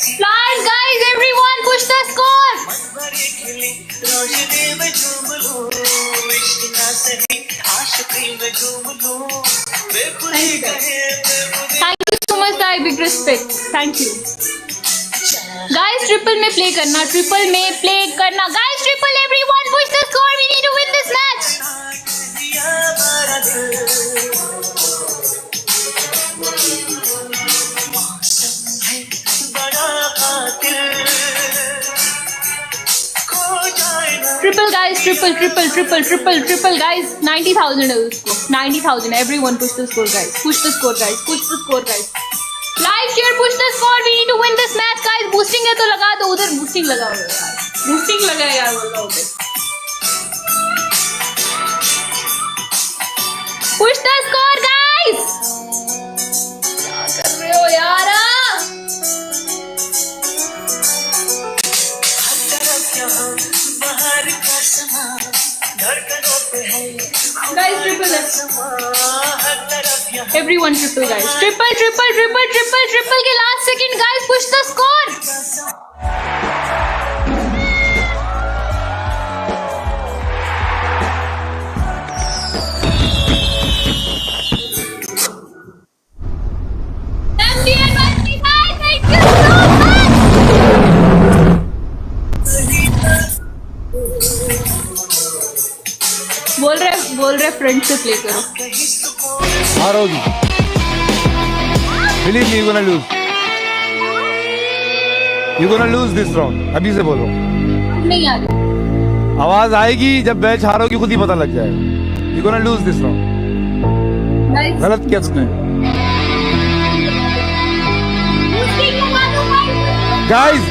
Flyers, guys, everyone, push the score. Thank you so much, guys. Big respect. Thank you. Guys, triple में play करना, triple में play करना. Guys, triple, everyone, push the score. We need to win this match. Triple, guys, triple, guys. 90,000 है उसको. 90,000. Everyone push the score, guys. Push the score, guys. Push the score, guys. Live share, push the score. We need to win this match, guys. Boosting है तो लगा दो उधर. Boosting लगाओ यार. Boosting लगा यार बोलो उधर. Push the score, guys. क्या कर रहे हो यार? Guys, triple है. Everyone triple, guys. Triple के last second, guys. Push the score. बोल रहे फ्रंट से प्ले करो. हारोगी. Believe me, you're gonna lose. You're gonna lose this round. अभी से बोल रहा हूँ. नहीं आ रही. आवाज आएगी जब मैच हारोगी खुद ही पता लग जाएगा. You're gonna lose this round. गलत किया तुमने. Guys,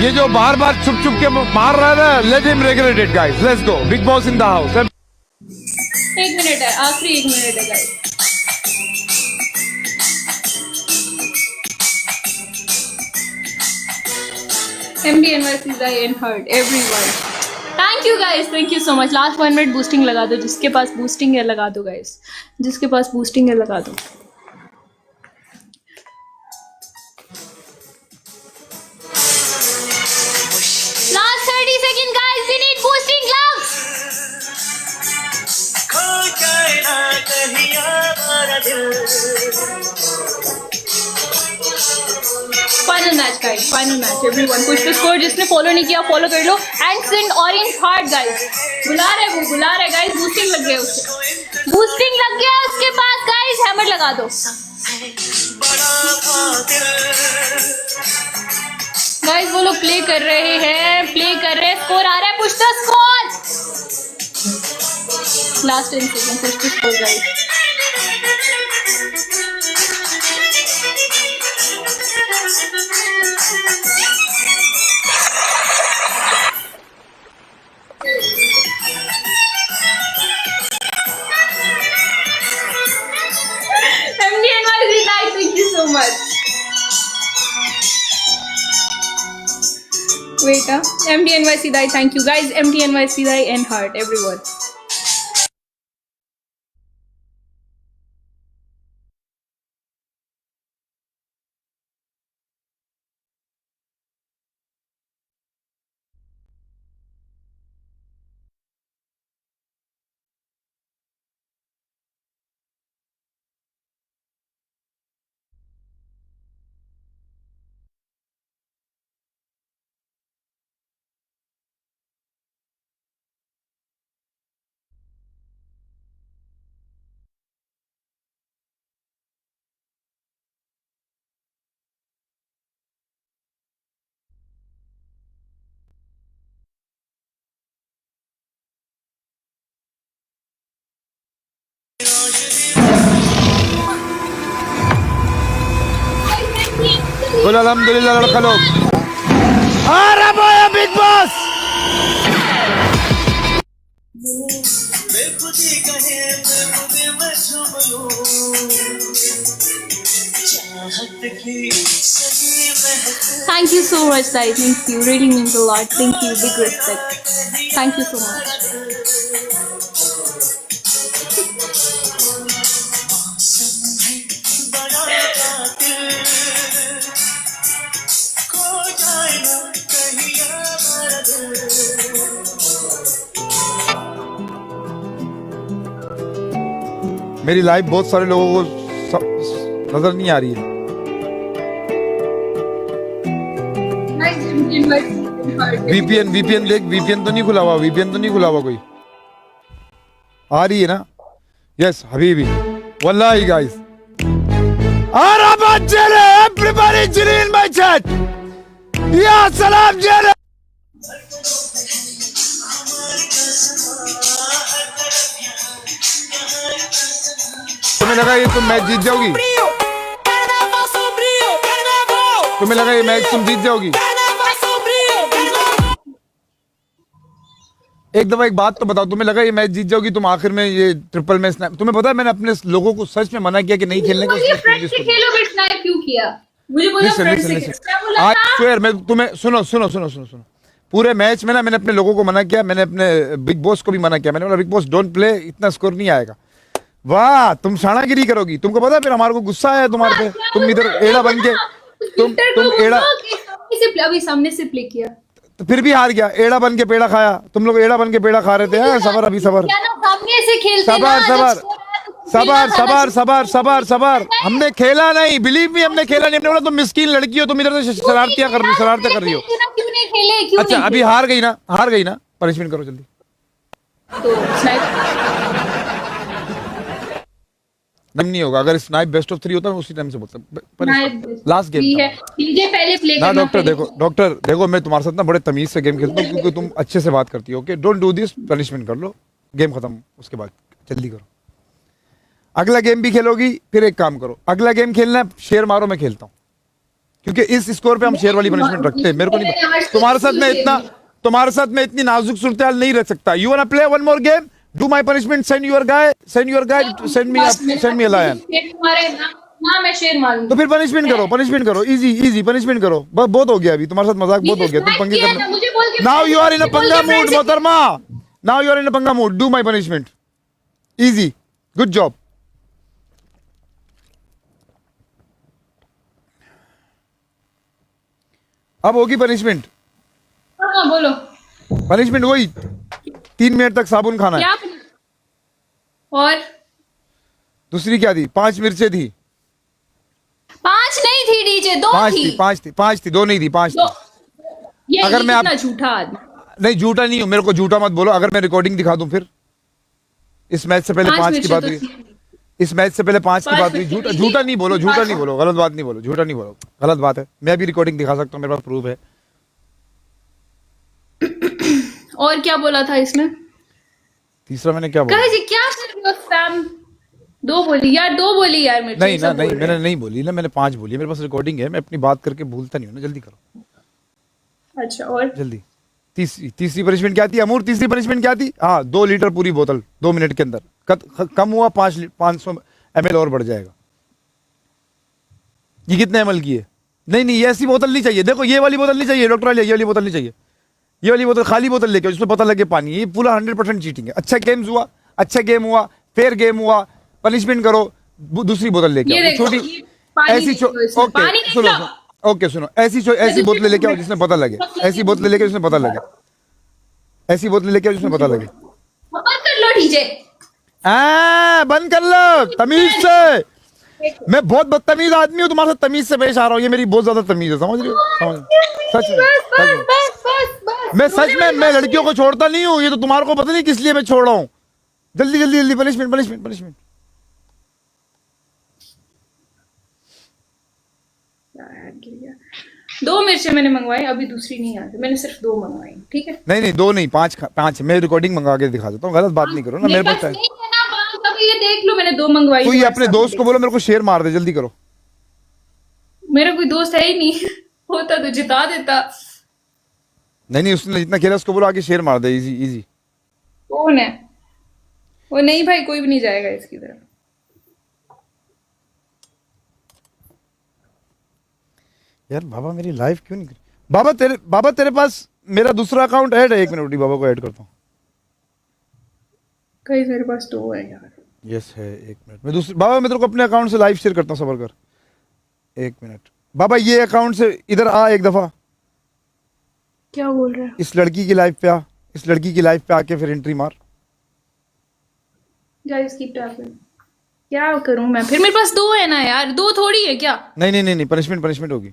ये जो बार बार छुप के मार रहा है ना, let him regulate it, guys. Let's go. Big boss in the house. 1 minute है, आखिरी 1 मिनट है, guys. MDNY Sizai and heard everyone. Thank you, guys. Thank you so much. Last 1 minute boosting लगा दो. जिसके पास boosting है लगा दो, guys. जिसके पास boosting है लगा दो. Last 30 seconds, guys. We need boosting gloves. Final match, guys. Final match. Everyone push the score. जिसने follow नहीं किया follow कर लो. And send orange heart, guys. बुला रहे guys. Boosting लग गया उसके. Boosting लग गया उसके पास, guys. Hammer लगा दो. Guys, वो लोग प्ले कर रहे हैं. स्कोर आ रहा है. Push the score. Last 10 second. Push the score, guys. MDNY, thank you so much. Wait, MDNY Sidai, thank you, guys. MDNY Sidai and heart, everyone. बोल अल्हम्दुलिल्लाह लड़का लोग. रब आया big boss. Thank you so much, Sai. Thank you. Really means a lot. Thank you. Big respect. Thank you so much. मेरी life बहुत सारे लोगों को नजर नहीं आ रही है। वीपीएन देख, वीपीएन तो नहीं खुला हुआ, वीपीएन तो नहीं खुला हुआ कोई। आ रही है ना? यस हबीबी, वल्लाही guys. Everybody chilling in my chat. या सलाम जेल। तुम्हें लगा ये तुम मैच जीत जाओगी? तुम्हें लगा ये मैच तुम जीत जाओगी? एक दफा एक बात तो बताओ, तुम्हें लगा ये मैच जीत जाओगी तुम आखिर में ये ट्रिपल में स्नैप? तुम्हें पता है मैंने अपने लोगों को सच में मना किया कि नहीं खेलने को। क्यों किया? मुझे बोला फ्रेंड से खेल। आई स्वेयर मैं तुम्हें, सुनो पूरे मैच में ना मैंने अपने लोगों को मना किया, मैंने अपने बिग बॉस को भी मना किया। मैंने बोला बिग बॉस डोंट प्ले, इतना स्कोर नहीं आएगा। वाह तुम शानागिरी करोगी, तुमको पता है फिर हमारे को गुस्सा आया तुम्हारे पे। तुम इधर एड़ा बन के तुम एड़ा अभी सामने से प्ले किया तो फिर भी हार गया। एड़ा बन के पेड़ा खाया, तुम लोग एड़ा बन के पेड़ा खा रहे थे। सबर अभी सबर, सबर। हमने खेला नहीं, बिलीव मी, हमने खेला नहीं। हमने बोला तुम मिस्कीन लड़की हो, तुम इधर से शरारतियां कर रही हो। अच्छा अभी हार गई ना, पनिशमेंट करो जल्दी। नहीं होगा, अगर स्नाइप बेस्ट ऑफ 3 होता है उसी टाइम से बोलता। लास्ट गेम पहले प्ले ना डॉक्टर देखो मैं तुम्हारे साथ ना बड़े तमीज से गेम खेलता हूँ क्योंकि तुम अच्छे से बात करती हो। Okay don't do this, punishment कर लो, गेम खत्म, उसके बाद जल्दी करो। अगला गेम भी खेलोगी, फिर एक काम करो, अगला गेम खेलना है शेर मारो, मैं खेलता हूँ क्योंकि इस स्कोर पे हम शेर वाली पनिशमेंट रखते हैं। मेरे को नहीं, तुम्हारे साथ में इतनी नाजुक सूरत नहीं रह सकता। You wanna play one more game, do my punishment, send your गाय, सेंड मी लायन। ना मैं शेर मारूंगा तो फिर पनिशमेंट करो, इजी पनिशमेंट करो। बहुत हो गया अभी तुम्हारे साथ मजाक, बहुत हो गया, तुम पंगे करना। नाउ यू आर इन अ पंगा मूड मोहतरमा, नाउ यू आर इन अ पंगा mood, do my punishment, easy, good job. अब होगी पनिशमेंट। हाँ बोलो। पनिशमेंट वही 3 मिनट तक साबुन खाना है। और दूसरी क्या थी? 5 मिर्चें थी। 5 नहीं थी डीजे, 2 थी। 5 थी, 2 नहीं थी, 5 थी। अगर मैं आप झूठा आदमी नहीं, झूठा नहीं हूं, मेरे को झूठा मत बोलो। अगर मैं रिकॉर्डिंग दिखा दूं फिर इस मैच से पहले 5 की बात हुई, इस मैच से पहले 5 की बात हुई। झूठा नहीं बोलो, गलत बात नहीं बोलो, झूठा नहीं बोलो, गलत बात है। मैं भी रिकॉर्डिंग दिखा सकता हूँ, मेरे पास प्रूफ है। और क्या बोला था इसमें? तीसरा मैंने क्या बोला? जी क्या कर रहे हो स्पैम? 2 बोली यार, 2 बोली यार। नहीं मैंने नहीं बोली ना, मैंने 5 बोली। मेरे पास रिकॉर्डिंग है, मैं अपनी बात करके भूलता नहीं हूँ ना। जल्दी करो। अच्छा और जल्दी। तीसरी पनिशमेंट क्या थी अमूर? तीसरी पनिशमेंट क्या थी? हाँ 2 लीटर पूरी बोतल 2 मिनट के अंदर। कम हुआ 500 ml और बढ़ जाएगा। ये कितने ml की है? नहीं ये ऐसी बोतल नहीं चाहिए। देखो ये वाली बोतल नहीं चाहिए डॉक्टर, ये वाली बोतल नहीं चाहिए। ये वाली बोतल, खाली बोतल लेके जिसमें पता लगे पानी। ये पूरा 100% चीटिंग है। अच्छा गेम हुआ, फेयर गेम हुआ, पनिशमेंट करो, दूसरी बोतल लेके आओ छोटी ऐसी। ओके सुनो, ऐसी बोतलें लेके आओ जिसमें पता लगे। ऐसी बोतलें लेके जिसमें पता लगे। ऐसी बोतलें लेके जिसमें पता लगे। बंद कर लो डीजे, बंद कर लो तमीज से। मैं बहुत बदतमीज आदमी हूँ, तुम्हारे साथ तमीज से पेश आ रहा हूँ। ये मेरी बहुत ज्यादा तमीज है, समझ रही हो? सच में मैं लड़कियों को छोड़ता नहीं हूँ। ये तो तुम्हारे को पता नहीं किस लिए मैं छोड़ रहा हूँ। जल्दी पनिशमेंट। 2 मिर्चें मैंने मंगवाई, अभी दूसरी नहीं आती। मैंने सिर्फ 2 मंगवाई, ठीक है? नहीं 2 नहीं 5। मैं रिकॉर्डिंग मंगा के दिखा देता हूँ, गलत बात नहीं करो ना। मेरे पास ये देख लो, मैंने 2 मंगवाई। तो ये अपने दोस्त को बोलो मेरे को शेर मार दे, जल्दी करो। मेरा कोई दोस्त है ही नहीं, होता तो जिता देता। नहीं उसने जितना खेला उसको बोलो आगे शेर मार दे, इजी। कौन है वो? नहीं भाई, कोई भी नहीं जाएगा इसकी तरफ। यार बाबा मेरी लाइफ क्यों नहीं? बाबा तेरे पास मेरा दूसरा अकाउंट ऐड है। 1 मिनट बाबा को ऐड करता हूँ। कहीं मेरे पास 2 है यार। यस है, 1 मिनट। मैं दूसरे बाबा मैं तेरे को अपने अकाउंट से लाइव शेयर करता हूँ, सबर कर 1 मिनट। बाबा ये अकाउंट से इधर आ एक दफा। क्या बोल रहा है? इस लड़की की लाइफ पे आ, इस लड़की की लाइफ पे आके फिर एंट्री मार। Guys keep tapping. क्या करूं मैं फिर? मेरे पास 2 है ना यार, 2 थोड़ी है क्या? नहीं नहीं नहीं नहीं, पनिशमेंट होगी।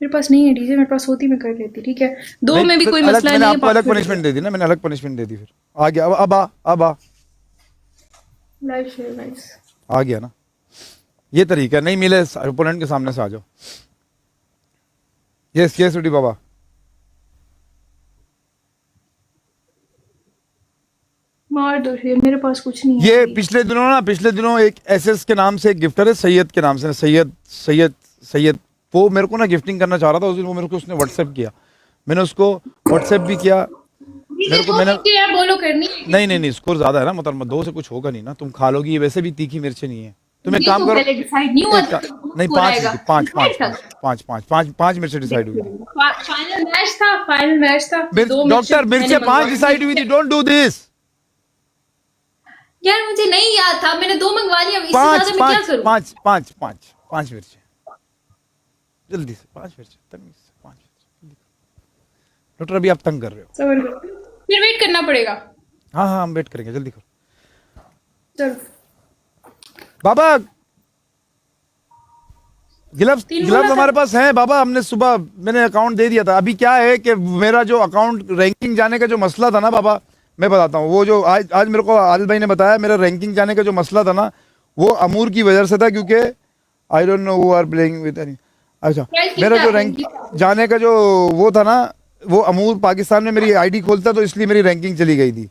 मेरे पास नहीं है डीजे, मेरे पास होती मैं कर लेती, ठीक है। 2 नहीं में भी फिर कोई अलग, मसला मैंने नहीं है। आपको अलग पनिशमेंट दे दी ना, मैंने अलग पनिशमेंट दे दी। फिर आ गया, अब आ लाइव शेयर गाइस। आ गया ना, ये तरीका नहीं मिले ओपोनेंट के सामने से आ जाओ। यस यस उडी बाबा। मार दो शेयर, मेरे पास कुछ नहीं है ये अभी। पिछले दिनों एक एसएस के नाम से एक गिफ्टर है, सैयद के नाम से, सैयद वो मेरे को ना गिफ्टिंग करना चाह रहा था उस दिन। वो मेरे को उसने व्हाट्सएप किया, मैंने उसको व्हाट्सएप भी किया। डीजे मेरे को 2 मैंने नीचे यार, बोलो करनी है। नहीं स्कोर ज्यादा है ना, मतलब 2 से कुछ होगा नहीं ना, तुम खा लोगी, ये वैसे भी तीखी मिर्ची नहीं है। तुम एक ये काम तो करो, पहले डिसाइड नहीं हुआ एक था, नहीं स्कोर 5 आएगा। हुई थी, 5 डिसाइड था। 5 मिर्ची डिसाइड हुई थी। फाइनल मैच था। 2 डॉक्टर मिर्चे 5 डिसाइड हुई थी, डोंट डू दिस। यार मुझे नहीं याद था, मैंने 2 मंगवा लिया, इससे पांच ज्यादा मैं क्या पांच करूं? पांच पांच पांच पांच मिर्ची जल्दी से, 5 मिर्ची तमीज से, 5 मिर्ची। डॉक्टर अभी आप तंग कर रहे हो। सबर करो, फिर वेट करना पड़ेगा। हाँ हाँ हम वेट करेंगे, जल्दी करो चलो। बाबा। ग्लव्स 3 ग्लव्स बोला हमारे था। पास हैं बाबा, हमने सुबह मैंने अकाउंट दे दिया था। अभी क्या है कि मेरा जो अकाउंट रैंकिंग जाने का जो मसला था ना बाबा, मैं बताता हूँ। वो जो आज मेरे को आदिल भाई ने बताया, मेरा रैंकिंग जाने का जो मसला था ना, वो अमूर की वजह से था, क्योंकि I don't know who are playing with any. अच्छा, Guys, मेरा जो keep रैंक tapping. जाने का जो वो था ना, वो अमूर पाकिस्तान में मेरी आईडी खोलता, तो इसलिए मेरी रैंकिंग चली गई थी।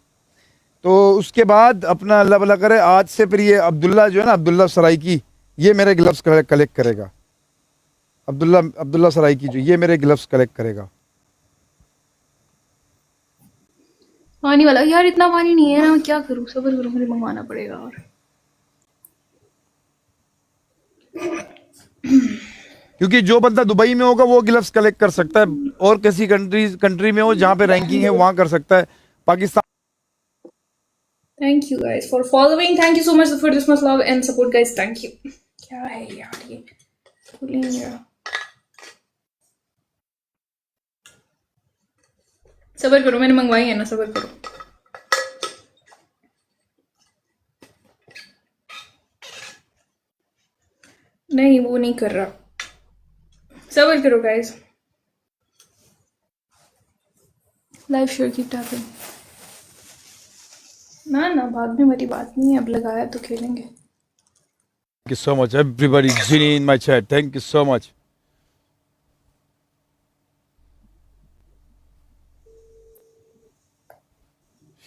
तो उसके बाद अपना अल्लाह भला करे, आज से फिर ये अब्दुल्ला जो है ना, अब्दुल्ला सराइकी, ये मेरे ग्लव्स कलेक्ट करेगा। अब्दुल्ला सराइकी जो, ये मेरे ग्लव्स कलेक्ट करेगा। पानी वाला यार, इतना पानी नहीं है ना, क्या करूं? सबर करो, मुझे मंगवाना पड़ेगा। और क्योंकि जो बंदा दुबई में होगा वो ग्लव्स कलेक्ट कर सकता है, और किसी कंट्री में हो जहाँ पे रैंकिंग है वहां कर सकता है। Pakistan thank you guys for following, thank you so much for this much love and support guys, thank you. क्या है यार ये? सबर करो, मैंने मंगवाई है ना, सबर करो। नहीं वो नहीं कर रहा, सबर करो गाइस। लाइव शेयर की टैपिंग। ना भागने वाली बात नहीं है, अब लगाया तो खेलेंगे। Thank you so much everybody, Ginny in my chat, thank you so much.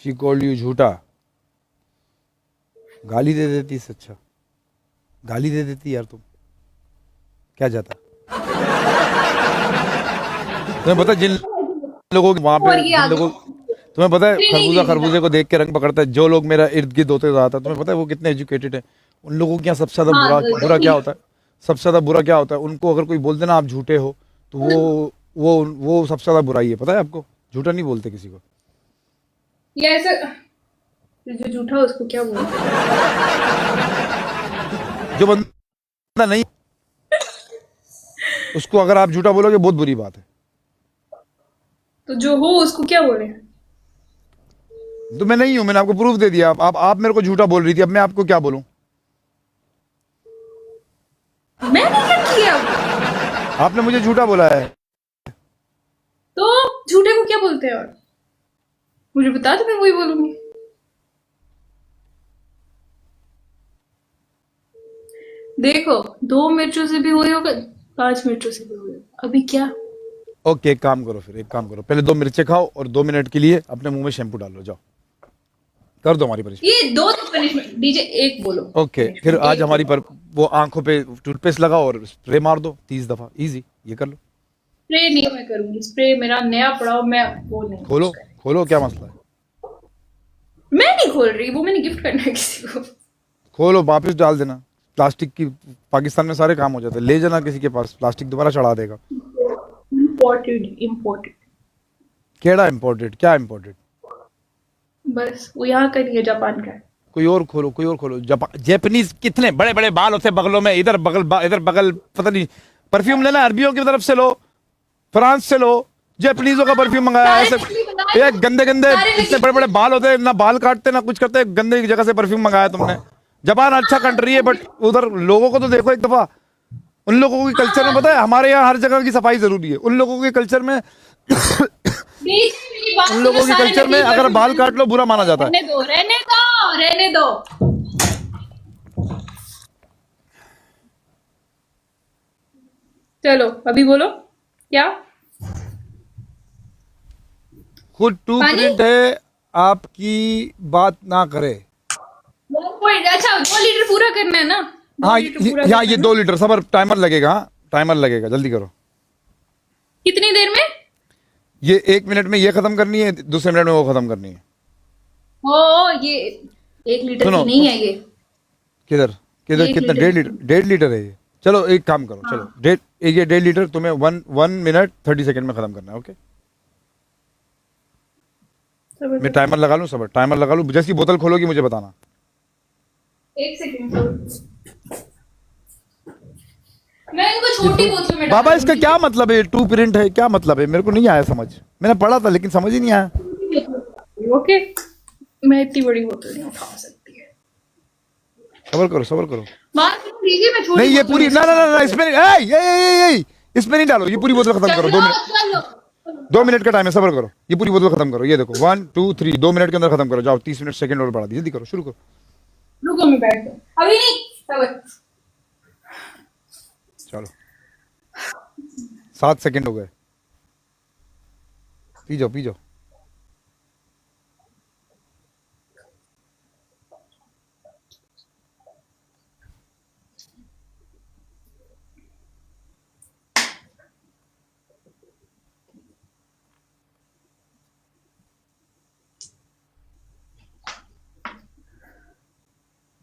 She called you झूठा। गाली दे देती इससे अच्छा, गाली दे देती यार, तुम क्या जाता। तुम्हें पता जिन लोगों वहां पे, जिन लोगों, तुम्हें पता है खरबूजे को देख के रंग पकड़ता है, जो लोग मेरा इर्द गिर्द होते जाता है, तुम्हें पता है वो कितने एजुकेटेड है। उन लोगों के यहाँ सबसे ज्यादा बुरा क्या होता है, सबसे ज्यादा बुरा क्या होता है, उनको अगर कोई बोल देना आप झूठे हो, तो वो सबसे ज्यादा बुराई है, पता है आपको। झूठा नहीं बोलते किसी को। ये ऐसे जो झूठा उसको क्या बोलते? जो बंदा नहीं, उसको अगर आप झूठा बोलोगे बहुत बुरी बात है। तो जो हो उसको क्या बोले? तो मैं नहीं हूं, मैंने आपको प्रूफ दे दिया। आप मेरे को झूठा बोल रही थी, अब मैं आपको क्या बोलूं? मैंने क्या किया? आपने मुझे झूठा बोला है। तो झूठे को क्या बोलते हैं? और मुझे बता दो, मैं वही बोलूंगी। देखो 2 मिर्चों से भी हुई होगा, 5 मिर्चों से भी हुई होगा, अभी क्या? ओके, एक काम करो, फिर एक काम करो, पहले 2 मिर्चे खाओ और 2 मिनट के लिए अपने मुंह में शैम्पू डालो, जाओ कर दो हमारी पनिशमेंट। ये 2 पनिशमेंट, डीजे 1 बोलो। ओके, फिर आज हमारी पर वो आंखों पे टूथपेस्ट लगाओ और स्प्रे मार दो 30 दफा, इजी, ये कर लो। स्प्रे नहीं मैं करूंगी, स्प्रे मेरा नया पड़ा, मैं वो नहीं। खोलो क्या मसला है? मैं नहीं खोल रही, वो मैंने गिफ्ट करना है किसी को। खोलो, वापस डाल देना। प्लास्टिक की पाकिस्तान में सारे काम हो जाते हैं, ले जाना किसी के पास, प्लास्टिक दोबारा चढ़ा देगा। इम्पोर्टेड केड़ा इम्पोर्टेड, क्या इम्पोर्टेड? बस वो यहाँ का नहीं है, जापान का है। कोई और खोलो। जापानीज कितने बड़े बड़े बाल होते हैं बगलों में, इधर बगल पता नहीं। परफ्यूम लेना अरबियों की तरफ से लो, फ्रांस से लो। जापानीजों का परफ्यूम मंगाया ऐसे, ये गंदे इतने बड़े बड़े बाल होते हैं, ना बाल काटते ना कुछ करते, गंदे जगह से परफ्यूम मंगाया तुमने। जापान अच्छा कंट्री है, बट उधर लोगों को तो देखो एक दफा। उन लोगों के कल्चर में पता है, हमारे यहाँ हर जगह की सफाई जरूरी है, उन लोगों के कल्चर में बीच में मेरी बात उन सुनो, लोगों के सारे कल्चर में नकली अगर बाल परफ्यूम। काट लो बुरा माना जाता है। रहने दो, रहने दो, रहने दो। चलो अभी बोलो क्या। खुद टू पानी प्रिंट है, आपकी बात ना करे। 1 अच्छा 2 लीटर पूरा करना है ना, दो हाँ लीटर पूरा यहाँ करना ये है ना? 2 लीटर, सबर टाइमर लगेगा, हाँ टाइमर लगेगा, जल्दी करो। कितनी देर में? ये 1 मिनट में ये खत्म करनी है, दूसरे मिनट में वो खत्म करनी है। ओ ये 1 लीटर सुनो की नहीं है ये। किधर किधर ये 1 कितना, लीटर की 1.5 लीटर, 1.5 लीटर है ये। चलो एक काम करो, हाँ। चलो ये 1.5 लीटर तुम्हें 1 मिनट 30 सेकेंड में खत्म करना है, ओके। सबर मैं करो। टाइमर लगा लूँ, सबर टाइमर लगा लूँ, जैसी बोतल खोलोगी मुझे बताना। 1 सेकेंड मैं इनको छोटी बोतल में डाल बाबा इसका दूंगी। क्या मतलब है, टू प्रिंट है क्या मतलब है, मेरे को नहीं आया समझ। मैंने पढ़ा था लेकिन समझ ही नहीं आया। ओके, मैं इतनी बड़ी बोतल नहीं उठा सकती है। सबर करो सबर करो। बात कीजिए, मैं छोटी नहीं ये बोतल पूरी, में ना ना ना ना, उठाऊंगी। इसमें ए, इसमें नहीं डालो, ये पूरी बोतल खत्म करो। चलो चलो 2 मिनट का टाइम है, सबर करो, ये पूरी बोतल खत्म करो। ये देखो 1 2 3, 2 मिनट के अंदर खत्म करो। जाओ 30 मिनट सेकंड और बढ़ा दी, जल्दी करो, शुरू करो। रुको मैं बैठ जाऊं। अभी नहीं, सबर। चलो 7 सेकंड हो गए, पी जाओ पी जाओ।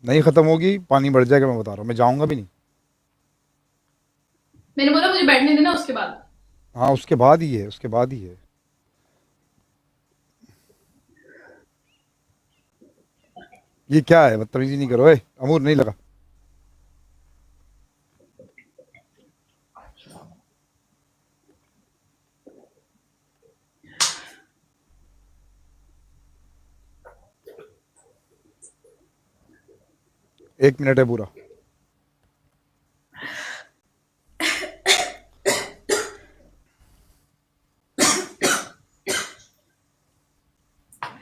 नहीं खत्म होगी, पानी बढ़ जाएगा, मैं बता रहा हूँ, मैं जाऊंगा भी नहीं। मैंने बोला मुझे बैठने देना, उसके बाद। हाँ उसके बाद ही है, उसके बाद ही है। ये क्या है, बदतमीजी नहीं करो, अमूर नहीं लगा। एक मिनट है पूरा।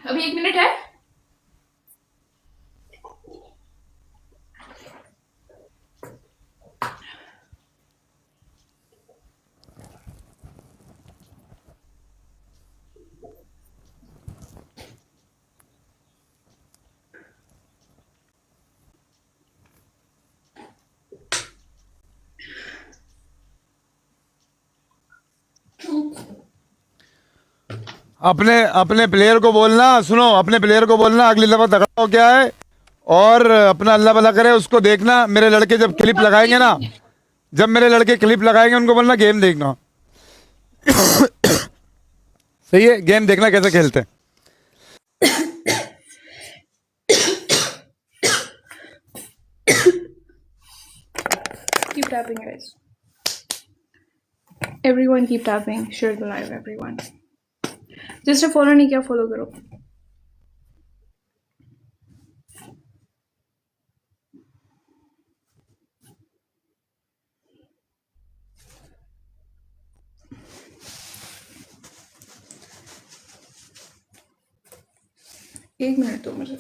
अभी 1 मिनट है। अपने अपने प्लेयर को बोलना, सुनो, अपने प्लेयर को बोलना अगली दफा तगड़ा हो क्या है, और अपना अल्लाह भला करे उसको देखना। मेरे लड़के जब क्लिप लगाएंगे ना, जब मेरे लड़के क्लिप लगाएंगे उनको बोलना गेम देखना। सही है, गेम देखना कैसे खेलते हैं। Keep tapping, guys. Everyone keep tapping. Share the live, everyone. जिसने फॉलो नहीं किया फॉलो करो। एक मिनट दो मुझे।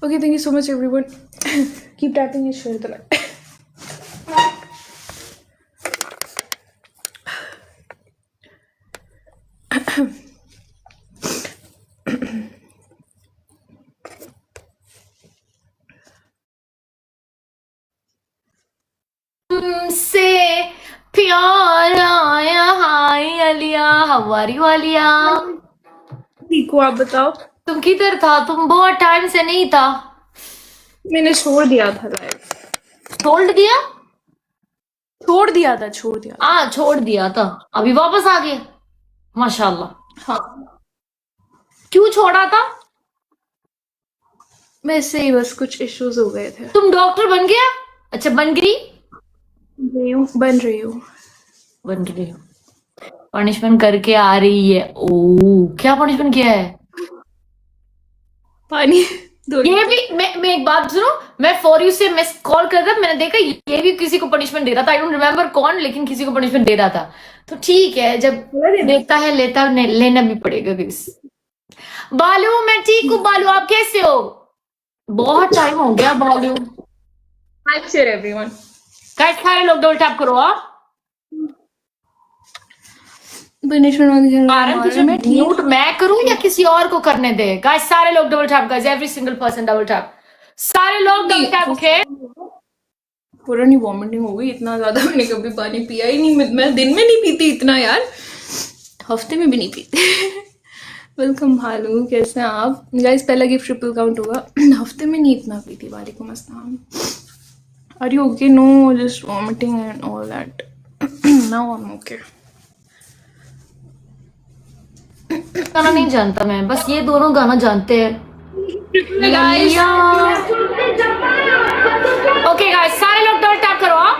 Okay, thank you so much, everyone. Keep tapping and share the live. से प्यार आया हाय अलिया हमारी वालिया ठीक हो आप बताओ। तुम किधर था तुम बहुत टाइम से नहीं था मैंने छोड़ दिया था लाइव। छोड़ दिया छोड़ दिया था छोड़ दिया था अभी वापस आ गए माशाल्लाह हाँ क्यों छोड़ा था वैसे ही बस कुछ इश्यूज हो गए थे। तुम डॉक्टर बन गया अच्छा बन गई बन रही हूँ बन रही हो पनिशमेंट करके आ रही है ओ क्या पनिशमेंट किया है पानी दो ये भी मैं एक बात सुनो मैं फॉर यू से मिस कॉल कर रहा था मैंने देखा ये भी किसी को पनिशमेंट दे रहा था आई डोंट रिमेम्बर कौन लेकिन किसी को पनिशमेंट दे रहा था तो ठीक है जब देखता है लेना भी पड़ेगा किस बालू मैं ठीक हूँ बालू आप कैसे हो बहुत टाइम हो गया बालू लाइक शेयर एवरीवन। गाइस सारे लोग डबल टैप करो आप पनिशमेंट कारण तुझे म्यूट मैं करूं या किसी और को करने दे गाइस सारे लोग double tap guys every single person double tap सारे लोग डबल टैप ओके पूरा नहीं वॉमिटिंग हो गई इतना ज्यादा मैंने कभी पानी पिया ही नहीं मैं दिन में नहीं पीती इतना यार हफ्ते में भी नहीं पीती वेलकम भालू कैसे हैं आप गाइस पहला गिफ्ट ट्रिपल काउंट होगा हफ्ते में नहीं इतना पीती वालेकुम अस्सलाम are you okay no just vomiting and all that now I am okay गाना नहीं जानता मैं बस ये दोनों गाना जानते हैं ओके गाइस सारे लोग डबल टैप करो आप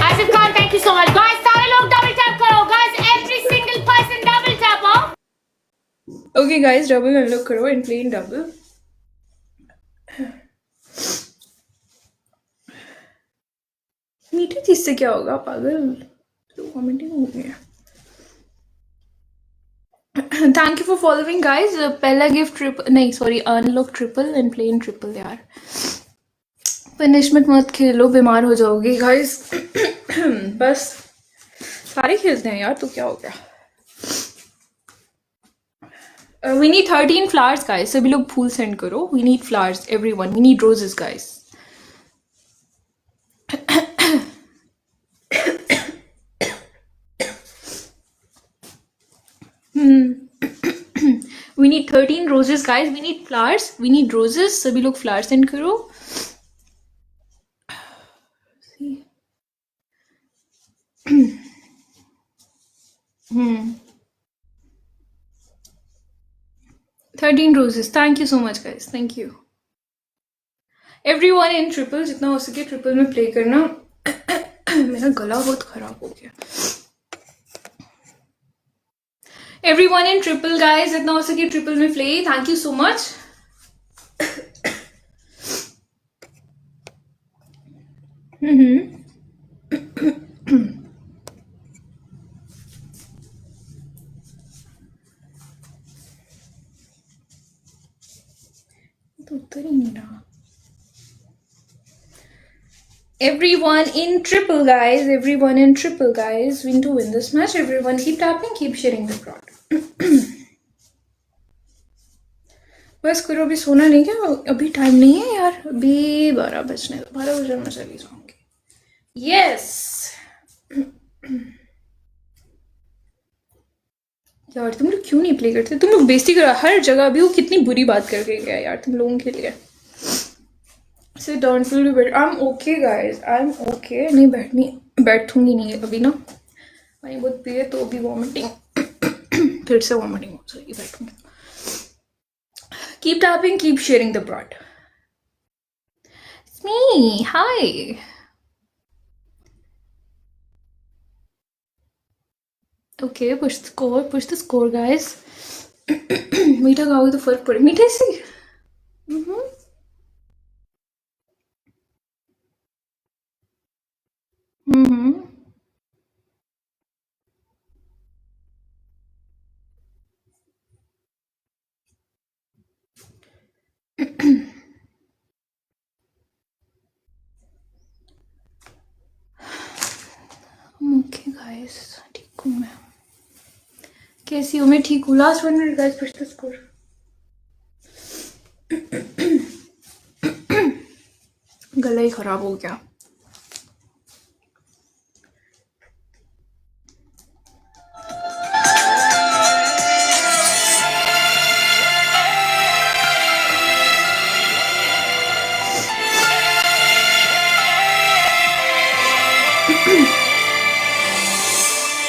Asif Khan thank you so much guys सारे लोग डबल टैप करो guys every single person double tap okay guys double unlock करो एंड प्ले इन डबल मीठी चीज से क्या होगा पागल कमेंटिंग हो गया thank you for following guys पहला गिफ्ट ट्रिपल नहीं sorry unlock triple and play in triple यार पनिशमेंट मत खेलो बीमार हो जाओगे गाइस बस सारे खेलते हैं यार तो क्या हो गया we need 13 flowers guys सभी लोग फूल सेंड करो we need flowers everyone we need roses guys we need 13 roses guys we need flowers we need roses सभी लोग flowers सेंड करो 13 roses thank you so much guys thank you everyone in triple जितना हो सके triple में play करना मेरा गला बहुत खराब हो गया everyone in triple guys जितना हो सके ट्रिपल में play thank you so much तो उत्तर ही नहीं रहा everyone in triple guys everyone in triple guys we need to win this match everyone keep tapping keep sharing the prod बस करो अभी सोना नहीं क्या अभी टाइम नहीं है यार अभी 12 बजने 12 बजे मैं चली जाऊंगी यस यार तुम लोग क्यों नहीं प्ले करते तुम लोग बेइज्जती करो हर जगह भी वो कितनी बुरी बात करके गया यार तुम लोगों के लिए Sit down, feel better. I'm okay, guys. I'm okay. नहीं बैठूंगी नहीं अभी ना पानी बहुत पिए तो अभी वॉमिटिंग फिर से वॉमिटिंग हो जाएगी बैठूंगी Keep tapping, keep sharing the prod. It's me. Hi. Okay, push the score, guys. मीठा खाओगे तो फर्क पड़े मीठे से गाइस ठीक हूँ मैं। कैसी हूँ मैं? ठीक हूँ। Last 1 minute guys, push the score. गला ही खराब हो गया।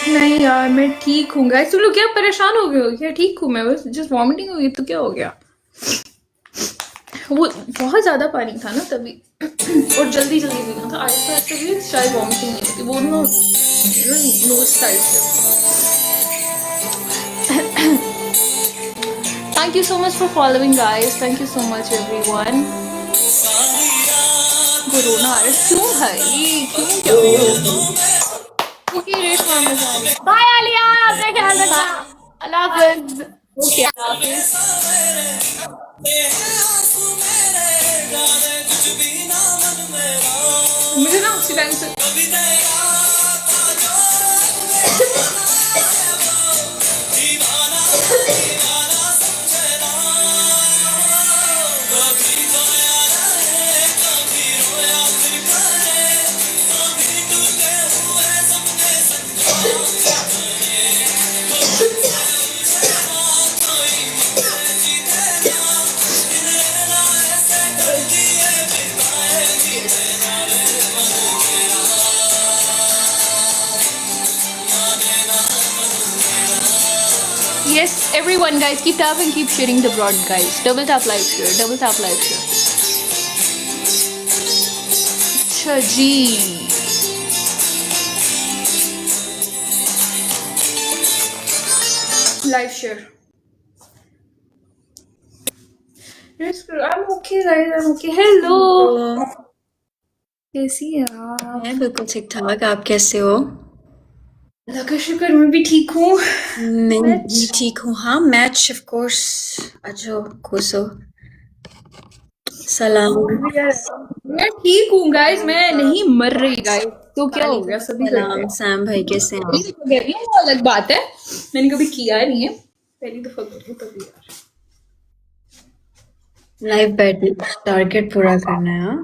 नहीं यार मैं ठीक हूँ गाइस। तुम लोग क्या परेशान हो गए हो क्या? ठीक हूँ मैं, बस जस्ट वॉमिटिंग हुई तो क्या हो गया? वो बहुत ज्यादा पानी था ना तभी, और जल्दी जल्दी पीना था। आहिस्ता आहिस्ता भी शायद वॉमिटिंग नहीं होती, वो नोज साइड से। Thank you so much for following guys. Thank you so much everyone. Corona क्यों भाई, क्यों क्या हो गया? ओके रेशमा में जा रही। बाय आलिया, अपना ख्याल रखना। अल्लाह हाफिज। ओके हाफिज। मुझे ना उसी टाइम से yes everyone guys, keep tapping, keep sharing the broad guys. Double tap live share, double tap live share. अच्छा जी, live share. Yes, I'm okay guys, I'm okay. Hello. कैसी है आप? मैं बिल्कुल ठीक ठाक। आप कैसे हो? अल्लाह का शुक्र, मैं भी ठीक हूँ। मैं भी ठीक हूँ। हाँ, मैच ऑफ कोर्स। अजो कोसो सलाम। मैं ठीक हूँ गाइस, मैं नहीं मर रही गाइस। तो क्या हो गया? सभी करते सलाम हैं। सैम भाई, कैसे हैं आप? ये तो कह रही हूँ, वो अलग बात है, मैंने कभी किया नहीं है, पहली दफा कर रही हूँ तभी यार। लाइव बैठने टारगेट पूरा करना है। हाँ,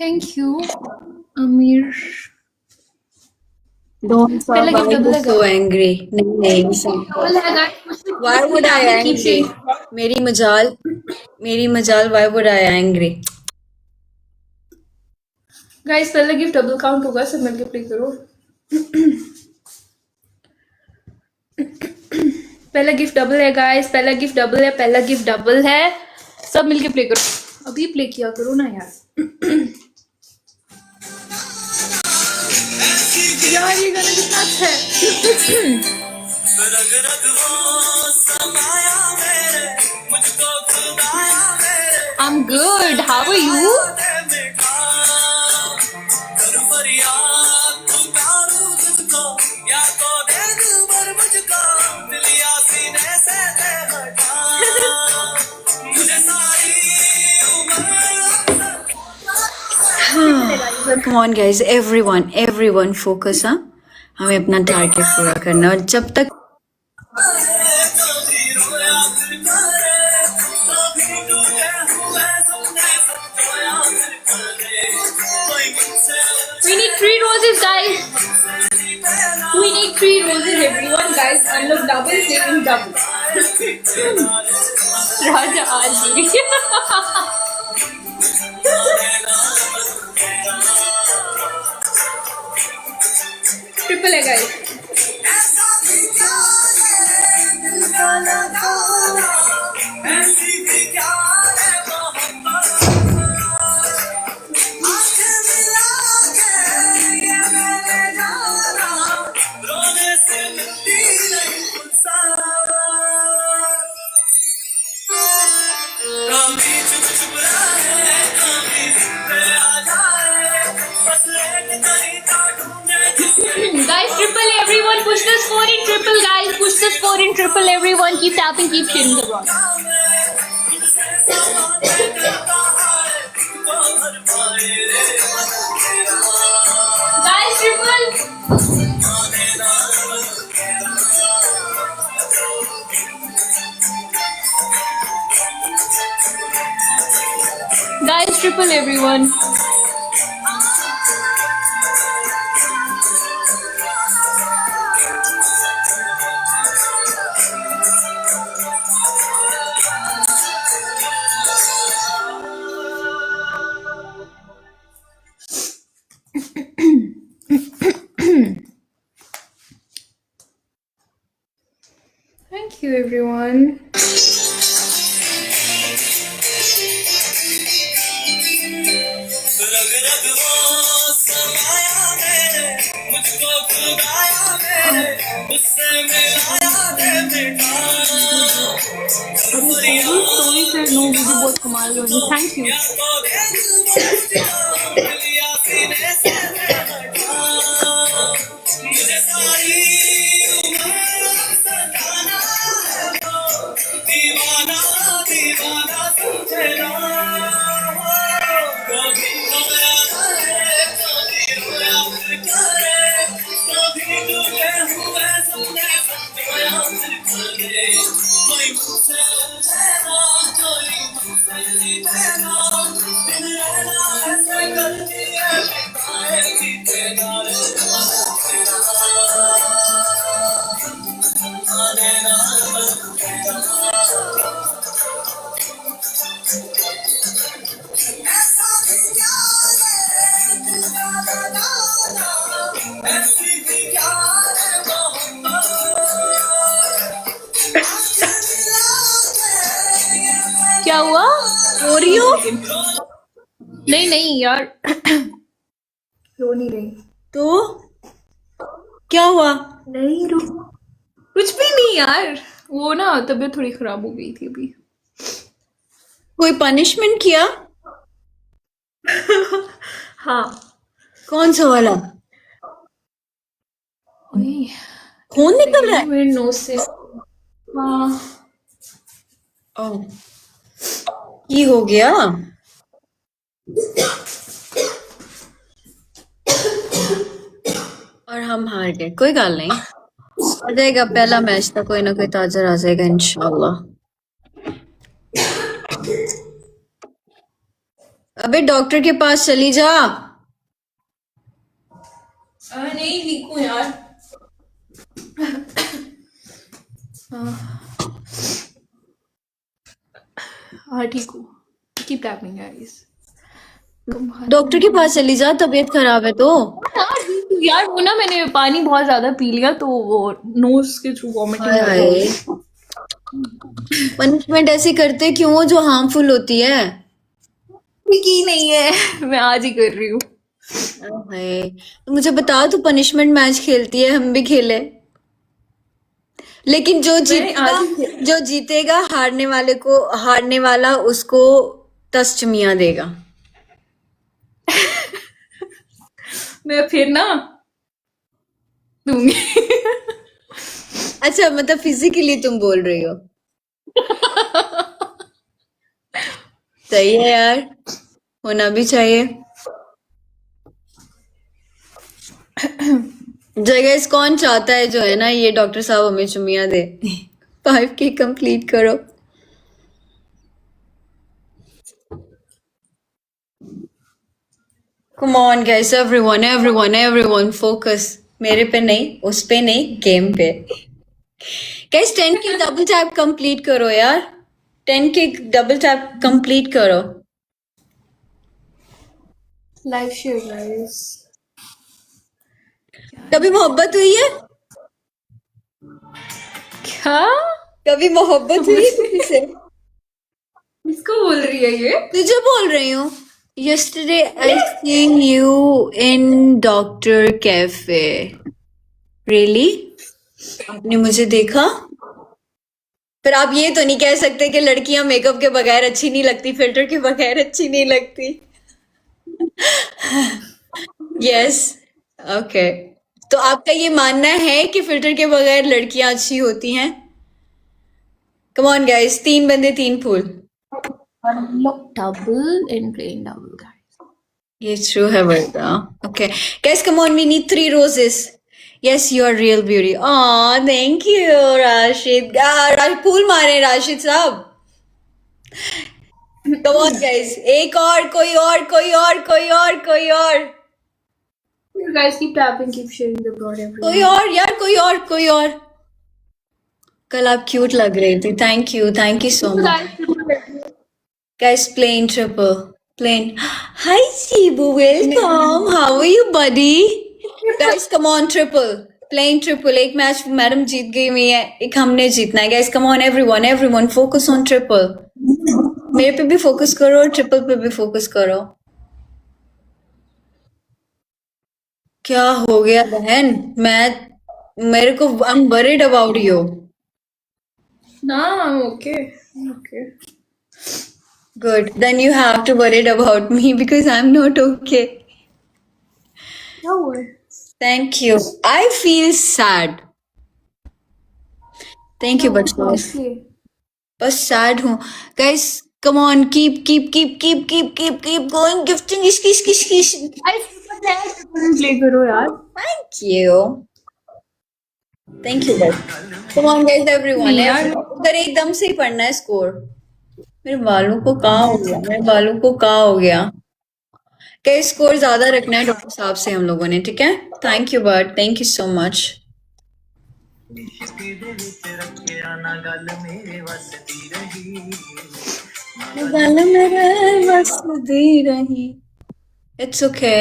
थैंक यू अमीर। डोंट पहले गिफ्ट बी डबल है सो एंग्री। नहीं डबल है guys. Why would I angry? मेरी मजाल why would I angry? Guys पहले गिफ्ट डबल काउंट होगा, सब मिलके प्ले करो। पहला गिफ्ट डबल है गाइस, पहला गिफ्ट डबल है, पहला गिफ्ट डबल है, सब मिलके प्ले करो। अभी प्ले किया करो ना यार। यार ये गाना कितना अच्छा है। I'm good. How are you? Come on guys, everyone focus। हाँ, हमें अपना टारगेट पूरा करना है, और जब तक We need 3 roses, guys. We need 3 roses, everyone, guys. And look, double, saving double. Raja Arji. Triple है, guys. Guys, triple, everyone push the score in triple, guys. Push the score in triple, everyone. Keep tapping, keep sharing the ball. Guys, triple. Guys, triple everyone. Thank you, everyone. Story से no video बहुत कमाल बनी. Thank you. क्या हुआ? रो रही हो? नहीं नहीं यार. रो नहीं रही. तो क्या हुआ? नहीं रो. कुछ भी नहीं यार. वो ना तबीयत थोड़ी खराब हो गई थी अभी. कोई पनिशमेंट किया? हाँ. कौन सा वाला? ओए, खून निकल रहा है? मेरे नोज से. हाँ. ओह, ये हो गया? और हम हार गए. कोई गल नहीं, आ जाएगा पहला मैच तो कोई ना कोई ताजर आ जाएगा इंशाल्लाह. अबे डॉक्टर के पास चली जा. नहीं ठीक हूँ यार. हाँ ठीक हूँ. Keep tapping guys. डॉक्टर के पास चली जा, तबीयत खराब है तो. यार वो ना मैंने पानी बहुत ज्यादा पी लिया तो वो नोज के थ्रू वॉमिटिंग आ गई. पनिशमेंट ऐसे करते क्यों हो जो हार्मफुल होती है? की नहीं है. मैं आज ही कर रही हूँ. हाय, तो मुझे बता, तू पनिशमेंट मैच खेलती है, हम भी खेले. लेकिन जो जीतेगा हारने वाला उसको 10 चुमियां देगा. मैं फिर ना दूंगी. अच्छा, मतलब फिजिकली तुम बोल रही हो? सही है यार, होना भी चाहिए. जगह कौन चाहता है जो है ना ये डॉक्टर साहब हमें चुमियां दे. 5K कंप्लीट करो. Come on guys, everyone focus. मेरे पे नहीं, उस पे नहीं, गेम पे. Guys 10K double tap complete करो यार. 10K डबल टैप कंप्लीट करो. Live share guys. कभी मोहब्बत हुई है? क्या? कभी मोहब्बत हुई किसी से? किसको बोल रही है ये? तुझे बोल रही हूँ. Yesterday I seen you in Doctor Cafe. Really? आपने मुझे देखा? पर आप ये तो नहीं कह सकते कि लड़कियां मेकअप के बगैर अच्छी नहीं लगती, फिल्टर के बगैर अच्छी नहीं लगती. Yes, okay. तो आपका ये मानना है कि फिल्टर के बगैर लड़कियां अच्छी होती हैं? कम ऑन गाइस, 3 बंदे 3 फूल. Double and plain double guys. ये true है वर्दा. Okay. Guys, come on, we need 3 roses. Yes, you are real beauty. Aw, thank you, Rashid. फूल मारे Rashid साहब. Come on guys, एक और कोई और कोई और कोई और कोई और You guys keep tapping, keep sharing the broad कोई everyone. और यार कोई और कोई और कल आप क्यूट लग रही थी thank you so So much guys, triple let guys plain triple plain hi Shibu welcome how are you buddy guys come on triple एक मैच मैडम जीत गई हुई है एक हमने जीतना है guys come on everyone focus on triple मेरे पे भी फोकस करो और ट्रिपल पे भी फोकस करो क्या हो गया बहन मेरे को I am worried about you No, I'm okay. I'm okay. Good then you have to worried about me because I am not okay क्या हुआ है? Thank you I feel sad thank you बच्चों Honestly. बस sad हूँ guys come on keep going gifting kiss Guys, triple play करो यार. Thank you guys come on guys everyone यार. उधर एकदम से ही पढ़ना है स्कोर मेरे बालों को कहाँ हो गया क्या स्कोर ज्यादा रखना है डॉक्टर साहब से हम लोगों ने ठीक है thank you but thank you so much it's okay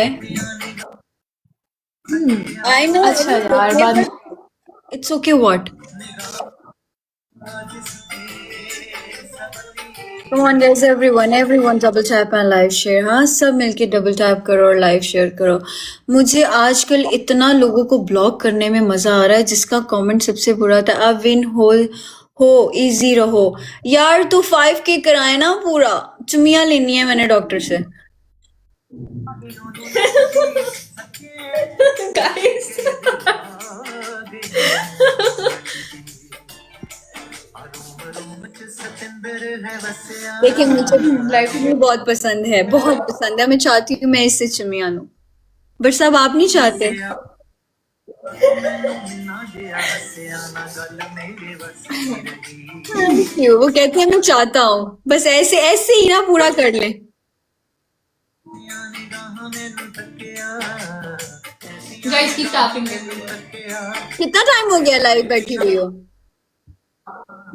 I know अच्छा यार बाद it's okay what Come on guys, everyone double tap and live share हाँ सब मिलके डबल टैप करो और लाइव शेयर करो मुझे आजकल इतना लोगों को ब्लॉक करने में मजा आ रहा है जिसका कमेंट सबसे बुरा था अब विन हो इजी रहो यार तू 5K कराए ना पूरा चुमिया लेनी है मैंने डॉक्टर से guys. देखिए मुझे लाइफ में बहुत पसंद है मैं चाहती हूँ मैं इससे चुमिया लूं बट सब आप नहीं चाहते क्यों वो कहते हैं मैं चाहता हूँ बस ऐसे ऐसे ही ना पूरा कर ले Guys, keep tapping everyone. कितना टाइम हो गया लाइव बैठी हुई हो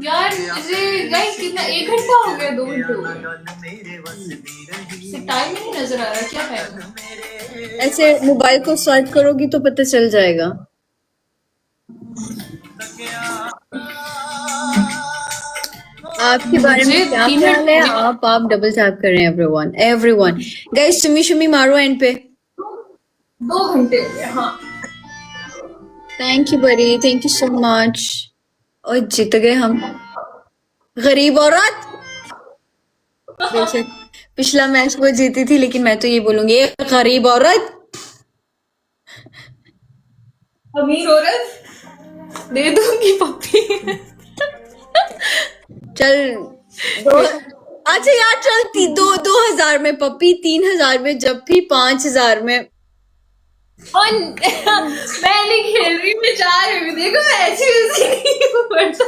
यार इसे गाइस कितना 1 घंटा हो गया 2 घंटे हो गए टाइम ही नहीं नजर आ रहा क्या है ऐसे मोबाइल को सर्च करोगी तो पता चल जाएगा आपके बारे में क्या ख्याल है आप डबल टैप कर रहे हैं एवरीवन गाइस चुमी मारो एंड पे 2 घंटे हो गए हाँ थैंक यू बड़ी थैंक यू सो मच और जीत गए हम गरीब औरत बेशक पिछला मैच वो जीती थी लेकिन मैं तो ये बोलूंगी "ए, गरीब औरत अमीर औरत दे दूंगी पप्पी चल अच्छा यार चल 2000 में पप्पी 3000 में जब भी 5000 में और मैं नहीं खेल रही मैं जा रही हूँ देखो मैं ऐसी वैसी नहीं हूँ पड़ता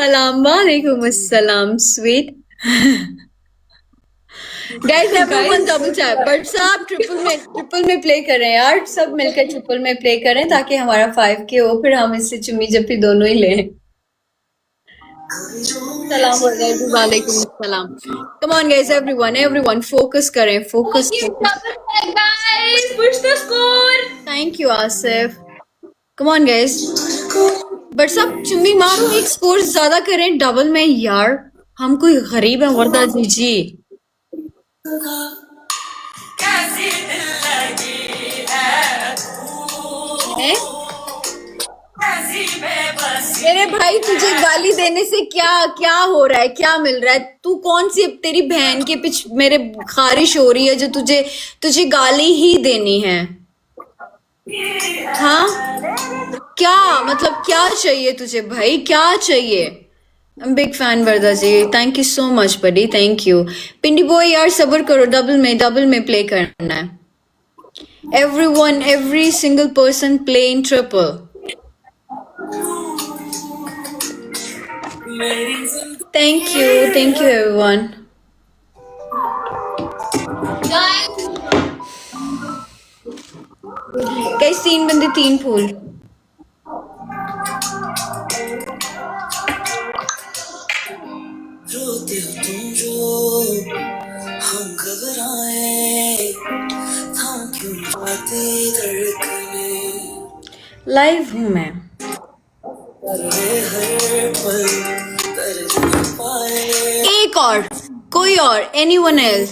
सलाम वालेकुम अस्सलाम sweet guys everyone double tap but सब ट्रिपल में प्ले करें यार सब मिलकर ट्रिपल में प्ले करें ताकि हमारा 5K हो फिर हम इससे चुम्मी जप्पी दोनों ही लें सलाम वालेकुम अस्सलाम come on guys everyone focus करें focus guys push the score thank you Asif come on guys but सब चुम्मी मारो एक स्कोर ज्यादा करें डबल में यार हम कोई गरीब है वरदा जी मेरे भाई तुझे गाली देने से क्या हो रहा है क्या मिल रहा है तू कौन सी तेरी बहन के पीछे मेरे खारिश हो रही है जो तुझे गाली ही देनी है हाँ क्या मतलब क्या चाहिए तुझे भाई क्या चाहिए big fan Varda ji thank you so much buddy thank you Pindi boy यार सब्र करो डबल में प्ले करना है every single person play in triple thank you everyone guys 3 बंदे 3 फूल। रोते हो तुम जो हम घबराए था क्यों बातें धड़कने लाइव हूँ मैं। करे हर पल दर्द न पाए एक और, कोई और, anyone else?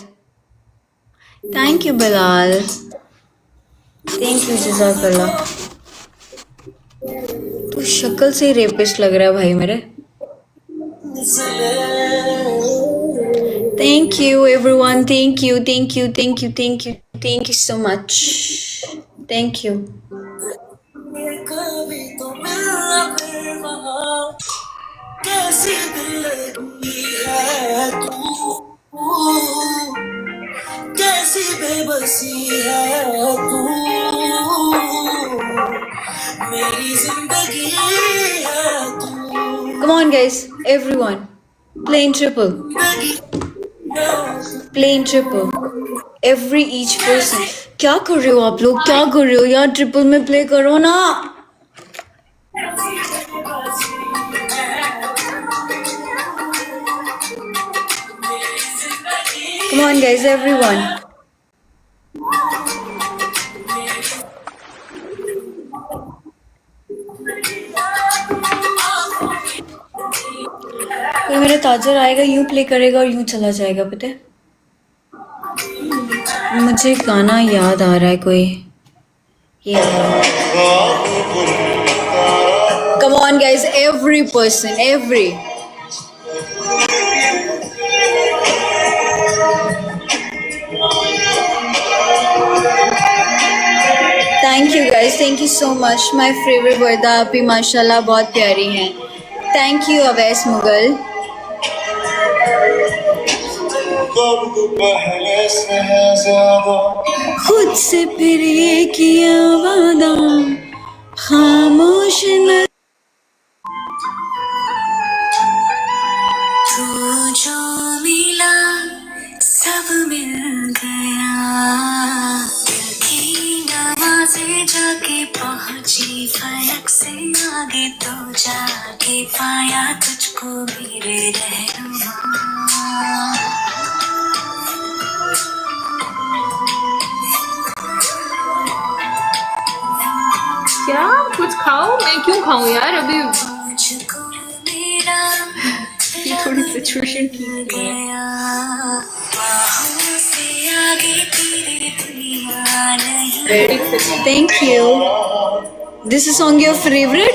Thank you Bilal, thank you जज़ाकल्लाह। तू शक्ल से ही रेपिस्ट लग रहा है भाई मेरे। Thank you everyone, thank you, thank you, thank you, thank you, thank you so much, thank you. कभी तो मिलना फिर वहाँ कैसी दिल लगी है तू कैसी बेबसी है तू मेरी जिंदगी है तू Come on guys, everyone, plain triple, plain triple, every each person। क्या कर रहे हो आप लोग, क्या कर रहे हो यार? ट्रिपल में प्ले करो ना। Come on guys, everyone। कोई मेरा ताजर आएगा, यूं प्ले करेगा और यूं चला जाएगा, पता है? मुझे गाना याद आ रहा है कोई, ये come on guys, every person, every. Thank you guys, thank you so much. My favourite Warda, आप भी माशाल्लाह बहुत प्यारी हैं। Thank you Awais Mughal. खुद से फिर ये किया वादा, खामोश न। तू जो मिला सब मिल गया दिल की नमाज़ें जाके पहुंची फलक से आगे तो जाके पाया तुझको मेरे रहनुमा क्या कुछ खाओ? मैं क्यों खाऊं यार, अभी मुझको मेरा ये थोड़ी सिचुएशन ठीक नहीं है। गया बाहों से आगे तेरी दुनिया नहीं thank you. This is song your favourite?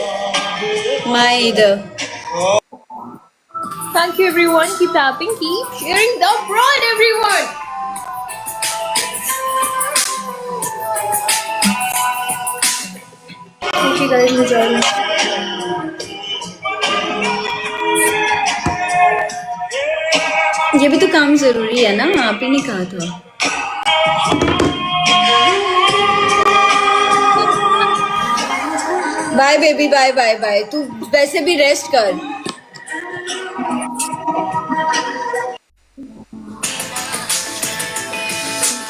My either। Thank you everyone, keep tapping, keep sharing the broad everyone. Okay guys, मैं जा रही हूँ। ये भी तो काम जरूरी है ना, आप ही ने कहा था। Bye baby, bye bye bye. तू वैसे भी रेस्ट कर।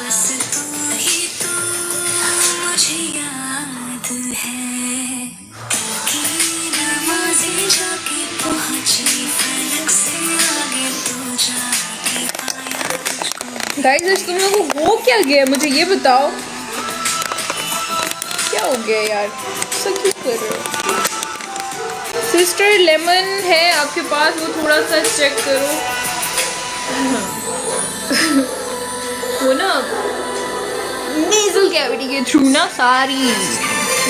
बस तू ही तू मुझे याद है की नमाज़ें जाके पहुंची फलक से आगे तो जाके पाया तुझको गाइस आज तुम लोगों को हो क्या गया, मुझे ये बताओ क्या हो गया यार, सब क्यों कर रहे हो? सिस्टर लेमन है आपके पास, वो थोड़ा सा चेक करो। वो ना नेजल कैविटी के थ्रू ना सारी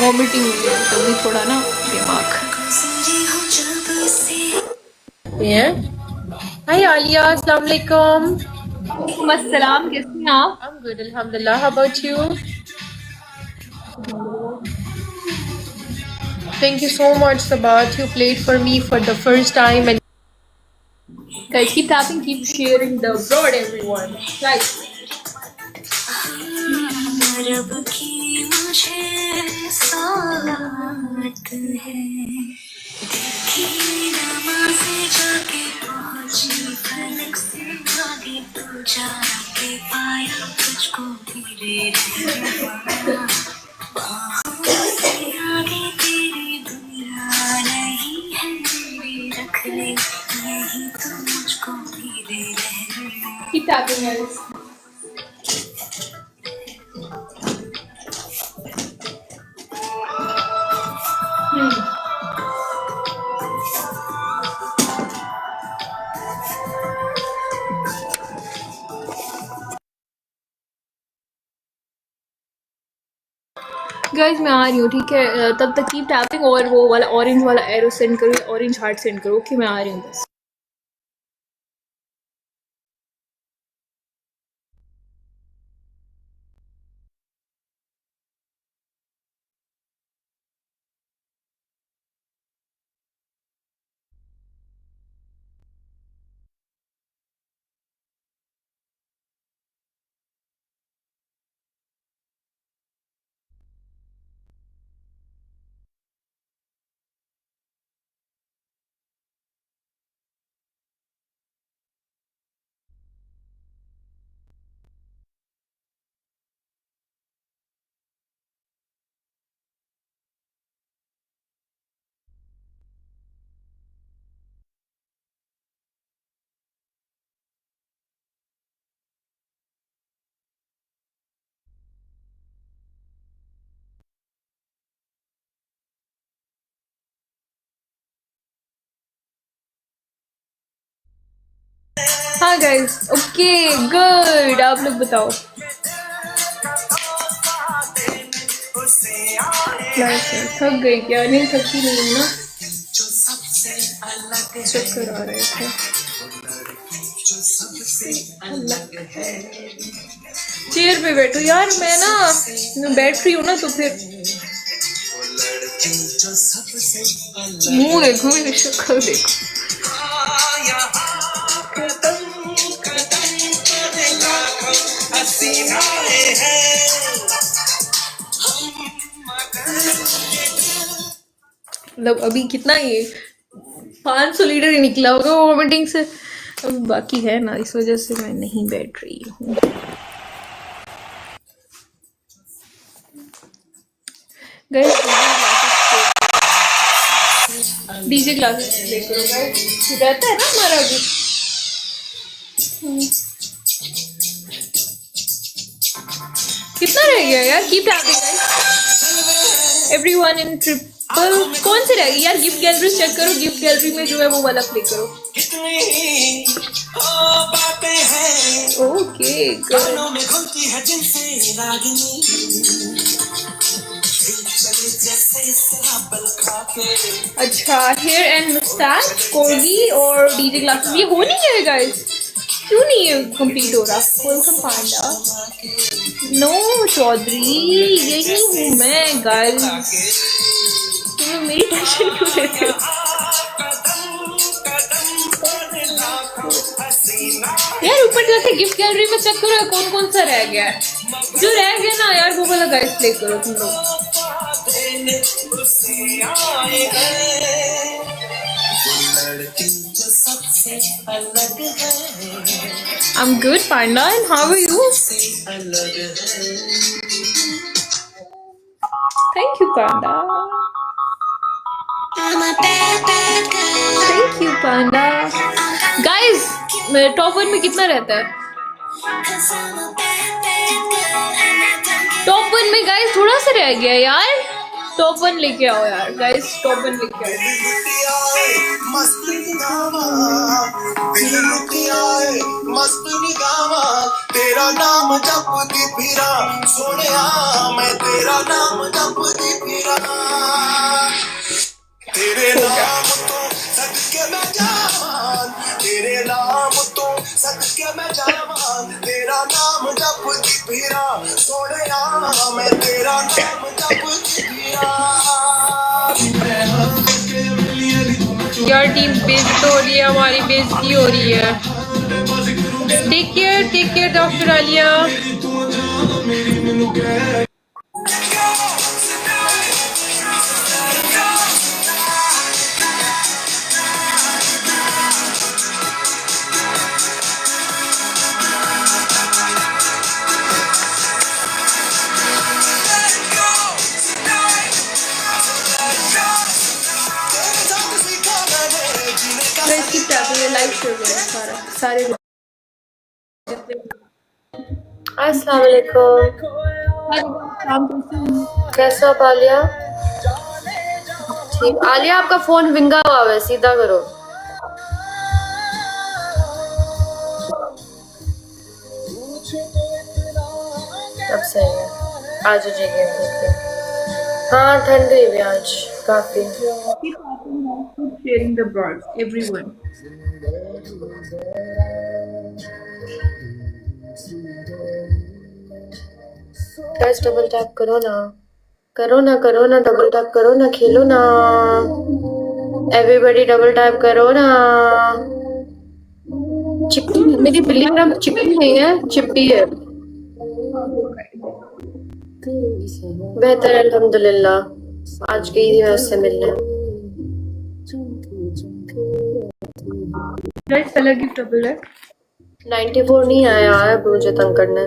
वॉमिटिंग हुई है, तभी थोड़ा ना दिमाग। गुजरी हो जब से Yeah. Hi Alia, Assalamu alaikum. अस्सलाम, कैसे हैं आप? I'm good, Alhamdulillah. How about you? Thank you so much, Sabat. You played for me for the first time, and Guys, keep tapping, keep sharing the broad everyone. Guys, रब की मुझे सौगात है देखी नमाज़ें जाके पहुंची फलक से आगे तो जाके पाया तुझको मेरे रहनुमा आगे तेरी दुनिया नहीं है मेरी, रख ले यही तो मुझको मेरे रहने। Keep tapping, guys. गाइज मैं आ रही हूँ, ठीक है? तब तक कीप टैपिंग और वो वाला ऑरेंज वाला एरो सेंड करो, ऑरेंज हार्ट सेंड करो। ओके, मैं आ रही हूँ बस। हाँ गाइज, ओके गुड। आप लोग बताओ। थक गई क्या? नहीं थकी नहीं हूँ ना, चक्कर आ रहे थे। चेयर पे बैठो यार, मैं बैठ रही हूँ ना, तो फिर मुंह देखो, मेरी शक्ल देखो। मतलब अभी कितना ये 500 लीटर ही निकला होगा वॉमिटिंग से, अभी बाकी है ना, इस वजह से मैं नहीं बैठ रही हूँ। डीजे क्लासेस प्ले करो गाइस, रहता है ना हमारा अभी। कितना रह गया यार? Keep tapping guys, everyone in triple. कौन से रह गए यार? गिफ्ट गैलरी चेक करो, गिफ्ट गैलरी में जो है वो वाला प्ले करो। ओके अच्छा, हेयर एंड मुस्टैच, कोगी और डीजे क्लासेस, ये हो नहीं है गाइस? क्यों नहीं है कंप्लीट हो रहा? वेलकम पांडा। नो चौधरी, यही हूँ मैं गाइस, तुम मेरी टेंशन क्यों लेते हो यार? ऊपर जाके गिफ्ट गैलरी में चेक करो कौन कौन सा रह गया है। जो रह गया ना यार, वो वाला गाइस प्ले करो तुम लोग। I'm good, Panda, and how are you? Thank you, Panda. Thank you, Panda. Guys, top 1 में कितना रहता है? टॉप 1 में गाइस थोड़ा सा रह गया यार, टॉप 1 लेके आओ यार गाइस, टॉप 1 लेके आओ। तेरा नाम जपती फिरा सोनिया, मैं तेरा नाम जपती फिरा, तेरे नाम तो सदके मैं जावान, तेरे नाम तो सदके मैं जावान, तेरा नाम जपती फिरा सोनिया, मैं तेरा नाम जपती फिरा। यार टीम बेइज्जत हो रही है, हमारी बेइज्जती हो रही है। Take care doctor Aliya. Live share करो सारे अस्सलाम वालेकुम। कैसे हो आप आलिया? ठीक। आलिया आपका फोन विंगा हुआ है, सीधा करो। अब सही है। आज जी गेम खेलते हैं। हाँ ठंड हुई भी आज काफी। sharing the broads, everyone. Guys double tap करो ना, करो ना, करो ना, डबल टैप करो ना, खेलो ना। एवरीबॉडी डबल टैप करो ना। चिप्पी मेरी बिल्ली का नाम चिप्पी नहीं है, चिप्पी है। बेहतर है अल्हम्दुलिल्लाह। आज गई थी मैं उससे मिलने। Guys, color gift double है। 94 नहीं आया है मुझे तंग करने।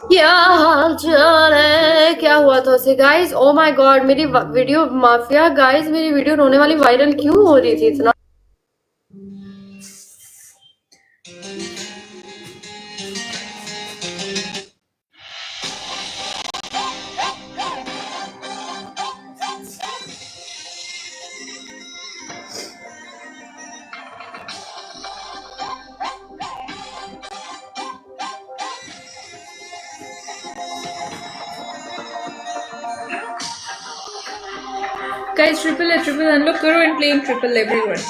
क्या हाल चाल है? क्या हुआ था उसे गाइस? ओ माय गॉड, मेरी वीडियो माफिया गाइस, मेरी वीडियो रोने वाली वायरल क्यों हो रही थी इतना? Guys, triple unlock करो and play in triple everyone.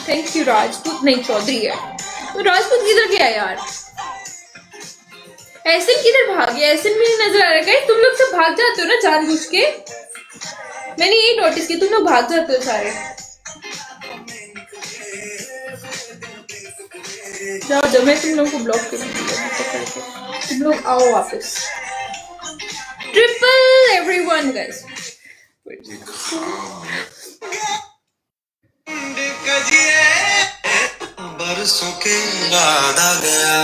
Thank you Rajput नहीं चौधरी है। तो राजपूत किधर गया यार? एसन किधर भाग गया? एसन भी नहीं नजर आ रहा है। तुम लोग सब भाग जाते हो ना जानबूझ के। मैंने यही नोटिस किया, तुम लोग भाग जाते हो सारे। जाओ जब मैं तुम लोगों को ब्लॉक करूंगी, तुम लोग आओ वापस। Triple everyone guys. बरसों के बाद आ गया।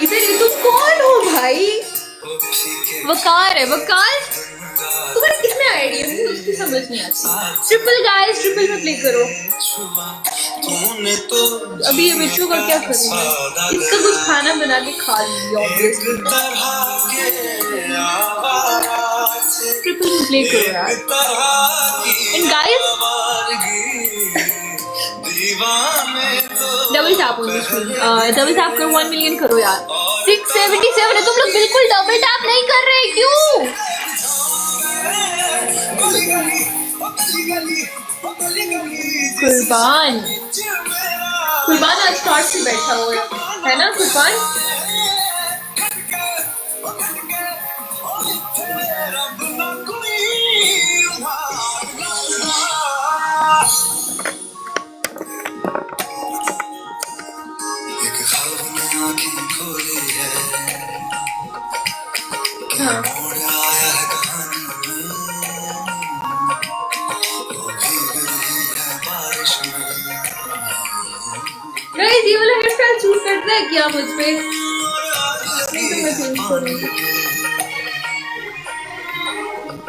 इधर तुम कौन हो भाई? वकार है वकार। तुम्हारे कितने आइडिया है उसकी समझ नहीं आती। ट्रिपल गाइस, ट्रिपल में प्ले करो। अभी ये बच्चों का क्या करूंगा? इसका कुछ खाना बना के खा लिया ऑब्वियसली। ट्रिपल में प्ले करो यार। And guys double tap on the screen, double tap करो, 1 मिलियन करो यार। 677 है। तुम लोग बिल्कुल डबल टैप नहीं कर रहे, क्यों? कुर्बान कुर्बान आज स्टार्ट से बैठा हुआ है ना कुर्बान? गाइस ये वाला हेयर स्टाइल सूट करता है क्या मुझ पे? नहीं तो मैं चेंज करूंगी।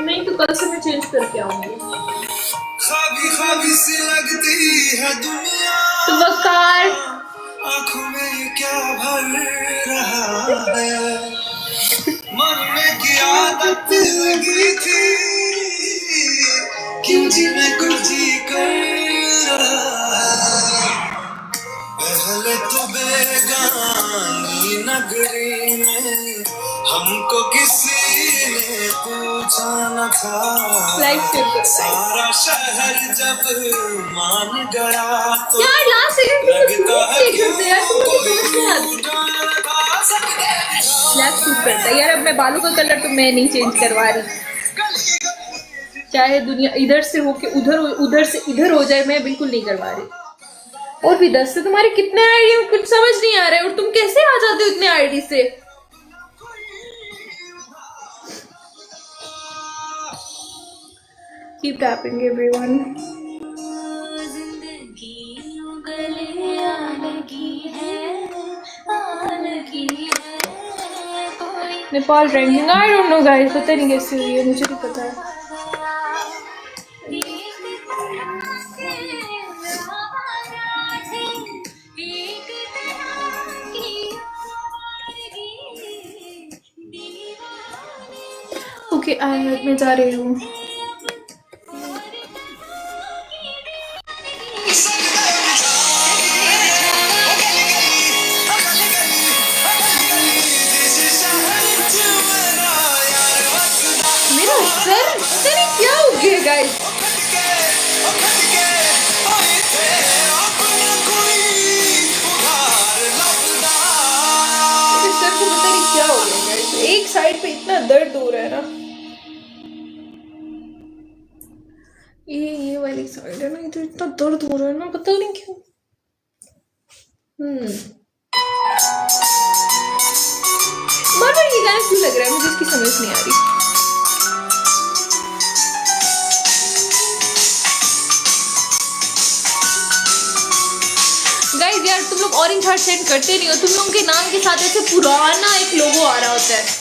नहीं तो कल से मैं चेंज करके आऊंगी। खाबी सी लगती है दुनिया, तो वकार आँखों में क्या भर रहा है, मरने की आदत लगी थी, क्यों जीने को जी कर रहा है। पहले तो बेगानी नगरी में हमको किसी ने पूछा न था, सारा शहर जब मान गया तो यार लास्ट सेकंड लगता है करते यार, तुमको समझ नहीं आती। ब्लैक सूट करता है यार। अब मैं बालों का कलर तो मैं नहीं चेंज करवा रही, चाहे दुनिया इधर से होके उधर, उधर से इधर हो जाए, मैं बिल्कुल नहीं करवा रही। और भी 10 से तुम्हारे कितने आईडी, कुछ समझ नहीं आ रहा है। और तुम कैसे आ जाते हो इतने आईडी से? Keep tapping, everyone. Nepal ranking I don't no guys, पता नहीं कैसे हुई है, मुझे नहीं पता है। ओके मैं जा रही हूँ। मेरा सर पता नहीं क्या हो गया गाइस। सर को पता नहीं क्या हो गया गाइस, एक साइड पे इतना दर्द हो रहा है ना, ये वाली साइड है ना, इधर इतना दर्द हो रहा है ना, पता नहीं क्यों। बार बार ये गाना क्यों लग रहा है, मुझे इसकी समझ नहीं आ रही। गाइस यार तुम लोग ऑरेंज हार्ट सेंड करते नहीं हो, तुम लोगों के नाम के साथ ऐसे पुराना एक लोगो आ रहा होता है।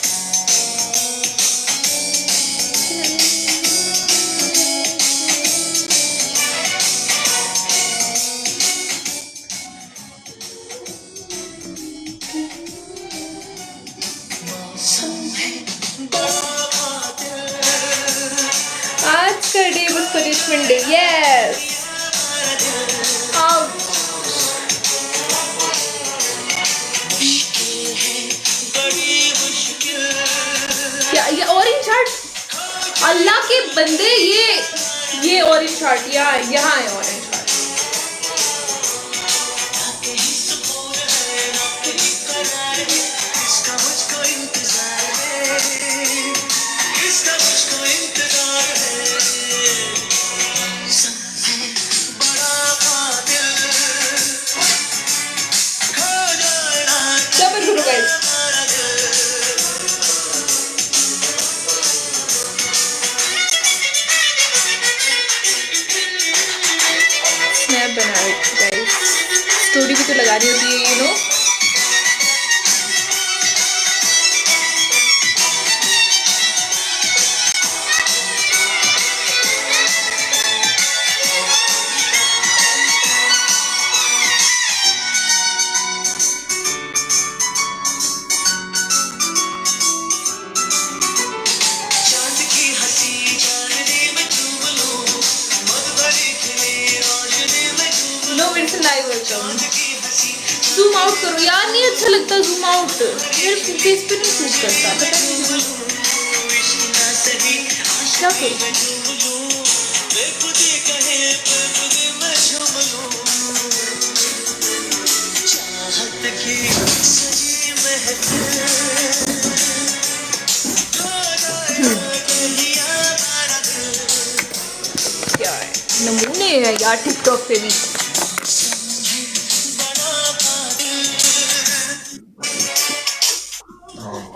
आज का day was punishment day, yes. ये ऑरेंज हार्ट, अल्लाह के बंदे, ये ऑरेंज हार्ट यहाँ है ऑरेंज हार्ट। क्या बन करो गाइस, स्नैप बना रहे गाइस, स्टोरी भी तो लगानी होती है, यू नो। जूम आउट करो यार, नहीं अच्छा लगता जूम आउट, मेरे फेस पे नहीं सूट करता, पता नहीं क्या करूं। क्या है, नमूने है यार टिकटॉक पे भी।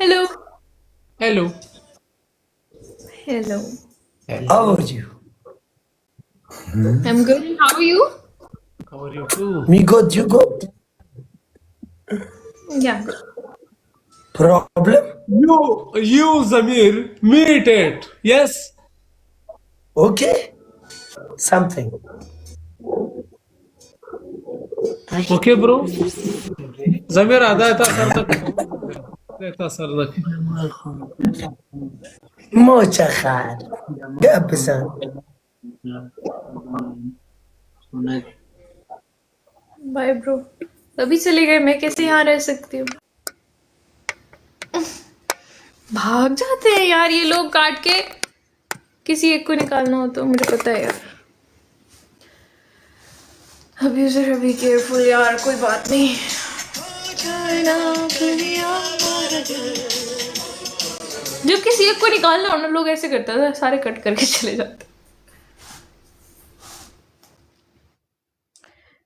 Hello. Hello. Hello. How are you? I'm good. How are you? How are you too? Me good, you good? Yeah. Problem? You, Zamir, meet it. Yes. Okay. Something. Okay, bro. Zamir, ada eta sardak. Eta sardak. Mucha khar. Gabsan. Bye bro. अभी चले गए, मैं कैसे यहाँ रह सकती हूँ। भाग जाते हैं यार ये लोग, काट के किसी एक को निकालना हो तो, मुझे पता है यार। अभी जरा भी केयरफुल यार, कोई बात नहीं। जब किसी एक को निकालना हो ना, लोग ऐसे करते हैं, सारे कट करके चले जाते।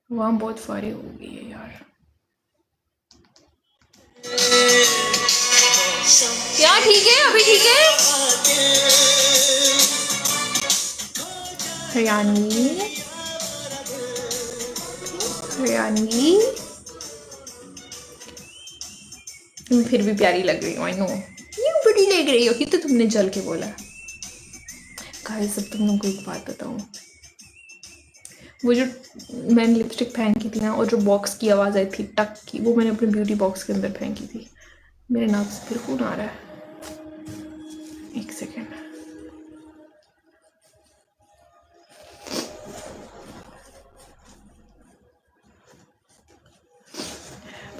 वहां बहुत फारी हो गई है यार। क्या ठीक है, अभी ठीक है। हरियाणवी हरियाणवी। तुम फिर भी प्यारी लग रही हो, आई नो। ये बड़ी लग रही हो, ये तो तुमने जल के बोला। गाइस अब तुम लोगों को एक बात बताऊं, वो जो मैंने लिपस्टिक फेंकी थी ना, और जो बॉक्स की आवाज़ आई थी टक की, वो मैंने अपने ब्यूटी बॉक्स के अंदर फेंकी थी। मेरे नाक से फिर खून आ रहा है, एक सेकेंड।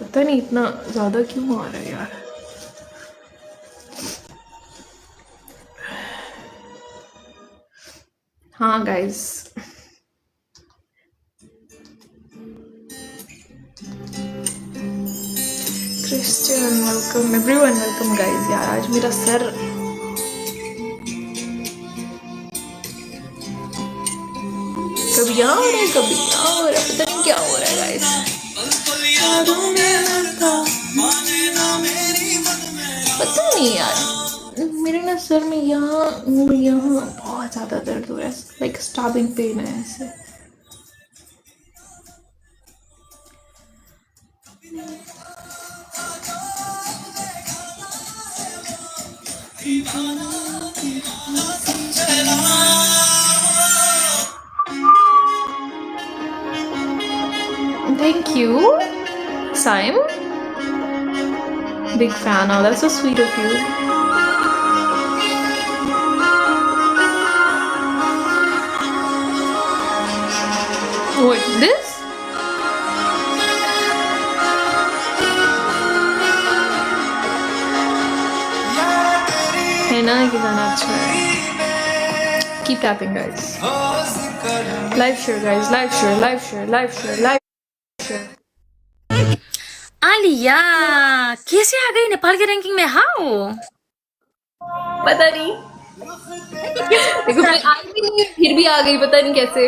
पता नहीं इतना ज़्यादा क्यों आ रहा है यार। हाँ guys, Christian welcome, everyone welcome guys. यार आज मेरा सर कभी यहाँ हो रहा है, कभी यहाँ हो रहा है, पता नहीं क्या हो रहा है गाइस। पता नहीं यार, मेरे ना सर में यहाँ और यहाँ बहुत ज़्यादा दर्द हो रहा है, लाइक स्टार्बिंग पेन है ऐसे। Thank you, Saim. Big fan. Oh, that's so sweet of you. What, this? है ना, ये गाना अच्छा है। Keep tapping, guys. Live share, guys. Live share, live share, live share, live share. Alia कैसे आ गई नेपाल के रैंकिंग में? हाउ? पता नहीं, देखो मैं आई भी नहीं, फिर भी आ गई, पता नहीं कैसे।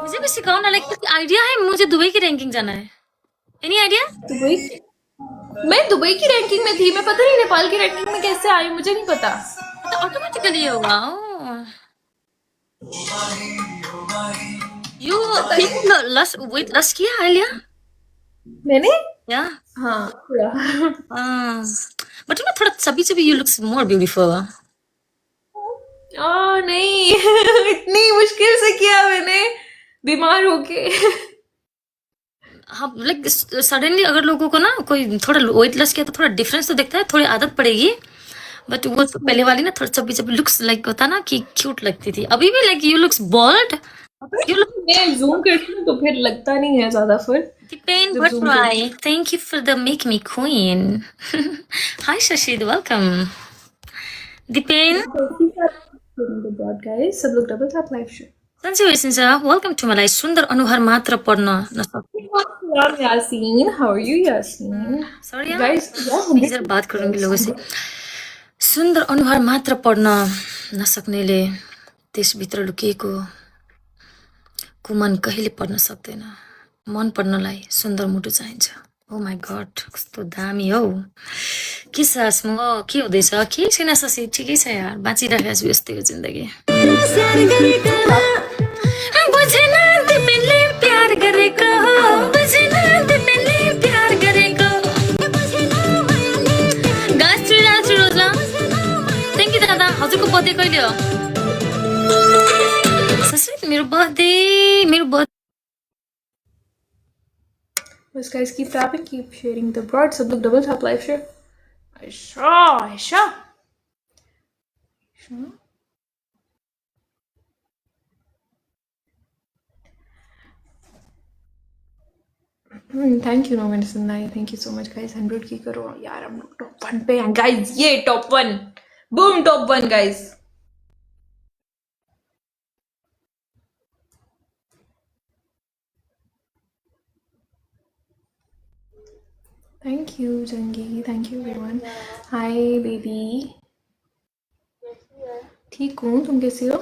मुझे भी सिखाओ ना, लाइक आइडिया है, मुझे दुबई की रैंकिंग जाना है। Any idea? दुबई, मैं दुबई की रैंकिंग में थी, मैं पता नहीं नेपाल की रैंकिंग में कैसे आई, मुझे नहीं पता। तो ऑटोमेटिकली होगा। यू लस वेट लस किया आलिया? मैंने या हाँ थोड़ा। बट ना थोड़ा chubby chubby, you looks more beautiful. नहीं इतनी मुश्किल से किया मैंने, बीमार होके। हाँ लाइक सडनली अगर लोगों को ना कोई थोड़ा वेट लॉस किया तो थोड़ा डिफरेंस तो दिखता है, थोड़ी आदत पड़ेगी। बट वो तो पहले वाली ना थोड़ा चब्बी चब्बी लुक्स लाइक होता ना कि क्यूट लगती थी। अभी भी like you looks bold. You look मैं जूम करती हूँ तो फिर लगता नहीं है ज्यादा फर्क। Depend butterfly. Thank you for the make me queen. Hi Shashid, welcome. Depend. Guys सब लोग double tap live share. Sanjiv, welcome to मलाई सुंदर अनुहार मात्र पढ्न नसक्ने। Yasin, how are you Yasin? Sorry guys इधर बात करूंगी लोगों से। सुंदर अनुहार मात्र पढ्न नसक्नेले त्यसभित्र लुकिएको कुमन कहिले पढ्न सक्दैन। मन पढ्नलाई सुन्दर मुटु चाहिन्छ। ओ माई गॉड, कस्तो दामी हौ। के सास म के हुँदैछ? के छैन ससी, ठिकै छ यार, बाँचिरहेको छु, यस्तै हो जिन्दगी। बुझेन तिमीले प्यार गरेको, बुझेन तिमीले प्यार गरेको। गाइस रोज ल। थ्याङ्क यू दादा। हजुरको बर्थडे कहिले हो? ससी मेरो birthday Yes, guys, keep tapping, keep sharing the broad. सब लोग double tap live share. Aisha, Aisha. Thank you, no medicine. Thank you so much, guys. 100 की करो यार, हम लोग top 1 पे हैं, guys. ये top 1, boom, top 1, guys. Thank you, Jangi. Thank you, everyone. Hi, baby. ठीक हूँ, तुम कैसी हो?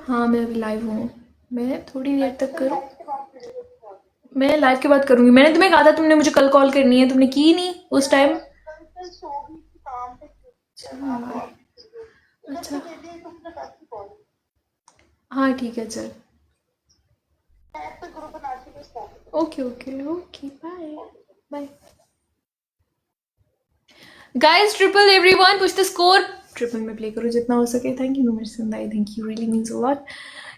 हाँ मैं अभी लाइव हूँ। मैं थोड़ी देर तक करूँ? मैं लाइव के बाद करूँगी। मैंने तुम्हें कहा था, तुमने मुझे कल कॉल करनी है, तुमने की नहीं उस टाइम। अच्छा हाँ ठीक है चल. Okay okay okay bye bye. Guys triple everyone push the score. Triple में प्ले करो जितना हो सके. थैंक यू मेरे सुंदर. Thank you really means a lot.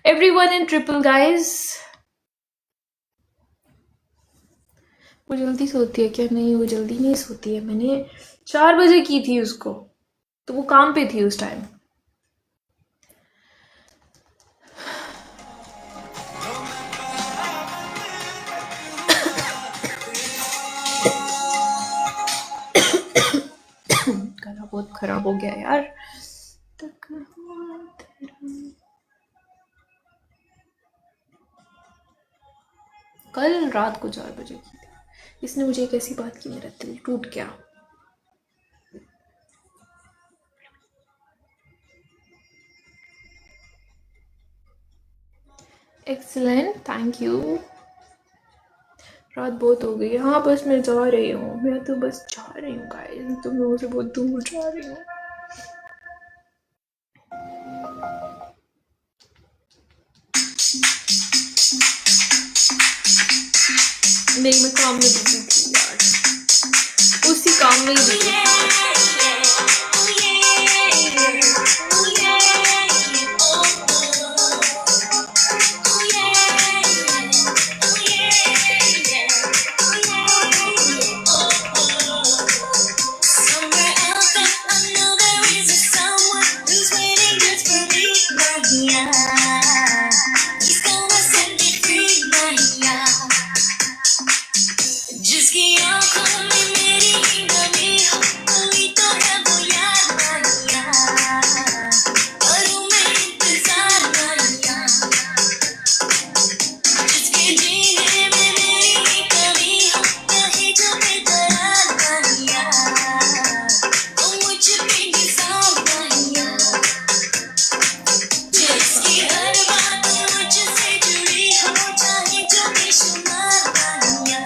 Everyone in triple guys. वो जल्दी सोती है क्या? नहीं वो जल्दी नहीं सोती है. मैंने 4 बजे की थी उसको, तो वो काम पे थी उस टाइम. गला बहुत खराब हो गया यार. कल रात को 4 बजे की थी. इसने मुझे एक ऐसी बात की मेरा दिल टूट गया. Excellent thank you. रात बहुत हो गई है. हाँ बस मैं जा रही हूँ. मैं तो बस जा रही हूँ गाइस. तुम लोगों से बहुत दूर जा रही हूँ. नहीं मैं काम में बिजी थी यार. उसी काम में ही बिजी थी. Somewhere out there, I know there is a someone who's waiting just for me, Maria. He's gonna set me free, Maria. जिसकी आंखों में मेरी ही नमी हो, वही तो है वो यार, Maria. करूँ मैं इंतजार, Maria. जिसके जीने में मेरी ही कमी हो, कहीं जो बेकरार, Maria. वो मुझ पे निसार, Maria. जिसकी हर बात मुझसे जुड़ी हो, चाहे जो बेशुमार, Maria.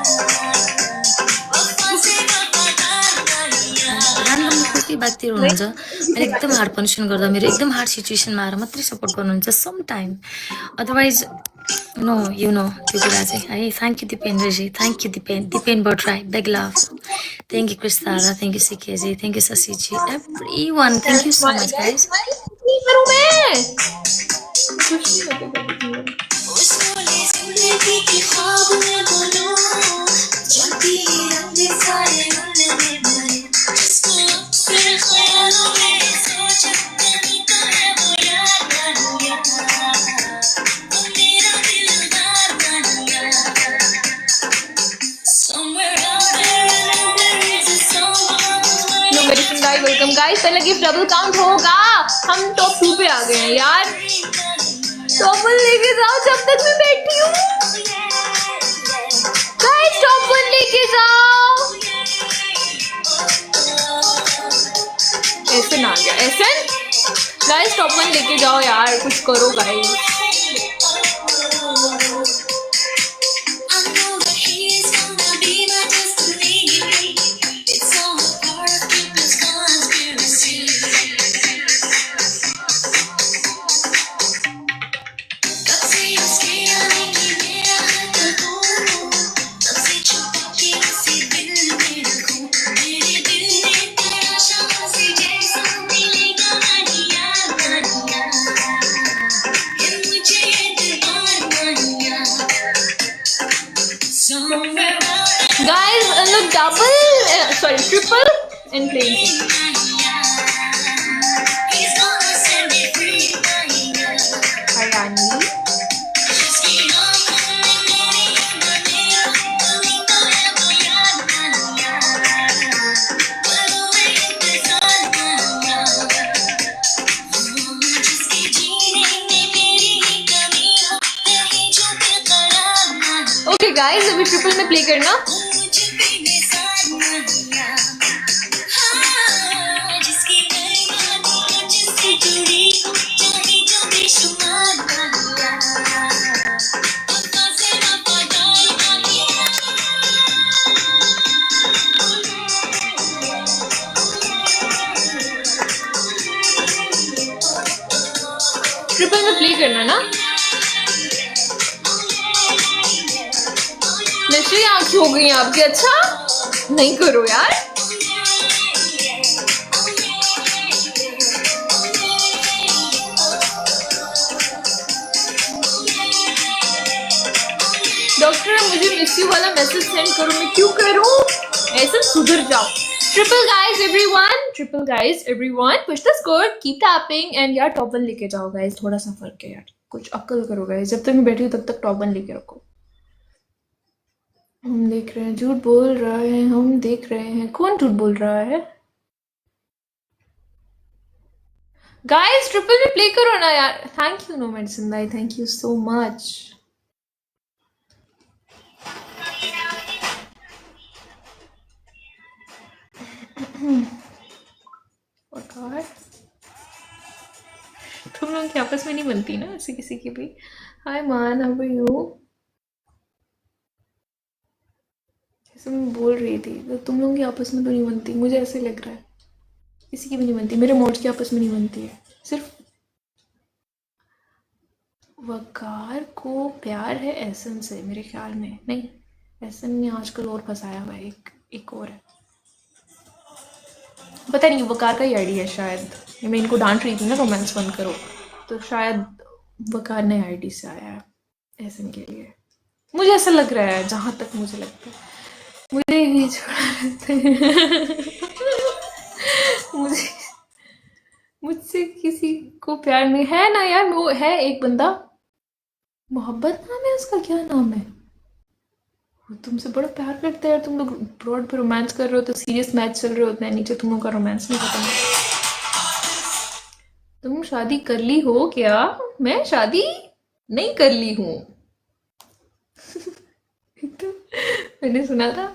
वफा से वफादार, Maria. ऱ्यान्डमली कोही कोही व्यक्तिहरू हुनुहुन्छ मैले एकदम हार्ड पनिसमेन्ट गर्दा मेरो एकदम हार्ड सिचुएसनमा आएर मात्रै सपोर्ट गर्नुहुन्छ some time. Otherwise no you know त्यो कुरा चाहिँ है. थ्याङ्क यू दिपेन्द्रजी. Thank you Dipen Bhattarai. Big love. Thank you क्रिस्ताला. थ्याङ्क यू सिकेजी. थ्याङ्क यू शशीजी. Everyone thank you so much guys. नहीं करूँ मैं. कुछ नहीं होता कभी. उसको ले जिंदगी के ख्वाब में बोलो, जलती रंगे सारे उनमें भरे. जिसको फिर ख्यालों में सोचा, कहीं तो है वो यार, Maria. वो मेरा दिलदार, Maria. Somewhere out there, I know there is a someone who's no मेरे सुंदर वेलकम गाइस. पहले गिफ्ट डबल काउंट होगा. हम टॉप 2 पे आ गए हैं यार. टॉप 1 लेके जाओ जब तक मैं बैठी हूँ. गाइस टॉप 1 लेके जाओ. ऐसे ना आ गया. ऐसे गाइस टॉप 1 लेके जाओ यार. कुछ करो guys. I know that he is gonna be my destiny. It's all a part of Cupid's conspiracy. कब से उसके आने की मेरा हक हो, कब से छुपा के उसे दिल में रखूं. मेरे दिल में तेरा शांति जैसा मिलेगा, Maria, Maria. ये मुझे एतबार, Maria. Somewhere out there, guys look double sorry triple and playing. he's gonna set me free, Maria. Haryanvi. जिसकी आंखों में मेरी नमी हो, वही तो है वो यार, Maria. करूँ मैं इंतजार, Maria. जिसके जीने में मेरी ही कमी हो, कहीं जो बेकरार, Maria. ओके गाइस अभी ट्रिपल में प्ले करना. मुझ पे निसार, Maria. हाँ, जिसकी हर बात मुझसे जुड़ी हो, चाहे जो बेशुमार, Maria. वफा से वफादार, Maria. ट्रिपल में प्ले करना ना। नशे आंखें हो गई आपकी। अच्छा नहीं करो यार। डॉक्टर मुझे मिस यू वाला मैसेज सेंड करो। मैं क्यों करूं? ऐसा सुधर जाओ। Triple guys everyone push the score, keep tapping and यार टॉप 1 लेके जाओ गाइस। थोड़ा सा फर्क है यार, कुछ अक्ल करो गाइस। जब तक मैं बैठी हूँ तब तक टॉप 1 लेके रखो। हम देख रहे हैं, झूठ बोल रहा है। हम देख रहे हैं कौन झूठ बोल रहा है। गाइस ट्रिपल में प्ले करो ना यार। थैंक यू नो मेडिसिन भाई, थैंक यू सो मच। तुम लोग की आपस में नहीं बनती ना ऐसे किसी की भी। हाय मान, हाउ आर यू? जैसे मैं बोल रही थी तो तुम लोगों की आपस में तो नहीं बनती, मुझे ऐसे लग रहा है। किसी की भी नहीं बनती, मेरे मोड्स की आपस में नहीं बनती है। सिर्फ वकार को प्यार है एहसन से मेरे ख्याल में। नहीं, एहसन ने आजकल और फंसाया हुआ है। एक और है, पता नहीं, वकार का ही आईडी है शायद। मैं इनको डांट रही थी ना रोमांस बंद करो, तो शायद वकार नए आईडी से आया है एहसन के लिए। मुझे ऐसा लग रहा है, जहां तक मुझे लगता है। मुझे ही छोड़ा रहता है। मुझे मुझसे किसी को प्यार नहीं है ना यार। वो है एक बंदा, मोहब्बत नाम है उसका। क्या नाम है? वो तुमसे बड़ा प्यार करता है यार। तुम लोग ब्रॉड पे रोमांस कर रहे हो तो सीरियस मैच चल रहे होते हैं, नीचे तुम लोग का रोमांस नहीं खत्म है। तुम शादी कर ली हो क्या? मैं शादी नहीं कर ली हूँ। तो मैंने सुना था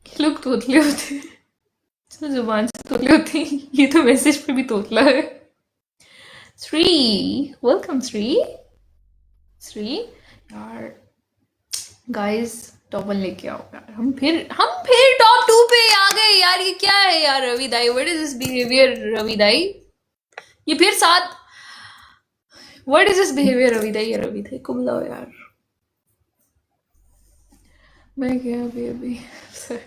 कि लोग तोतले होते हैं, जो जुबान से तोतले होते हैं, ये तो मैसेज पे भी तोतला है। श्री, वेलकम श्री यार। गाइस टॉप 1 लेके आओ यार। हम फिर टॉप 2 पे आ गए यार। ये क्या है यार रवि दाई? What is this behaviour Ravi दाई? ये फिर साथ what is this behaviour Ravi दाई? रवि दाई को बुलाओ यार। मैं क्या अभी सर,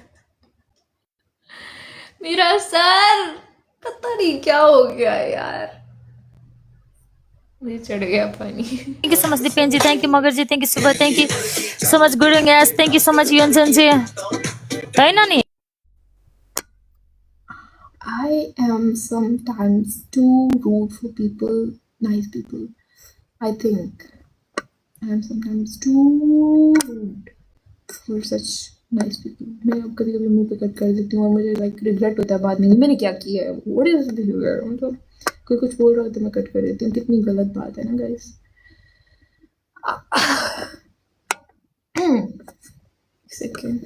मेरा सर पता नहीं क्या हो गया यार। मुझे चढ़ गया पानी। Thank you so much Dipen ji, thank you Magar ji, thank you सुबह, thank you so much Gurung S, thank you so much Yonjan ji. है ना नहीं? I am sometimes too rude for people, nice people. I think I am sometimes too rude for such nice people. मैं अब कभी कभी मुंह पे कट कर देती हूँ और मुझे लाइक रिग्रेट होता है बाद में, मैंने क्या किया है। What is this behaviour? मतलब कोई कुछ बोल रहा होता है मैं कट कर देती हूँ। कितनी गलत बात है ना गाइस। सेकंड,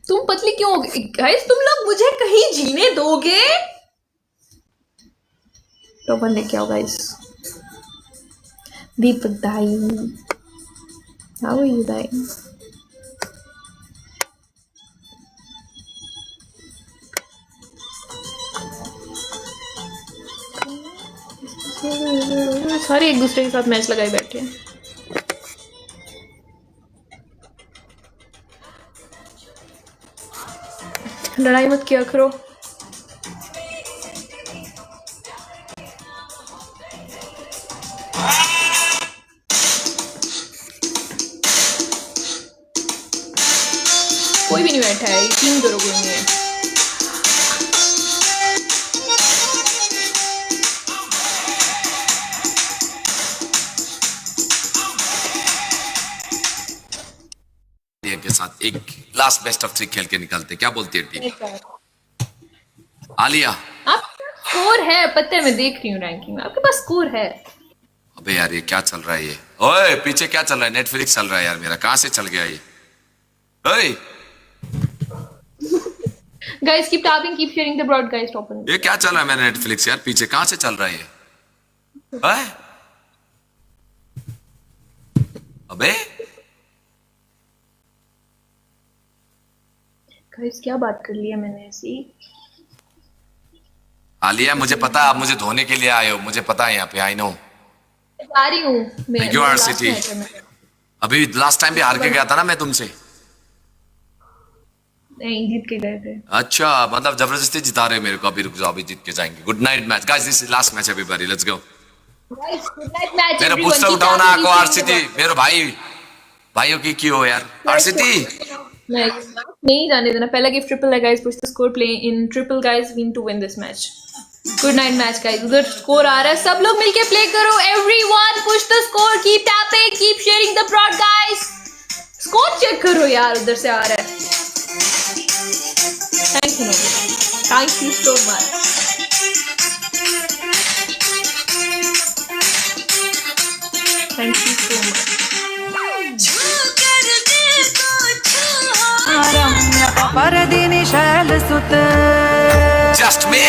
तुम पतली क्यों हो गई गाइस? तुम लोग मुझे कहीं जीने दोगे? टोपन लेके आओ गाइस। दीपक दाई, हाउ आर यू दाई? सारे एक दूसरे के साथ मैच लगाए बैठे हैं। लड़ाई मत किया करो। कोई भी नहीं बैठा है, यकीन करो कोई नहीं है। के साथ एक लास्ट बेस्ट ऑफ 3 खेल के निकलते। क्या बोलती है टीम? आलिया, आप स्कोर है पता है, मैं देख रही हूँ रैंकिंग में आपके पास स्कोर है। अबे यार ये क्या चल रहा है? ये ओए पीछे क्या चल रहा है? नेटफ्लिक्स चल रहा है यार मेरा। कहां से चल गया ये? ओए guys keep tapping, keep sharing the broadcast open. ये क्या चल रहा है मेरा नेटफ्लिक्स यार? पीछे कहां से चल रहा है ये? ओए अबे गाइस क्या बात कर लिया मैंने ऐसी? आलिया मुझे पता आप मुझे धोने के लिए आए हो, मुझे पता है यहाँ पे। आई नो बता रही हूँ Thank you, RCT. अभी लास्ट टाइम भी हार के गया था ना मैं तुमसे। नहीं, जीत के गए थे। अच्छा, मतलब जबरदस्ती जिता रहे मेरे को। अभी रुक जाओ, अभी जीत के जाएंगे। Good night match guys, this is last match everybody, let's go. Guys, good night match मेरा everyone. बूस्टर Keep उठाओ ना tapping, को keep आरसीटी, sharing the मेरे भाइयों की क्यों यार आरसीटी। नहीं जाने देना। पहला गिफ्ट ट्रिपल है guys, push the score, play in triple guys, we need to win this match. Good night match guys, उधर स्कोर आ रहा है, सब लोग मिलके प्ले करो। Everyone push the score, keep tapping, keep sharing the broad guys. Score check करो यार, उधर से आ रहा है। Thank you so much. Thank you so much. परदिनी शैल सुत जस्ट मी।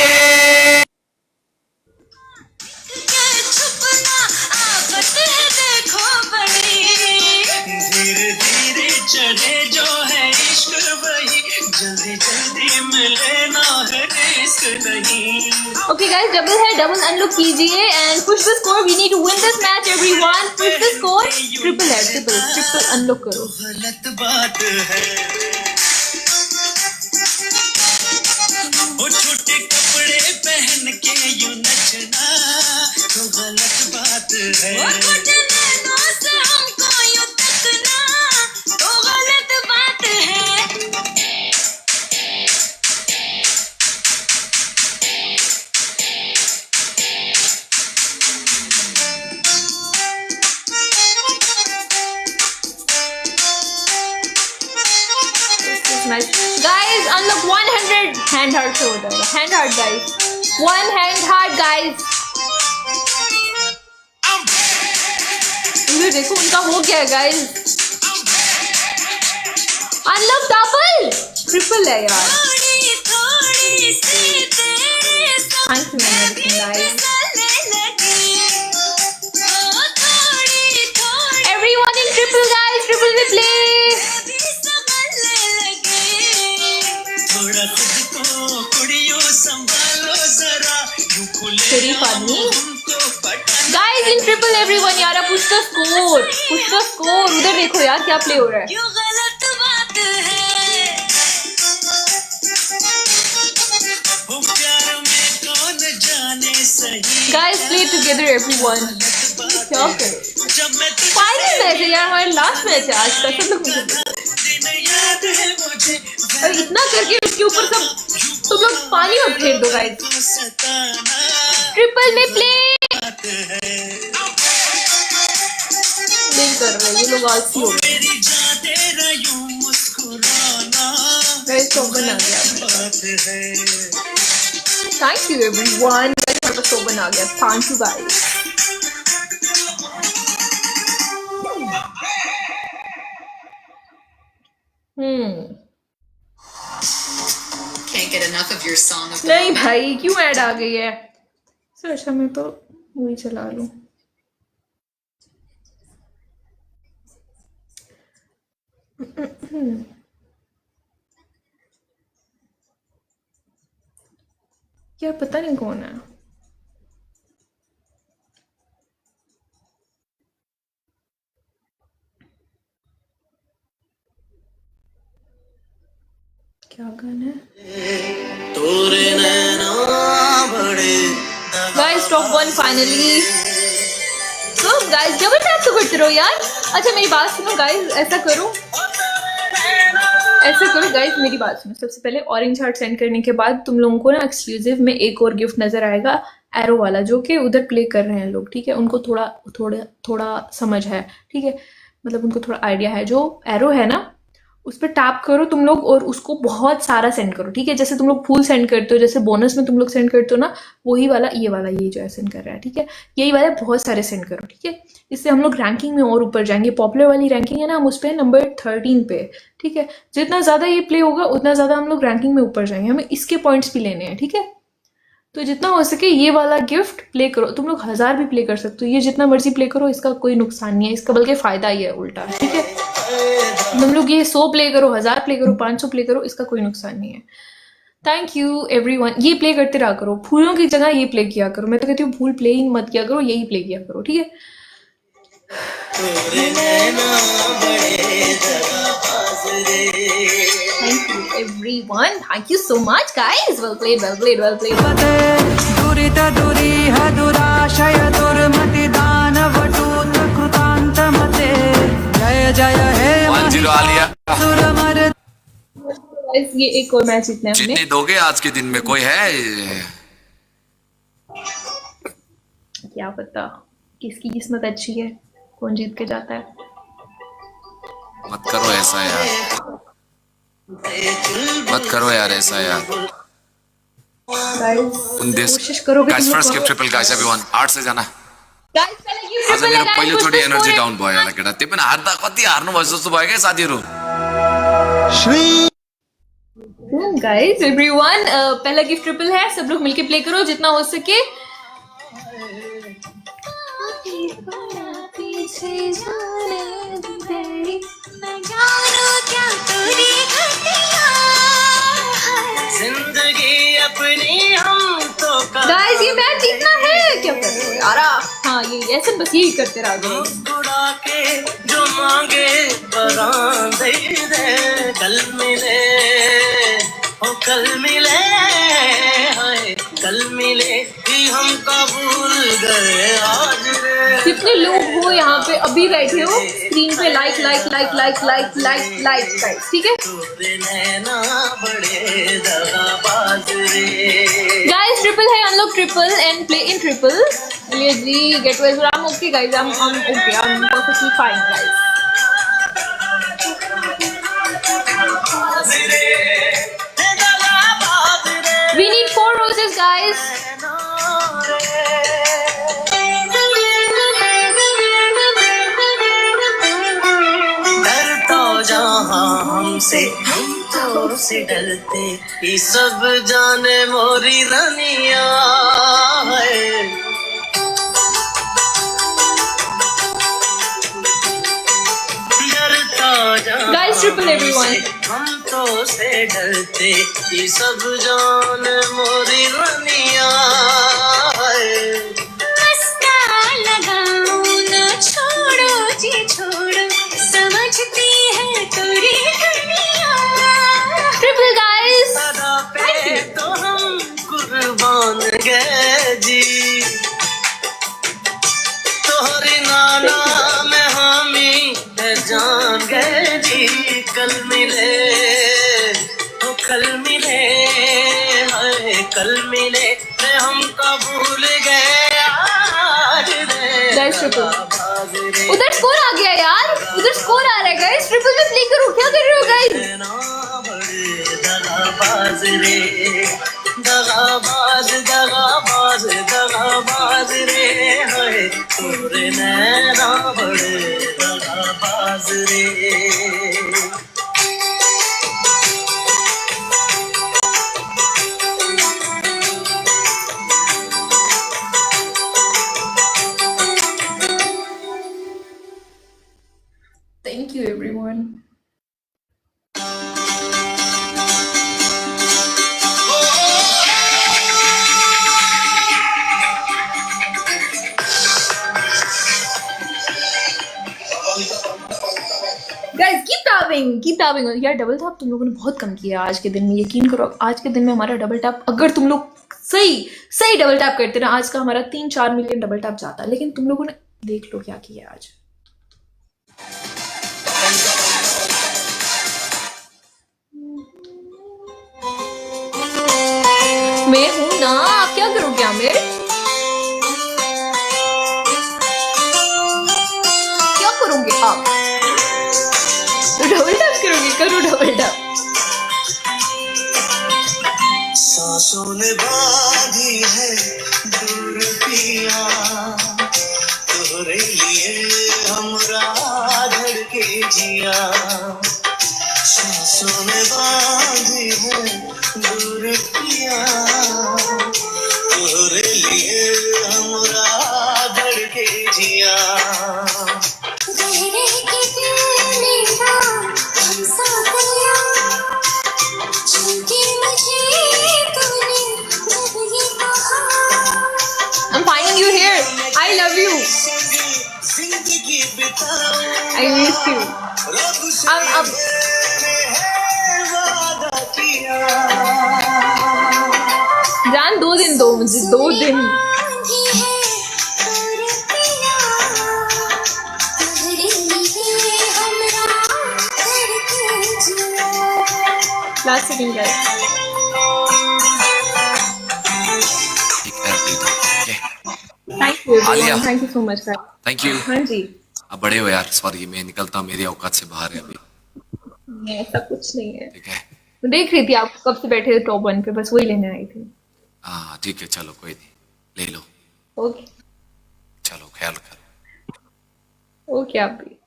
धीरे धीरे चढ़े जो है इश्क वही, जल्दी जल्दी मिले ना है रिस्क नहीं। Okay guys, double है, double unlock कीजिए and push the score. We need to win this match everyone. Push the score. Triple है, triple unlock करो। गलत बात है वो छोटे कपड़े पहन के यूं नचना, तो गलत बात है। वो छोटे नैनों से हमको यूं तकना, तो गलत बात है। Nice. Guys, unlock 100 hand heart से हो जाएगा। Hand heart guys, 1 hand heart guys। ये देखो उनका हो गया guys। Unlock double, triple है यार। Thank you guys। Everyone in triple guys, triple में play। थोड़ा खुद को कुड़ियों संभालो जरा, यूं खुले शरीफ आदमी। हमको Patna. Guys in triple everyone यार, push the score, push the score। उधर देखो यार क्या प्ले हो रहा है। यूं गलत बात है वो प्यार में कौन जाने सही। Guys play together everyone। क्या करें? जब मैं फाइनल मैच है यार, हमारा लास्ट मैच है आज का, सब लोग मिल के। दिन याद है मुझे, और इतना करके उसके ऊपर सब तुम लोग पानी और फेर दो गाइस। तो सताना ट्रिपल में प्ले बात है। नहीं कर रहे ये लोग, आलसी हो गए। मेरी जान तेरा यूं मुस्कुराना गाइस तो बना गया। बात है। थैंक यू एवरीवन, गाइस हमारा शो बना गया। Thank you guys. Can't get enough of your song of नहीं भाई, क्यों ऐड आ गई है? सर अच्छा मैं तो वही चला लूं। क्या पता नहीं कौन है। क्या गाना है? तोरे नैना बड़े गाइस टॉप 1 फाइनली। तो गाइस डबल टैप तो करते रहो यार। अच्छा मेरी बात सुनो गाइस, ऐसा करो गाइस, मेरी बात सुनो। सबसे पहले ऑरेंज हार्ट सेंड करने के बाद तुम लोगों को ना एक्सक्लूसिव में एक और गिफ्ट नजर आएगा, एरो वाला, जो कि उधर प्ले कर रहे हैं लोग, ठीक है? उनको थोड़ा थोड़ा थोड़ा समझ है, ठीक है? मतलब उनको थोड़ा आइडिया है। जो एरो है ना उस पर टैप करो तुम लोग और उसको बहुत सारा सेंड करो, ठीक है? जैसे तुम लोग फूल सेंड करते हो, जैसे बोनस में तुम लोग सेंड करते हो ना, वही वाला ये जो है सेंड कर रहा है, ठीक है? यही वाला बहुत सारे सेंड करो, ठीक है? इससे हम लोग रैंकिंग में और ऊपर जाएंगे। पॉपुलर वाली रैंकिंग है ना, हम उस पर नंबर 13 पे, ठीक है? जितना ज़्यादा ये प्ले होगा उतना ज़्यादा हम लोग रैंकिंग में ऊपर जाएंगे। हमें इसके पॉइंट्स भी लेने हैं, ठीक है? तो जितना हो सके ये वाला गिफ्ट प्ले करो। तुम लोग 1000 भी प्ले कर सकते हो, ये जितना मर्जी प्ले करो, इसका कोई नुकसान नहीं है, इसका बल्कि फ़ायदा ही है उल्टा, ठीक है? तुम लोग ये 100 प्ले करो, 1000 प्ले करो, 500 प्ले करो, इसका कोई नुकसान नहीं है। Thank you everyone. ये प्ले करते रहा करो, फूलों की जगह ये प्ले किया करो। मैं तो कहती हूँ फूल प्ले ही मत किया करो, यही प्ले किया करो, ठीक है? Thank you, everyone. Thank you so much, guys. Well played, well played, well played. दुरित दुरीह दुराशय दुर्मति दानवटूत कृतान्तमते जय जय हे 1-0 आलिया। सुरमर Guys, ये एक और मैच जीतने हैं हमने. जीतने दोगे आज के दिन में? कोई है? क्या पता किसकी किस्मत अच्छी है, कौन जीत के जाता है. मत करो ऐसा यार, मत करो यार ऐसा यार। Guys, उन देश कोशिश करोगे गाइस तुम फर्स्ट लोग गिफ्ट ट्रिपल गाइस एवरीवन 8 से जाना। Guys, पहले give आज triple मेरो है, guys. पहिलो Push चोटि the एनर्जी score. डाउन भयो होला केटा। त्यो पनि हार्दा कति हार्नु भयो जस्तो भयो क्या साथीहरु। Guys, everyone, पहला गिफ्ट ट्रिपल है, सब लोग मिलके प्ले करो जितना हो सके. जिंदगी अपनी हम तो Guys, ये मैच जीतना है. क्या कर रहे हो यार आप? हाँ, ये ऐसे बस यही करते रहोगे. मुस्कुरा के जो मांगे बरान दे दे कल मिले हो कल मिले हाय कल मिले कि हम कबूल गए आज रे कितने लोग हो यहाँ पे अभी बैठे हो स्क्रीन पे like like like like like like like guys, ठीक है तेरे नैना बड़े दगाबाज रे गाइस. ट्रिपल है, unlock triple and play in triple. Aleeya ji, get well. I'm okay guys, I'm okay, I'm perfectly fine guys. We need 4 roses guys. डरता जहाँ हमसे हम तो से डरते ये सब जाने मोरी रनिया है डरता जहाँ Guys, triple everyone. हम तो से डरते ये सब जान मोरी रनिया है छोड़ो जी छोड़ो समझती है तोरी दुनिया Triple guys. सदा पे तो हम कुर्बान गए जी तोहरी नाना में हामी है जान गए जी कल मिले तो कल मिले हाय कल मिले मैं हम कबूल गए आज रे Guys, triple. दगाबाज रे उधर स्कोर आ गया यार, उधर स्कोर आ रहा है गाइस. ट्रिपल में प्ले करो, क्या कर रहे हो गाइस? ना बड़े दगाबाज रे दगाबाज दगाबाज दगाबाज रे हाय तोरे नैना बड़े दगाबाज रे Thank you everyone. Guys, keep tapping. यार डबल टैप तुम लोगों ने बहुत कम किया आज के दिन में. यकीन करो, आज के दिन में हमारा डबल टैप, अगर तुम लोग सही डबल टैप करते ना, आज का हमारा 3-4 मिलियन डबल टैप जाता. लेकिन तुम लोगों ने देख लो क्या किया आज. मैं हूं ना, आप क्या करोगे आमिर? क्या करोगे आप? डबल टैप करोगे? करो डबल टैप. सांसों ने बांधी है दूर पिया तोरे लिए हमरा धड़के जिया सांसों ने बांधी है दूर पिया तोरे लिए हमरा धड़के जिया I'm finding you here. I love you. जिंदगी बिताऊं आई मिस यू। रब से अब मैंने है वादा किया। जान 2 दिन दो मुझे, 2 दिन। Last second guys. Thank you Alia. Everyone, thank you so much guys. Thank you. हाँ जी। अब बड़े हो यार, सॉरी मैं निकलता हूँ, मेरी औकात से बाहर है अभी। नहीं, ऐसा कुछ नहीं है। ठीक है। मैं देख रही थी आप कब से बैठे थे टॉप 1 पे, बस वही लेने आई थी। हाँ ठीक है, चलो कोई नहीं, ले लो। ओके चलो ख्याल करो। ओके, आप भी।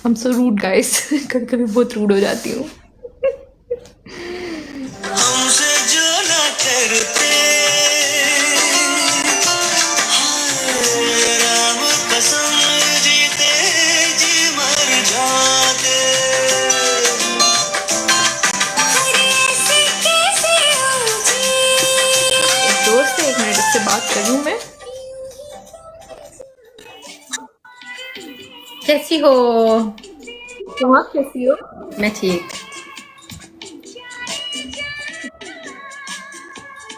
हम सो रूड गाइस। कभी कभी बहुत रूड हो जाती हूँ। हमसे जो ना करते हाय राम कसम जीते जी मर जाते। जोर से 1 मिनट इससे बात कर लूँ मैं। कैसी हो? तुम आप कैसी हो? मैं ठीक।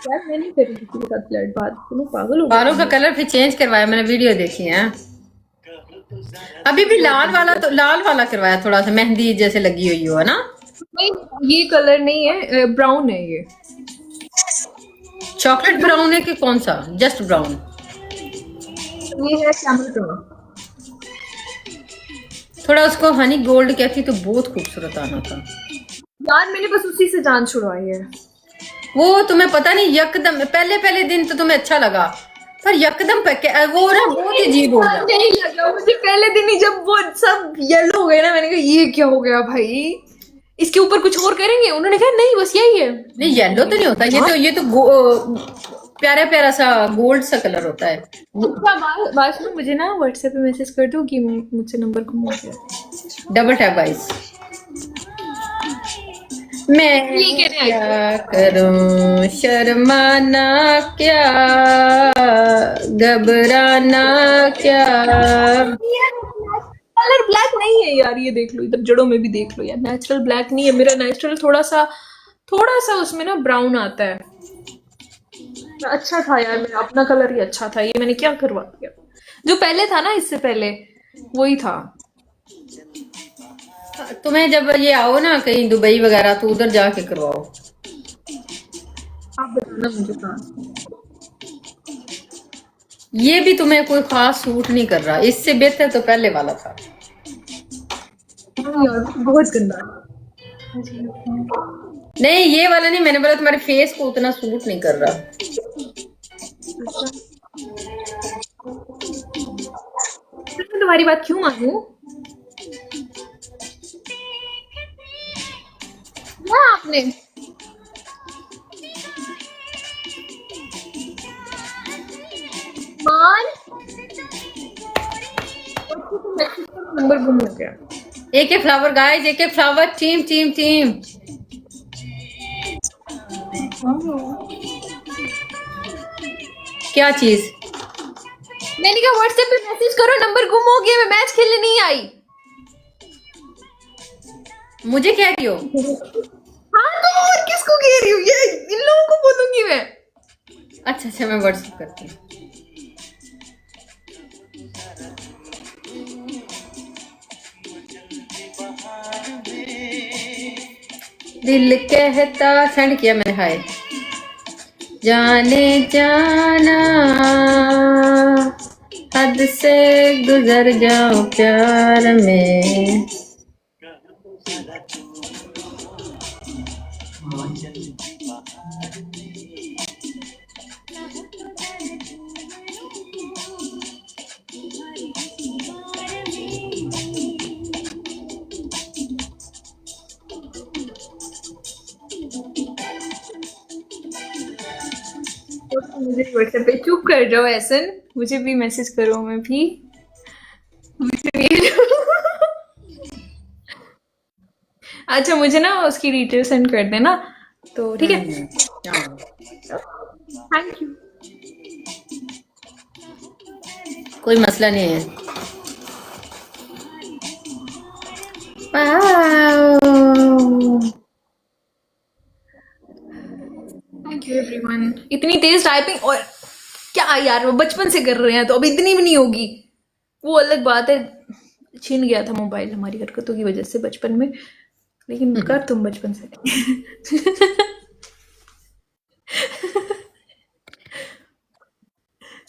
यार मैं नहीं करी किसी के साथ फ्लर्ट बात, तुम पागल हो गए? बालों का कलर फिर चेंज करवाया, मैंने वीडियो देखी है। अभी भी लाल वाला, तो लाल वाला करवाया, थोड़ा सा मेहंदी जैसे लगी हुई हो, है ना? नहीं, ये कलर नहीं है, ब्राउन है ये। चॉकलेट ब्राउन है कि कौन सा? Just brown. ये है कैमल टोन। थोड़ा उसको हनी गोल्ड कहती तो बहुत खूबसूरत आना था। यार मैंने बस उसी से जान छुड़वाई है। वो तुम्हें पता नहीं, यकदम पहले पहले दिन तो तुम्हें अच्छा लगा, पर यकदम वो ना बहुत ही अजीब हो गया। नहीं लगा मुझे पहले दिन ही, जब वो सब येलो हो गए ना, मैंने कहा ये क्या हो गया भाई, इसके ऊपर कुछ और करेंगे। उन्होंने कहा नहीं बस यही है। नहीं येलो तो नहीं होता, ये तो प्यारा प्यारा सा गोल्ड सा कलर होता है। बात में मुझे ना व्हाट्सएप पे मैसेज कर दो कि मुझसे नंबर गुम हो गया। Double tap guys. मैं ये कहने आई क्या करूं, शर्माना क्या, घबराना क्या। कलर ब्लैक नहीं है यार, ये देख लो, इधर जड़ों में भी देख लो यार, नेचुरल ब्लैक नहीं है मेरा। नेचुरल थोड़ा सा उसमें ना ब्राउन आता है। अच्छा था यार, मेरा अपना कलर ही अच्छा था, ये मैंने क्या करवा दिया। जो पहले था ना, इससे पहले वही था। तुम्हें जब ये आओ ना कहीं दुबई वगैरह, तो उधर जाके करवाओ। आप बताना मुझे कहाँ। ये भी तुम्हें कोई खास सूट नहीं कर रहा, इससे बेहतर तो पहले वाला था। यार बहुत गंदा। नहीं ये वाला नहीं, मैंने बोला तुम्हारे फेस को उतना सूट नहीं कर रहा। मैं तुम्हारी बात क्यों मानूं? क्या आपने मान नंबर गुम हो गया। एक फ्लावर गाइस, एक फ्लावर, टीम टीम टीम। क्या चीज? मैंने कहा व्हाट्सएप पे मैसेज करो, नंबर गुम हो गया, मैं मैच खेलने नहीं आई। मुझे कह रही हो? हाँ तो और किसको कह रही हूँ, ये इन लोगों को बोलूंगी मैं। अच्छा अच्छा, मैं व्हाट्सएप करती हूँ। दिल कहता, सेंड किया मैंने, हाय। जाने जाना हद से गुजर जाऊं प्यार में। मुझे व्हाट्सएप पे चुप कर जाओ ऐसन, मुझे भी मैसेज करो, मैं भी मुझे भी अच्छा मुझे ना उसकी डिटेल सेंड कर देना, तो ठीक है। Thank you. कोई मसला नहीं है। Thank you everyone. इतनी तेज टाइपिंग, और क्या यार, वो बचपन से कर रहे हैं तो अब इतनी भी नहीं होगी, वो अलग बात है। छीन गया था मोबाइल हमारी हरकतों की वजह से बचपन में, लेकिन कर तुम बचपन से।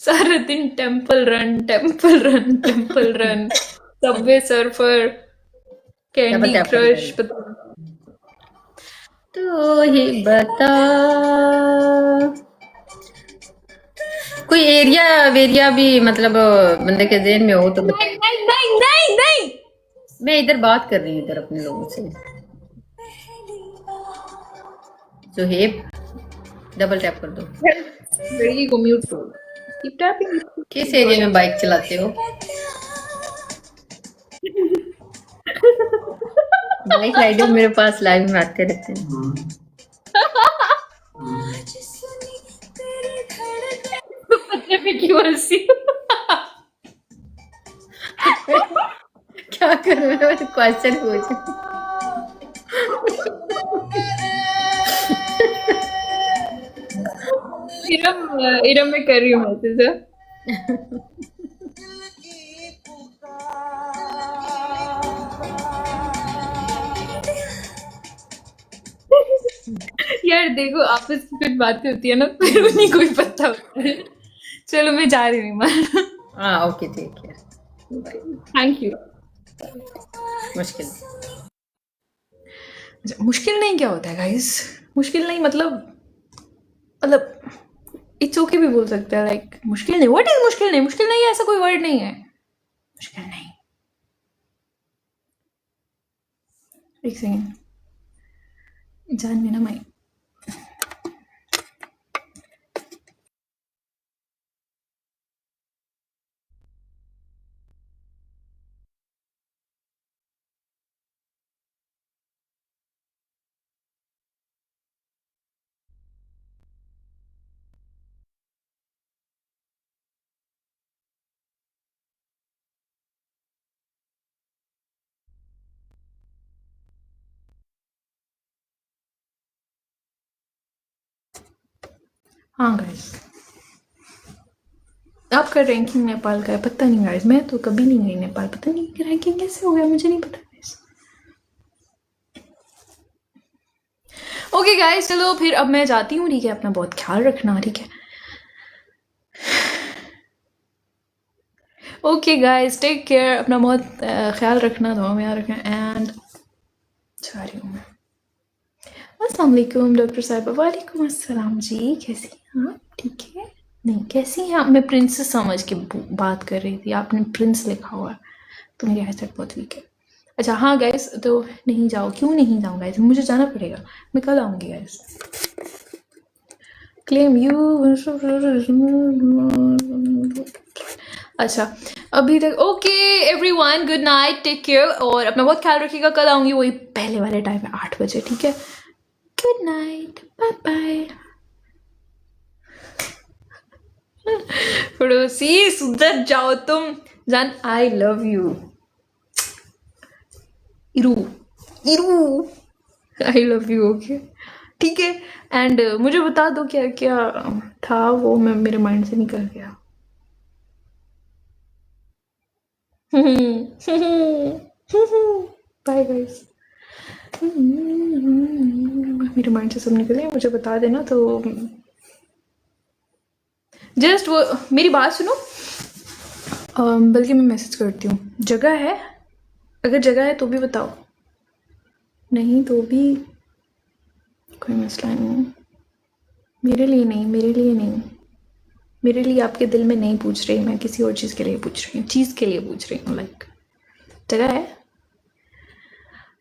सारा दिन temple run temple run temple run, Subway surfer, double candy tap crush. कर। तो ही बता, कोई एरिया वेरिया भी मतलब बंदे के जेहन में हो तो बता। नहीं नहीं नहीं नहीं नहीं, मैं इधर बात कर रही हूँ, इधर अपने लोगों से। सुहेब, डबल टैप कर दो। लड़की को म्यूट करो। Keep tapping. किस एरिया में बाइक चलाते हो? बाइक राइडर मेरे पास लाइव में आते रहते हैं। पत्ते पे क्यों हंसी? क्या करूँ, मैं तो क्वेश्चन पूछ। इरम, इरम मैं कर रही हूँ मैसेज। यार देखो, आपस की कुछ बातें होती है ना, फिर नहीं कोई पता होता है। चलो मैं जा रही हूँ। हाँ ओके, ठीक है, थैंक यू। मुश्किल। मुश्किल नहीं क्या होता है गाइस? मुश्किल नहीं मतलब इट्स ओके भी बोल सकते हैं, लाइक मुश्किल नहीं। व्हाट इज मुश्किल नहीं? मुश्किल नहीं है, ऐसा कोई वर्ड नहीं है मुश्किल नहीं। एक सेकेंड, जान में ना माई। हाँ गाइस, आपका रैंकिंग नेपाल का है, पता नहीं गाइस, मैं तो कभी नहीं गई नेपाल, पता नहीं कि रैंकिंग कैसे हो गया, मुझे नहीं पता गाइस। ओके गाइस, चलो फिर अब मैं जाती हूँ, ठीक है? अपना बहुत ख्याल रखना, ठीक है? ओके गाइस, टेक केयर, अपना बहुत ख्याल रखना, दुआ में याद रखना। एंड जा रही हूँ मैं। अस्सलाम वालेकुम डॉक्टर साहिबा। वालेकुम अस्सलाम जी, कैसी हैं आप? ठीक है? नहीं, कैसी हैं आप? मैं प्रिंसेस समझ के बात कर रही थी, आपने प्रिंस लिखा हुआ है तो मेरी हैसियत बहुत वीक है। अच्छा हाँ गाइस, तो नहीं जाओ, क्यों नहीं जाऊँ गाइस? मुझे जाना पड़ेगा, मैं कल आऊँगी गाइस। Claim you. अच्छा अभी तक okay everyone, good night, take care, और अपना बहुत ख्याल रखिएगा। कल आऊँगी वही पहले वाले टाइम में 8 बजे, ठीक है? Good night, bye bye. पड़ोसी सुधर जाओ तुम, जान आई लव यू। इरू, इरू, आई लव यू। ओके ठीक है, एंड मुझे बता दो क्या क्या था, वो मैं मेरे माइंड से निकल गया। Bye guys. मेरे माइंड से सब निकल गया, मुझे बता देना। तो जस्ट वो मेरी बात सुनो, बल्कि मैं मैसेज करती हूँ। जगह है? अगर जगह है तो भी बताओ, नहीं तो भी कोई मसला नहीं। मेरे लिए नहीं, मेरे लिए नहीं, मेरे लिए आपके दिल में नहीं पूछ रही मैं, किसी और चीज़ के लिए पूछ रही हूँ, चीज़ के लिए पूछ रही हूँ। लाइक जगह है?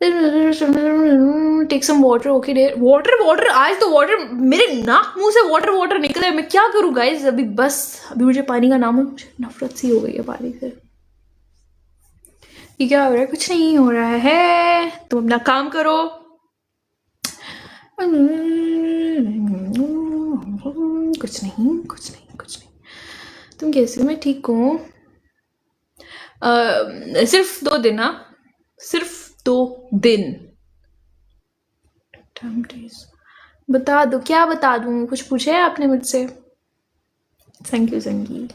Take some water. Okay dare, water water, आज तो वाटर, मेरे नाक मुंह से वाटर वाटर निकला है, मैं क्या करूँ गाइस? अभी बस, अभी मुझे पानी का नाम, मुझे नफरत सी हो गई है पानी से। ये क्या हो रहा है? कुछ नहीं हो रहा है, तुम अपना काम करो। कुछ नहीं, कुछ नहीं, कुछ नहीं। तुम कैसे हो? मैं ठीक हूँ। सिर्फ 2 दिन, हाँ, सिर्फ 2 दिन। बता दो, क्या बता दूं? कुछ पूछा है आपने मुझसे? Thank you Sangeet.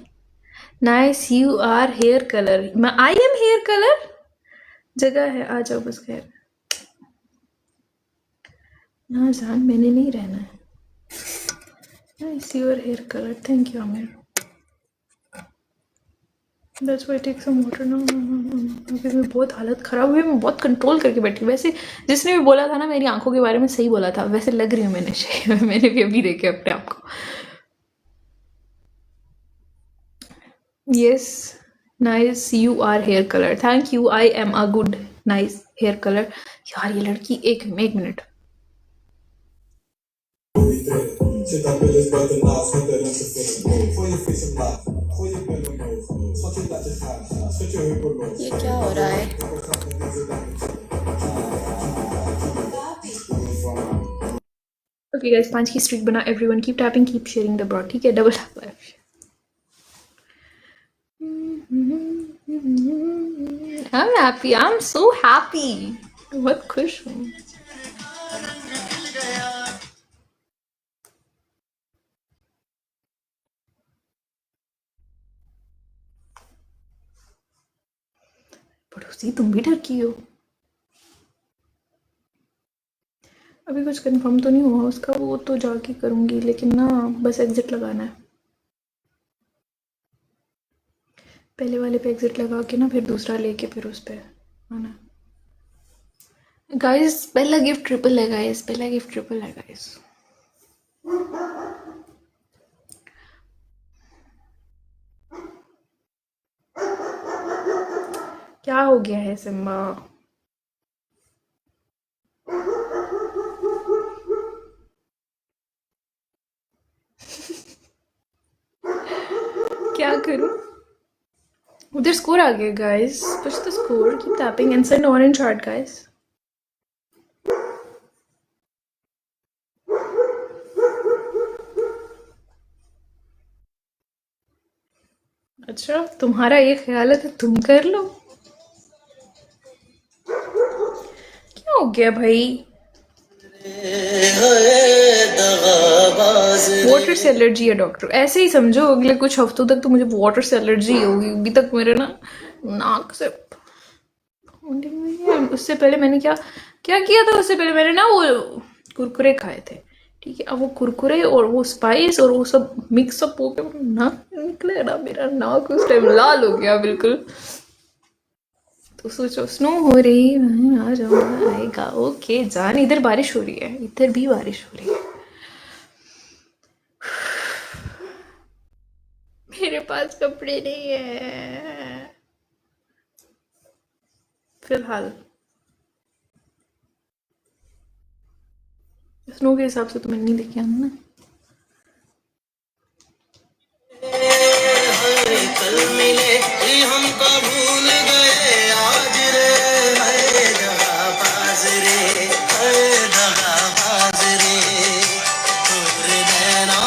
Nice, you are hair colour. I am hair colour. जगह है, आ जाओ बस। खैर ना जान, मैंने नहीं रहना है। Nice, your hair colour. Thank you Aamir. That's why I take some water now. क्योंकि मेरी बहुत हालत ख़राब हुई है, मैं बहुत कंट्रोल करके बैठी हूँ। वैसे जिसने भी बोला था ना मेरी आंखों के बारे में, सही बोला था। वैसे लग रही हूँ मैंने मैंने भी अभी देखे अपने आप को। Yes, nice, you are hair color. Thank you, I am a good nice hair color. यार ये लड़की, एक मिनट। ये क्या हो रहा है? Okay guys, 5 की स्ट्रीक बना। Everyone keep tapping, keep sharing the broad. ठीक है, double tap. I'm happy. I'm so happy. बहुत खुश हूँ। पड़ोसी, तुम भी डर की हो? अभी कुछ कंफर्म तो नहीं हुआ उसका, वो तो जाके करूँगी, लेकिन ना बस एग्जिट लगाना है। पहले वाले पे एग्जिट लगा के ना, फिर दूसरा लेके फिर उस पे आना। गाइस, पहला गिफ्ट ट्रिपल है गाइस, पहला गिफ्ट ट्रिपल है गाइस। क्या हो गया है सिम्बा? क्या करूं? उधर स्कोर आ गया guys. Push the score, keep tapping and send orange heart guys. अच्छा, तुम्हारा ये ख्याल है तो तुम कर लो। क्या हो गया भाई? वाटर से एलर्जी है डॉक्टर, ऐसे ही समझो। अगले कुछ हफ्तों तक तो मुझे वाटर से एलर्जी होगी। अभी तक मेरे ना नाक से, उससे पहले मैंने क्या क्या किया था? उससे पहले मैंने ना वो कुरकुरे खाए थे। ठीक है, अब वो कुरकुरे और वो स्पाइस और वो सब मिक्सअप हो गया, नाक निकले ना, मेरा नाक उस टाइम लाल हो गया बिल्कुल। तो सोचो, स्नो हो रही है, आ जाओ, आएगा। ओके जान, इधर बारिश हो रही है, इधर भी बारिश हो रही है। मेरे पास कपड़े नहीं है फिलहाल। स्नो के हिसाब से तो मैं नहीं लेके आना ना। कल मिले हमको भूल गए आज रे, है दगाबाज रे, है दगाबाज रे, तोरे नैना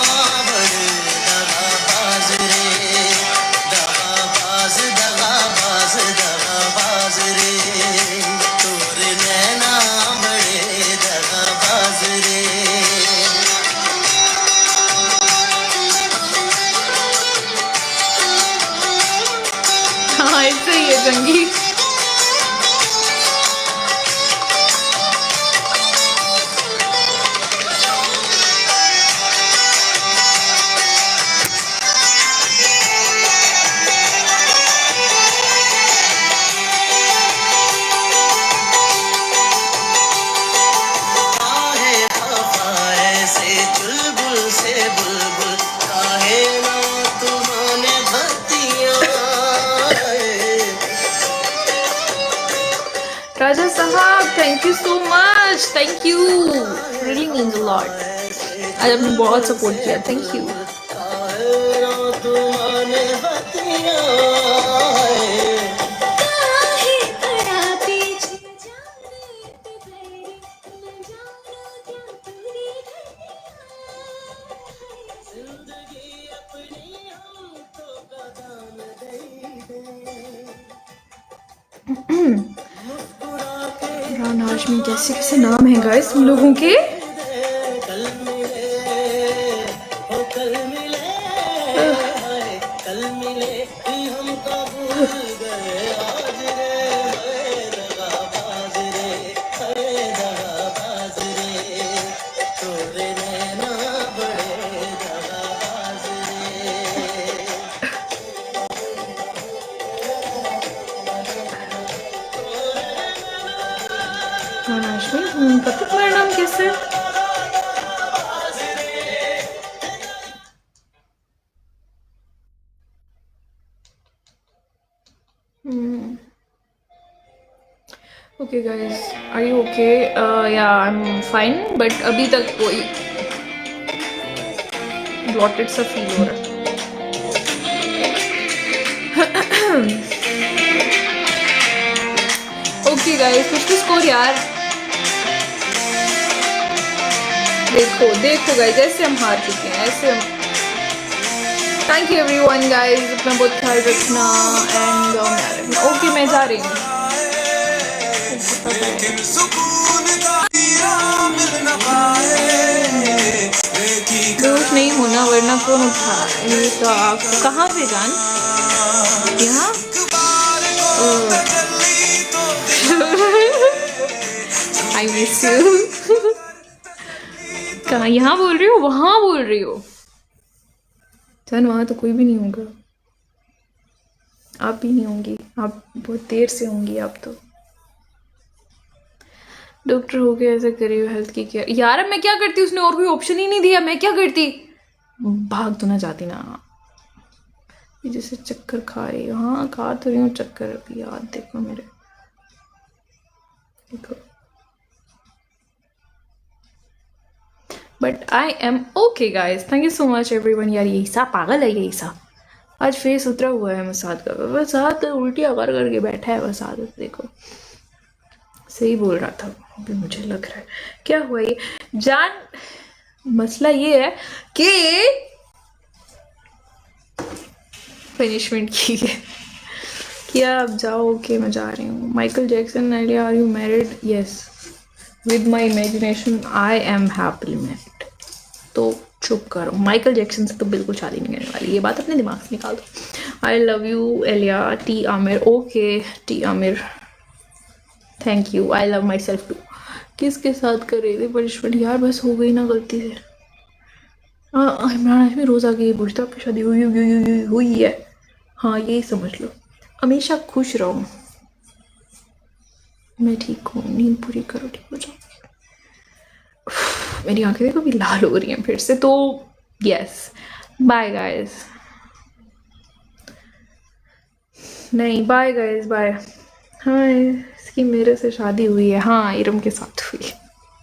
बड़े दगाबाज रे, दगाबाज दगाबाज दगाबाज रे, तोरे नैना बड़े दगाबाज रे। हाँ, ऐसे ही है जंगी। काहे खफा ऐसे चुलबुल से बुलबुल, काहे ना तुम्हारे बत्तियां। राजा साहब, thank you so much, thank you, really means a lot. आज आपने बहुत सपोर्ट किया, थैंक यू। काहे ना तुम्हारे बत्तियां। जिंदगी अपनी हमको कदम दे दे। इमरान हाशमी, कैसे कैसे नाम है गाइस तुम लोगों के। इमरान हाशमी, पता तुम्हारा नाम कैसे है? Okay guys, are you okay? या आई एम फाइन, बट अभी तक कोई ब्लॉटेड सा फील हो रहा है। ओके गाइस, कुछ तो स्कोर यार। देखो देखो गाइस, ऐसे हम हार चुके हैं, ऐसे हम। थैंक यू एवरीवन गाइस, अपना बहुत ख्याल रखना एंड ओके, मैं जा रही हूँ। लेकिन सुकून का हीरा मिल न पाए, दोष नहीं होना वरना कौन उठाएगा आपको। कहाँ पे जान? यहाँ आई मिस यू। कहाँ? यहाँ बोल रही हो, वहाँ बोल रही हो? जान वहाँ तो कोई भी नहीं होगा, आप भी नहीं होंगी, आप बहुत देर से होंगी आप तो। डॉक्टर हो गया, ऐसा करिए हेल्थ की केयर। यार अब मैं क्या करती, उसने और कोई ऑप्शन ही नहीं दिया, मैं क्या करती? भाग तो ना जाती ना। ये जैसे चक्कर खा रही हूँ, हाँ खा तो रही हूँ चक्कर अभी, याद देखो मेरे, देखो। But I am okay guys, thank you so much everyone. यार ये ईसा पागल है, ये ईसा आज फेस उतरा हुआ है मसाद का, वसाद उल्टी आकर करके बैठा है वसाद, देखो सही बोल रहा था अभी, मुझे लग रहा है। क्या हुआ ये जान? मसला ये है कि पनिशमेंट की है क्या? अब जाओ, ओके मैं जा रही हूँ। Michael Jackson, Aliya are you married? Yes, with my imagination I am happily married. तो चुप करो, माइकल जैक्सन से तो बिल्कुल शादी नहीं करने वाली, ये बात अपने दिमाग से निकाल दो। I love you Aliya, T Aamir. Okay T Aamir, thank you, I love myself too. किसके साथ कर रहे थे पनिशमेंट यार? बस हो गई ना गलती से। इमरान हाशमी रोज आके ये पूछता आपकी शादी हुई है? हाँ यही समझ लो, हमेशा खुश रहो। मैं ठीक हूँ, नींद पूरी करो, ठीक हो जाओ। मेरी आंखें देखो अभी लाल हो रही हैं फिर से। तो यस, बाय गाइस। नहीं बाय गाइस, बाय। हाँ इसकी मेरे से शादी हुई है, हाँ इरम के साथ हुई है।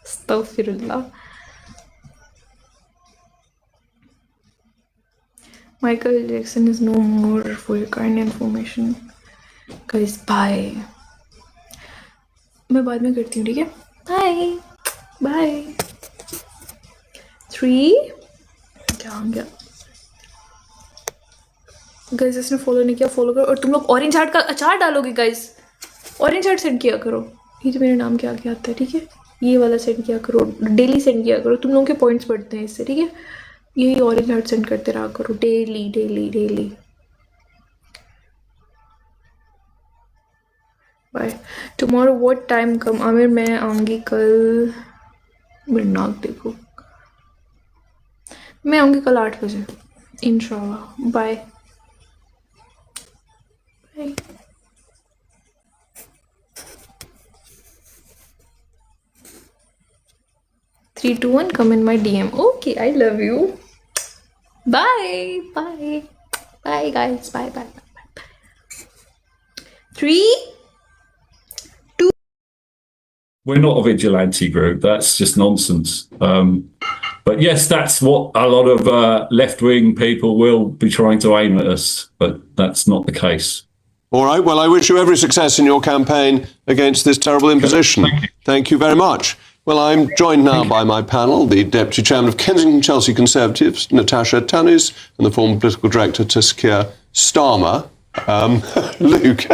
अस्तगफिरुल्लाह। Michael Jackson is no more, for your kind information guys, bye. मैं बाद में करती हूँ, ठीक है? Bye bye. 3 क्या हो गया गाइस? इसने फॉलो नहीं किया, फॉलो करो। और तुम लोग ऑरेंज हार्ट का अचार डालोगे गाइस, ऑरेंज हार्ट सेंड किया करो। ये जो मेरे नाम के आगे आता है, ठीक है? ये वाला सेंड किया करो, डेली सेंड किया करो, तुम लोगों के पॉइंट्स बढ़ते हैं इससे, ठीक है? यही ऑरेंज हार्ट सेंड करते रहा करो, daily daily daily. Bye. Tomorrow what time come? Aamir मैं आऊँगी कल। मेरे नाक देखो, मैं आऊँगी कल 8 बजे इंशाल्लाह। Bye bye. 3, 2, 1, come in my DM. Okay, I love you. Bye. Bye. Bye, guys. Bye, bye, bye, bye. 3, 2. We're not a vigilante group. That's just nonsense. But yes, that's what a lot of left-wing people will be trying to aim at us, but that's not the case. All right. Well, I wish you every success in your campaign against this terrible imposition. Thank you very much. Well, I'm joined now by my panel, the Deputy Chairman of Kensington Chelsea Conservatives, Natasha Tannis, and the former Political Director, Taskia Starmer. Luke,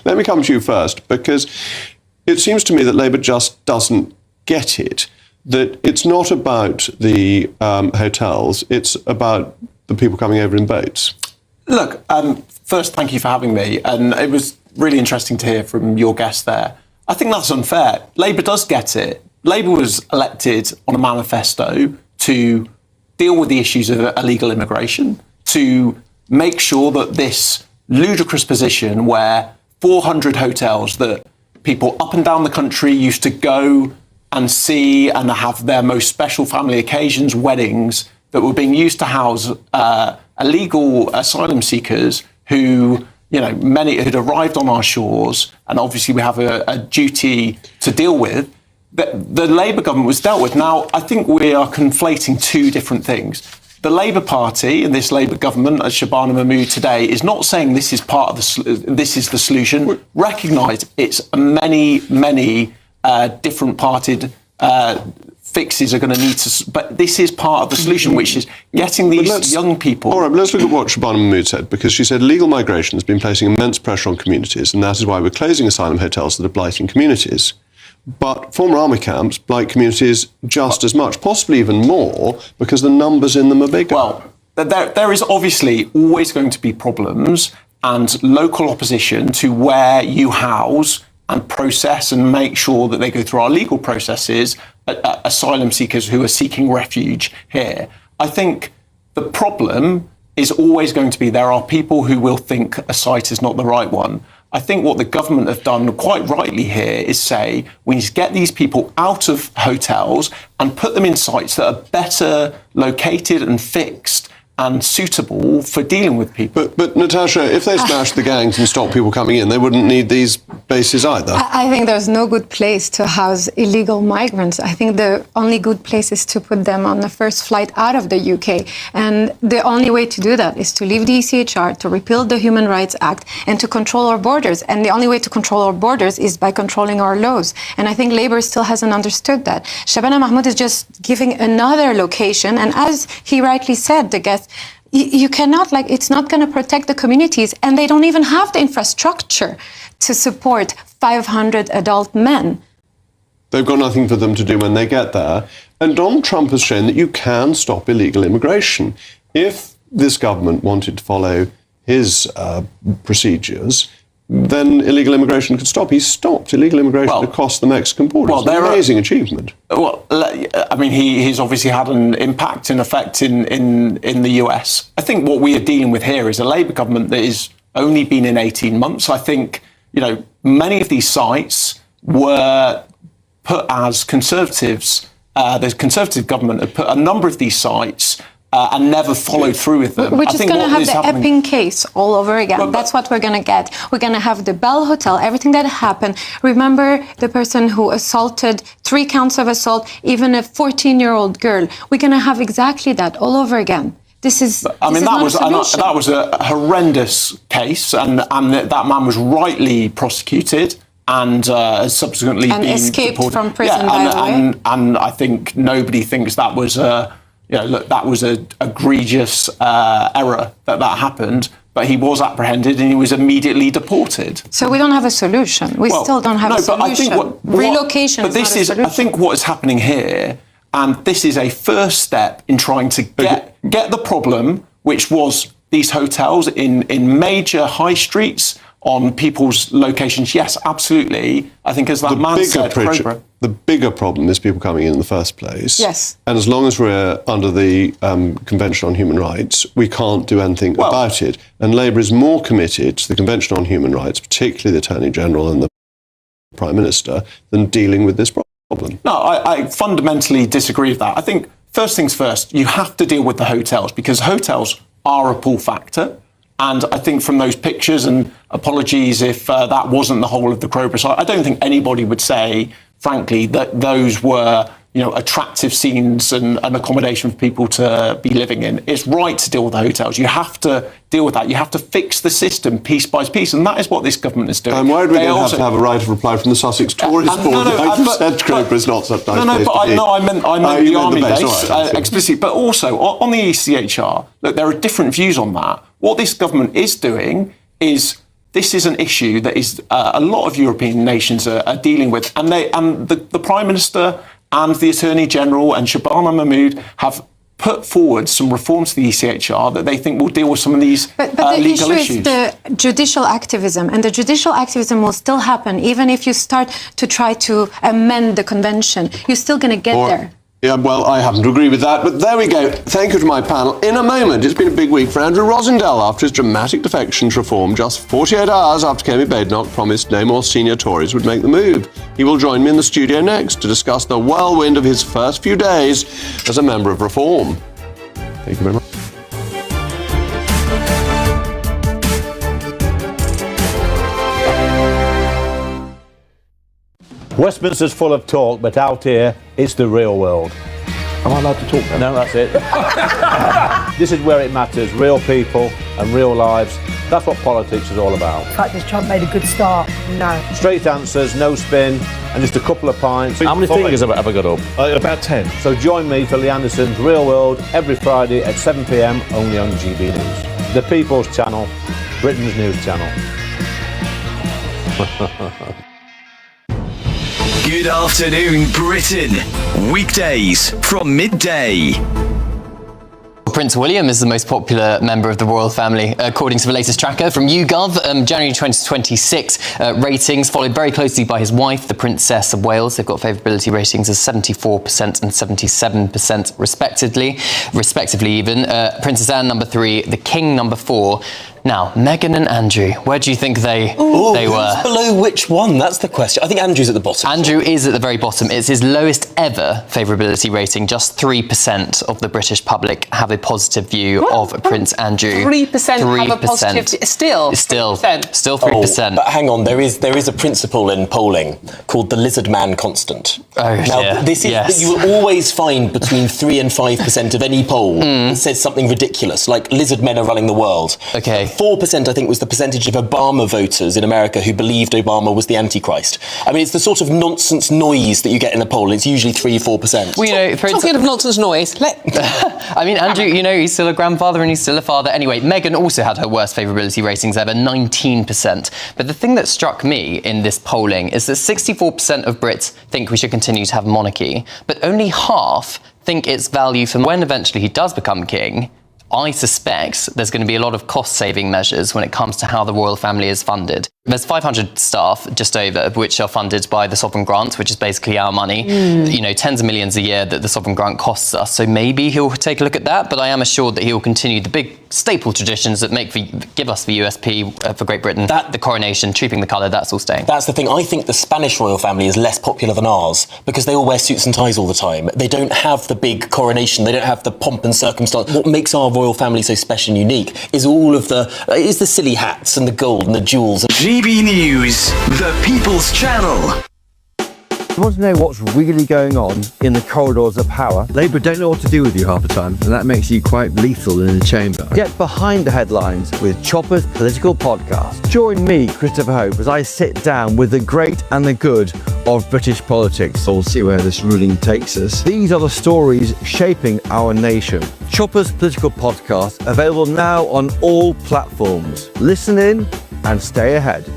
let me come to you first, because it seems to me that Labour just doesn't get it, that it's not about the hotels, it's about the people coming over in boats. Look, first, thank you for having me, and it was really interesting to hear from your guest there. I think that's unfair. Labour does get it. Labour was elected on a manifesto to deal with the issues of illegal immigration, to make sure that this ludicrous position where 400 hotels that people up and down the country used to go and see and have their most special family occasions, weddings, that were being used to house illegal asylum seekers who, many had arrived on our shores, and obviously we have a duty to deal with, the Labour government was dealt with. Now, I think we are conflating two different things. The Labour Party and this Labour government, as Shabana Mahmood today, is not saying this is part of this is the solution. Recognise it's many different parted fixes are going to need to, but this is part of the solution, which is getting these young people. All right, let's look at what Shabana Mahmood said, because she said illegal migration has been placing immense pressure on communities, and that is why we're closing asylum hotels that are blighting communities. But former army camps blight communities just as much, possibly even more, because the numbers in them are bigger. Well, there is obviously always going to be problems and local opposition to where you house and process and make sure that they go through our legal processes, asylum seekers who are seeking refuge here. I think the problem is always going to be there are people who will think a site is not the right one. I think what the government have done quite rightly here is say we need to get these people out of hotels and put them in sites that are better located and fixed and suitable for dealing with people. But Natasha, if they smashed the gangs and stopped people coming in, they wouldn't need these bases either. I think there's no good place to house illegal migrants. I think the only good place is to put them on the first flight out of the UK. And the only way to do that is to leave the ECHR, to repeal the Human Rights Act, and to control our borders. And the only way to control our borders is by controlling our laws. And I think Labour still hasn't understood that. Shabana Mahmood is just giving another location. And as he rightly said, the guest, you cannot, it's not going to protect the communities, and they don't even have the infrastructure to support 500 adult men. They've got nothing for them to do when they get there. And Donald Trump has shown that you can stop illegal immigration. If this government wanted to follow his procedures, then illegal immigration could stop. He's stopped illegal immigration across the Mexican border. It's an amazing achievement. Well, I mean, he's obviously had an impact and effect in the US. I think what we are dealing with here is a Labour government that has only been in 18 months. I think, many of these sites were put as Conservatives. The Conservative government had put a number of these sites and never followed through with them. We're just going to have the Epping case all over again. That's what we're going to get. We're going to have the Bell Hotel, everything that happened. Remember the person who assaulted, 3 counts of assault, even a 14-year-old girl. We're going to have exactly that all over again. This is. That was a horrendous case, and that man was rightly prosecuted and has subsequently been escaped deported from prison. And I think nobody thinks that was that was an egregious error that happened, but he was apprehended and he was immediately deported. So we don't have a solution. We still don't have a solution. But I think relocation is not a solution. I think what is happening here, and this is a first step in trying to get the problem, which was these hotels in major high streets on people's locations. Yes, absolutely. I think as that man said, the bigger problem is people coming in the first place. Yes. And as long as we're under the Convention on Human Rights, we can't do anything about it. And Labour is more committed to the Convention on Human Rights, particularly the Attorney General and the Prime Minister, than dealing with this problem. No, I fundamentally disagree with that. I think, first things first, you have to deal with the hotels, because hotels are a pull factor. And I think from those pictures, and apologies if that wasn't the whole of the Crowborough site, I don't think anybody would say, frankly, that those were attractive scenes and accommodation for people to be living in. It's right to deal with the hotels. You have to deal with that. You have to fix the system piece by piece, and that is what this government is doing. I'm worried we're going to have a right of reply from the Sussex Tourist Board. You said Crowborough is not such a nice place to be. I meant the army base explicitly. But also, on the ECHR, look, there are different views on that. What this government is doing is this is an issue that is a lot of European nations are dealing with, and the Prime Minister and the Attorney General and Shabana Mahmood have put forward some reforms to the ECHR that they think will deal with some of these but the legal issue issues. is the judicial activism, and the judicial activism will still happen even if you start to try to amend the convention. You're still going to get there. Yeah, well, I happen to agree with that, but there we go. Thank you to my panel. In a moment, it's been a big week for Andrew Rosindell after his dramatic defection to reform just 48 hours after Kemi Badenoch promised no more senior Tories would make the move. He will join me in the studio next to discuss the whirlwind of his first few days as a member of Reform. Thank you very much. Westminster's full of talk, but out here, it's the real world. Am I allowed to talk now? No, that's it. This is where it matters. Real people and real lives. That's what politics is all about. The fact is Trump made a good start. No. Straight answers, no spin, and just a couple of pints. How many fingers have I got up? About 10. So join me for Lee Anderson's Real World every Friday at 7 p.m. only on GB News. The People's Channel, Britain's news channel. Good afternoon, Britain. Weekdays from midday. Prince William is the most popular member of the royal family, according to the latest tracker from YouGov. January 2026 ratings, followed very closely by his wife, the Princess of Wales. They've got favourability ratings of 74% and 77% respectively even. Princess Anne number 3, the King number 4. Now, Meghan and Andrew, where do you think they were? Below which one? That's the question. I think Andrew's at the bottom. Andrew is at the very bottom. It's his lowest ever favourability rating. Just 3% of the British public have a positive view of Prince Andrew. 3% have a positive... Still 3%. But hang on, there is a principle in polling called the lizard man constant. Oh, now, yeah. this is that you will always find between 3 and 5% of any poll that says something ridiculous, like lizard men are running the world. Okay. 4%, I think, was the percentage of Obama voters in America who believed Obama was the Antichrist. I mean, it's the sort of nonsense noise that you get in a poll. It's usually 3-4%. Well, you know, talking of nonsense noise, I mean, Andrew, you know, he's still a grandfather and he's still a father. Anyway, Meghan also had her worst favourability ratings ever, 19%. But the thing that struck me in this polling is that 64% of Brits think we should continue to have monarchy, but only half think it's value for when eventually he does become king. I suspect there's going to be a lot of cost-saving measures when it comes to how the royal family is funded. There's 500 staff, just over, which are funded by the sovereign grant, which is basically our money. You know, tens of millions a year that the sovereign grant costs us. So maybe he'll take a look at that, but I am assured that he will continue the big staple traditions that give us the USP for Great Britain. The coronation, trooping the colour, that's all staying. That's the thing. I think the Spanish royal family is less popular than ours because they all wear suits and ties all the time. They don't have the big coronation. They don't have the pomp and circumstance. What makes our royal family so special and unique is all of the silly hats and the gold and the jewels. GB News, the People's Channel. You want to know what's really going on in the corridors of power? Labour don't know what to do with you half the time, and that makes you quite lethal in the chamber. Get behind the headlines with Chopper's Political Podcast. Join me, Christopher Hope, as I sit down with the great and the good of British politics. We'll see where this ruling takes us. These are the stories shaping our nation. Chopper's Political Podcast, available now on all platforms. Listen in and stay ahead.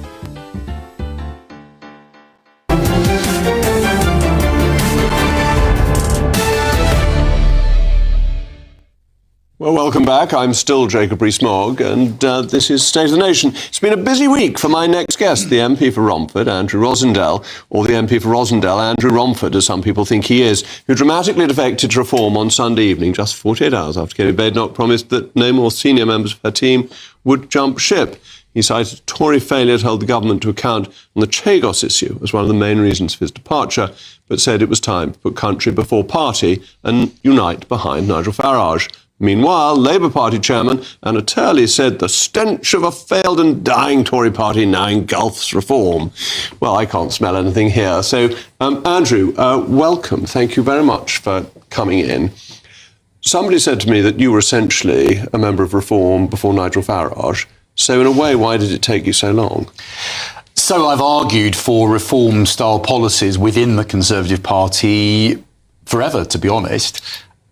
Well, welcome back. I'm still Jacob Rees-Mogg, and this is State of the Nation. It's been a busy week for my next guest, the MP for Romford, Andrew Rosindell, or the MP for Rosendale, Andrew Romford, as some people think he is, who dramatically defected to Reform on Sunday evening, just 48 hours after Kemi Badenoch promised that no more senior members of her team would jump ship. He cited Tory failure to hold the government to account on the Chagos issue as one of the main reasons for his departure, but said it was time to put country before party and unite behind Nigel Farage. Meanwhile, Labour Party chairman Anna Turley said the stench of a failed and dying Tory party now engulfs Reform. Well, I can't smell anything here. So, Andrew, welcome. Thank you very much for coming in. Somebody said to me that you were essentially a member of Reform before Nigel Farage. So, in a way, why did it take you so long? So I've argued for reform-style policies within the Conservative Party forever, to be honest.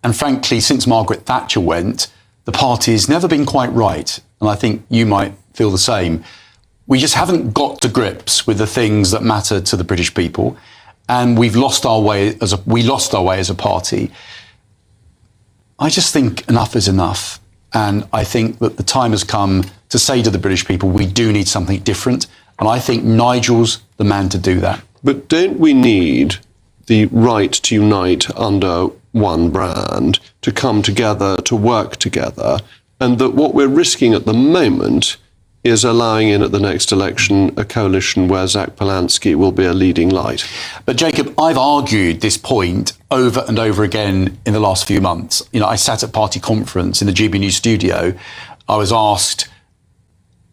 And frankly, since Margaret Thatcher went, the party's never been quite right. And I think you might feel the same. We just haven't got to grips with the things that matter to the British people, and we lost our way as a party. I just think enough is enough, and I think that the time has come to say to the British people, we do need something different, and I think Nigel's the man to do that. But don't we need the right to unite under one brand, to come together, to work together, and that what we're risking at the moment is allowing in at the next election a coalition where Zach Polanski will be a leading light? But Jacob, I've argued this point over and over again in the last few months. You know, I sat at party conference in the GB News studio. I was asked,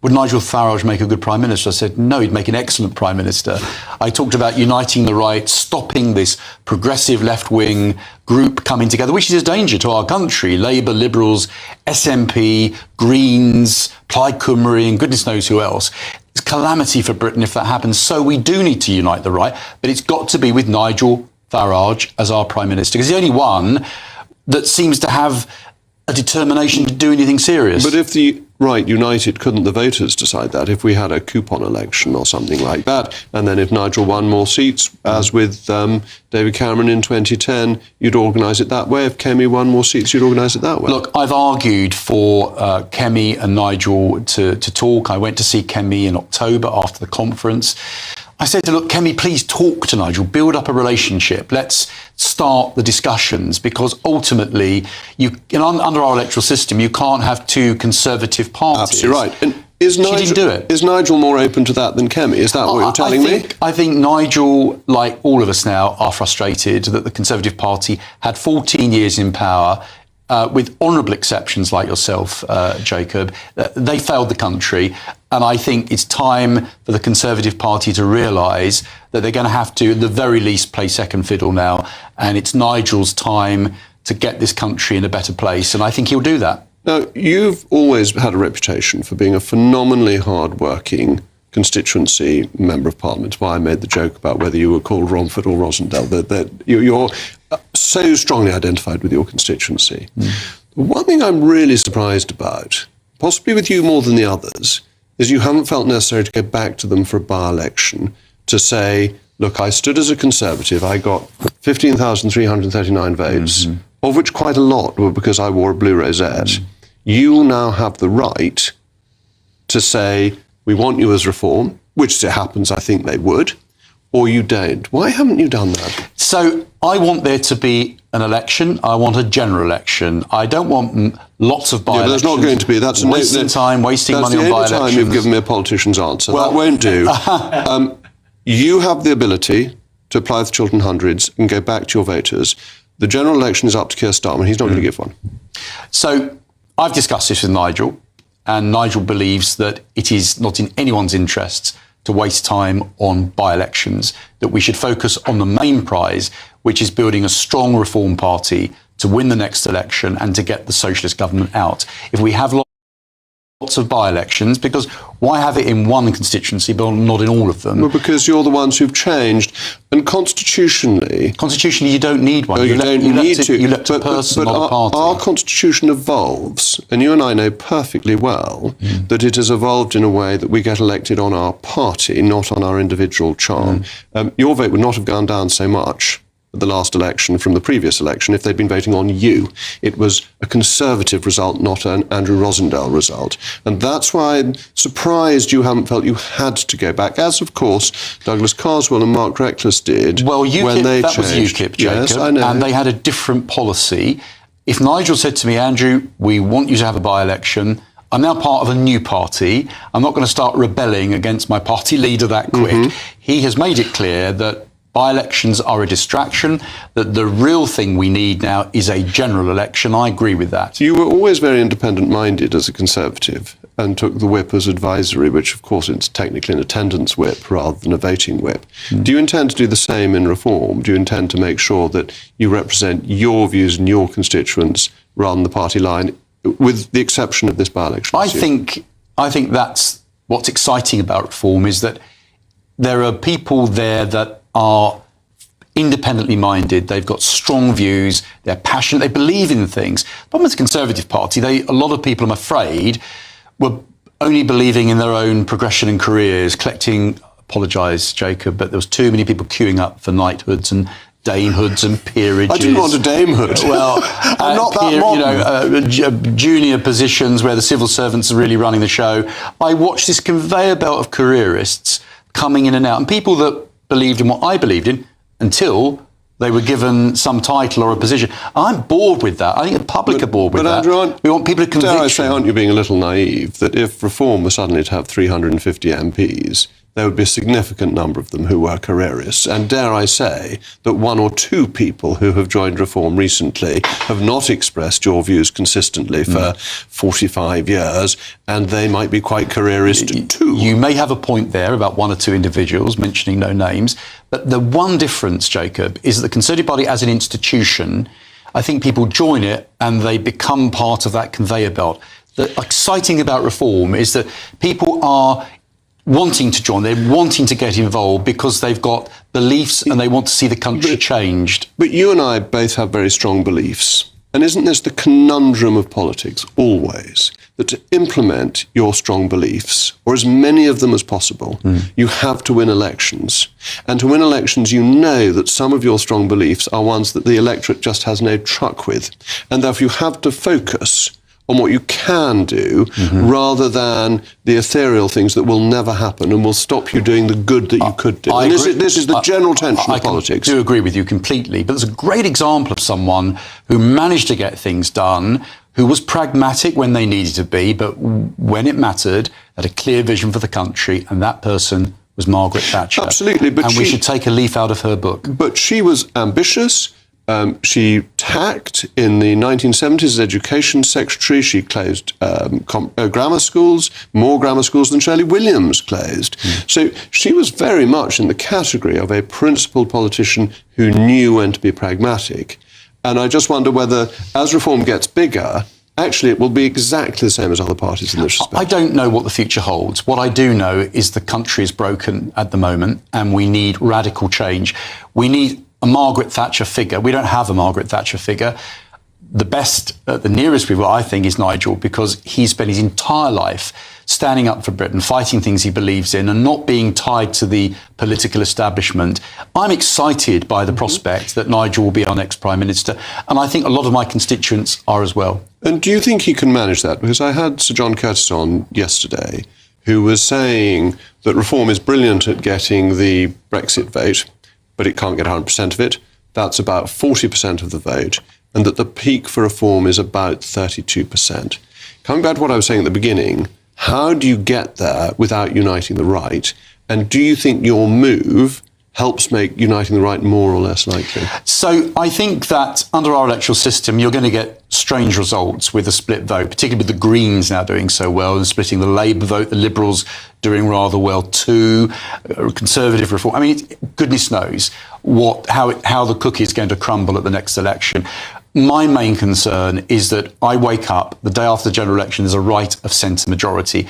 would Nigel Farage make a good Prime Minister? I said, no, he'd make an excellent Prime Minister. I talked about uniting the right, stopping this progressive left-wing group coming together, which is a danger to our country. Labour, Liberals, SNP, Greens, Plaid Cymru, and goodness knows who else. It's calamity for Britain if that happens. So we do need to unite the right, but it's got to be with Nigel Farage as our Prime Minister, because he's the only one that seems to have a determination to do anything serious. But if the right united, couldn't the voters decide that? If we had a coupon election or something like that, and then if Nigel won more seats, as with David Cameron in 2010, you'd organise it that way. If Kemi won more seats, you'd organise it that way. Look, I've argued for Kemi and Nigel to talk. I went to see Kemi in October after the conference. I said to look, Kemi, please talk to Nigel, build up a relationship. Let's start the discussions, because ultimately, under our electoral system, you can't have two conservative parties. Absolutely right. And she didn't do it. Is Nigel more open to that than Kemi? Is that what you're telling me? I think Nigel, like all of us now, are frustrated that the Conservative Party had 14 years in power. With honourable exceptions like yourself, Jacob, they failed the country. And I think it's time for the Conservative Party to realise that they're going to have to, at the very least, play second fiddle now. And it's Nigel's time to get this country in a better place. And I think he'll do that. Now, you've always had a reputation for being a phenomenally hard-working constituency member of Parliament. That's why I made the joke about whether you were called Romford or Rosendale. That you're so strongly identified with your constituency. One thing I'm really surprised about, possibly with you more than the others, is you haven't felt necessary to go back to them for a by-election to say, look, I stood as a Conservative, I got 15,339 votes, of which quite a lot were because I wore a blue rosette. You now have the right to say, we want you as reform, which it happens, I think they would, or you don't. Why haven't you done that? So I want there to be an election. I want a general election. I don't want lots of by-elections. Yeah, there's not going to be. That's wasting time, wasting money on by-elections. That's the only time you've given me a politician's answer. Well, that won't do. You have the ability to apply for Chiltern Hundreds and go back to your voters. The general election is up to Keir Starmer. He's not going to give one. So I've discussed this with Nigel, and Nigel believes that it is not in anyone's interests to waste time on by-elections, that we should focus on the main prize, which is building a strong reform party to win the next election and to get the socialist government out. If we have lots of by-elections, because why have it in one constituency but not in all of them? Well, because you're the ones who've changed. And constitutionally... Constitutionally, you don't need one. No, you don't need to. You elect a person, not a party. Our constitution evolves, and you and I know perfectly well that it has evolved in a way that we get elected on our party, not on our individual charm. Your vote would not have gone down so much at the last election from the previous election if they'd been voting on you. It was a Conservative result, not an Andrew Rosendale result. And that's why I'm surprised you haven't felt you had to go back, as, of course, Douglas Carswell and Mark Reckless did when they that changed. Was UKIP, Jacob, yes, I know. And they had a different policy. If Nigel said to me, Andrew, we want you to have a by-election, I'm now part of a new party, I'm not going to start rebelling against my party leader that quick. He has made it clear that by-elections are a distraction, that the real thing we need now is a general election. I agree with that. You were always very independent-minded as a Conservative and took the whip as advisory, which, of course, it's technically an attendance whip rather than a voting whip. Do you intend to do the same in reform? Do you intend to make sure that you represent your views and your constituents rather than the party line, with the exception of this by-election? I think that's what's exciting about reform, is that there are people there that are independently minded, they've got strong views, they're passionate, they believe in things. The problem with the Conservative Party, a lot of people, I'm afraid, were only believing in their own progression and careers, collecting, apologise, Jacob, but there was too many people queuing up for knighthoods and damehoods and peerages. I didn't want a damehood. Well, I'm not that modern. Junior positions where the civil servants are really running the show. I watched this conveyor belt of careerists coming in and out, and people that believed in what I believed in until they were given some title or a position. I'm bored with that. I think the public are bored with that. Andrew, we want people to conviction. Dare I say, aren't you being a little naive, that if Reform were suddenly to have 350 MPs, there would be a significant number of them who were careerists. And dare I say that 1 or 2 people who have joined Reform recently have not expressed your views consistently for 45 years, and they might be quite careerist too. You may have a point there about 1 or 2 individuals, mentioning no names, but the one difference, Jacob, is that the Conservative Party as an institution, I think people join it and they become part of that conveyor belt. The exciting about Reform is that people are wanting to join, they're wanting to get involved because they've got beliefs and they want to see the country changed. But you and I both have very strong beliefs. And isn't this the conundrum of politics, always? That to implement your strong beliefs, or as many of them as possible, you have to win elections. And to win elections, you know that some of your strong beliefs are ones that the electorate just has no truck with. And therefore you have to focus on what you can do, rather than the ethereal things that will never happen and will stop you doing the good that you could do. And this is the general tension of politics. I do agree with you completely, but there's a great example of someone who managed to get things done, who was pragmatic when they needed to be, but when it mattered, had a clear vision for the country, and that person was Margaret Thatcher. Absolutely, but we should take a leaf out of her book. But she was ambitious. She tacked in the 1970s as Education Secretary. She closed grammar schools, more grammar schools than Shirley Williams closed. So she was very much in the category of a principled politician who knew when to be pragmatic. And I just wonder whether, as Reform gets bigger, actually it will be exactly the same as other parties in this respect. I don't know what the future holds. What I do know is the country is broken at the moment and we need radical change. We need a Margaret Thatcher figure. We don't have a Margaret Thatcher figure. The best, the nearest we've got, I think, is Nigel, because he spent his entire life standing up for Britain, fighting things he believes in and not being tied to the political establishment. I'm excited by the prospect that Nigel will be our next Prime Minister, and I think a lot of my constituents are as well. And do you think he can manage that? Because I had Sir John Curtis on yesterday, who was saying that Reform is brilliant at getting the Brexit vote, but it can't get 100% of it. That's about 40% of the vote, and that the peak for Reform is about 32%. Coming back to what I was saying at the beginning, how do you get there without uniting the right? And do you think your move helps make uniting the right more or less likely? So I think that under our electoral system, you're going to get strange results with a split vote, particularly with the Greens now doing so well and splitting the Labour vote, the Liberals doing rather well too, Conservative Reform. I mean, goodness knows how the cookie is going to crumble at the next election. My main concern is that I wake up the day after the general election, there's a right of centre majority.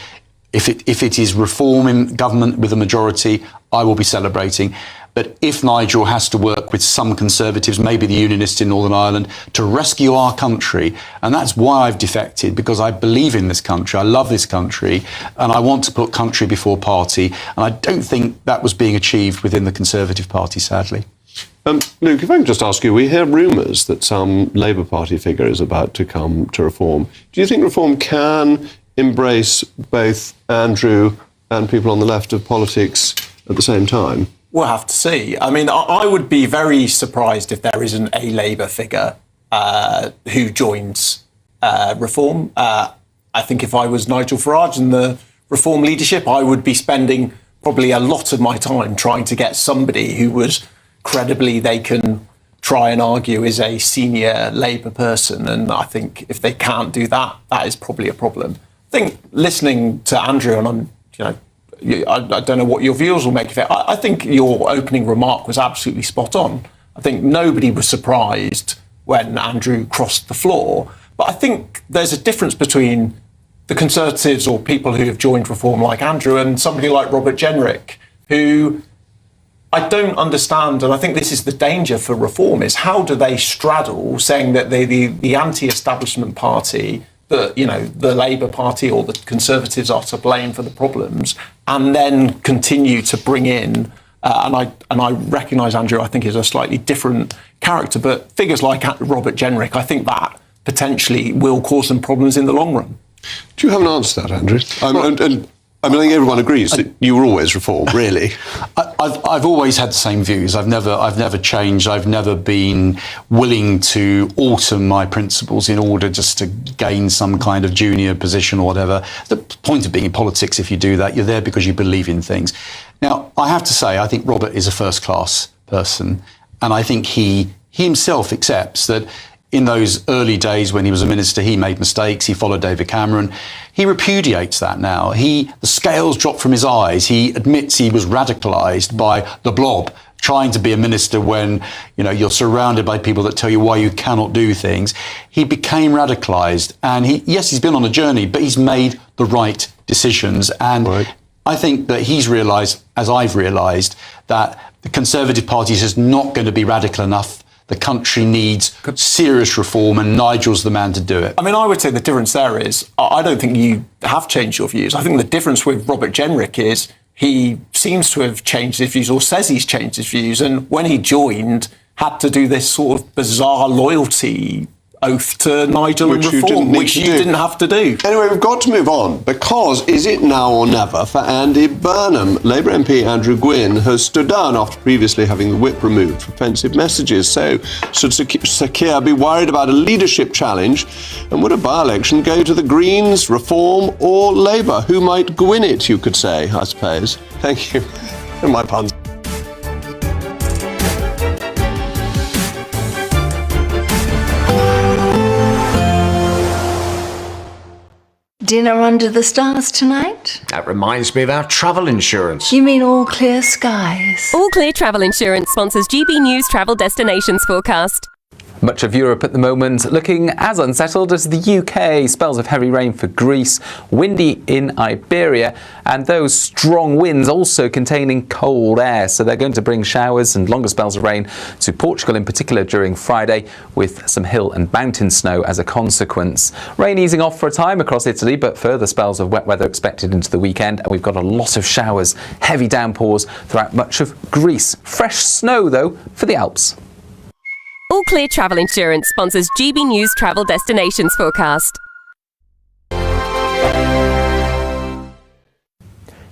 If it is Reform in government with a majority, I will be celebrating. But if Nigel has to work with some Conservatives, maybe the Unionists in Northern Ireland, to rescue our country, and that's why I've defected, because I believe in this country, I love this country, and I want to put country before party. And I don't think that was being achieved within the Conservative Party, sadly. Luke, if I can just ask you, we hear rumours that some Labour Party figure is about to come to Reform. Do you think Reform can embrace both Andrew and people on the left of politics at the same time? We'll have to see. I mean, I would be very surprised if there isn't a Labour figure who joins Reform. I think if I was Nigel Farage and the Reform leadership, I would be spending probably a lot of my time trying to get somebody who was credibly they can try and argue is a senior Labour person. And I think if they can't do that, that is probably a problem. I think listening to Andrew, and I don't know what your viewers will make of it. I think your opening remark was absolutely spot on. I think nobody was surprised when Andrew crossed the floor. But I think there's a difference between the Conservatives or people who have joined Reform like Andrew and somebody like Robert Jenrick, who I don't understand, and I think this is the danger for Reform, is how do they straddle saying that they're the anti-establishment party that, you know, the Labour Party or the Conservatives are to blame for the problems, and then continue to bring in, and I recognise Andrew, I think, is a slightly different character, but figures like Robert Jenrick, I think that potentially will cause them problems in the long run. Do you have an answer to that, Andrew? I think everyone agrees that you were always reformed, really. I've always had the same views. I've never changed. I've never been willing to alter my principles in order just to gain some kind of junior position or whatever. The point of being in politics, if you do that, you're there because you believe in things. Now, I have to say, I think Robert is a first-class person, and I think he himself accepts that in those early days when he was a minister, he made mistakes. He followed David Cameron. He repudiates that now. The scales dropped from his eyes. He admits he was radicalised by the blob, trying to be a minister when, you know, you're surrounded by people that tell you why you cannot do things. He became radicalised, and he's been on a journey, but he's made the right decisions. And I think that he's realised, as I've realised, that the Conservative Party is just not going to be radical enough. The country needs serious reform, and Nigel's the man to do it. I mean, I would say the difference there is, I don't think you have changed your views. I think the difference with Robert Jenrick is he seems to have changed his views, or says he's changed his views, and when he joined, had to do this sort of bizarre loyalty oath to Nigel and reform, which you didn't have to do. Anyway, we've got to move on, because is it now or never for Andy Burnham? Labour MP Andrew Gwynn has stood down after previously having the whip removed for offensive messages. So, should Sir Keir be worried about a leadership challenge? And would a by-election go to the Greens, Reform or Labour? Who might Gwynn it, you could say, I suppose. Thank you. And my puns. Dinner under the stars tonight? That reminds me of our travel insurance. You mean all clear skies? All Clear Travel Insurance sponsors GB News Travel Destinations Forecast. Much of Europe at the moment looking as unsettled as the UK. Spells of heavy rain for Greece, windy in Iberia, and those strong winds also containing cold air. So they're going to bring showers and longer spells of rain to Portugal in particular during Friday, with some hill and mountain snow as a consequence. Rain easing off for a time across Italy, but further spells of wet weather expected into the weekend, and we've got a lot of showers, heavy downpours throughout much of Greece. Fresh snow though for the Alps. All Clear Travel Insurance sponsors GB News Travel Destinations Forecast.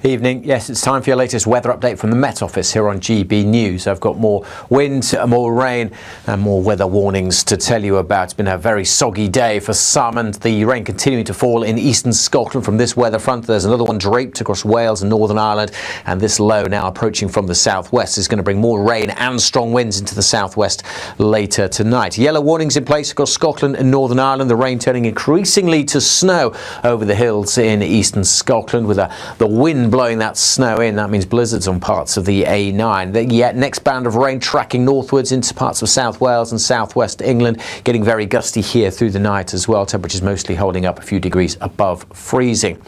Evening. Yes, it's time for your latest weather update from the Met Office here on GB News. I've got more wind, more rain and more weather warnings to tell you about. It's been a very soggy day for some, and the rain continuing to fall in eastern Scotland from this weather front. There's another one draped across Wales and Northern Ireland, and this low now approaching from the southwest is going to bring more rain and strong winds into the southwest later tonight. Yellow warnings in place across Scotland and Northern Ireland, the rain turning increasingly to snow over the hills in eastern Scotland, with the wind blowing that snow in. That means blizzards on parts of the A9. The next band of rain tracking northwards into parts of South Wales and southwest England, getting very gusty here through the night as well. Temperatures mostly holding up a few degrees above freezing.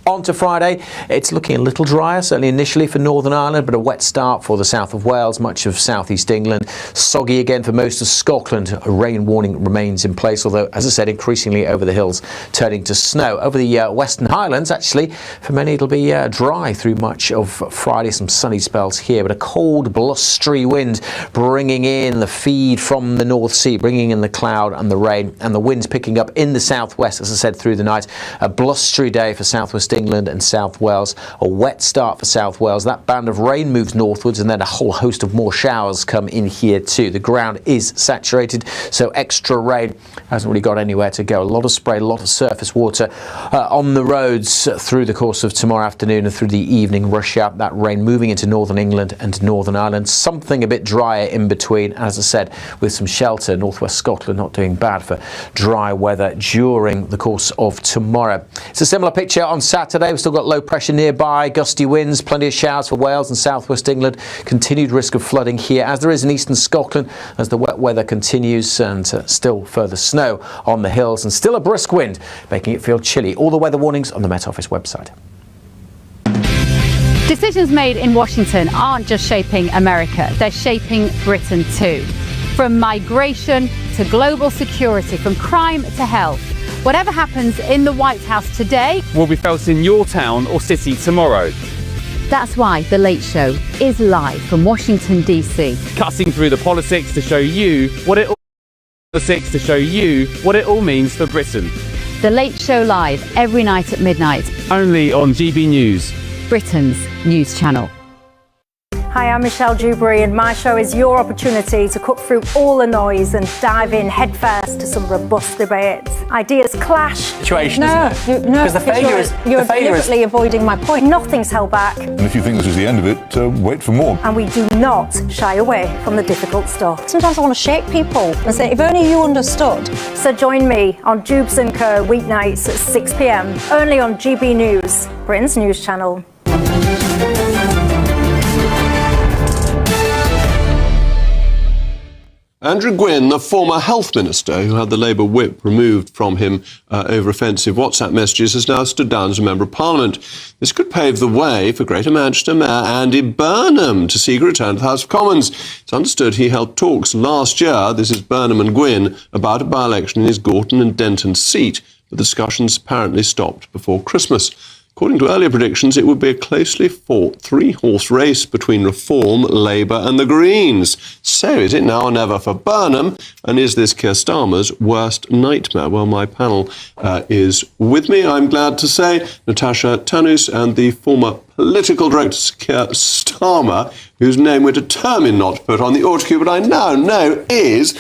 On to Friday, it's looking a little drier, certainly initially for Northern Ireland, but a wet start for the south of Wales, much of southeast England. Soggy again for most of Scotland. A rain warning remains in place, although, as I said, increasingly over the hills turning to snow. Over the Western Highlands, actually, for many it'll be dry through much of Friday. Some sunny spells here, but a cold, blustery wind bringing in the feed from the North Sea, bringing in the cloud and the rain, and the winds picking up in the southwest, as I said, through the night. A blustery day for southwest England and South Wales. A wet start for South Wales. That band of rain moves northwards, and then a whole host of more showers come in here too. The ground is saturated, so extra rain hasn't really got anywhere to go. A lot of spray, a lot of surface water on the roads through the course of tomorrow afternoon and through the evening rush hour. That rain moving into northern England and Northern Ireland. Something a bit drier in between, as I said, with some shelter. Northwest Scotland not doing bad for dry weather during the course of tomorrow. It's a similar picture on Saturday. We've still got low pressure nearby, gusty winds, plenty of showers for Wales and southwest England. Continued risk of flooding here, as there is in eastern Scotland, as the wet weather continues, and still further snow on the hills, and still a brisk wind, making it feel chilly. All the weather warnings on the Met Office website. Decisions made in Washington aren't just shaping America, they're shaping Britain too. From migration to global security, from crime to health, Whatever happens in the White House today will be felt in your town or city tomorrow. That's why The Late Show is live from Washington, D.C. Cutting through the politics to show you what it all means for Britain. The Late Show live every night at midnight. Only on GB News, Britain's news channel. Hi, I'm Michelle Dewberry, and my show is your opportunity to cut through all the noise and dive in headfirst to some robust debates. Ideas clash. Situation, No, isn't it? no, Because the failure is you're deliberately avoiding my point. Nothing's held back, And if you think this is the end of it, wait for more. and we do not shy away from the difficult stuff. Sometimes I want to shake people and say, if only you understood. So join me on Jubes & Co. weeknights at 6 p.m. only on GB News, Britain's news channel. Andrew Gwynn, the former health minister who had the Labour whip removed from him over offensive WhatsApp messages, has now stood down as a Member of Parliament. This could pave the way for Greater Manchester Mayor Andy Burnham to seek a return to the House of Commons. It's understood he held talks last year, this is Burnham and Gwynn, about a by-election in his Gorton and Denton seat, but the discussions apparently stopped before Christmas. According to earlier predictions, it would be a closely fought three-horse race between Reform, Labour and the Greens. So is it now or never for Burnham? And is this Keir Starmer's worst nightmare? Well, my panel is with me, I'm glad to say, Natasha Tanus and the former political director Keir Starmer, whose name we're determined not to put on the autocue, but I now know is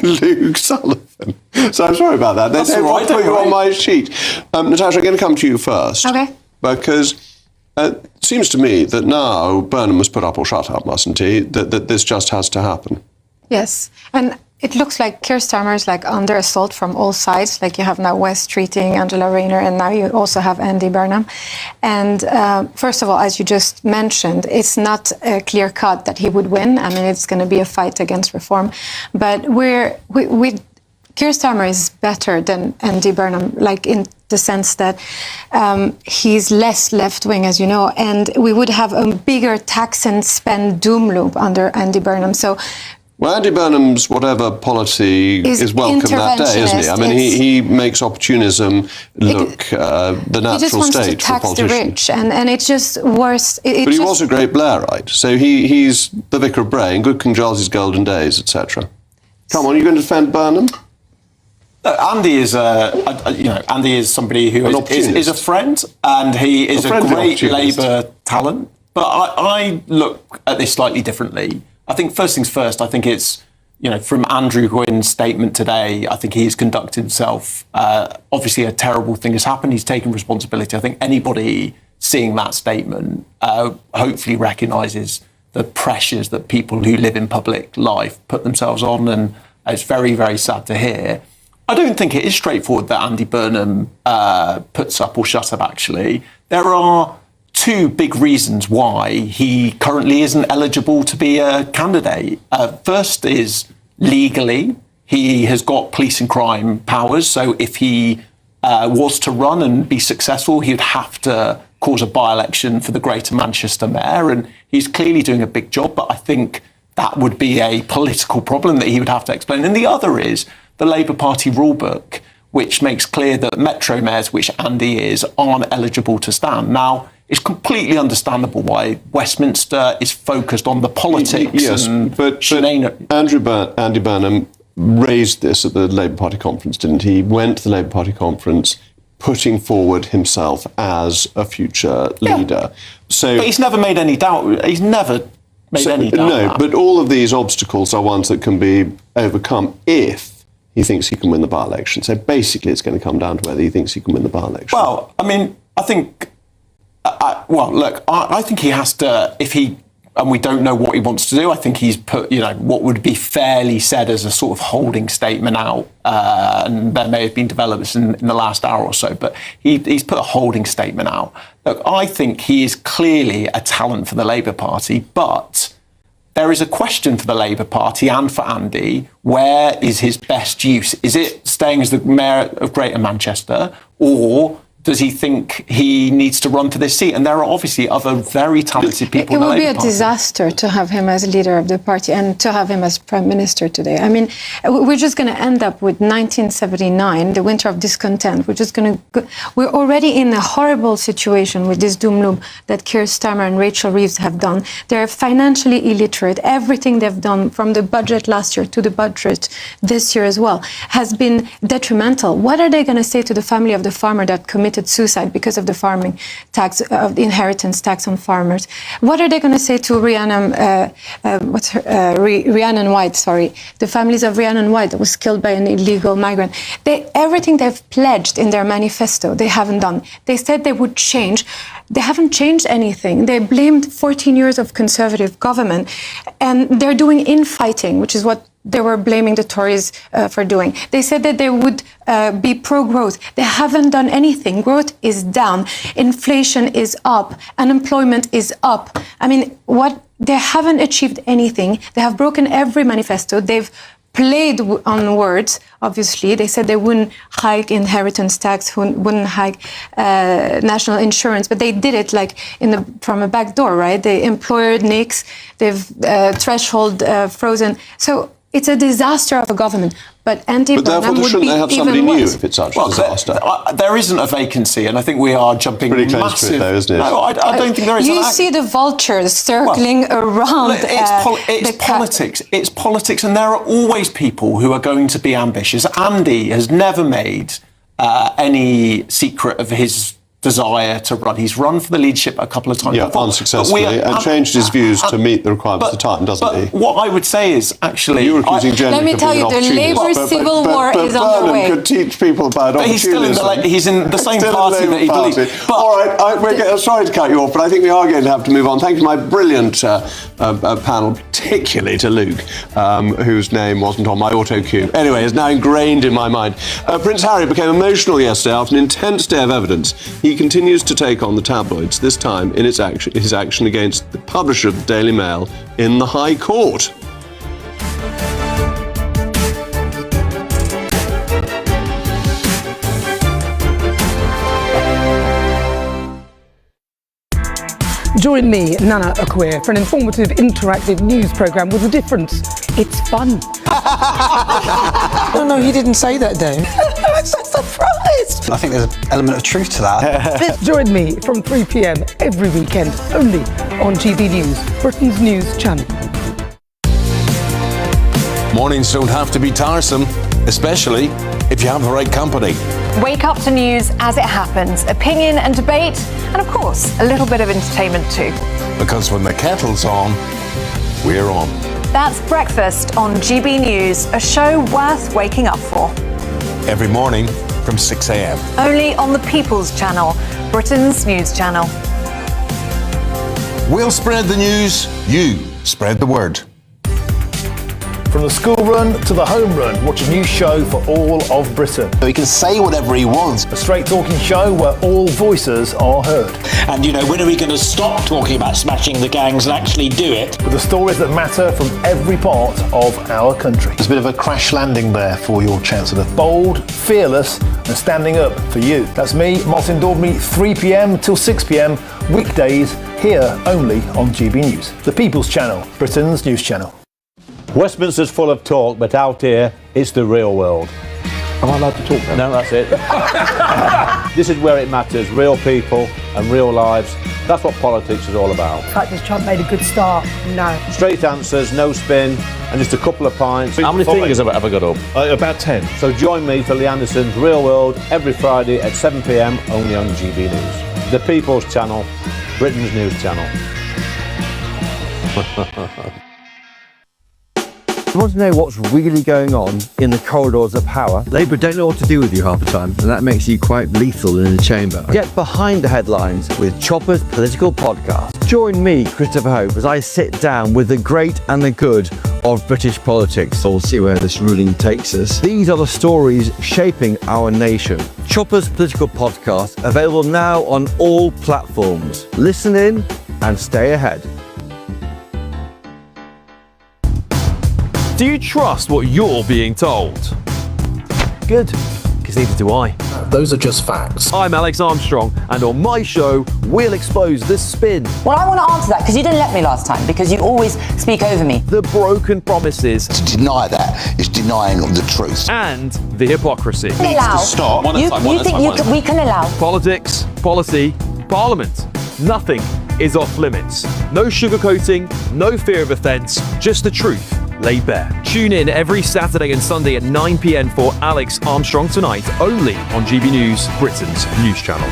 Luke Sullivan. So I'm sorry about that. That's They all right, put you don't on my sheet. Natasha, I'm going to come to you first. Okay. Because it seems to me that now Burnham must put up or shut up, mustn't he? That this just has to happen. Yes, and it looks like Keir Starmer is like under assault from all sides. Like you have now West treating Angela Rayner, and now you also have Andy Burnham. And first of all, as you just mentioned, it's not a clear cut that he would win. I mean, it's going to be a fight against Reform. But Keir Starmer is better than Andy Burnham, like in the sense that he's less left-wing, as you know, and we would have a bigger tax and spend doom loop under Andy Burnham. So. Well, Andy Burnham's whatever policy is welcome that day, isn't he? I mean, he makes opportunism look the natural state for politicians. He just wants to tax the rich, and it's just worse. But he was a great Blairite, so he's the Vicar of Bray in Good King Charles's golden days, etc. Come on, are you going to defend Burnham? Andy is Andy is somebody who is a friend, and he is a great Labour talent. But I look at this slightly differently. I think first things first, I think it's, from Andrew Gwynn's statement today, I think he's conducted himself, obviously a terrible thing has happened, he's taken responsibility. I think anybody seeing that statement hopefully recognises the pressures that people who live in public life put themselves on, and it's very, very sad to hear. I don't think it is straightforward that Andy Burnham puts up or shuts up, actually. There are two big reasons why he currently isn't eligible to be a candidate. First is legally, he has got police and crime powers, so if he was to run and be successful, he would have to cause a by-election for the Greater Manchester Mayor, and he's clearly doing a big job, but I think that would be a political problem that he would have to explain. And the other is the Labour Party rulebook, which makes clear that Metro mayors, which Andy is, aren't eligible to stand. Now, it's completely understandable why Westminster is focused on the politics. Yes, but Andy Burnham raised this at the Labour Party conference, didn't he? He went to the Labour Party conference putting forward himself as a future leader. But he's never made any doubt. He's never made any doubt. No, but all of these obstacles are ones that can be overcome if he thinks he can win the by-election. So basically it's going to come down to whether he thinks he can win the by-election. Well, I mean, I think... I think he has to, and we don't know what he wants to do, I think he's put, what would be fairly said as a sort of holding statement out, and there may have been developments in the last hour or so, but he's put a holding statement out. Look, I think he is clearly a talent for the Labour Party, but there is a question for the Labour Party and for Andy, where is his best use? Is it staying as the Mayor of Greater Manchester, or Does he think he needs to run for this seat? And there are obviously other very talented people It in the would be Labour a Party. disaster to have him as leader of the party and to have him as prime minister today. I mean, we're just going to end up with 1979, the winter of discontent. We're already in a horrible situation with this doom loop that Keir Starmer and Rachel Reeves have done. They're financially illiterate. Everything they've done, from the budget last year to the budget this year as well, has been detrimental. What are they going to say to the family of the farmer that committed suicide because of the farming tax, of the inheritance tax on farmers? What are they going to say to Rhiannon White? Sorry, the families of Rhiannon White that was killed by an illegal migrant. Everything they've pledged in their manifesto, they haven't done. They said they would change. They haven't changed anything. They blamed 14 years of Conservative government, and they're doing infighting, which is what they were blaming the Tories for doing. They said that they would be pro-growth. They haven't done anything. Growth is down. Inflation is up. Unemployment is up. I mean, they haven't achieved anything. They have broken every manifesto. They've played on words, obviously. They said they wouldn't hike inheritance tax, wouldn't hike national insurance, but they did it from a back door, right? They employer NICs, they've threshold frozen. So it's a disaster of a government. But therefore, shouldn't they have somebody new if it's such a disaster? There isn't a vacancy, and I think we are jumping pretty close to it, though, isn't it? No, I don't think there is. You see the vultures circling around. It's politics. It's politics, and there are always people who are going to be ambitious. Andy has never made any secret of his desire to run. He's run for the leadership a couple of times before. Unsuccessfully, and changed his views to meet the requirements of the time, doesn't he? What I would say is, actually... You're accusing Jenny let me tell you, the Labour civil war is on the way. Could teach people about opportunism. He's in the same party that he believes. All right, sorry to cut you off, but I think we are going to have to move on. Thank you to my brilliant panel, particularly to Luke, whose name wasn't on my auto cue. Anyway, it's now ingrained in my mind. Prince Harry became emotional yesterday after an intense day of evidence. He continues to take on the tabloids, this time in his action against the publisher of the Daily Mail in the High Court. Join me, Nana Okoye, for an informative, interactive news programme with a difference. It's fun. No, he didn't say that, Dave. I'm so surprised. I think there's an element of truth to that. Join me from 3 p.m. every weekend, only on GB News, Britain's news channel. Mornings don't have to be tiresome, especially if you have the right company. Wake up to news as it happens, opinion and debate, and of course, a little bit of entertainment too. Because when the kettle's on, we're on. That's Breakfast on GB News, a show worth waking up for. Every morning from 6 a.m. Only on the People's Channel, Britain's news channel. We'll spread the news, you spread the word. From the school run to the home run, watch a new show for all of Britain. So he can say whatever he wants. A straight talking show where all voices are heard. And when are we going to stop talking about smashing the gangs and actually do it? With the stories that matter from every part of our country. There's a bit of a crash landing there for your Chancellor. Bold, fearless and standing up for you. That's me, Martin Daubney, 3 p.m. till 6 p.m. weekdays, here only on GB News. The People's Channel, Britain's news channel. Westminster's full of talk, but out here, it's the real world. Am I allowed to talk now? No, that's it. This is where it matters, real people and real lives. That's what politics is all about. The fact has Trump made a good start? No. Straight answers, no spin, and just a couple of pints. How many fingers have I ever got up? About 10. So join me for Lee Anderson's Real World every Friday at 7 p.m. only on GB News. The People's Channel, Britain's news channel. You want to know what's really going on in the corridors of power? Labour don't know what to do with you half the time, and that makes you quite lethal in the chamber. Get behind the headlines with Chopper's political podcast. Join me, Christopher Hope, as I sit down with the great and the good of British politics. We'll see where this ruling takes us. These are the stories shaping our nation. Chopper's political podcast, available now on all platforms. Listen in and stay ahead. Do you trust what you're being told? Good, because neither do I. those are just facts. I'm Alex Armstrong, and on my show, we'll expose the spin. Well, I want to answer that because you didn't let me last time, because you always speak over me. The broken promises. To deny that is denying the truth. And the hypocrisy. Needs to stop. You think we can allow? Politics, policy, parliament. Nothing is off limits. No sugarcoating, no fear of offence, just the truth laid bare. Tune in every Saturday and Sunday at 9 p.m. for Alex Armstrong Tonight, only on GB News, Britain's news channel.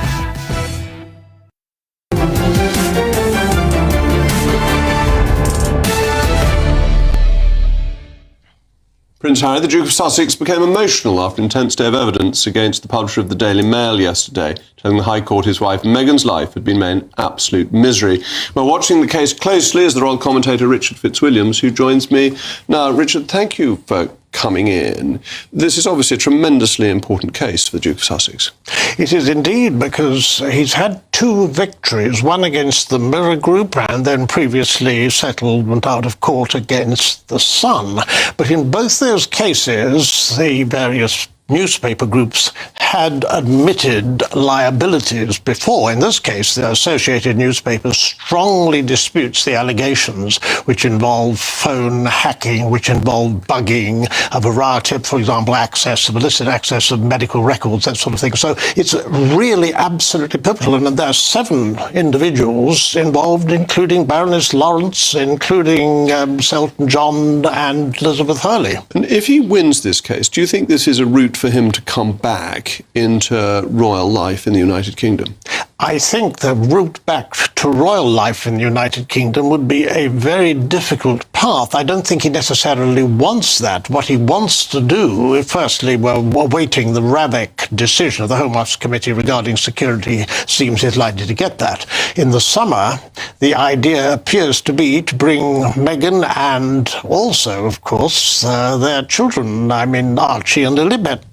Prince Harry, the Duke of Sussex, became emotional after an intense day of evidence against the publisher of the Daily Mail yesterday, telling the High Court his wife Meghan's life had been made absolute misery. We're watching the case closely as the royal commentator Richard Fitzwilliams, who joins me now. Richard, thank you for coming in. This is obviously a tremendously important case for the Duke of Sussex. It is indeed, because he's had two victories, one against the Mirror Group and then previously settlement out of court against the Sun. But in both those cases, the various newspaper groups had admitted liabilities before. In this case, the Associated Newspapers strongly disputes the allegations, which involve phone hacking, which involve bugging, a variety of, for example, illicit access of medical records, that sort of thing. So it's really absolutely pivotal. And there are 7 individuals involved, including Baroness Lawrence, including Selton John and Elizabeth Hurley. And if he wins this case, do you think this is a route for him to come back into royal life in the United Kingdom? I think the route back to royal life in the United Kingdom would be a very difficult path. I don't think he necessarily wants that. What he wants to do, firstly, we're awaiting the RAVEC decision of the Home Office Committee regarding security, seems he's likely to get that. In the summer, the idea appears to be to bring Meghan and also, of course, their children. I mean, Archie and Lilibet.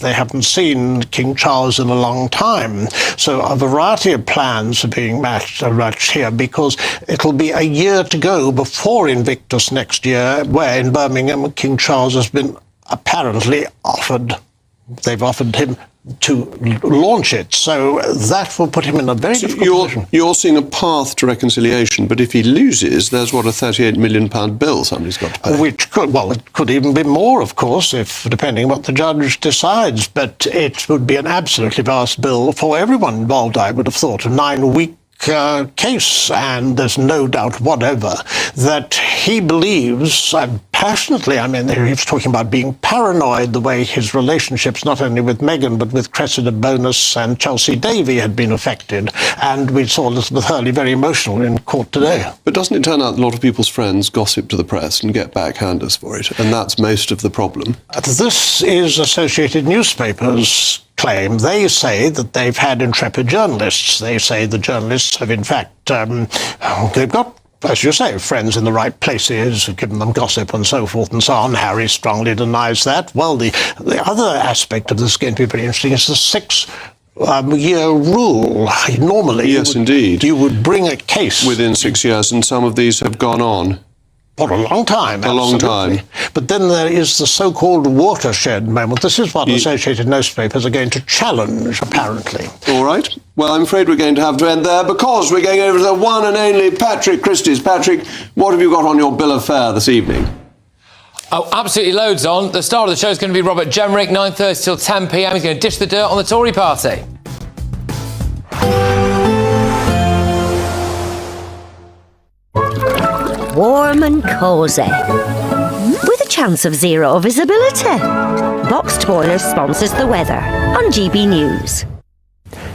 They haven't seen King Charles in a long time. So a variety of plans are being matched here, because it'll be a year to go before Invictus next year, where in Birmingham King Charles has been apparently they've offered him to launch it. So that will put him in a very difficult position. You're seeing a path to reconciliation, but if he loses, there's what, a £38 million bill somebody's got to pay. Which it could even be more, of course, depending on what the judge decides. But it would be an absolutely vast bill for everyone involved, I would have thought. A 9-week case, and there's no doubt whatever that he believes passionately. I mean, he was talking about being paranoid, the way his relationships, not only with Meghan, but with Cressida Bonus and Chelsea Davy had been affected. And we saw Elizabeth Hurley very emotional in court today. But doesn't it turn out a lot of people's friends gossip to the press and get backhanders for it? And that's most of the problem. This is Associated Newspapers' claim. They say that they've had intrepid journalists. They say the journalists have, in fact, they've got, as you say, friends in the right places, given them gossip and so forth and so on. Harry strongly denies that. Well, the other aspect of this is going to be very interesting is the 6-year rule. Normally, you would bring a case within 6 years, and some of these have gone on. For a long time, A long time. But then there is the so-called watershed moment. This is what Associated Newspapers are going to challenge, apparently. All right. Well, I'm afraid we're going to have to end there, because we're going over to the one and only Patrick Christys. Patrick, what have you got on your bill of fare this evening? Oh, absolutely loads on. The star of the show is going to be Robert Jemerick, 9:30 till 10 p.m. He's going to dish the dirt on the Tory party. Warm and cosy, with a chance of zero visibility. Boxed Boilers sponsors the weather on GB News.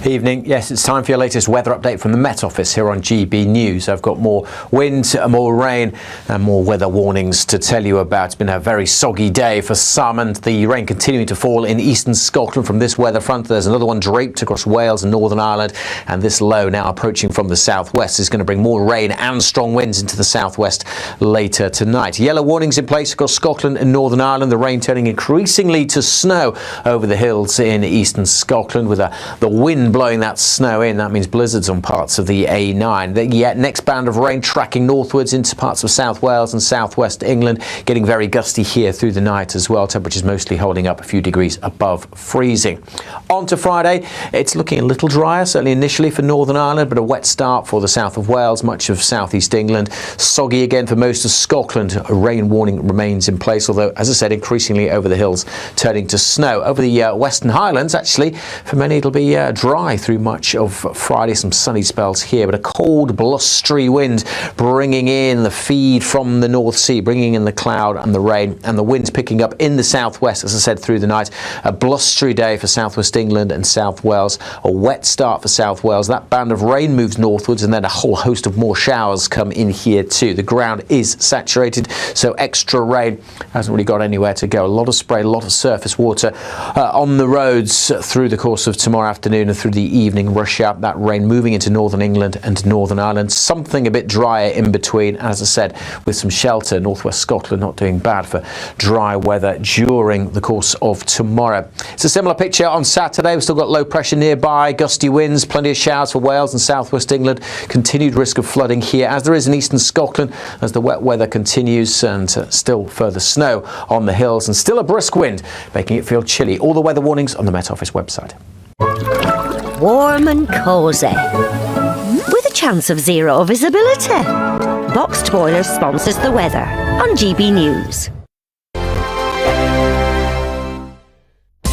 Evening. Yes, it's time for your latest weather update from the Met Office here on GB News. I've got more wind, more rain and more weather warnings to tell you about. It's been a very soggy day for some, and the rain continuing to fall in eastern Scotland from this weather front. There's another one draped across Wales and Northern Ireland, and this low now approaching from the southwest is going to bring more rain and strong winds into the southwest later tonight. Yellow warnings in place across Scotland and Northern Ireland, the rain turning increasingly to snow over the hills in eastern Scotland, with the wind wind blowing that snow in. That means blizzards on parts of the A9. The next band of rain tracking northwards into parts of South Wales and southwest England, getting very gusty here through the night as well. Temperatures mostly holding up a few degrees above freezing. On to Friday, it's looking a little drier, certainly initially for Northern Ireland, but a wet start for the south of Wales, much of southeast England. Soggy again for most of Scotland. A rain warning remains in place, although, as I said, increasingly over the hills turning to snow. Over the Western Highlands, actually, for many it'll be dry through much of Friday. Some sunny spells here, but a cold, blustery wind bringing in the feed from the North Sea, bringing in the cloud and the rain, and the winds picking up in the southwest, as I said, through the night. A blustery day for southwest England and South Wales. A wet start for South Wales. That band of rain moves northwards, and then a whole host of more showers come in here too. The ground is saturated, so extra rain hasn't really got anywhere to go. A lot of spray, a lot of surface water on the roads through the course of tomorrow afternoon and through the evening rush hour. That rain moving into Northern England and Northern Ireland. Something a bit drier in between, as I said, with some shelter. Northwest Scotland not doing bad for dry weather during the course of tomorrow. It's a similar picture on Saturday. We've still got low pressure nearby, gusty winds, plenty of showers for Wales and southwest England. Continued risk of flooding here, as there is in eastern Scotland, as the wet weather continues, and still further snow on the hills, and still a brisk wind, making it feel chilly. All the weather warnings on the Met Office website. Warm and cosy, with a chance of zero visibility. Boxed Boilers sponsors the weather on GB News.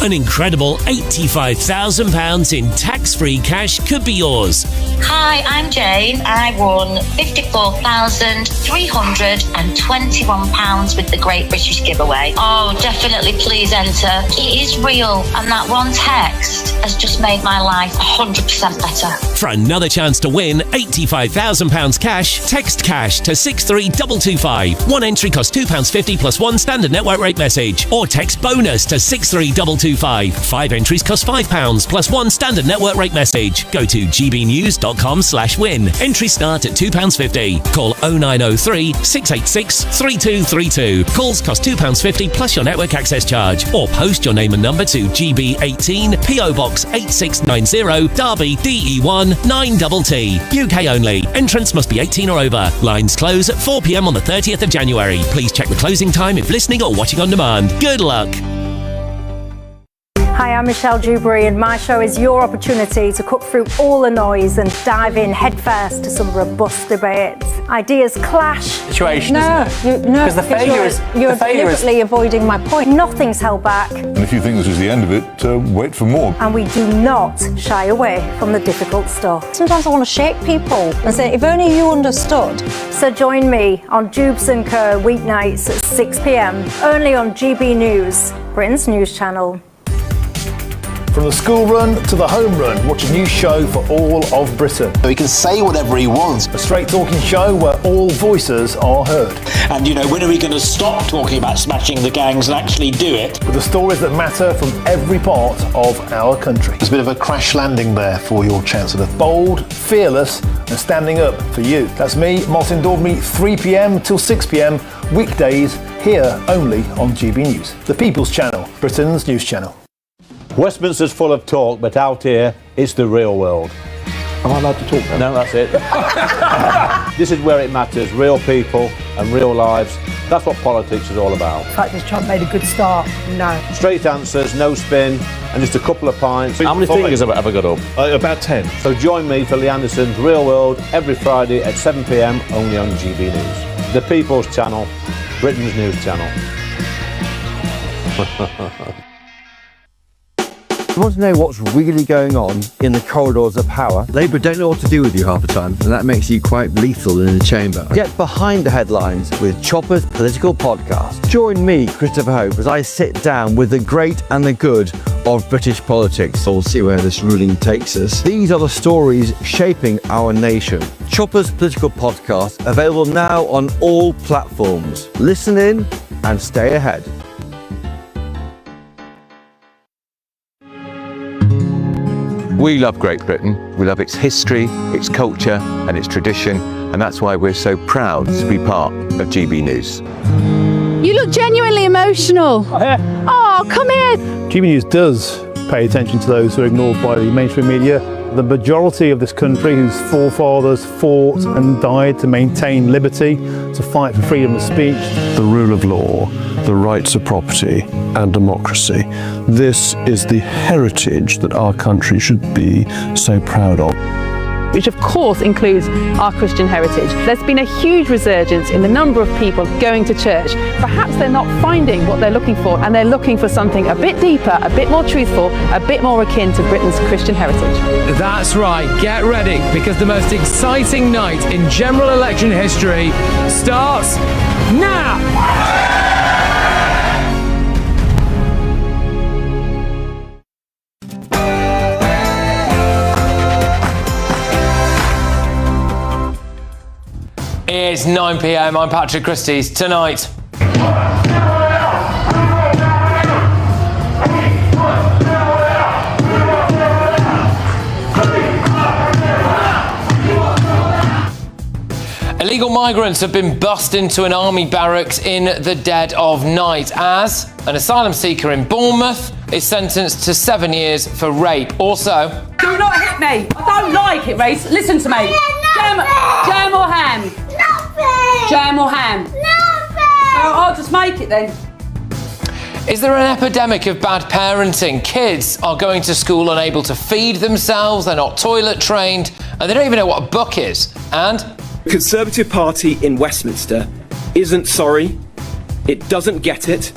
An incredible £85,000 in tax-free cash could be yours. Hi, I'm Jane. I won £54,321 with the Great British Giveaway. Oh, definitely please enter. It is real, and that one text has just made my life 100% better. For another chance to win £85,000 cash, text cash to 63225. One entry costs £2.50 plus one standard network rate message, or text bonus to 63225. 5 entries cost £5 plus one standard network rate message. Go to gbnews.com/win. Entries start at £2.50. Call 0903 686 3232. Calls cost £2.50 plus your network access charge. Or post your name and number to GB18 PO Box 8690 Derby DE1 9TT. UK only. Entrance must be 18 or over. Lines close at 4 p.m. on the 30th of January. Please check the closing time if listening or watching on demand. Good luck. Hi, I'm Michelle Dewberry, and my show is your opportunity to cut through all the noise and dive in headfirst to some robust debates. Ideas clash. Situation, no, isn't it? Because the failure is you're deliberately avoiding my point. Nothing's held back, And if you think this is the end of it, wait for more. and we do not shy away from the difficult stuff. Sometimes I want to shake people and say, if only you understood. So join me on Jubes and Co weeknights at 6 p.m. only on GB News, Britain's news channel. From the school run to the home run, watch a new show for all of Britain. He can say whatever he wants. A straight talking show where all voices are heard. And, you know, when are we going to stop talking about smashing the gangs and actually do it? With the stories that matter from every part of our country. There's a bit of a crash landing there for your Chancellor. Bold, fearless and standing up for you. That's me, Martin Daubney, 3 p.m. till 6 p.m. weekdays here only on GB News. The People's Channel, Britain's news channel. Westminster's full of talk, but out here, it's the real world. Am I allowed to talk now? No, that's it. This is where it matters. Real people and real lives. That's what politics is all about. The fact that Trump made a good start, no. Straight answers, no spin, and just a couple of pints. How many fingers have I got up? About 10. So join me for Lee Anderson's Real World every Friday at 7 p.m. only on GB News. The People's Channel, Britain's news channel. You want to know what's really going on in the corridors of power? Labour don't know what to do with you half the time, and that makes you quite lethal in the chamber. Get behind the headlines with Chopper's political podcast. Join me, Christopher Hope, as I sit down with the great and the good of British politics. We'll see where this ruling takes us. These are the stories shaping our nation. Chopper's political podcast, available now on all platforms. Listen in and stay ahead. We love Great Britain. We love its history, its culture and its tradition, and that's why we're so proud to be part of GB News. You look genuinely emotional. Oh, come here. GB News does pay attention to those who are ignored by the mainstream media. The majority of this country, whose forefathers fought and died to maintain liberty, to fight for freedom of speech. The rule of law, the rights of property and democracy. This is the heritage that our country should be so proud of. Which of course includes our Christian heritage. There's been a huge resurgence in the number of people going to church. Perhaps they're not finding what they're looking for, and they're looking for something a bit deeper, a bit more truthful, a bit more akin to Britain's Christian heritage. That's right, get ready, because the most exciting night in general election history starts now! It's 9 p.m. I'm Patrick Christie's. Tonight. Illegal migrants have been bussed into an army barracks in the dead of night as an asylum seeker in Bournemouth is sentenced to 7 years for rape. Also, Do not hit me. I don't like it, Reece. Listen to me. Jam or ham? Jam or ham? Well, I'll just make it then. is there an epidemic of bad parenting? Kids are going to school unable to feed themselves, they're not toilet trained, and they don't even know what a book is. And the Conservative Party in Westminster isn't sorry, it doesn't get it,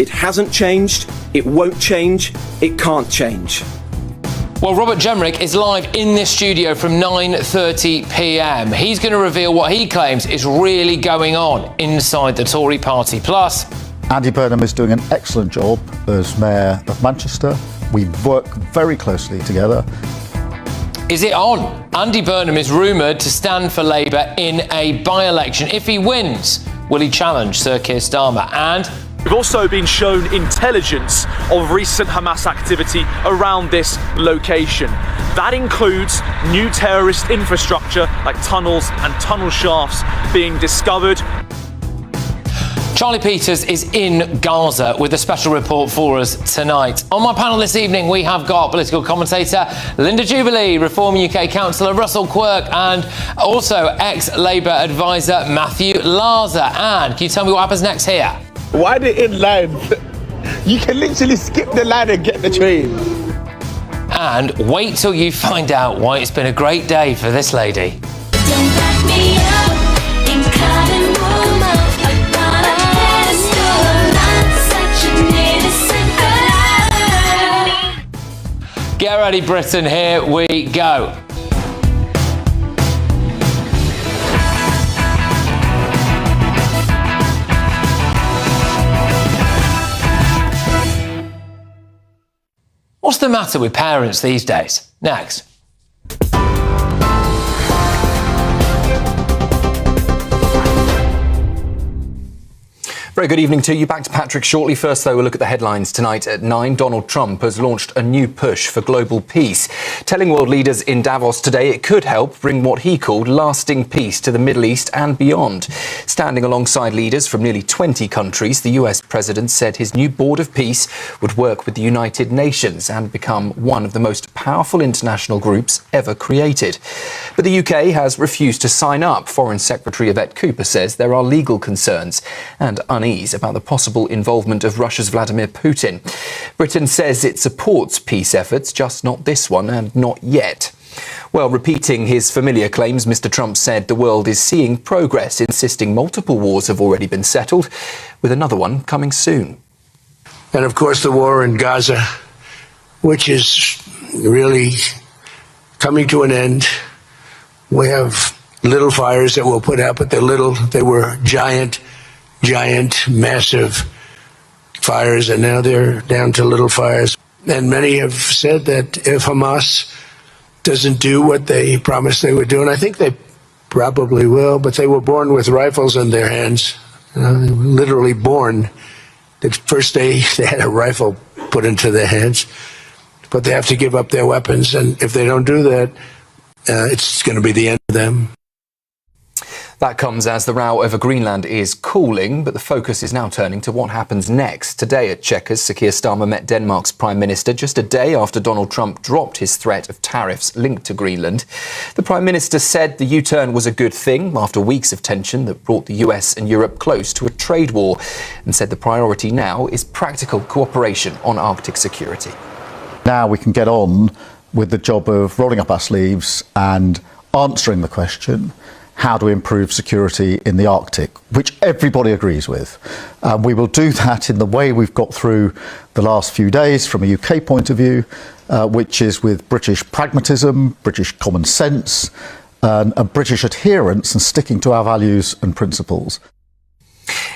it hasn't changed, it won't change, it can't change. well, Robert Jemrick is live in this studio from 9:30 p.m. He's going to reveal what he claims is really going on inside the Tory party. Plus, Andy Burnham is doing an excellent job as Mayor of Manchester. We work very closely together. is it on? Andy Burnham is rumoured to stand for Labour in a by-election. If he wins, will he challenge Sir Keir Starmer? And we've also been shown intelligence of recent Hamas activity around this location. That includes new terrorist infrastructure like tunnels and tunnel shafts being discovered. Charlie Peters is in Gaza with a special report for us tonight. On my panel this evening, we have got political commentator Linda Jubilee, Reform UK councillor Russell Quirk, and also ex-Labour advisor Matthew Larzer. And can you tell me what happens next here? Why the in line? You can literally skip the line and get the train. And wait till you find out why it's been a great day for this lady. Get ready, Britain, here we go. What's the matter with parents these days? Next. Very good evening to you. Back to Patrick shortly. First, though, we'll look at the headlines tonight at 9. Donald Trump has launched a new push for global peace, telling world leaders in Davos today it could help bring what he called lasting peace to the Middle East and beyond. Standing alongside leaders from nearly 20 countries, the US president said his new Board of Peace would work with the United Nations and become one of the most powerful international groups ever created. But the UK has refused to sign up. Foreign Secretary Yvette Cooper says there are legal concerns and unease about the possible involvement of Russia's Vladimir Putin. Britain says it supports peace efforts, just not this one and not yet. Well, repeating his familiar claims, Mr. Trump said the world is seeing progress, insisting multiple wars have already been settled, with another one coming soon. And of course the war in Gaza, which is really coming to an end. We have little fires that we'll put out, but they're little. They were giant, massive fires, and now they're down to little fires. And many have said that if Hamas doesn't do what they promised they would do, and I think they probably will, but they were born with rifles in their hands, literally born. The first day they had a rifle put into their hands, but they have to give up their weapons, and if they don't do that, it's going to be the end of them. That comes as the row over Greenland is cooling, but the focus is now turning to what happens next. Today at Chequers, Sir Keir Starmer met Denmark's Prime Minister just a day after Donald Trump dropped his threat of tariffs linked to Greenland. The Prime Minister said the U-turn was a good thing after weeks of tension that brought the US and Europe close to a trade war, and said the priority now is practical cooperation on Arctic security. Now we can get on with the job of rolling up our sleeves and answering the question, how to improve security in the Arctic, which everybody agrees with. We will do that in the way we've got through the last few days from a UK point of view, which is with British pragmatism, British common sense, and British adherence and sticking to our values and principles.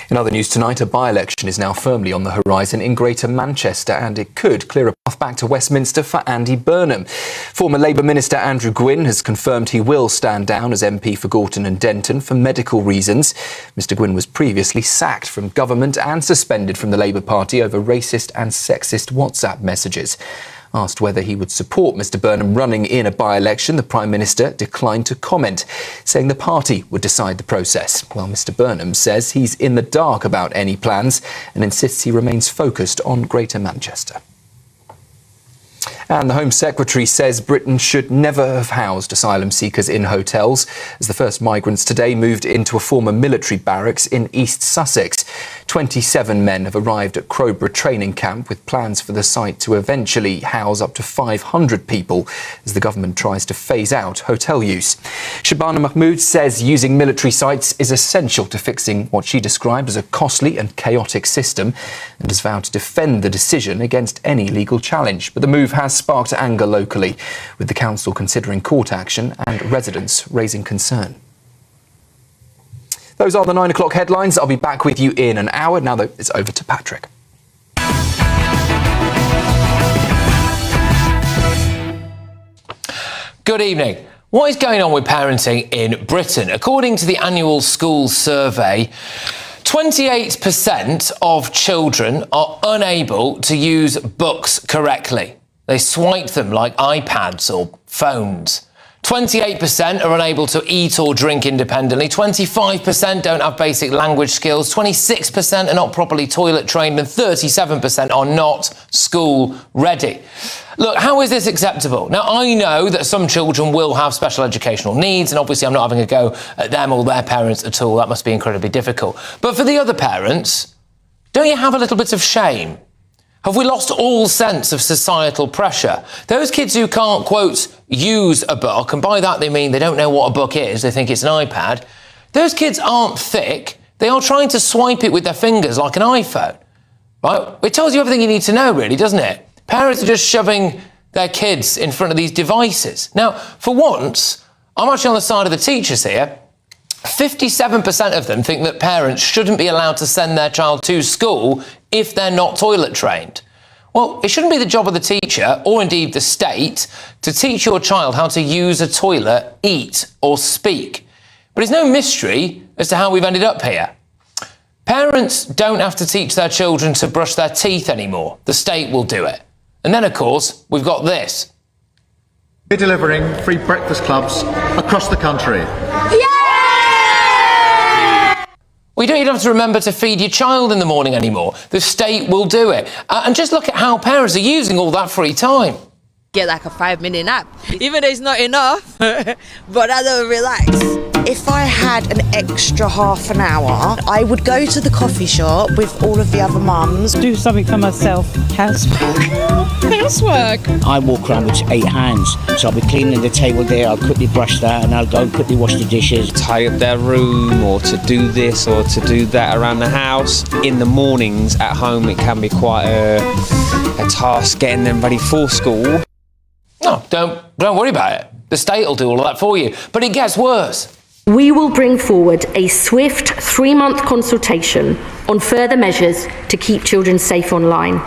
In other news tonight, a by-election is now firmly on the horizon in Greater Manchester, and it could clear a path back to Westminster for Andy Burnham. Former Labour Minister Andrew Gwynn has confirmed he will stand down as MP for Gorton and Denton for medical reasons. Mr Gwynn was previously sacked from government and suspended from the Labour Party over racist and sexist WhatsApp messages. Asked whether he would support Mr Burnham running in a by-election, the Prime Minister declined to comment, saying the party would decide the process, while Mr Burnham says he's in the dark about any plans and insists he remains focused on Greater Manchester. And the Home Secretary says Britain should never have housed asylum seekers in hotels, as the first migrants today moved into a former military barracks in East Sussex. 27 men have arrived at Crowborough training camp with plans for the site to eventually house up to 500 people as the government tries to phase out hotel use. Shabana Mahmood says using military sites is essential to fixing what she described as a costly and chaotic system, and has vowed to defend the decision against any legal challenge. But the move has sparked anger locally, with the council considering court action and residents raising concern. Those are the 9 o'clock headlines. I'll be back with you in an hour. Now, though, it's over to Patrick. Good evening. What is going on with parenting in Britain? According to the annual school survey, 28% of children are unable to use books correctly. They swipe them like iPads or phones. 28% are unable to eat or drink independently, 25% don't have basic language skills, 26% are not properly toilet trained, and 37% are not school ready. Look, how is this acceptable? Now, I know that some children will have special educational needs, and obviously I'm not having a go at them or their parents at all. That must be incredibly difficult. But for the other parents, don't you have a little bit of shame? Have we lost all sense of societal pressure? Those kids who can't, quote, use a book, and by that they mean they don't know what a book is, they think it's an iPad, those kids aren't thick. They are trying to swipe it with their fingers like an iPhone, right? It tells you everything you need to know, really, doesn't it? Parents are just shoving their kids in front of these devices. Now, for once, I'm actually on the side of the teachers here. 57% of them think that parents shouldn't be allowed to send their child to school if they're not toilet trained. Well, it shouldn't be the job of the teacher, or indeed the state, to teach your child how to use a toilet, eat or speak. But it's no mystery as to how we've ended up here. Parents don't have to teach their children to brush their teeth anymore. The state will do it. And then, of course, we've got this. We're delivering free breakfast clubs across the country. We don't even have to remember to feed your child in the morning anymore. The state will do it. And just look at how parents are using all that free time. Get like a 5-minute nap, even though it's not enough, but I don't relax. If I had an extra half an hour, I would go to the coffee shop with all of the other mums. Do something for myself. Housework. I walk around with 8 hands, so I'll be cleaning the table there, I'll quickly brush that, and I'll go and quickly wash the dishes. Tie up their room, or to do this or to do that around the house. In the mornings at home, it can be quite a task getting them ready for school. No, don't worry about it. The state will do all of that for you. But it gets worse. We will bring forward a swift 3-month consultation on further measures to keep children safe online.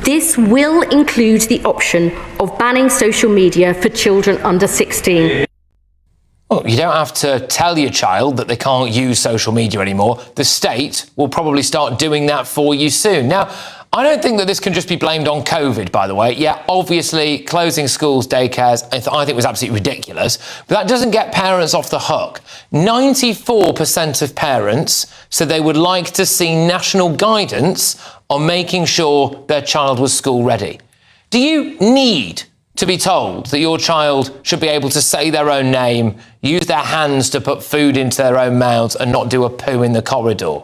This will include the option of banning social media for children under 16. Well, you don't have to tell your child that they can't use social media anymore. The state will probably start doing that for you soon. Now, I don't think that this can just be blamed on COVID, by the way. Yeah, obviously, closing schools, daycares, I think was absolutely ridiculous. But that doesn't get parents off the hook. 94% of parents said they would like to see national guidance on making sure their child was school ready. Do you need to be told that your child should be able to say their own name, use their hands to put food into their own mouths and not do a poo in the corridor?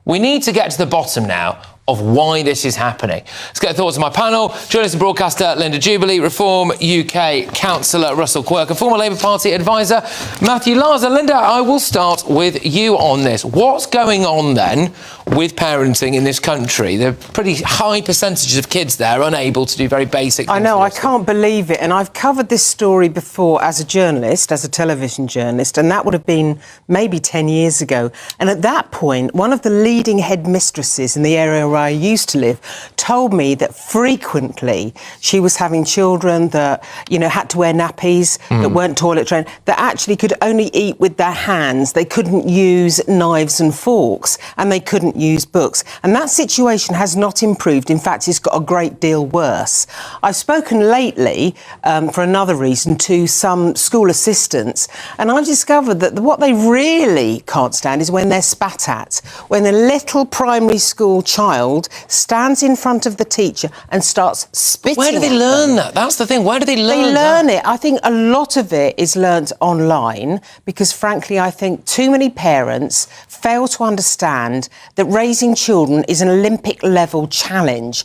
We need to get to the bottom now of why this is happening. Let's get thoughts of my panel. Journalist and broadcaster Linda Jubilee, Reform UK councillor Russell Quirk, and former Labour Party advisor Matthew Larser. Linda, I will start with you on this. What's going on then with parenting in this country? There are pretty high percentages of kids there unable to do very basic things. I know, I can't believe it. And I've covered this story before as a journalist, as a television journalist, and that would have been maybe 10 years ago. And at that point, one of the leading headmistresses in the area where I used to live told me that frequently she was having children that, you know, had to wear nappies, that weren't toilet trained, that actually could only eat with their hands. They couldn't use knives and forks, and they couldn't use books. And that situation has not improved. In fact, it's got a great deal worse. I've spoken lately, for another reason, to some school assistants, and I've discovered that what they really can't stand is when they're spat at, when a little primary school child stands in front of the teacher and starts spitting. Where do they learn that? That's the thing. Where do they learn that? They learn it. I think a lot of it is learnt online because, frankly, I think too many parents fail to understand that raising children is an Olympic-level challenge.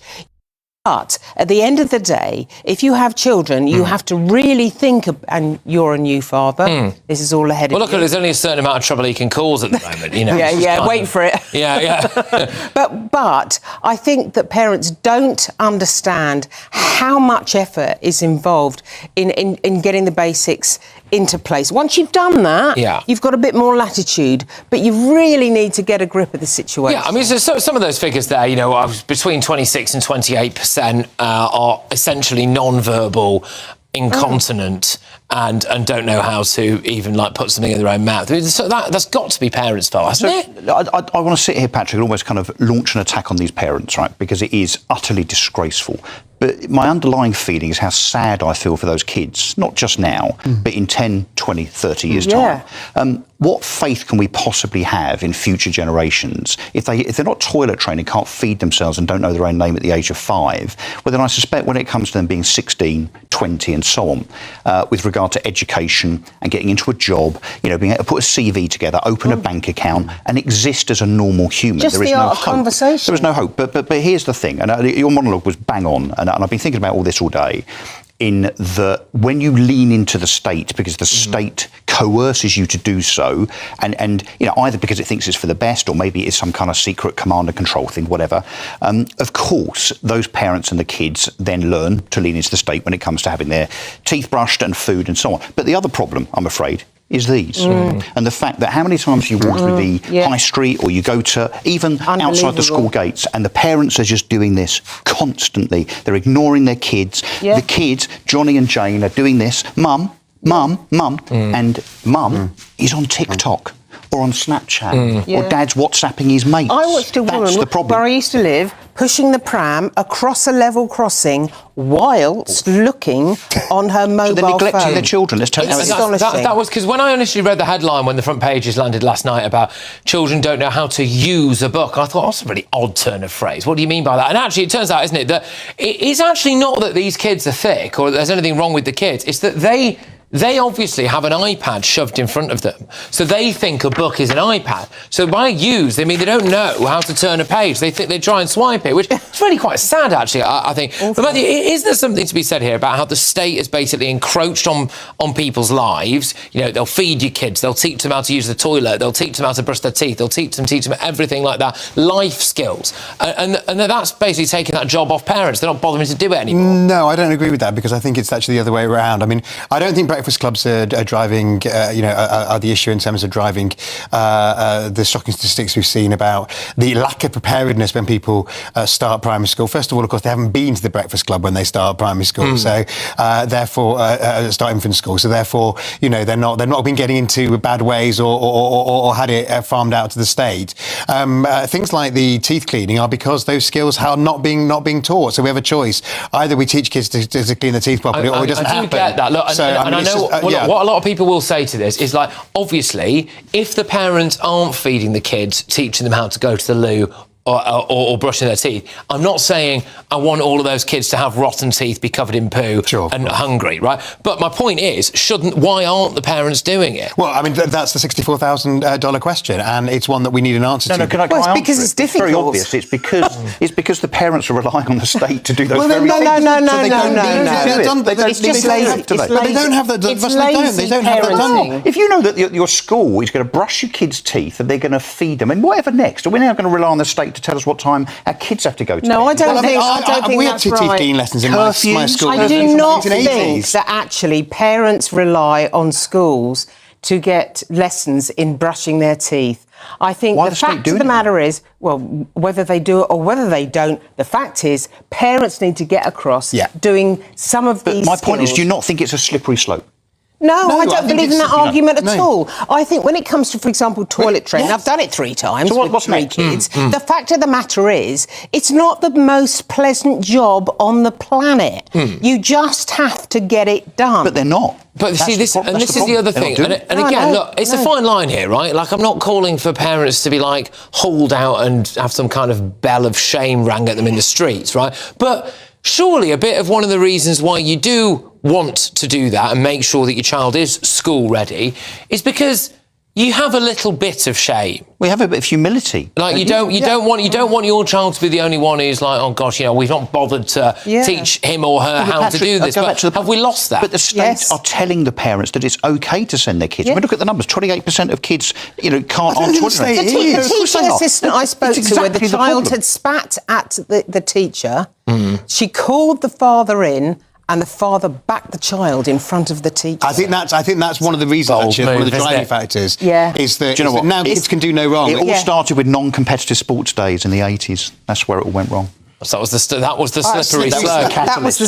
But at the end of the day, if you have children, you have to really think, and you're a new father, this is all ahead of you. Well, look, there's only a certain amount of trouble he can cause at the moment, you know. Wait for it. Yeah. But I think that parents don't understand how much effort is involved in getting the basics into place. Once you've done that, you've got a bit more latitude, but you really need to get a grip of the situation. Yeah, I mean, so some of those figures there, you know, between 26 and 28% are essentially non-verbal, incontinent, and don't know how to even, like, put something in their own mouth. So that's got to be parents' fault, hasn't it? I want to sit here, Patrick, and almost kind of launch an attack on these parents, right, because it is utterly disgraceful. But my underlying feeling is how sad I feel for those kids, not just now, but in 10, 20, 30 years' time. What faith can we possibly have in future generations if they're not toilet trained and can't feed themselves and don't know their own name at the age of 5? Well, then I suspect when it comes to them being 16, 20 and so on, with regard to education and getting into a job, you know, being able to put a CV together, open a bank account and exist as a normal human. Just there is the no art of hope. conversation. There is no hope. But here's the thing, and your monologue was bang on, and I've been thinking about all this all day, in that when you lean into the state because the state coerces you to do so, and you know, either because it thinks it's for the best or maybe it's some kind of secret command and control thing, whatever, of course those parents and the kids then learn to lean into the state when it comes to having their teeth brushed and food and so on. But the other problem, I'm afraid, is these. And the fact that how many times you walk through the high street or you go to even outside the school gates and the parents are just doing this constantly. They're ignoring their kids. The kids, Johnny and Jane, are doing this. Mum, and mum is on TikTok or on Snapchat or dad's WhatsApping his mates. I watched a woman where I used to live pushing the pram across a level crossing whilst looking on her mobile phone. So they're neglecting their children. Let's tell you how it is. Astonishing. That was because when I initially read the headline when the front pages landed last night about children don't know how to use a book, I thought, that's a really odd turn of phrase. What do you mean by that? And actually, it turns out, isn't it, that it is actually not that these kids are thick or that there's anything wrong with the kids. It's that they obviously have an iPad shoved in front of them. So they think a book is an iPad. So by use, they mean they don't know how to turn a page. They think they try and swipe it, which is really quite sad, actually, I think. But Matthew, is there something to be said here about how the state has basically encroached on people's lives? You know, they'll feed your kids, they'll teach them how to use the toilet, they'll teach them how to brush their teeth, they'll teach them everything like that, life skills. And that's basically taking that job off parents. They're not bothering to do it anymore. No, I don't agree with that because I think it's actually the other way around. I mean, I don't think breakfast clubs are driving, are the issue in terms of driving the shocking statistics we've seen about the lack of preparedness when people start primary school. First of all, of course, they haven't been to the breakfast club when they start primary school, so therefore start infant school. So therefore, they've not been getting into bad ways or had it farmed out to the state. Things like the teeth cleaning are because those skills are not being taught. So we have a choice: either we teach kids to clean their teeth properly, or it doesn't happen. I do get that. Look, I know what a lot of people will say to this is like, obviously, if the parents aren't feeding the kids, teaching them how to go to the loo or brushing their teeth, I'm not saying I want all of those kids to have rotten teeth, be covered in poo and hungry, right? But my point is, why aren't the parents doing it? Well, I mean, that's the $64,000 question, and it's one that we need an answer to. Can I it's answer because it? it's difficult. It's very obvious. It's because the parents are relying on the state to do those No. It's just lazy. But they don't have that. It's They don't have that done. If you know that your school is going to brush your kids' teeth and they're going to feed them, and whatever next, are we now going to rely on the state to tell us what time our kids have to go to bed? No, I don't think we had that's teeth right. cleaning lessons in my school. I do not think that actually parents rely on schools to get lessons in brushing their teeth. I think the fact of the matter is, well, whether they do it or whether they don't, the fact is parents need to get across doing some of these But my point is, skills. do you not think it's a slippery slope? No, I don't believe in that argument at all. I think when it comes to, for example, toilet training, I've done it 3 times with 3 kids. The fact of the matter is, it's not the most pleasant job on the planet. You just have to get it done. But they're not. But see, this is the other thing. And again, look, it's a fine line here, right? Like, I'm not calling for parents to be, like, hauled out and have some kind of bell of shame rang at them in the streets, right? But surely a bit of one of the reasons why you do want to do that and make sure that your child is school ready is because you have a little bit of shame. We have a bit of humility. Like, you don't want your child to be the only one who's like, oh gosh, we've not bothered to teach him or her how to do this. But have we lost that? But the states are telling the parents that it's okay to send their kids. I mean, look at the numbers. 28% of kids, can't answer. The teaching assistant I spoke to, where the child had spat at the teacher, she called the father in, and the father backed the child in front of the teacher. I think that's one of the reasons, actually, one of the driving factors. Is that, do you know what? Now kids can do no wrong. It all started with non-competitive sports days in the 80s. That's where it all went wrong. So that was the slippery slope. That was the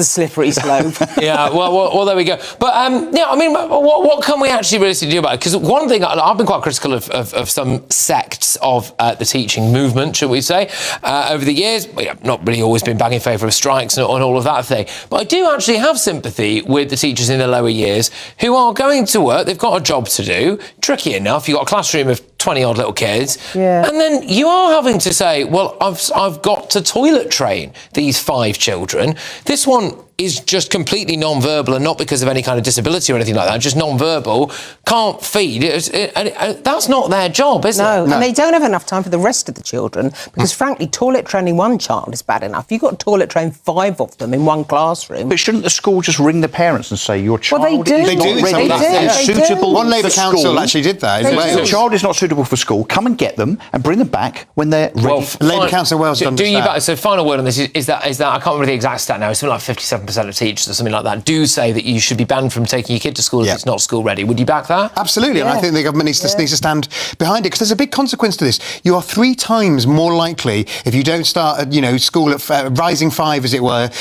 slippery slope. Yeah, well, there we go. But I mean, what can we actually realistically do about it? Because one thing, I've been quite critical of some sects of the teaching movement, shall we say, over the years. I've not really always been bang in favour of strikes and all of that thing. But I do actually have sympathy with the teachers in the lower years who are going to work. They've got a job to do. Tricky enough. You've got a classroom of 20-odd little kids. And then you are having to say, well, I've got to toilet train these 5 children. This one is just completely non-verbal, and not because of any kind of disability or anything like that, just non-verbal, can't feed. That's not their job, is it? No, and they don't have enough time for the rest of the children, because frankly, toilet training one child is bad enough. You've got to toilet train 5 of them in one classroom. But shouldn't the school just ring the parents and say, your child they do. is not ready and suitable One Labour for council school. actually did that in Wales. Your child is not suitable for school. Come and get them and bring them back when they're ready. Well, Labour Council of Wales do you back? So final word on this is that I can't remember the exact stat now. It's something like 57% of teachers or something like that do say that you should be banned from taking your kid to school if it's not school ready. Would you back that? Absolutely, and I think the government needs to stand behind it, because there's a big consequence to this. You are 3 times more likely, if you don't start school at rising 5, as it were,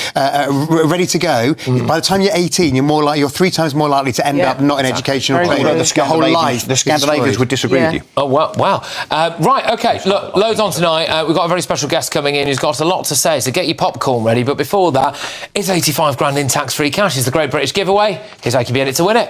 ready to go. By the time you're 18, you're 3 times more likely to end up not in education or training your whole life. The Scandinavians would disagree with you. Oh, wow. Right, OK, look, loads on tonight. We've got a very special guest coming in who's got a lot to say, so get your popcorn ready. But before that, it's 85 grand in tax-free cash. It's the Great British Giveaway. Here's how you can be in it to win it.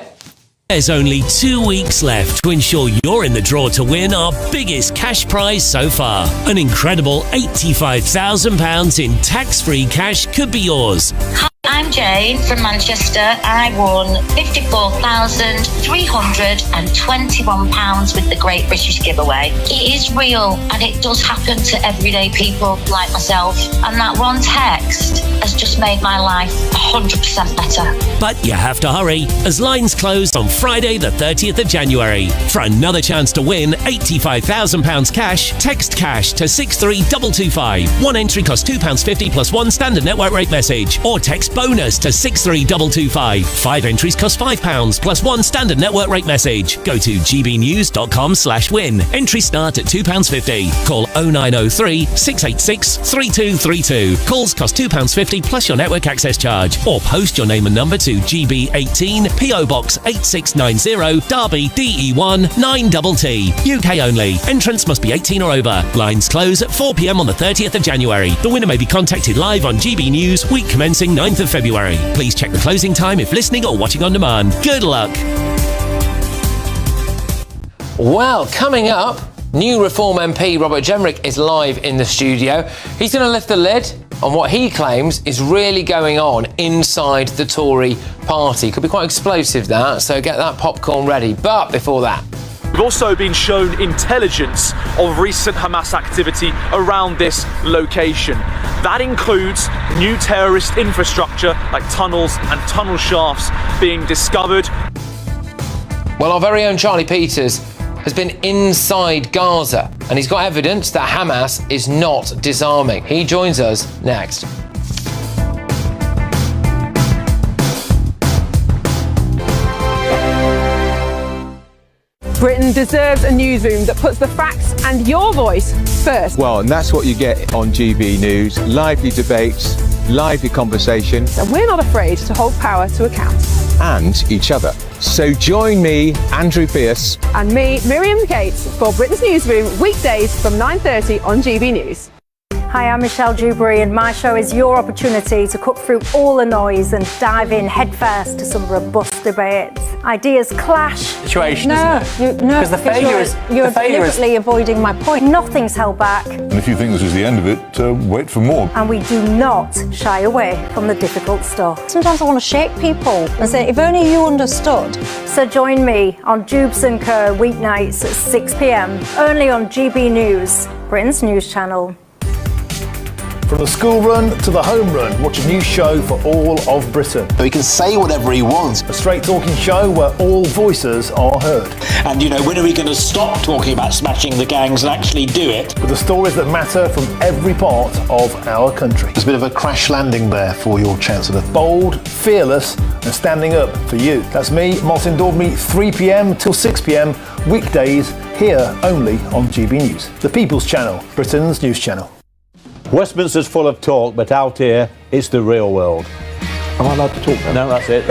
There's only 2 weeks left to ensure you're in the draw to win our biggest cash prize so far. An incredible £85,000 in tax-free cash could be yours. Hi, I'm Jane from Manchester. I won £54,321 with the Great British Giveaway. It is real, and it does happen to everyday people like myself. And that one text has just made my life 100% better. But you have to hurry, as lines closed on Friday the 30th of January. For another chance to win £85,000 cash, text cash to 63225. One entry costs £2.50 plus 1 standard network rate message, or text bonus Phone us to 63225. 5 entries cost £5 plus 1 standard network rate message. Go to gbnews.com/win. Entries start at £2.50. Call 0903 686 3232. Calls cost £2.50 plus your network access charge. Or post your name and number to GB18 PO Box 8690 Derby DE1 9TT. UK only. Entrance must be 18 or over. Lines close at 4 p.m. on the 30th of January. The winner may be contacted live on GB News, week commencing 9th of February. Please check the closing time if listening or watching on demand. Good luck. Well, coming up, new Reform MP Robert Jenrick is live in the studio. He's going to lift the lid on what he claims is really going on inside the Tory party. Could be quite explosive, that, so get that popcorn ready. But before that, We've also been shown intelligence of recent Hamas activity around this location. That includes new terrorist infrastructure like tunnels and tunnel shafts being discovered. well, our very own Charlie Peters has been inside Gaza, and he's got evidence that Hamas is not disarming. He joins us next. Britain deserves a newsroom that puts the facts and your voice first. Well, and that's what you get on GB News. Lively debates, lively conversation. And we're not afraid to hold power to account. And each other. So join me, Andrew Pearce. And me, Miriam Gates, for Britain's Newsroom, weekdays from 9:30 on GB News. Hi, I'm Michelle Dewberry, and my show is your opportunity to cut through all the noise and dive in headfirst to some robust debates. Ideas clash. Situation, isn't it? No, Because the failure is you're deliberately avoiding my point. Nothing's held back, And if you think this is the end of it, wait for more. and we do not shy away from the difficult stuff. Sometimes I want to shake people and say, if only you understood. So join me on Jubes & Co. weeknights at 6 p.m. only on GB News, Britain's news channel. From the school run to the home run, watch a new show for all of Britain. So he can say whatever he wants. A straight talking show where all voices are heard. And, you know, when are we going to stop talking about smashing the gangs and actually do it? With the stories that matter from every part of our country. There's a bit of a crash landing there for your Chancellor. Bold, fearless, and standing up for you. That's me, Martin Daubney, 3 p.m. till 6 p.m. weekdays, here only on GB News. The People's Channel, Britain's news channel. Westminster's full of talk, but out here, it's the real world. Am I allowed to talk now? No, that's it.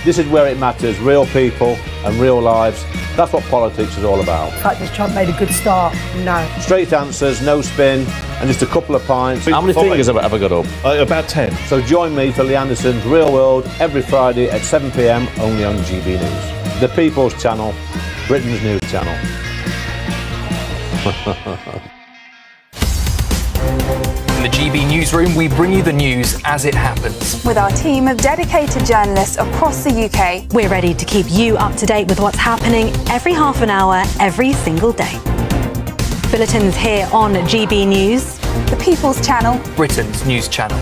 This is where it matters, real people and real lives. That's what politics is all about. In fact, this Trump made a good start. No. Straight answers, no spin, and just a couple of pints. How many fingers have I got up? About 10. So join me for Lee Anderson's Real World every Friday at 7 p.m. only on GB News. The People's Channel, Britain's news channel. In the GB Newsroom, we bring you the news as it happens. With our team of dedicated journalists across the UK, We're ready to keep you up to date with what's happening every half an hour, every single day. Bulletins here on GB News. the People's Channel, Britain's news channel.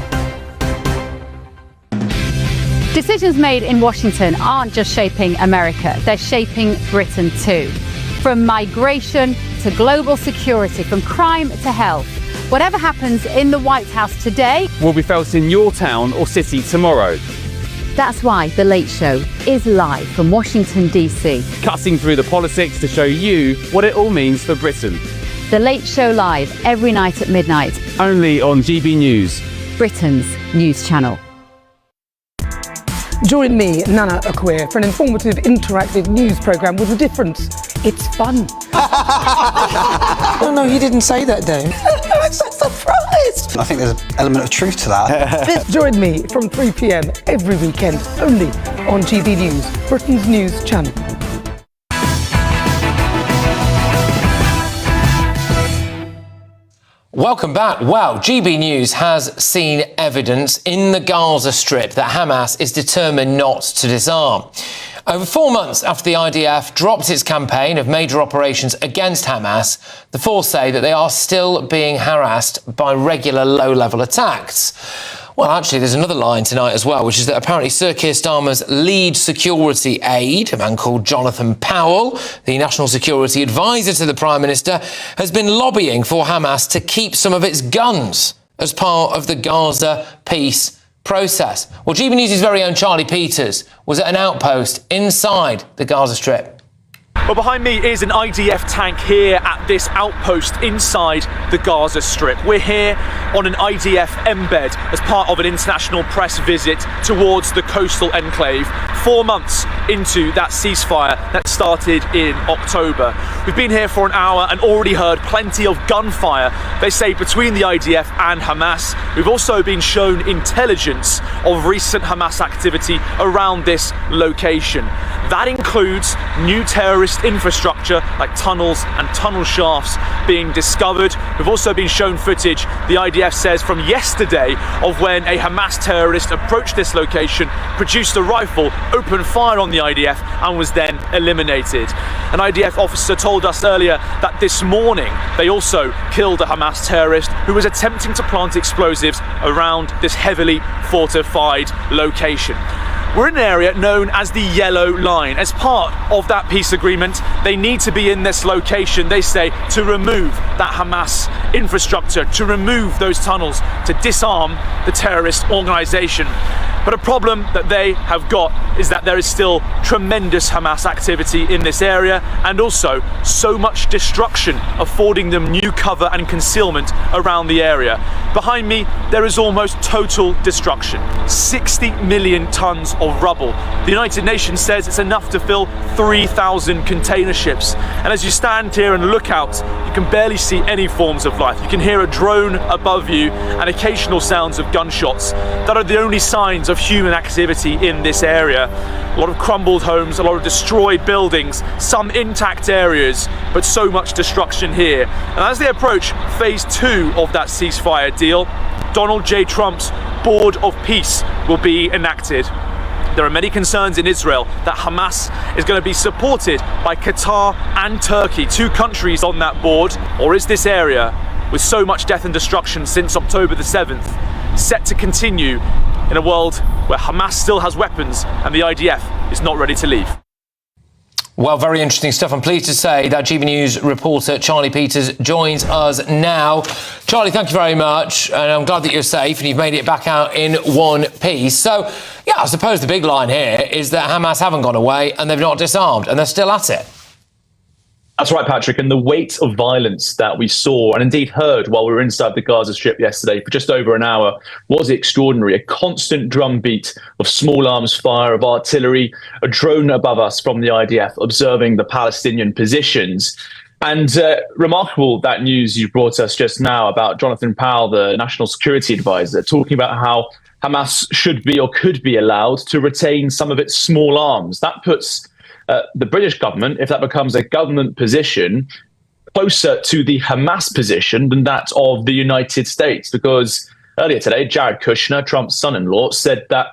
Decisions made in Washington aren't just shaping America, they're shaping Britain too. From migration to global security, from crime to health. Whatever happens in the White House today will be felt in your town or city tomorrow. That's why The Late Show is live from Washington, D.C. Cutting through the politics to show you what it all means for Britain. The Late Show live every night at midnight. Only on GB News, Britain's news channel. Join me, Nana Akwe, for an informative, interactive news programme with a difference. It's fun. No, he didn't say that, Dave. I'm so surprised. I think there's an element of truth to that. Join me from 3 p.m. every weekend, only on GB News, Britain's news channel. Welcome back. Well, GB News has seen evidence in the Gaza Strip that Hamas is determined not to disarm. Over 4 months after the IDF dropped its campaign of major operations against Hamas, the force say that they are still being harassed by regular low-level attacks. Well, actually, there's another line tonight as well, which is that apparently Sir Keir Starmer's lead security aide, a man called Jonathan Powell, the national security advisor to the Prime Minister, has been lobbying for Hamas to keep some of its guns as part of the Gaza peace process. Well, GB News' very own Charlie Peters was at an outpost inside the Gaza Strip. Well, behind me is an IDF tank here at this outpost inside the Gaza Strip. We're here on an IDF embed as part of an international press visit towards the coastal enclave, 4 months into that ceasefire that started in October. We've been here for an hour and already heard plenty of gunfire, they say, between the IDF and Hamas. We've also been shown intelligence of recent Hamas activity around this location. That includes new terrorist infrastructure like tunnels and tunnel shafts being discovered. We've also been shown footage, the IDF says, from yesterday of when a Hamas terrorist approached this location, produced a rifle, opened fire on the IDF and was then eliminated. An IDF officer told us earlier that this morning they also killed a Hamas terrorist who was attempting to plant explosives around this heavily fortified location. We're in an area known as the Yellow Line. As part of that peace agreement, they need to be in this location, they say, to remove that Hamas infrastructure, to remove those tunnels, to disarm the terrorist organization. But a problem that they have got is that there is still tremendous Hamas activity in this area, and also so much destruction, affording them new cover and concealment around the area. Behind me, there is almost total destruction. 60 million tons of rubble. The United Nations says it's enough to fill 3,000 container ships. And as you stand here and look out, you can barely see any forms of life. You can hear a drone above you and occasional sounds of gunshots. That are the only signs of human activity in this area. A lot of crumbled homes, a lot of destroyed buildings, some intact areas, but so much destruction here. And as they approach phase 2 of that ceasefire deal, Donald J. Trump's Board of Peace will be enacted. There are many concerns in Israel that Hamas is going to be supported by Qatar and Turkey, 2 countries on that board. Or is this area, with so much death and destruction since October the 7th, set to continue in a world where Hamas still has weapons and the IDF is not ready to leave? Well, very interesting stuff. I'm pleased to say that GB News reporter Charlie Peters joins us now. Charlie, thank you very much. And I'm glad that you're safe and you've made it back out in one piece. So, yeah, I suppose the big line here is that Hamas haven't gone away and they've not disarmed and they're still at it. That's right, Patrick. And the weight of violence that we saw and indeed heard while we were inside the Gaza Strip yesterday for just over an hour was extraordinary. A constant drumbeat of small arms fire, of artillery, a drone above us from the IDF observing the Palestinian positions. And remarkable, that news you brought us just now about Jonathan Powell, the National Security Advisor, talking about how Hamas should be or could be allowed to retain some of its small arms. That puts the British government, if that becomes a government position, closer to the Hamas position than that of the United States. Because earlier today, Jared Kushner, Trump's son-in-law, said that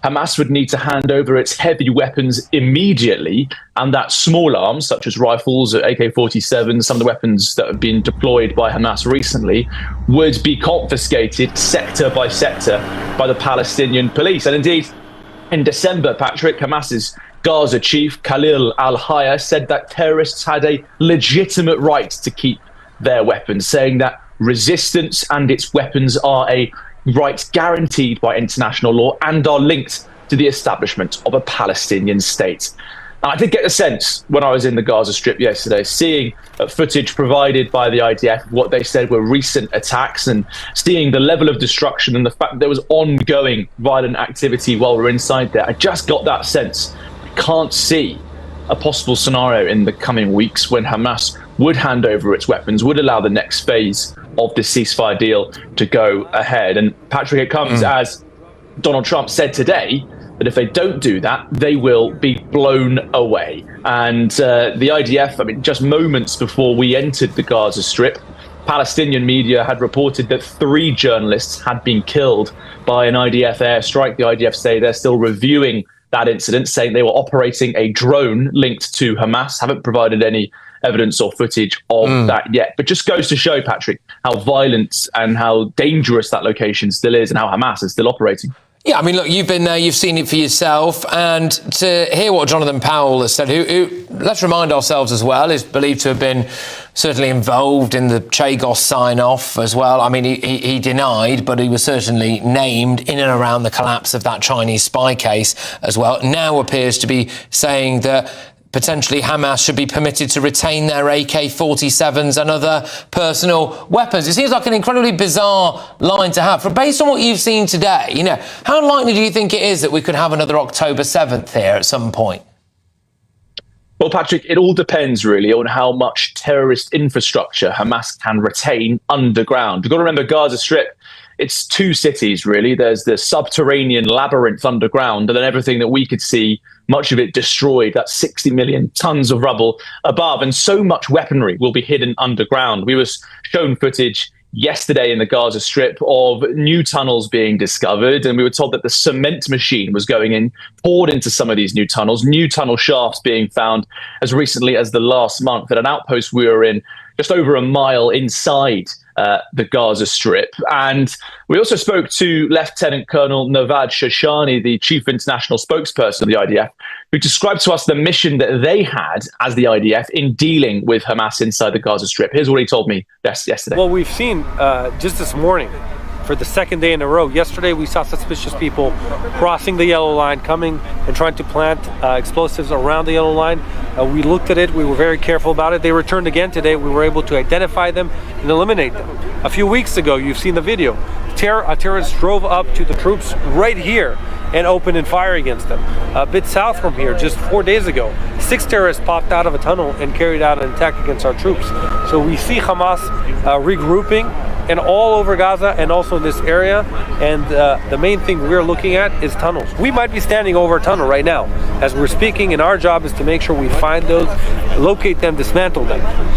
Hamas would need to hand over its heavy weapons immediately, and that small arms, such as rifles, AK-47, some of the weapons that have been deployed by Hamas recently, would be confiscated sector by sector by the Palestinian police. And indeed, in December, Patrick, Hamas's Gaza chief Khalil al-Hayya said that terrorists had a legitimate right to keep their weapons, saying that resistance and its weapons are a right guaranteed by international law and are linked to the establishment of a Palestinian state. And I did get the sense when I was in the Gaza Strip yesterday, seeing footage provided by the IDF of what they said were recent attacks and seeing the level of destruction and the fact that there was ongoing violent activity while we're inside there. I just got that sense. Can't see a possible scenario in the coming weeks when Hamas would hand over its weapons, would allow the next phase of the ceasefire deal to go ahead. And Patrick, it comes as Donald Trump said today that if they don't do that, they will be blown away. And the IDF, I mean, just moments before we entered the Gaza Strip, Palestinian media had reported that 3 journalists had been killed by an IDF airstrike. The IDF say they're still reviewing that incident, saying they were operating a drone linked to Hamas. Haven't provided any evidence or footage of that yet. But just goes to show, Patrick, how violent and how dangerous that location still is and how Hamas is still operating. Yeah, I mean, look, you've been there, you've seen it for yourself, and to hear what Jonathan Powell has said, who let's remind ourselves as well, is believed to have been certainly involved in the Chagos sign-off as well. I mean, he denied, but he was certainly named in and around the collapse of that Chinese spy case as well. Now appears to be saying that potentially Hamas should be permitted to retain their AK-47s and other personal weapons. It seems like an incredibly bizarre line to have. Based on what you've seen today, you know, how likely do you think it is that we could have another October 7th here at some point? Well, Patrick, it all depends really on how much terrorist infrastructure Hamas can retain underground. You've got to remember Gaza Strip, it's two cities really. There's the subterranean labyrinth underground, and then everything that we could see, much of it destroyed, that's 60 million tons of rubble above, and so much weaponry will be hidden underground. We were shown footage yesterday in the Gaza Strip of new tunnels being discovered, and we were told that the cement machine was going in, poured into some of these new tunnel shafts being found as recently as the last month at an outpost we were in just over a mile inside the Gaza Strip. And we also spoke to Lieutenant Colonel Navad Shoshani, the chief international spokesperson of the IDF, who described to us the mission that they had as the IDF in dealing with Hamas inside the Gaza Strip. Here's what he told me yesterday. Well, we've seen just this morning, for the second day in a row. Yesterday, we saw suspicious people crossing the yellow line, coming and trying to plant explosives around the yellow line. We looked at it. We were very careful about it. They returned again today. We were able to identify them and eliminate them. A few weeks ago, you've seen the video. Terrorists drove up to the troops right here and opened and fire against them. A bit south from here, just 4 days ago, 6 terrorists popped out of a tunnel and carried out an attack against our troops. So we see Hamas regrouping and all over Gaza and also in this area. And the main thing we're looking at is tunnels. We might be standing over a tunnel right now as we're speaking, and our job is to make sure we find those, locate them, dismantle them.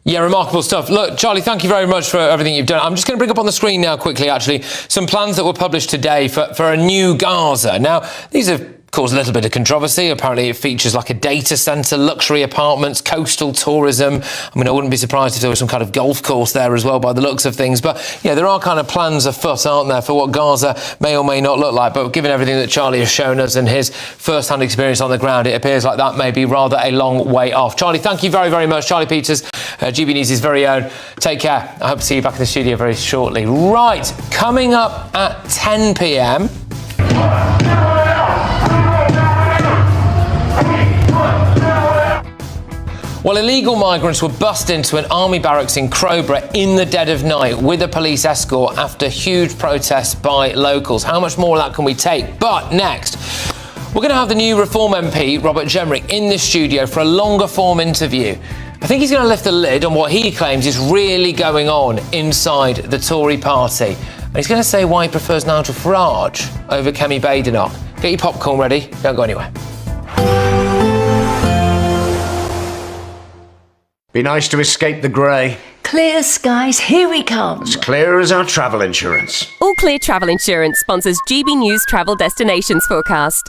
Yeah, remarkable stuff. Look, Charlie, thank you very much for everything you've done. I'm just going to bring up on the screen now quickly, actually, some plans that were published today for a new Gaza. Now, these have caused a little bit of controversy. Apparently it features like a data centre, luxury apartments, coastal tourism. I mean, I wouldn't be surprised if there was some kind of golf course there as well by the looks of things. But yeah, there are kind of plans afoot, aren't there, for what Gaza may or may not look like. But given everything that Charlie has shown us and his first-hand experience on the ground, it appears like that may be rather a long way off. Charlie, thank you very, very much. Charlie Peters, GB News' very own. Take care. I hope to see you back in the studio very shortly. Right, coming up at 10 p.m. Well, illegal migrants were bussed into an army barracks in Crowborough in the dead of night with a police escort after huge protests by locals. How much more of that can we take? But next, we're going to have the new Reform MP, Robert Jenrick, in the studio for a longer form interview. I think he's going to lift the lid on what he claims is really going on inside the Tory party. And he's going to say why he prefers Nigel Farage over Kemi Badenoch. Get your popcorn ready. Don't go anywhere. Be nice to escape the grey. Clear skies, here we come. As clear as our travel insurance. All Clear Travel Insurance sponsors GB News Travel Destinations Forecast.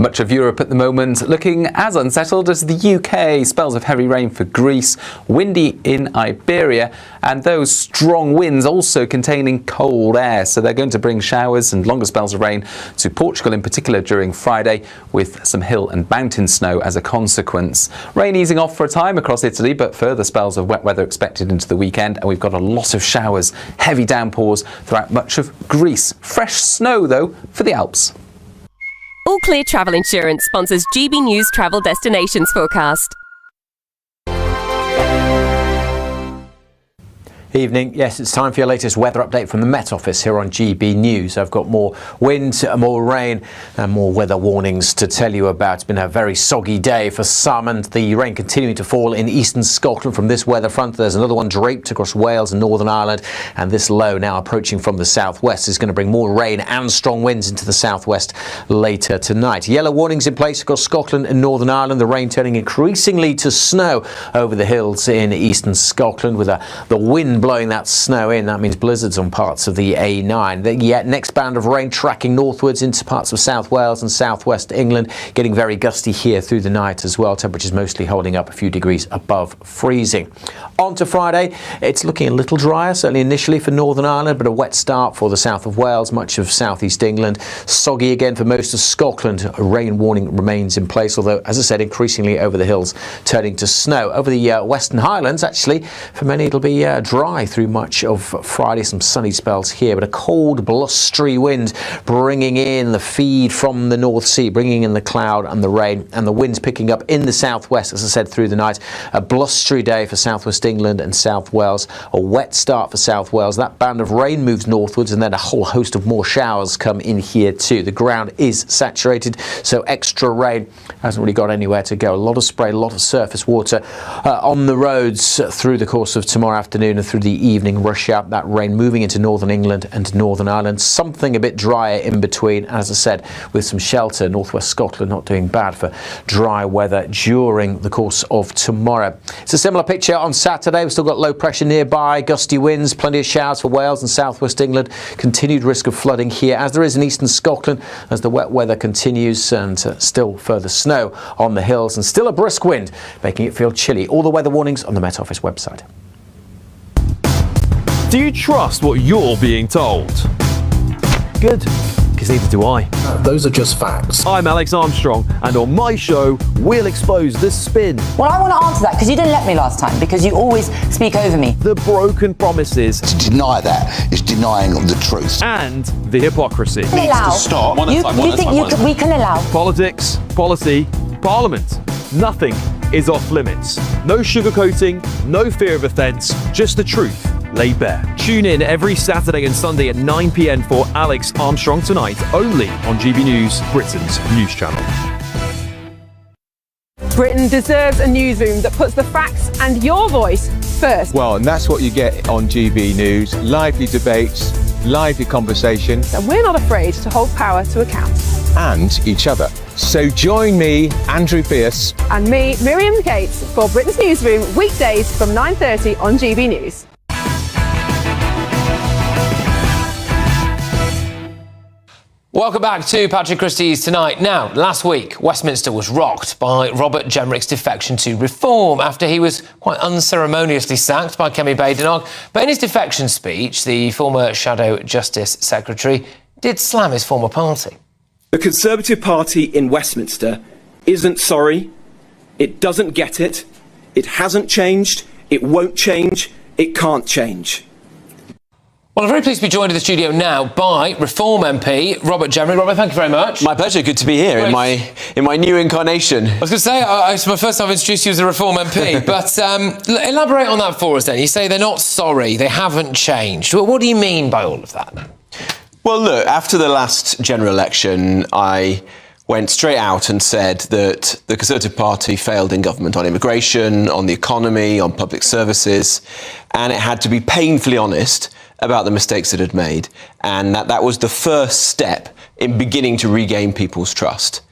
Much of Europe at the moment looking as unsettled as the UK. Spells of heavy rain for Greece, windy in Iberia, and those strong winds also containing cold air. So they're going to bring showers and longer spells of rain to Portugal in particular during Friday, with some hill and mountain snow as a consequence. Rain easing off for a time across Italy, but further spells of wet weather expected into the weekend, and we've got a lot of showers, heavy downpours throughout much of Greece. Fresh snow though for the Alps. All Clear Travel Insurance sponsors GB News Travel Destinations Forecast. Evening. Yes, it's time for your latest weather update from the Met Office here on GB News. I've got more wind, more rain and more weather warnings to tell you about. It's been a very soggy day for some, and the rain continuing to fall in eastern Scotland from this weather front. There's another one draped across Wales and Northern Ireland, and this low now approaching from the southwest is going to bring more rain and strong winds into the southwest later tonight. Yellow warnings in place across Scotland and Northern Ireland, the rain turning increasingly to snow over the hills in eastern Scotland, with the wind wind blowing that snow in. That means blizzards on parts of the A9. The next band of rain tracking northwards into parts of South Wales and southwest England, getting very gusty here through the night as well. Temperatures mostly holding up a few degrees above freezing. On to Friday, it's looking a little drier, certainly initially for Northern Ireland, but a wet start for the south of Wales, much of southeast England. Soggy again for most of Scotland. A rain warning remains in place, although, as I said, increasingly over the hills turning to snow. Over the Western Highlands, actually, for many it'll be dry through much of Friday. Some sunny spells here, but a cold, blustery wind bringing in the feed from the North Sea, bringing in the cloud and the rain, and the winds picking up in the southwest, as I said, through the night. A blustery day for southwest England and South Wales. A wet start for South Wales. That band of rain moves northwards, and then a whole host of more showers come in here too. The ground is saturated, so extra rain hasn't really got anywhere to go. A lot of spray, a lot of surface water on the roads through the course of tomorrow afternoon and through the evening rush hour. That rain moving into northern England and Northern Ireland. Something a bit drier in between, as I said, with some shelter. Northwest Scotland not doing bad for dry weather during the course of tomorrow. It's a similar picture on Saturday. We've still got low pressure nearby, gusty winds, plenty of showers for Wales and southwest England. Continued risk of flooding here, as there is in eastern Scotland, as the wet weather continues, and still further snow on the hills, and still a brisk wind, making it feel chilly. All the weather warnings on the Met Office website. Do you trust what you're being told? Good, because neither do I. Those are just facts. I'm Alex Armstrong, and on my show, we'll expose the spin. Well, I want to answer that because you didn't let me last time, because you always speak over me. The broken promises. To deny that is denying the truth. And the hypocrisy. Needs to stop. You think we can allow? Politics, policy, parliament. Nothing is off limits. No sugarcoating, no fear of offence, just the truth laid bare. Tune in every Saturday and Sunday at 9 p.m. for Alex Armstrong Tonight, only on GB News, Britain's news channel. Britain deserves a newsroom that puts the facts and your voice first. Well, and that's what you get on GB News. Lively debates, lively conversation. And we're not afraid to hold power to account. And each other. So join me, Andrew Pearce. And me, Miriam Gates, for Britain's Newsroom, weekdays from 9:30 on GB News. Welcome back to Patrick Christie's Tonight. Now, last week, Westminster was rocked by Robert Jenrick's defection to Reform after he was quite unceremoniously sacked by Kemi Badenoch. But in his defection speech, the former Shadow Justice Secretary did slam his former party. The Conservative Party in Westminster isn't sorry, it doesn't get it, it hasn't changed, it won't change, it can't change. Well, I'm very pleased to be joined in the studio now by Reform MP Robert Jenrick. Robert, thank you very much. My pleasure. Good to be here in my new incarnation. I was going to say, it's my first time I've introduced you as a Reform MP, but elaborate on that for us then. You say they're not sorry, they haven't changed. Well, what do you mean by all of that? Well, look, after the last general election, I went straight out and said that the Conservative Party failed in government on immigration, on the economy, on public services, and it had to be painfully honest about the mistakes it had made, and that was the first step in beginning to regain people's trust.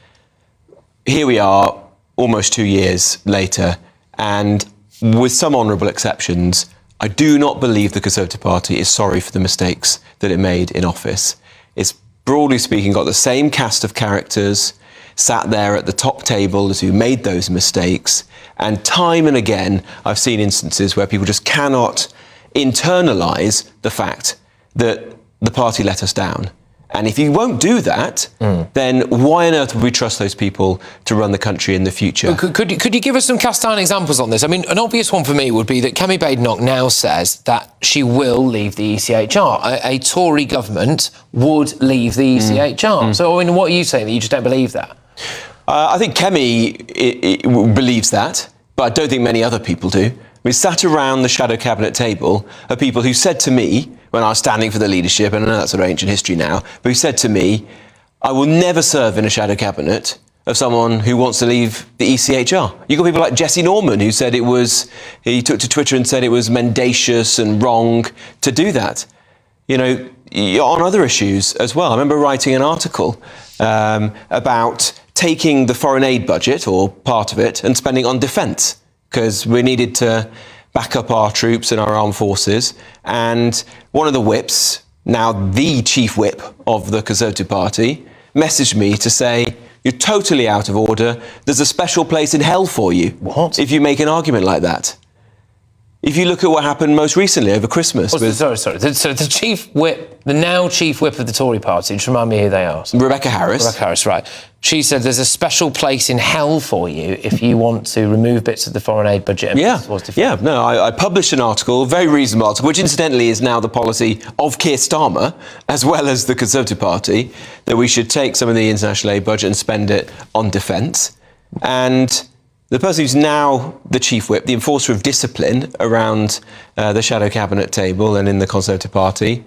Here we are, almost 2 years later, and with some honourable exceptions, I do not believe the Conservative Party is sorry for the mistakes that it made in office. It's, broadly speaking, got the same cast of characters, sat there at the top table as who made those mistakes, and time and again, I've seen instances where people just cannot internalise the fact that the party let us down. And if you won't do that, then why on earth would we trust those people to run the country in the future? Could you give us some cast iron examples on this? I mean, an obvious one for me would be that Kemi Badenoch now says that she will leave the ECHR. A Tory government would leave the ECHR. So, I mean, what are you saying, that you just don't believe that? I think Kemi believes that, but I don't think many other people do. We sat around the shadow cabinet table are people who said to me, when I was standing for the leadership, and I know that's sort of ancient history now, but who said to me, I will never serve in a shadow cabinet of someone who wants to leave the ECHR. You've got people like Jesse Norman, who said he took to Twitter and said it was mendacious and wrong to do that. You know, on other issues as well. I remember writing an article about taking the foreign aid budget, or part of it, and spending on defence, because we needed to back up our troops and our armed forces. And one of the whips, now the chief whip of the Conservative Party, messaged me to say, you're totally out of order. There's a special place in hell for you. What? If you make an argument like that. If you look at what happened most recently over Christmas. Sorry. So the chief whip, the now chief whip of the Tory party, just remind me who they are. Rebecca Harris. Rebecca Harris, right. She said there's a special place in hell for you if you want to remove bits of the foreign aid budget. And I published an article, a very reasonable article, which incidentally is now the policy of Keir Starmer, as well as the Conservative Party, that we should take some of the international aid budget and spend it on defence. And the person who's now the chief whip, the enforcer of discipline around the shadow cabinet table and in the Conservative Party,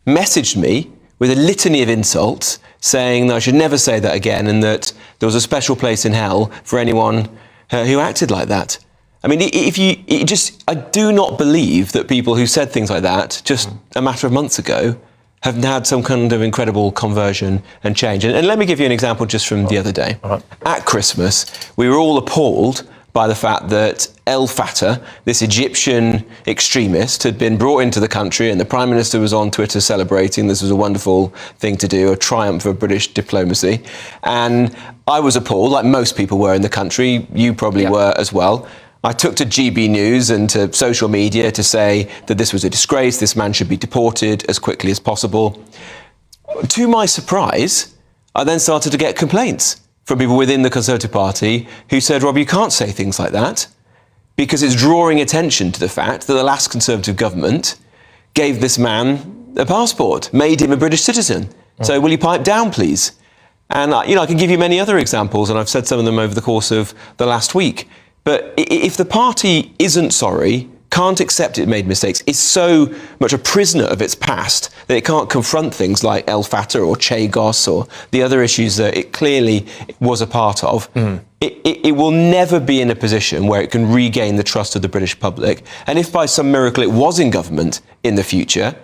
messaged me with a litany of insults, saying that I should never say that again and that there was a special place in hell for anyone who acted like that. I mean, I do not believe that people who said things like that just a matter of months ago have had some kind of incredible conversion and change. And let me give you an example just from the other day. At Christmas, we were all appalled by the fact that El Fattah, this Egyptian extremist, had been brought into the country, and the Prime Minister was on Twitter celebrating. This was a wonderful thing to do, a triumph of British diplomacy. And I was appalled, like most people were in the country. You probably were as well. I took to GB News and to social media to say that this was a disgrace, this man should be deported as quickly as possible. To my surprise, I then started to get complaints from people within the Conservative Party who said, Rob, you can't say things like that because it's drawing attention to the fact that the last Conservative government gave this man a passport, made him a British citizen. So will you pipe down, please? And I can give you many other examples, and I've said some of them over the course of the last week. But if the party isn't sorry, can't accept it made mistakes, is so much a prisoner of its past that it can't confront things like El Fattah or Chagos or the other issues that it clearly was a part of, it will never be in a position where it can regain the trust of the British public. And if by some miracle it was in government in the future,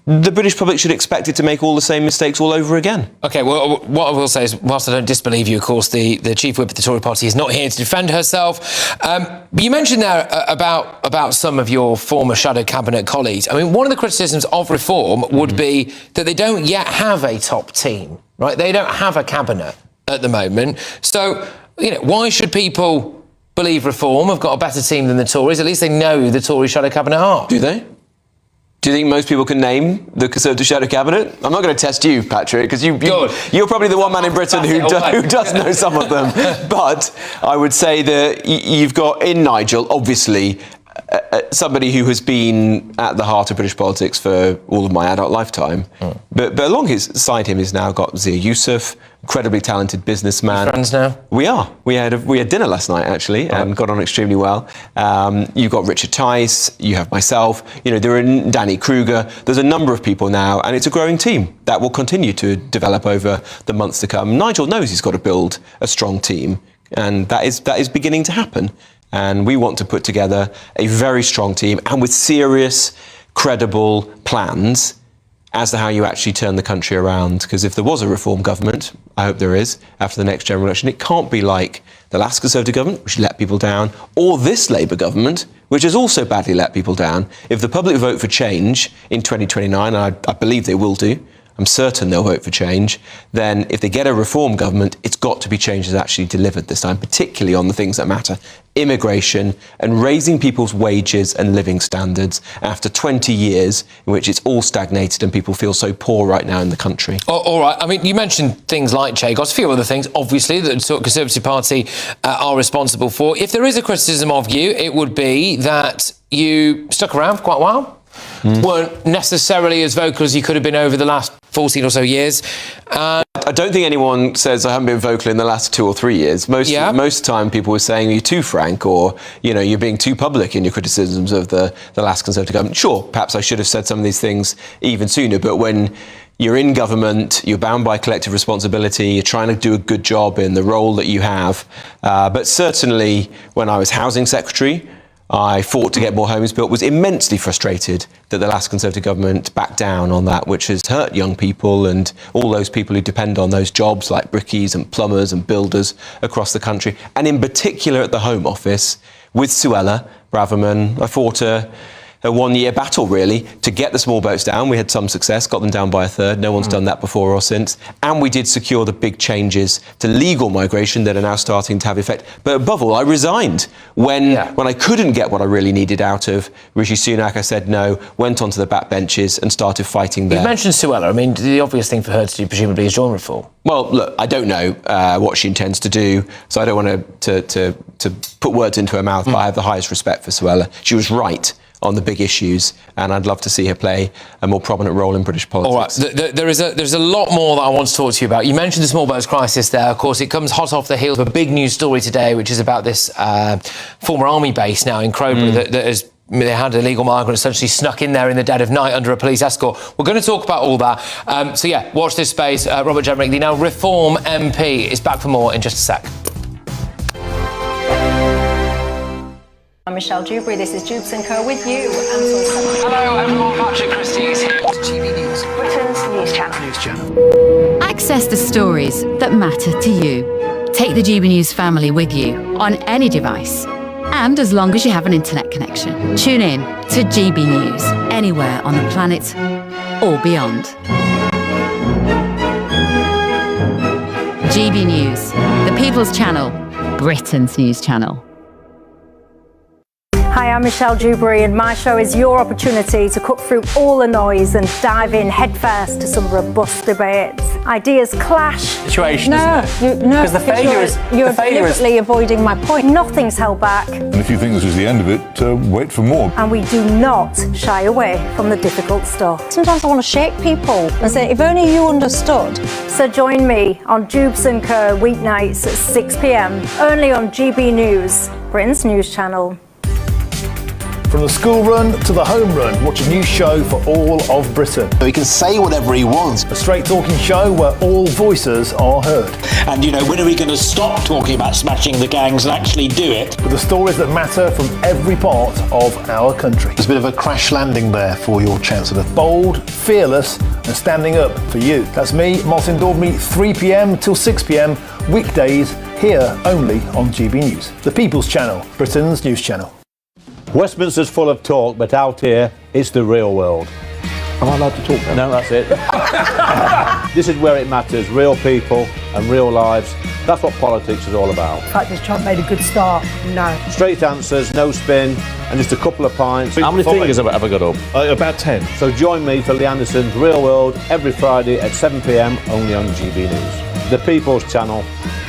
the British public should expect it to make all the same mistakes all over again. OK, well, what I will say is, whilst I don't disbelieve you, of course, the chief whip of the Tory party is not here to defend herself. But you mentioned there about some of your former shadow cabinet colleagues. I mean, one of the criticisms of reform would be that they don't yet have a top team, right? They don't have a cabinet at the moment. So, why should people believe reform have got a better team than the Tories? At least they know who the Tory shadow cabinet are. Do they? Do you think most people can name the Conservative shadow cabinet? I'm not going to test you, Patrick, because you're probably the one man in Britain who does know some of them. But I would say that you've got in Nigel, obviously, somebody who has been at the heart of British politics for all of my adult lifetime. But alongside him is now got Zia Youssef, incredibly talented businessman. Friends now? We are. We had dinner last night, actually, and got on extremely well. You've got Richard Tice, you have myself, there are Danny Kruger. There's a number of people now, and it's a growing team that will continue to develop over the months to come. Nigel knows he's got to build a strong team, and that is beginning to happen. And we want to put together a very strong team and with serious, credible plans as to how you actually turn the country around. Because if there was a reform government, I hope there is, after the next general election, it can't be like the last Conservative government, which let people down, or this Labour government, which has also badly let people down. If the public vote for change in 2029, and I believe they will do, I'm certain they'll vote for change, then if they get a reform government, it's got to be change that's actually delivered this time, particularly on the things that matter. Immigration and raising people's wages and living standards after 20 years in which it's all stagnated and people feel so poor right now in the country. All right. I mean, you mentioned things like Chagos, a few other things, obviously, that the Conservative Party are responsible for. If there is a criticism of you, it would be that you stuck around for quite a while. Weren't necessarily as vocal as you could have been over the last 14 or so years. I don't think anyone says I haven't been vocal in the last 2 or 3 years. Most time people were saying you're too frank, or you're being too public in your criticisms of the last Conservative government. Sure, perhaps I should have said some of these things even sooner, but when you're in government, you're bound by collective responsibility, you're trying to do a good job in the role that you have. But certainly when I was Housing Secretary, I fought to get more homes built, was immensely frustrated that the last Conservative government backed down on that, which has hurt young people and all those people who depend on those jobs like brickies and plumbers and builders across the country. And in particular at the Home Office, with Suella Braverman. I fought a one-year battle, really, to get the small boats down. We had some success, got them down by a third. No one's done that before or since. And we did secure the big changes to legal migration that are now starting to have effect. But above all, I resigned when I couldn't get what I really needed out of Rishi Sunak. I said no, went onto the backbenches and started fighting there. You mentioned Suella. I mean, the obvious thing for her to do, presumably, is join reform. Well, look, I don't know what she intends to do, so I don't want to put words into her mouth, but I have the highest respect for Suella. She was right on the big issues, and I'd love to see her play a more prominent role in British politics. All right, there's a lot more that I want to talk to you about. You mentioned the small boats crisis there. Of course, it comes hot off the heels of a big news story today, which is about this former army base now in Crowborough that has... They had illegal migrants essentially snuck in there in the dead of night under a police escort. We're going to talk about all that. So yeah, watch this space. Robert Jenrick, the now Reform MP, is back for more in just a sec. I'm Michelle Dewberry, this is Jubes & Co with you until 7. Hello everyone, Patrick Christie is here. GB News, Britain's news channel. Access the stories that matter to you. Take the GB News family with you on any device. And as long as you have an internet connection, tune in to GB News anywhere on the planet or beyond. GB News, the People's Channel, Britain's news channel. Hi, I'm Michelle Dewberry, and my show is your opportunity to cut through all the noise and dive in headfirst to some robust debates. Ideas clash. Situation, Because you're deliberately avoiding my point. Nothing's held back. And if you think this is the end of it, wait for more. And we do not shy away from the difficult stuff. Sometimes I want to shake people and say, if only you understood. So join me on Jubes & Co weeknights at 6 p.m, only on GB News, Britain's news channel. From the school run to the home run, watch a new show for all of Britain. He can say whatever he wants. A straight talking show where all voices are heard. And, when are we going to stop talking about smashing the gangs and actually do it? With the stories that matter from every part of our country. There's a bit of a crash landing there for your Chancellor. Bold, fearless and standing up for you. That's me, Martin Daubney, 3 p.m. till 6 p.m, weekdays, here only on GB News. The People's Channel, Britain's news channel. Westminster's full of talk, but out here, it's the real world. Am I allowed to talk now? No, that's it. This is where it matters, real people and real lives. That's what politics is all about. In fact, this Trump made a good start. No. Straight answers, no spin, and just a couple of pints. How many fingers have I ever got up? About 10. So join me for Lee Anderson's Real World every Friday at 7 p.m, only on GB News. The People's Channel,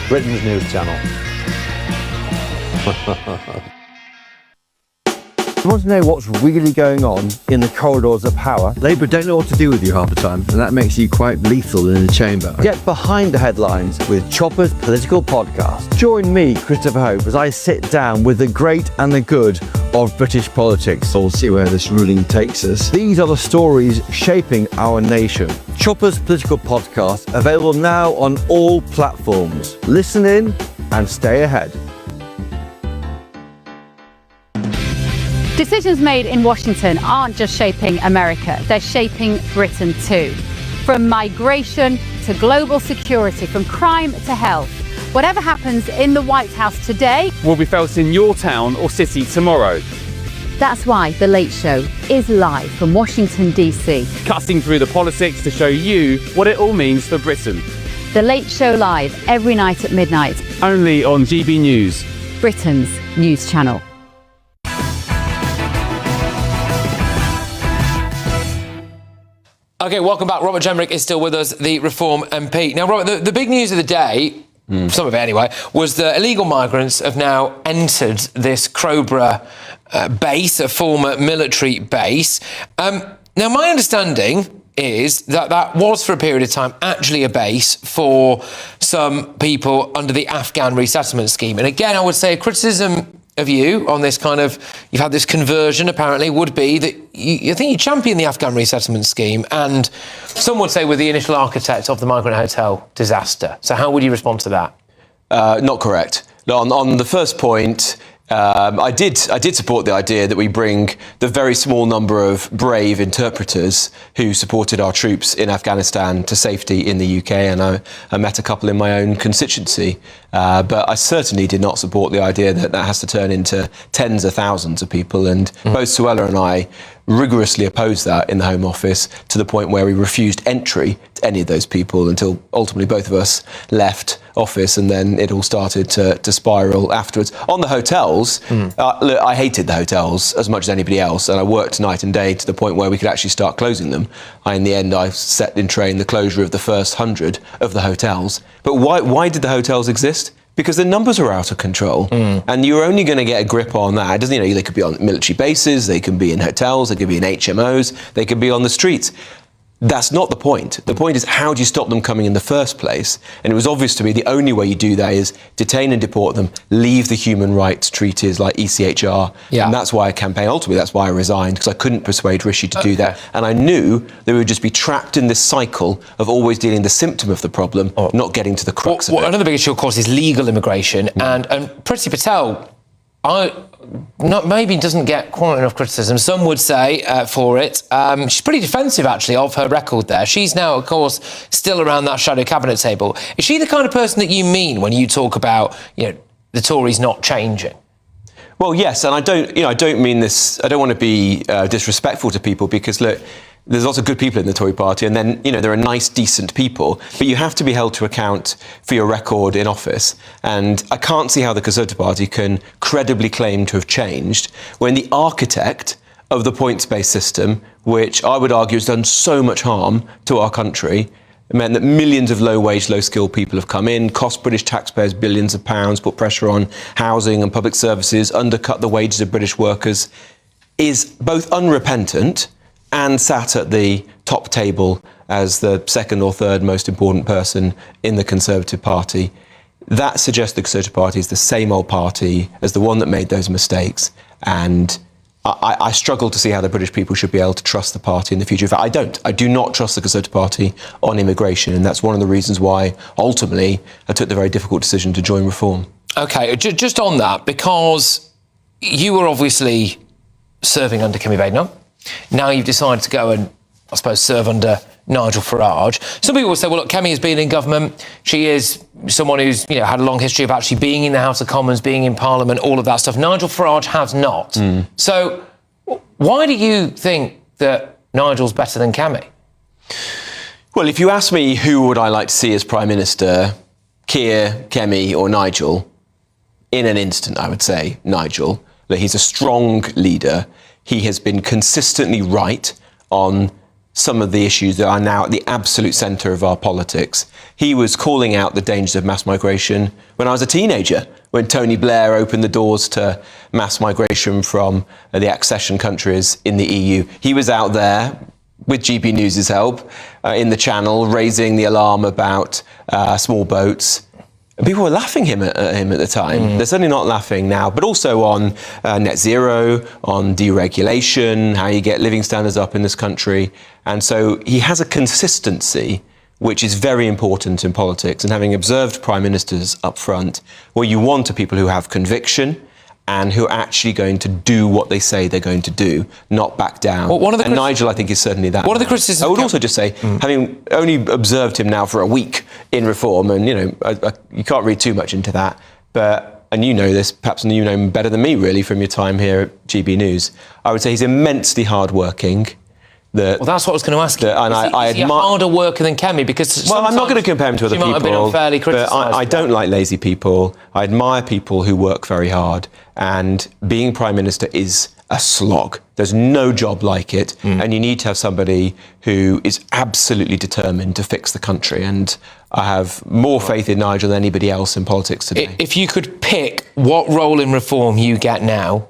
Britain's news channel. You want to know what's really going on in the corridors of power? Labour don't know what to do with you half the time, and that makes you quite lethal in the chamber. Get behind the headlines with Chopper's Political Podcast. Join me, Christopher Hope, as I sit down with the great and the good of British politics. We'll see where this ruling takes us. These are the stories shaping our nation. Chopper's Political Podcast, available now on all platforms. Listen in and stay ahead. Decisions made in Washington aren't just shaping America, they're shaping Britain too. From migration to global security, from crime to health. Whatever happens in the White House today will be felt in your town or city tomorrow. That's why The Late Show is live from Washington, D.C. Cutting through the politics to show you what it all means for Britain. The Late Show live every night at midnight. Only on GB News, Britain's news channel. OK, welcome back. Robert Jenrick is still with us, the Reform MP. Now, Robert, the big news of the day, some of it anyway, was that illegal migrants have now entered this Crowborough base, a former military base. Now, my understanding is that that was, for a period of time, actually a base for some people under the Afghan resettlement scheme. And again, I would say a criticism of you on this kind of, you've had this conversion apparently, would be that I think you champion the Afghan resettlement scheme, and some would say were the initial architect of the migrant hotel disaster. So how would you respond to that? Not correct. On the first point, I did support the idea that we bring the very small number of brave interpreters who supported our troops in Afghanistan to safety in the UK, and I met a couple in my own constituency. But I certainly did not support the idea that has to turn into tens of thousands of people, and both Suella and I rigorously opposed that in the Home Office, to the point where we refused entry to any of those people until ultimately both of us left office, and then it all started to spiral afterwards. On the hotels, look, I hated the hotels as much as anybody else, and I worked night and day to the point where we could actually start closing them. In the end, I set in train the closure of the first 100 of the hotels. But why did the hotels exist? Because the numbers are out of control, and you're only going to get a grip on that. It doesn't, they could be on military bases, they can be in hotels, they could be in HMOs, they could be on the streets. That's not the point. The point is, how do you stop them coming in the first place? And it was obvious to me the only way you do that is detain and deport them, leave the human rights treaties like ECHR. Yeah. And that's why I campaigned. Ultimately, that's why I resigned, because I couldn't persuade Rishi to do that. And I knew that we would just be trapped in this cycle of always dealing the symptom of the problem, not getting to the crux of it. Another big issue, of course, is legal immigration. And Priti Patel, maybe doesn't get quite enough criticism. Some would say for it. She's pretty defensive, actually, of her record there. She's now, of course, still around that shadow cabinet table. Is she the kind of person that you mean when you talk about, the Tories not changing? Well, yes, and I don't mean this. I don't want to be disrespectful to people, because look, there's lots of good people in the Tory party, and then, there are nice, decent people, but you have to be held to account for your record in office. And I can't see how the Conservative Party can credibly claim to have changed when the architect of the points-based system, which I would argue has done so much harm to our country, meant that millions of low-wage, low-skilled people have come in, cost British taxpayers billions of pounds, put pressure on housing and public services, undercut the wages of British workers, is both unrepentant and sat at the top table as the second or third most important person in the Conservative Party. That suggests the Conservative Party is the same old party as the one that made those mistakes. And I struggle to see how the British people should be able to trust the party in the future. In fact, I don't. I do not trust the Conservative Party on immigration. And that's one of the reasons why, ultimately, I took the very difficult decision to join Reform. OK, just on that, because you were obviously serving under Kemi Badenoch. Now you've decided to go and, I suppose, serve under Nigel Farage. Some people will say, well, look, Kemi has been in government. She is someone who's, had a long history of actually being in the House of Commons, being in Parliament, all of that stuff. Nigel Farage has not. So why do you think that Nigel's better than Kemi? Well, if you ask me who would I like to see as Prime Minister, Keir, Kemi or Nigel, in an instant, I would say Nigel. He's a strong leader. He has been consistently right on some of the issues that are now at the absolute centre of our politics. He was calling out the dangers of mass migration when I was a teenager, when Tony Blair opened the doors to mass migration from the accession countries in the EU. He was out there, with GB News' help, in the Channel, raising the alarm about small boats. And people were laughing at him at the time. They're certainly not laughing now, but also on net zero, on deregulation, how you get living standards up in this country. And so he has a consistency which is very important in politics. And having observed prime ministers up front, what you want are people who have conviction and who are actually going to do what they say they're going to do, not back down. Well, and Nigel, I think, is certainly that. What are the criticisms? I would also just say, having only observed him now for a week in Reform, and, you can't read too much into that, and you know this, perhaps you know him better than me, really, from your time here at GB News, I would say he's immensely hard-working. Well, that's what I was going to ask you. Is he a harder worker than Kemi? Because I'm not going to compare him to other people. Might have been unfairly criticised. But I don't like lazy people. I admire people who work very hard. And being Prime Minister is a slog. There's no job like it. And you need to have somebody who is absolutely determined to fix the country. And I have more faith in Nigel than anybody else in politics today. If you could pick what role in Reform you get now,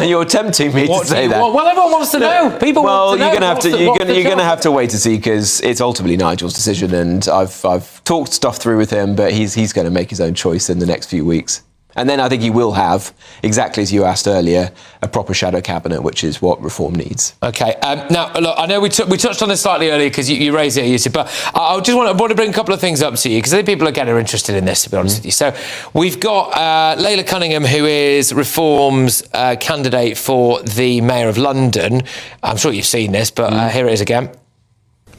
you're tempting me to say that. Well, everyone wants to know. People want to know. You're going to have to wait to see, because it's ultimately Nigel's decision, and I've talked stuff through with him, but he's going to make his own choice in the next few weeks. And then I think you will have, exactly as you asked earlier, a proper shadow cabinet, which is what reform needs. OK. Now, look, I know we touched on this slightly earlier because you raised it, Yusuf, but I just want to bring a couple of things up to you because I think people again are interested in this, to be honest with you. So we've got Aleeya Cunningham, who is Reform's candidate for the Mayor of London. I'm sure you've seen this, but here it is again.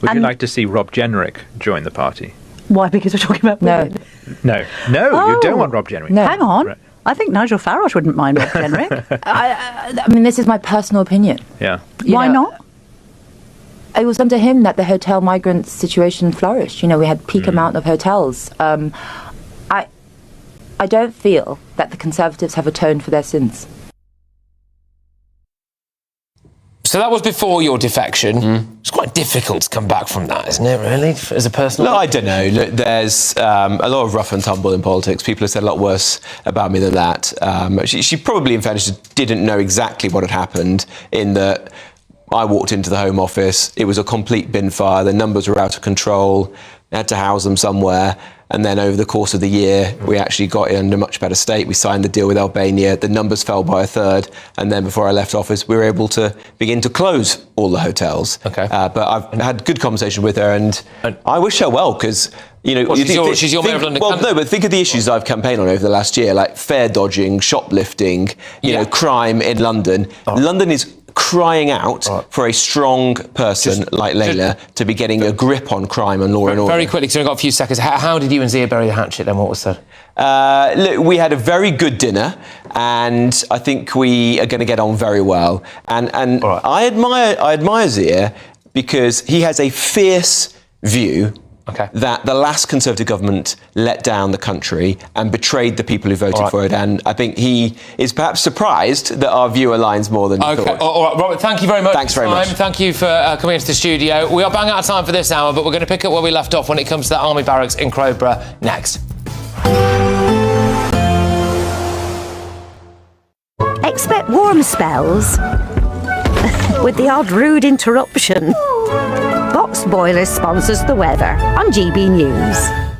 Would you like to see Rob Jenrick join the party? Why? Because we're talking about women? No, you don't want Rob Jenrick. No. Hang on. Right. I think Nigel Farage wouldn't mind Rob Jenrick. I mean, this is my personal opinion. Yeah. Why not? It was under him that the hotel migrant situation flourished. You know, we had peak amount of hotels. I don't feel that the Conservatives have atoned for their sins. So that was before your defection. It's quite difficult to come back from that, isn't it, really, as a personal... No, I don't know. Look, there's a lot of rough and tumble in politics. People have said a lot worse about me than that. She probably, in fairness, didn't know exactly what had happened in that I walked into the Home Office, it was a complete bin fire, the numbers were out of control, I had to house them somewhere. And then over the course of the year, we actually got in a much better state. We signed the deal with Albania. The numbers fell by a third. And then before I left office, we were able to begin to close all the hotels. Okay. But I've had good conversation with her, and I wish her well, because, you know... Well, she's your Mayor of London. Well, no, but think of the issues I've campaigned on over the last year, like fare dodging, shoplifting, you know, crime in London. London is crying out for a strong person like Aleeya to be getting a grip on crime and law and order. Very quickly, so we've got a few seconds. How did you and Zia bury the hatchet then? What was said? Look, we had a very good dinner, and I think we are going to get on very well. And I admire Zia because he has a fierce view that the last Conservative government let down the country and betrayed the people who voted for it. And I think he is perhaps surprised that our view aligns more than he thought. All right, Robert, thank you very much. Thanks very much. Thank you for coming into the studio. We are bang out of time for this hour, but we're going to pick up where we left off when it comes to the Army Barracks in Crowborough next. Expect warm spells with the odd rude interruption. Box Boiler sponsors the weather on GB News.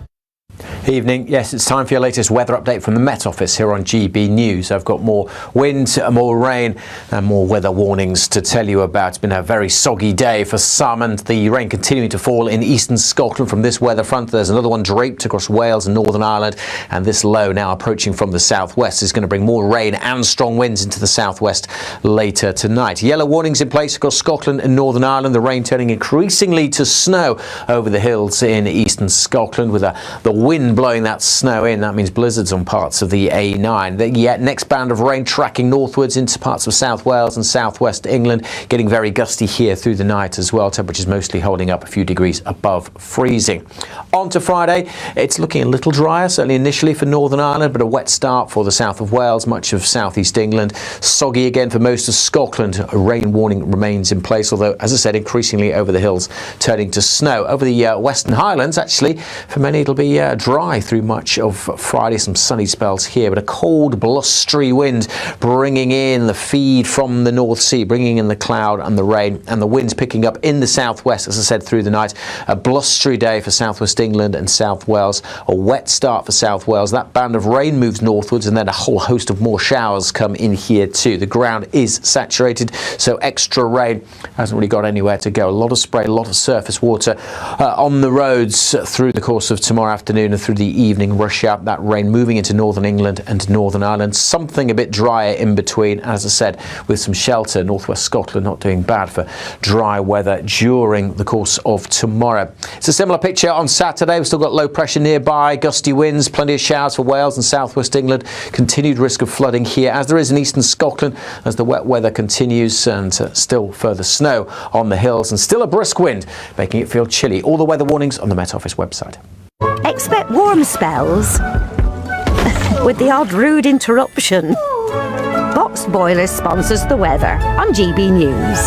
Evening. Yes, it's time for your latest weather update from the Met Office here on GB News. I've got more wind, more rain and more weather warnings to tell you about. It's been a very soggy day for some, and the rain continuing to fall in eastern Scotland from this weather front. There's another one draped across Wales and Northern Ireland, and this low now approaching from the southwest is going to bring more rain and strong winds into the southwest later tonight. Yellow warnings in place across Scotland and Northern Ireland, the rain turning increasingly to snow over the hills in eastern Scotland with the wind blowing that snow in. That means blizzards on parts of the A9. The next band of rain tracking northwards into parts of South Wales and southwest England, getting very gusty here through the night as well. Temperatures mostly holding up a few degrees above freezing. On to Friday, it's looking a little drier, certainly initially for Northern Ireland, but a wet start for the south of Wales, much of southeast England. Soggy again for most of Scotland. A rain warning remains in place, although, as I said, increasingly over the hills turning to snow. Over the Western Highlands, actually, for many it'll be dry through much of Friday. Some sunny spells here, but a cold, blustery wind bringing in the feed from the North Sea, bringing in the cloud and the rain, and the winds picking up in the southwest, as I said, through the night. A blustery day for southwest England and South Wales. A wet start for South Wales. That band of rain moves northwards, and then a whole host of more showers come in here too. The ground is saturated, so extra rain hasn't really got anywhere to go. A lot of spray, a lot of surface water on the roads through the course of tomorrow afternoon and through the evening rush hour. That rain moving into northern England and Northern Ireland. Something a bit drier in between, as I said, with some shelter. Northwest Scotland not doing bad for dry weather during the course of tomorrow. It's a similar picture on Saturday. We've still got low pressure nearby, gusty winds, plenty of showers for Wales and southwest England. Continued risk of flooding here, as there is in eastern Scotland, as the wet weather continues, and still further snow on the hills, and still a brisk wind, making it feel chilly. All the weather warnings on the Met Office website. Expect warm spells with the odd rude interruption. Box Boiler sponsors the weather on GB News.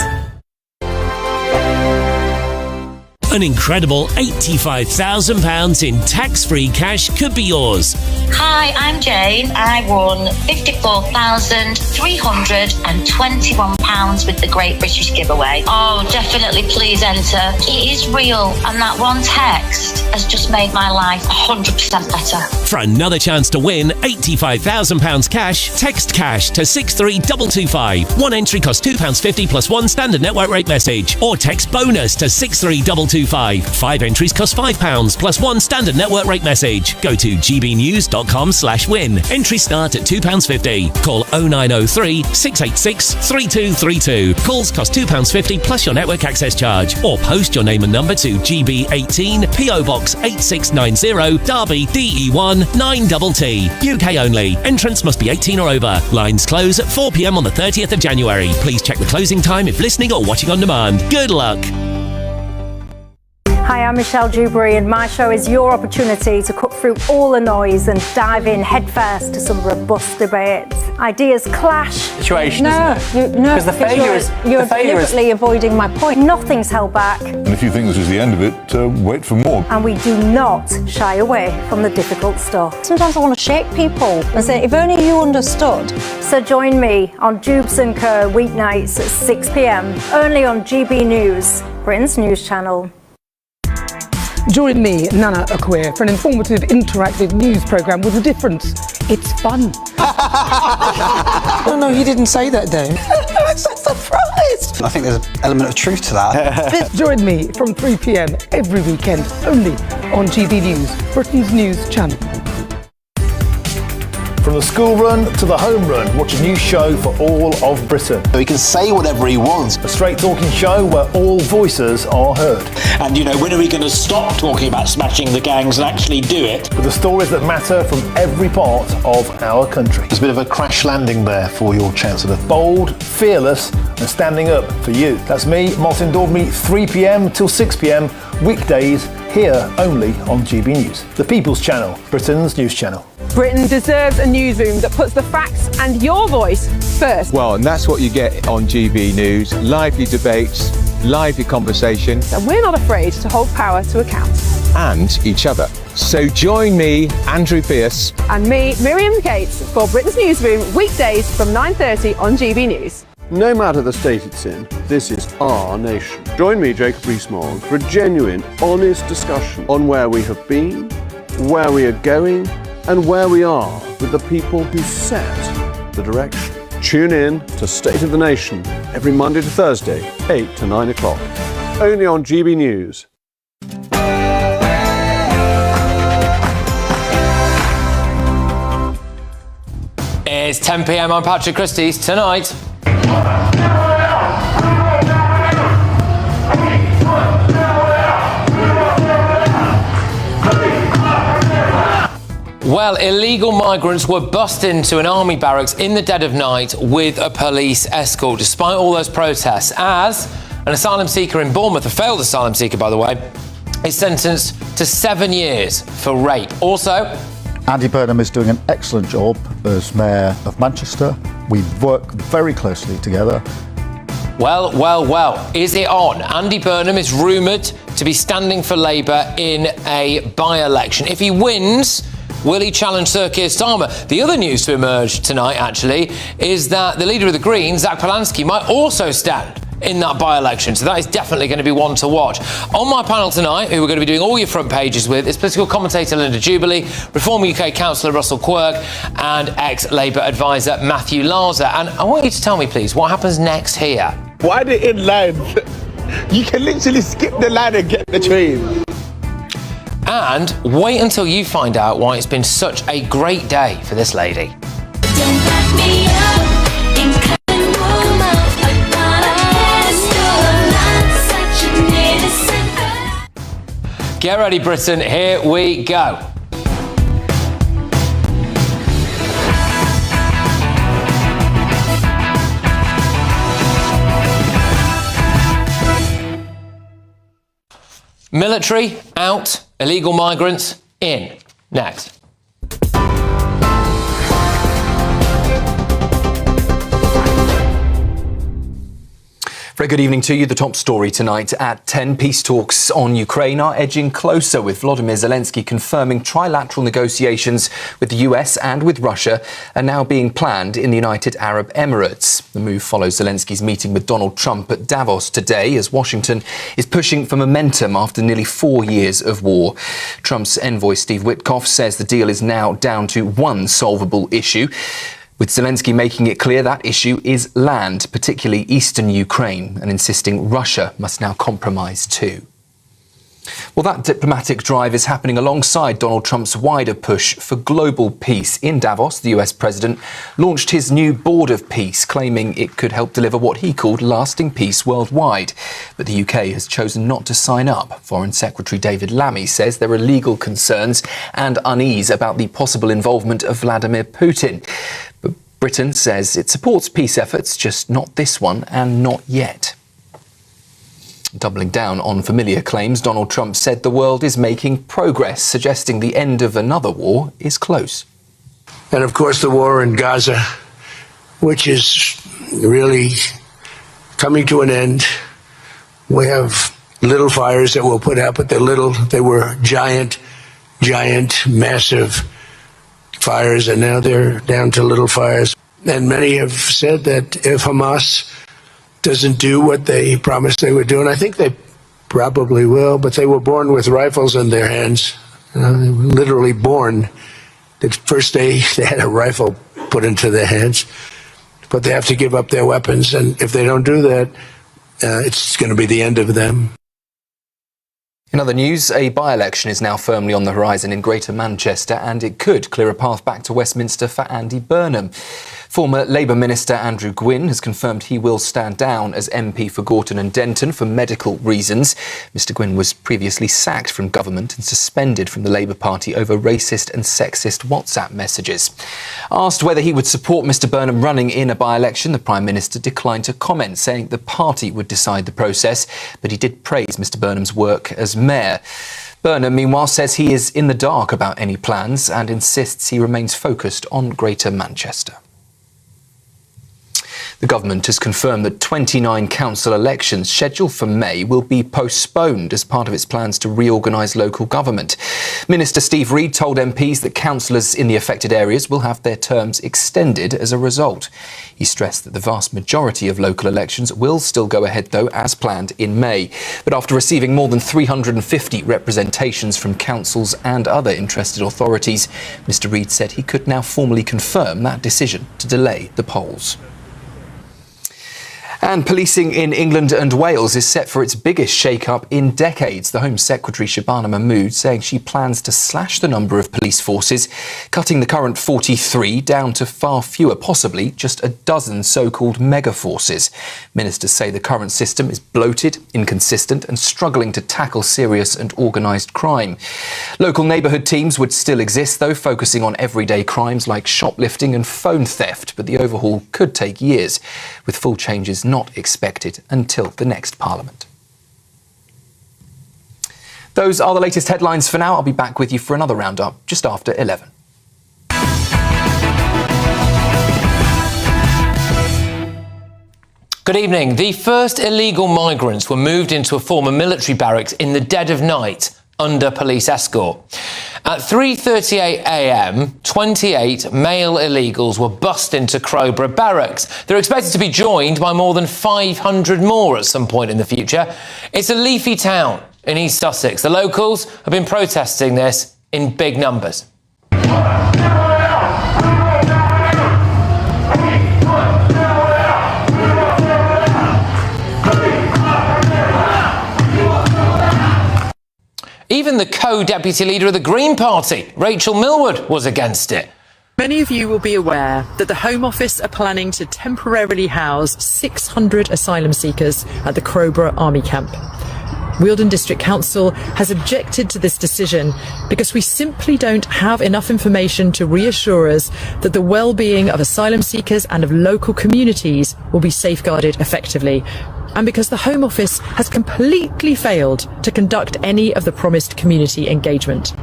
An incredible £85,000 in tax-free cash could be yours. Hi, I'm Jane. I won £54,321 with the Great British Giveaway. Oh, definitely please enter. It is real, and that one text has just made my life 100% better. For another chance to win £85,000 cash, text cash to 63225. One entry costs £2.50 plus one standard network rate message, or text bonus to 63225. 5 entries cost £5 plus one standard network rate message. Go to gbnews.com/win. Entries start at £2.50. Call 0903 686 3232. Calls cost £2.50 plus your network access charge, or post your name and number to GB18 PO Box 8690 Derby DE1 9TT. UK only. Entrance must be 18 or over. Lines close at 4 p.m. on the 30th of January. Please check the closing time if listening or watching on demand. Good luck. Hi, I'm Michelle Dewberry, and my show is your opportunity to cut through all the noise and dive in headfirst to some robust debates. Ideas clash. Situation, no, isn't it? because the failure is you're deliberately avoiding my point. Nothing's held back, And if you think this is the end of it, wait for more. and we do not shy away from the difficult stuff. Sometimes I want to shake people and say, if only you understood. So join me on Jubes and Co weeknights at 6 p.m. only on GB News, Britain's news channel. Join me, Nana Akwe, for an informative, interactive news programme with a difference. It's fun. No, he didn't say that, though. I'm so surprised. I think there's an element of truth to that. Join me from 3 p.m. every weekend, only on GB News, Britain's news channel. From the school run to the home run, watch a new show for all of Britain. So he can say whatever he wants. A straight talking show where all voices are heard. And, when are we going to stop talking about smashing the gangs and actually do it? With the stories that matter from every part of our country. There's a bit of a crash landing there for your Chancellor. Bold, fearless, and standing up for you. That's me, Martin Daubney, 3 p.m. till 6 p.m. weekdays, here only on GB News. The People's Channel, Britain's news channel. Britain deserves a newsroom that puts the facts and your voice first. Well, and that's what you get on GB News. Lively debates, lively conversation. And we're not afraid to hold power to account. And each other. So join me, Andrew Pearce. And me, Miriam Cates, for Britain's Newsroom, weekdays from 9:30 on GB News. No matter the state it's in, this is our nation. Join me, Jacob Rees-Mogg, for a genuine, honest discussion on where we have been, where we are going, and where we are with the people who set the direction. Tune in to State of the Nation every Monday to Thursday, 8 to 9 o'clock. Only on GB News. It's 10 p.m. I'm Patrick Christie's. Tonight. Well, illegal migrants were bussed into an army barracks in the dead of night with a police escort, despite all those protests, as an asylum seeker in Bournemouth, a failed asylum seeker, by the way, is sentenced to 7 years for rape. Also, Andy Burnham is doing an excellent job as Mayor of Manchester. We work very closely together. Well, is it on? Andy Burnham is rumoured to be standing for Labour in a by-election. If he wins, will he challenge Sir Keir Starmer? The other news to emerge tonight, actually, is that the leader of the Greens, Zach Polanski, might also stand in that by-election. So that is definitely going to be one to watch. On my panel tonight, who we're going to be doing all your front pages with, is political commentator Linda Jubilee, Reform UK councillor Russell Quirk, and ex-Labour advisor Matthew Larser. And I want you to tell me, please, what happens next here? Why the in line? You can literally skip the line and get the train. And wait until you find out why it's been such a great day for this lady. Get ready, Britain. Here we go. Military out, illegal migrants in. Next. Very good evening to you. The top story tonight at 10. Peace talks on Ukraine are edging closer, with Volodymyr Zelensky confirming trilateral negotiations with the US and with Russia are now being planned in the United Arab Emirates. The move follows Zelensky's meeting with Donald Trump at Davos today, as Washington is pushing for momentum after nearly 4 years of war. Trump's envoy Steve Witkoff says the deal is now down to one solvable issue, with Zelensky making it clear that issue is land, particularly eastern Ukraine, and insisting Russia must now compromise too. Well, that diplomatic drive is happening alongside Donald Trump's wider push for global peace. In Davos, the US president launched his new Board of Peace, claiming it could help deliver what he called lasting peace worldwide. But the UK has chosen not to sign up. Foreign Secretary David Lammy says there are legal concerns and unease about the possible involvement of Vladimir Putin. But Britain says it supports peace efforts, just not this one and not yet. Doubling down on familiar claims, Donald Trump said the world is making progress, suggesting the end of another war is close. And of course the war in Gaza, which is really coming to an end. We have little fires that we'll put out, but they're little. They were giant, massive fires, and now they're down to little fires. And many have said that if Hamas doesn't do what they promised they would do, and I think they probably will, but they were born with rifles in their hands, literally born. The first day they had a rifle put into their hands, but they have to give up their weapons, and if they don't do that, it's going to be the end of them. In other news, a by-election is now firmly on the horizon in Greater Manchester, and it could clear a path back to Westminster for Andy Burnham. Former Labour Minister Andrew Gwynn has confirmed he will stand down as MP for Gorton and Denton for medical reasons. Mr Gwynn was previously sacked from government and suspended from the Labour Party over racist and sexist WhatsApp messages. Asked whether he would support Mr Burnham running in a by-election, the Prime Minister declined to comment, saying the party would decide the process, but he did praise Mr Burnham's work as Mayor. Burnham, meanwhile, says he is in the dark about any plans and insists he remains focused on Greater Manchester. The government has confirmed that 29 council elections scheduled for May will be postponed as part of its plans to reorganise local government. Minister Steve Reid told MPs that councillors in the affected areas will have their terms extended as a result. He stressed that the vast majority of local elections will still go ahead, though, as planned in May. But after receiving more than 350 representations from councils and other interested authorities, Mr Reid said he could now formally confirm that decision to delay the polls. And policing in England and Wales is set for its biggest shake-up in decades. The Home Secretary Shabana Mahmood saying she plans to slash the number of police forces, cutting the current 43 down to far fewer, possibly just a dozen so-called mega-forces. Ministers say the current system is bloated, inconsistent and struggling to tackle serious and organised crime. Local neighbourhood teams would still exist, though, focusing on everyday crimes like shoplifting and phone theft, but the overhaul could take years, with full changes not expected until the next Parliament. Those are the latest headlines for now. I'll be back with you for another roundup just after 11. Good evening. The first illegal migrants were moved into a former military barracks in the dead of night under police escort. At 3:38 a.m, 28 male illegals were bussed into Crowborough Barracks. They're expected to be joined by more than 500 more at some point in the future. It's a leafy town in East Sussex. The locals have been protesting this in big numbers. Even the co-deputy leader of the Green Party, Rachel Millward, was against it. Many of you will be aware that the Home Office are planning to temporarily house 600 asylum seekers at the Crowborough Army Camp. Wealdon District Council has objected to this decision because we simply don't have enough information to reassure us that the well-being of asylum seekers and of local communities will be safeguarded effectively, and because the Home Office has completely failed to conduct any of the promised community engagement.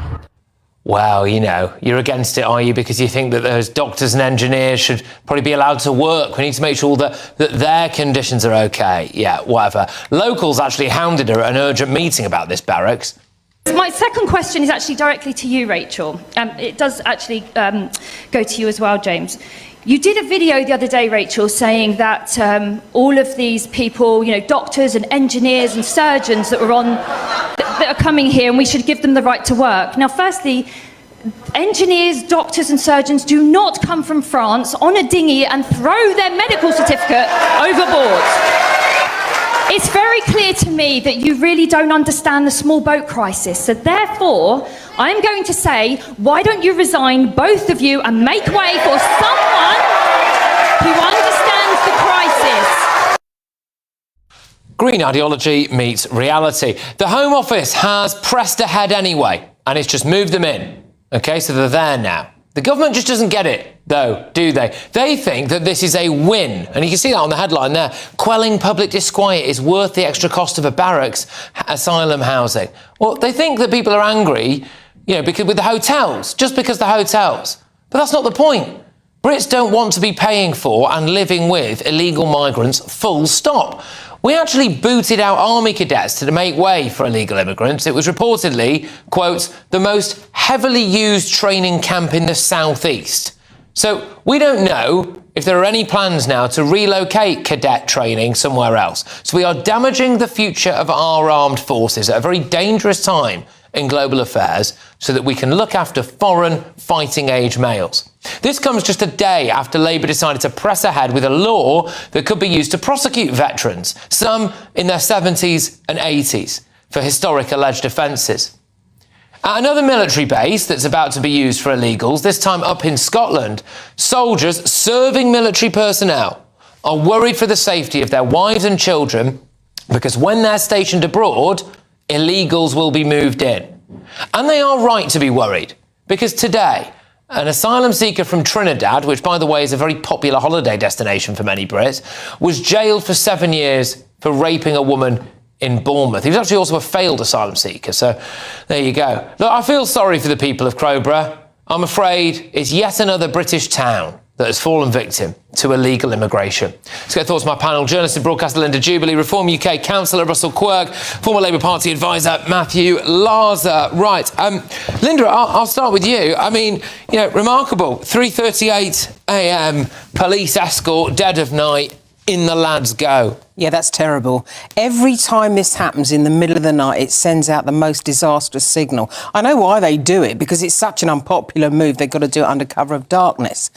Well, you know, you're against it, are you? Because you think that those doctors and engineers should probably be allowed to work. We need to make sure that their conditions are OK. Yeah, whatever. Locals actually hounded her at an urgent meeting about this barracks. My second question is actually directly to you, Rachel. It does actually go to you as well, James. You did a video the other day, Rachel, saying that all of these people, you know, doctors and engineers and surgeons that are coming here, and we should give them the right to work. Now, firstly, engineers, doctors and surgeons do not come from France on a dinghy and throw their medical certificate overboard. It's very clear to me that you really don't understand the small boat crisis. So therefore, I'm going to say, why don't you resign, both of you, and make way for someone who understands the crisis? Green ideology meets reality. The Home Office has pressed ahead anyway, and it's just moved them in. OK, so they're there now. The government just doesn't get it, though, do they? They think that this is a win. And you can see that on the headline there. Quelling public disquiet is worth the extra cost of a barracks asylum housing. Well, they think that people are angry, you know, because with the hotels, just because the hotels. But that's not the point. Brits don't want to be paying for and living with illegal migrants, full stop. We actually booted out army cadets to make way for illegal immigrants. It was reportedly, quote, the most heavily used training camp in the southeast. So we don't know if there are any plans now to relocate cadet training somewhere else. So we are damaging the future of our armed forces at a very dangerous time in global affairs so that we can look after foreign fighting-age males. This comes just a day after Labour decided to press ahead with a law that could be used to prosecute veterans, some in their 70s and 80s, for historic alleged offences. At another military base that's about to be used for illegals, this time up in Scotland, soldiers serving military personnel are worried for the safety of their wives and children because when they're stationed abroad, illegals will be moved in. And they are right to be worried, because today, an asylum seeker from Trinidad, which, by the way, is a very popular holiday destination for many Brits, was jailed for 7 years for raping a woman in Bournemouth. He was actually also a failed asylum seeker, so there you go. Look, I feel sorry for the people of Crowborough. I'm afraid it's yet another British town that has fallen victim to illegal immigration. Let's get thoughts from my panel. Journalist and broadcaster Linda Jubilee, Reform UK councillor Russell Quirk, former Labour Party advisor Matthew Larser. Right, Linda, I'll start with you. I mean, you know, remarkable. 3:38 a.m, police escort, dead of night, in the lads go. Yeah, that's terrible. Every time this happens in the middle of the night, it sends out the most disastrous signal. I know why they do it, because it's such an unpopular move. They've got to do it under cover of darkness.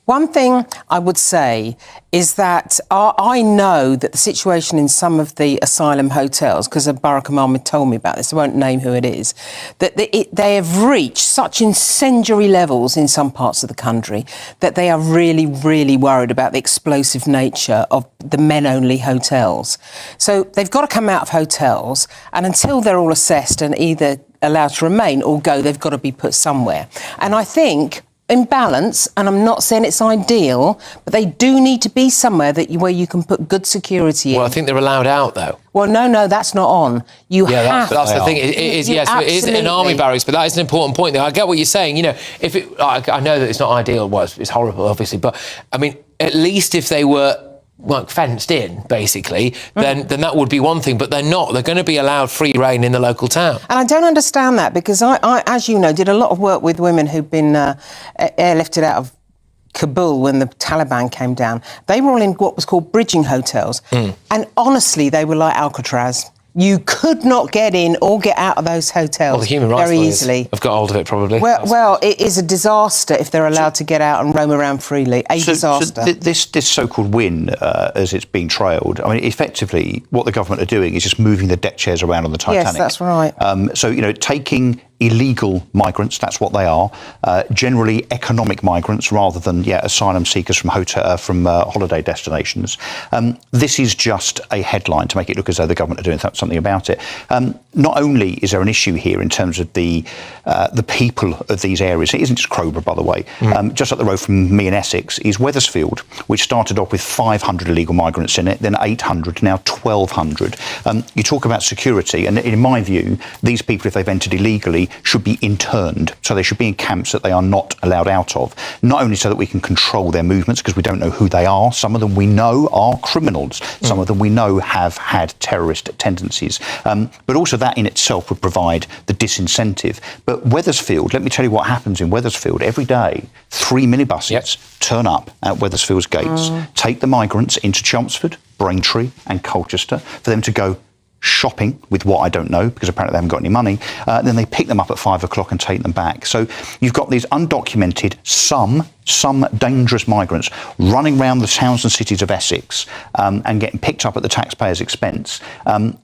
One thing I would say is that I know that the situation in some of the asylum hotels, because Barack Obama told me about this, I won't name who it is, that they have reached such incendiary levels in some parts of the country that they are really, really worried about the explosive nature of the men-only hotels. So they've got to come out of hotels, and until they're all assessed and either allowed to remain or go, they've got to be put somewhere. And I think, in balance, and I'm not saying it's ideal, but they do need to be somewhere where you can put good security in. Well, I think they're allowed out, though. Well, no, that's not on. You have. That's the thing. It is, yes, it is an army barracks, but that is an important point. There, I get what you're saying. You know, I know that it's not ideal. Well, it's horrible, obviously, but I mean, at least if they were fenced in, basically, then that would be one thing, but they're not. They're going to be allowed free reign in the local town. And I don't understand that, because I, as you know, did a lot of work with women who've been airlifted out of Kabul when the Taliban came down. They were all in what was called bridging hotels. And honestly, they were like Alcatraz. You could not get in or get out of those hotels well, the human rights very easily. Have got hold of it, probably. Well, it is a disaster if they're allowed to get out and roam around freely. Disaster. So this so-called win, as it's being trailed, I mean, effectively, what the government are doing is just moving the deck chairs around on the Titanic. Yes, that's right. So, you know, taking illegal migrants, that's what they are, generally economic migrants rather than asylum seekers from holiday destinations. This is just a headline to make it look as though the government are doing something about it. Not only is there an issue here in terms of the people of these areas, it isn't just Crowborough, by the way. Just up the road from me in Essex is Wethersfield, which started off with 500 illegal migrants in it, then 800, now 1,200. You talk about security, and in my view, these people, if they've entered illegally, army should be interned. So they should be in camps that they are not allowed out of. Not only so that we can control their movements, because we don't know who they are. Some of them we know are criminals. Some of them we know have had terrorist tendencies. But also that in itself would provide the disincentive. But Wethersfield, let me tell you what happens in Wethersfield. Every day, 3 minibuses turn up at Wethersfield's gates, take the migrants into Chelmsford, Braintree and Colchester for them to go shopping with what I don't know, because apparently they haven't got any money. Then they pick them up at 5 o'clock and take them back. So you've got these undocumented, some dangerous migrants running around the towns and cities of Essex and getting picked up at the taxpayer's expense.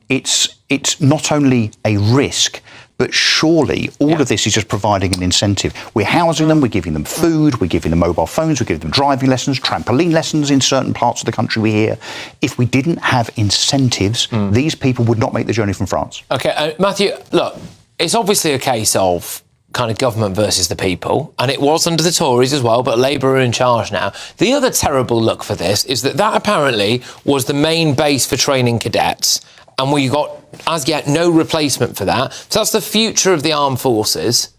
It's not only a risk, but surely all of this is just providing an incentive. We're housing them, we're giving them food, we're giving them mobile phones, we're giving them driving lessons, trampoline lessons in certain parts of the country we hear. If we didn't have incentives, these people would not make the journey from France. OK, Matthew, look, it's obviously a case of kind of government versus the people, and it was under the Tories as well, but Labour are in charge now. The other terrible look for this is that apparently was the main base for training cadets, and we got, as yet, no replacement for that. So that's the future of the armed forces,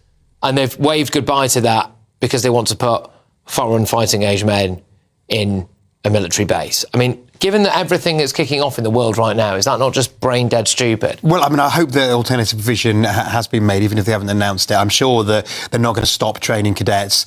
and they've waved goodbye to that because they want to put foreign fighting-age men in a military base. I mean, given that everything is kicking off in the world right now, is that not just brain-dead stupid? Well, I mean, I hope that alternative provision has been made, even if they haven't announced it. I'm sure that they're not going to stop training cadets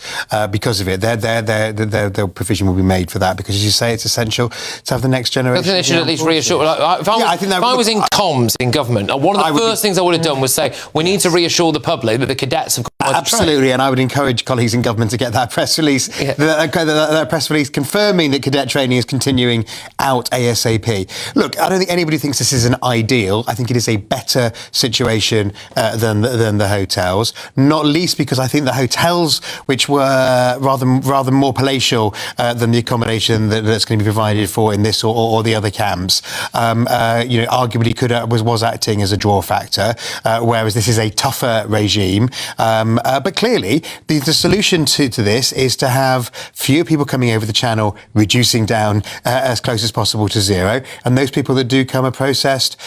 because of it. Their provision will be made for that, because, as you say, it's essential to have the next generation. I think they should at least reassure. If I was in comms in government, one of the first things I would have done was say, we need to reassure the public that the cadets have got absolutely, and I would encourage colleagues in government to get that press release, that press release confirming that cadet training is continuing out ASAP. Look, I don't think anybody thinks this is an ideal. I think it is a better situation than the hotels, not least because I think the hotels, which were rather more palatial than the accommodation that's going to be provided for in this or the other camps, arguably was acting as a draw factor, whereas this is a tougher regime. But clearly, the solution to this is to have fewer people coming over the channel, reducing down as close as possible to zero, and those people that do come are processed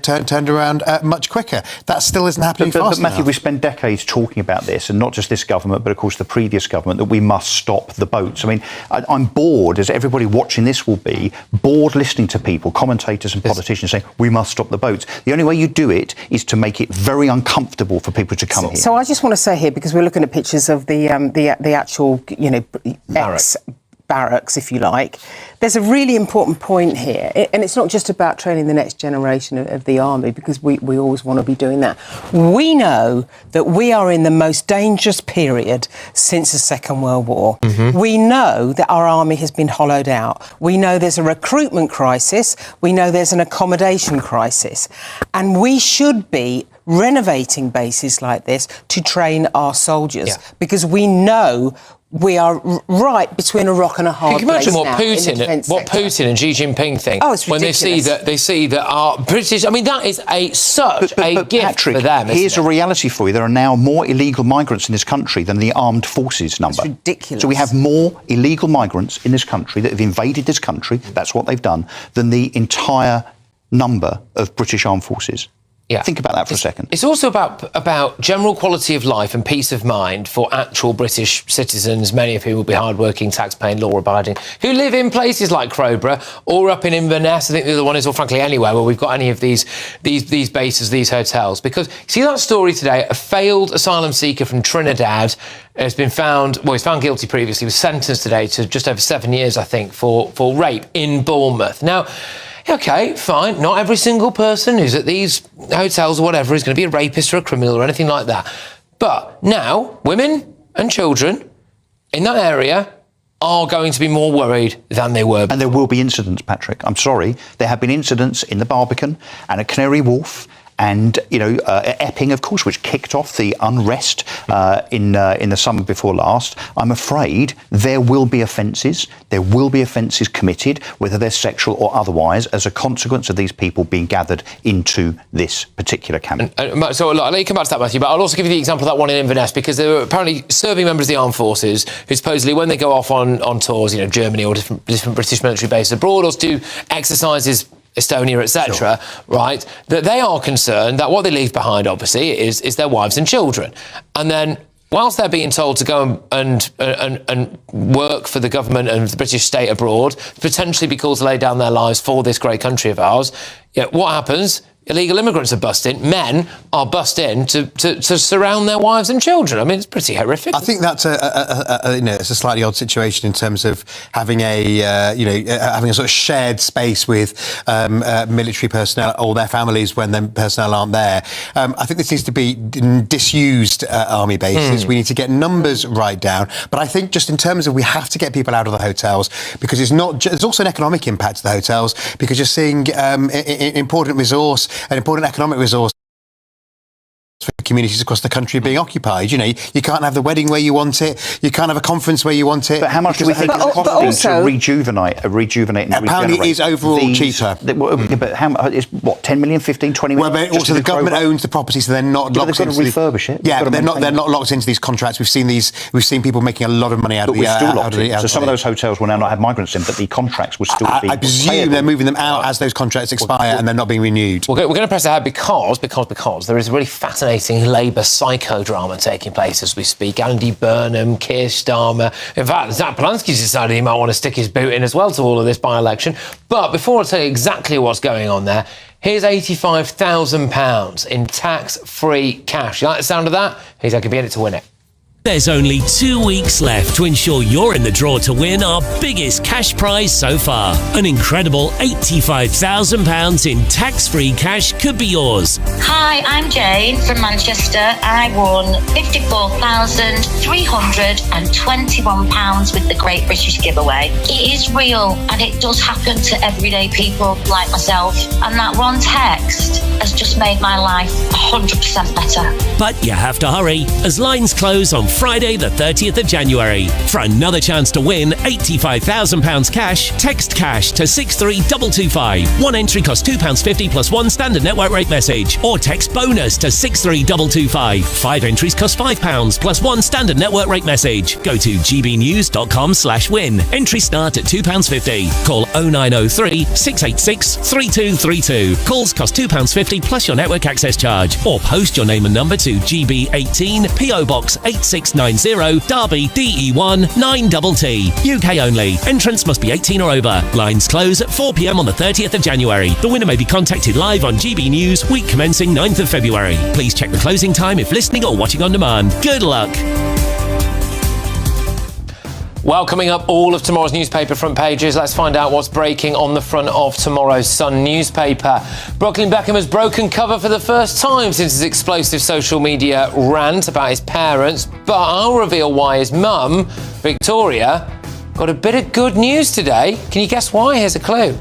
turned around much quicker. That still isn't happening fast But Matthew, enough. we spend decades talking about this, and not just this government, but of course the previous government, that we must stop the boats. I mean, I'm bored, as everybody watching this will be, bored listening to people, commentators and politicians saying, we must stop the boats. The only way you do it is to make it very uncomfortable for people to come here. So I just want to say here, because we're looking at pictures of the actual, barracks, if you like. There's a really important point here, and it's not just about training the next generation of the army, because we always want to be doing that. We know that we are in the most dangerous period since the Second World War. We know that our army has been hollowed out. We know there's a recruitment crisis. We know there's an accommodation crisis. And we should be renovating bases like this to train our soldiers, because we know we are right between a rock and a hard place. Can you imagine what Putin and Xi Jinping think when they see that our British? I mean, that is such a gift Patrick, for them. Here's a reality for you: there are now more illegal migrants in this country than the armed forces number. It's ridiculous. So we have more illegal migrants in this country that have invaded this country. That's what they've done, than the entire number of British armed forces. Yeah. Think about that for a second. It's also about general quality of life and peace of mind for actual British citizens, many of whom will be hard-working, tax-paying, law-abiding, who live in places like Crowborough or up in Inverness. I think the other one is, or frankly anywhere where we've got any of these bases, these hotels. Because see that story today, a failed asylum seeker from Trinidad has been found, he's found guilty previously, was sentenced today to just over 7 years, I think, for rape in Bournemouth. Now, OK, fine, not every single person who's at these hotels or whatever is going to be a rapist or a criminal or anything like that. But now, women and children in that area are going to be more worried than they were before. And there will be incidents, Patrick. I'm sorry. There have been incidents in the Barbican and at Canary Wharf and, Epping, of course, which kicked off the unrest in the summer before last. I'm afraid there will be offences. There will be offences committed, whether they're sexual or otherwise, as a consequence of these people being gathered into this particular camp. So I'll let you come back to that, Matthew, but I'll also give you the example of that one in Inverness, because there were apparently serving members of the armed forces who supposedly, when they go off on tours, Germany or different British military bases abroad, or to do exercises Estonia, etc., right, that they are concerned that what they leave behind, obviously, is their wives and children. And then, whilst they're being told to go and work for the government and the British state abroad, potentially be called to lay down their lives for this great country of ours, what happens? Illegal immigrants are bussed in. Men are bussed in to surround their wives and children. I mean, it's pretty horrific. I think that's it's a slightly odd situation in terms of having having a sort of shared space with military personnel or their families when their personnel aren't there. I think this needs to be disused army bases. We need to get numbers right down. But I think just in terms of we have to get people out of the hotels because it's not. There's also an economic impact to the hotels because you're seeing important resource. An important economic resource for communities across the country being occupied. You can't have the wedding where you want it. You can't have a conference where you want it. But how much do we think it's costing to rejuvenate and apparently regenerate? it is overall cheaper. But how much? It's what, 10 million, 15, 20 million? Well, but also the government owns the property, so they're not locked into. They've got to refurbish it. Yeah, but they're not locked into these contracts. We've seen people making a lot of money out of the. But we're still locked in. So some of those hotels will now not have migrants in, but the contracts will still be. I presume they're moving them out as those contracts expire and they're not being renewed. We're going to press ahead because there is a really fascinating Labour psychodrama taking place as we speak. Andy Burnham, Keir Starmer. In fact, Zach Polanski's decided he might want to stick his boot in as well to all of this by-election. But before I tell you exactly what's going on there, here's £85,000 in tax-free cash. You like the sound of that? He's going to be in it to win it. There's only 2 weeks left to ensure you're in the draw to win our biggest cash prize so far. An incredible £85,000 in tax-free cash could be yours. Hi, I'm Jane from Manchester. I won £54,321 with the Great British Giveaway. It is real and it does happen to everyday people like myself. And that one text has just made my life 100% better. But you have to hurry as lines close on Friday the 30th of January. For another chance to win £85,000 cash, text cash to 63225. One entry costs £2.50 plus one standard network rate message. Or text bonus to 63225. 5 entries cost £5 plus one standard network rate message. Go to gbnews.com/win. Entries start at £2.50. Call 0903 686 3232. Calls cost £2.50 plus your network access charge. Or post your name and number to GB18 PO Box 8690 Derby DE1 9TT. UK only. Entrance must be 18 or over. Lines close at 4 p.m. on the 30th of January. The winner may be contacted live on GB News week commencing 9th of February. Please check the closing time if listening or watching on demand. Good luck. Well, coming up, all of tomorrow's newspaper front pages. Let's find out what's breaking on the front of tomorrow's Sun newspaper. Brooklyn Beckham has broken cover for the first time since his explosive social media rant about his parents, but I'll reveal why his mum, Victoria, got a bit of good news today. Can you guess why? Here's a clue.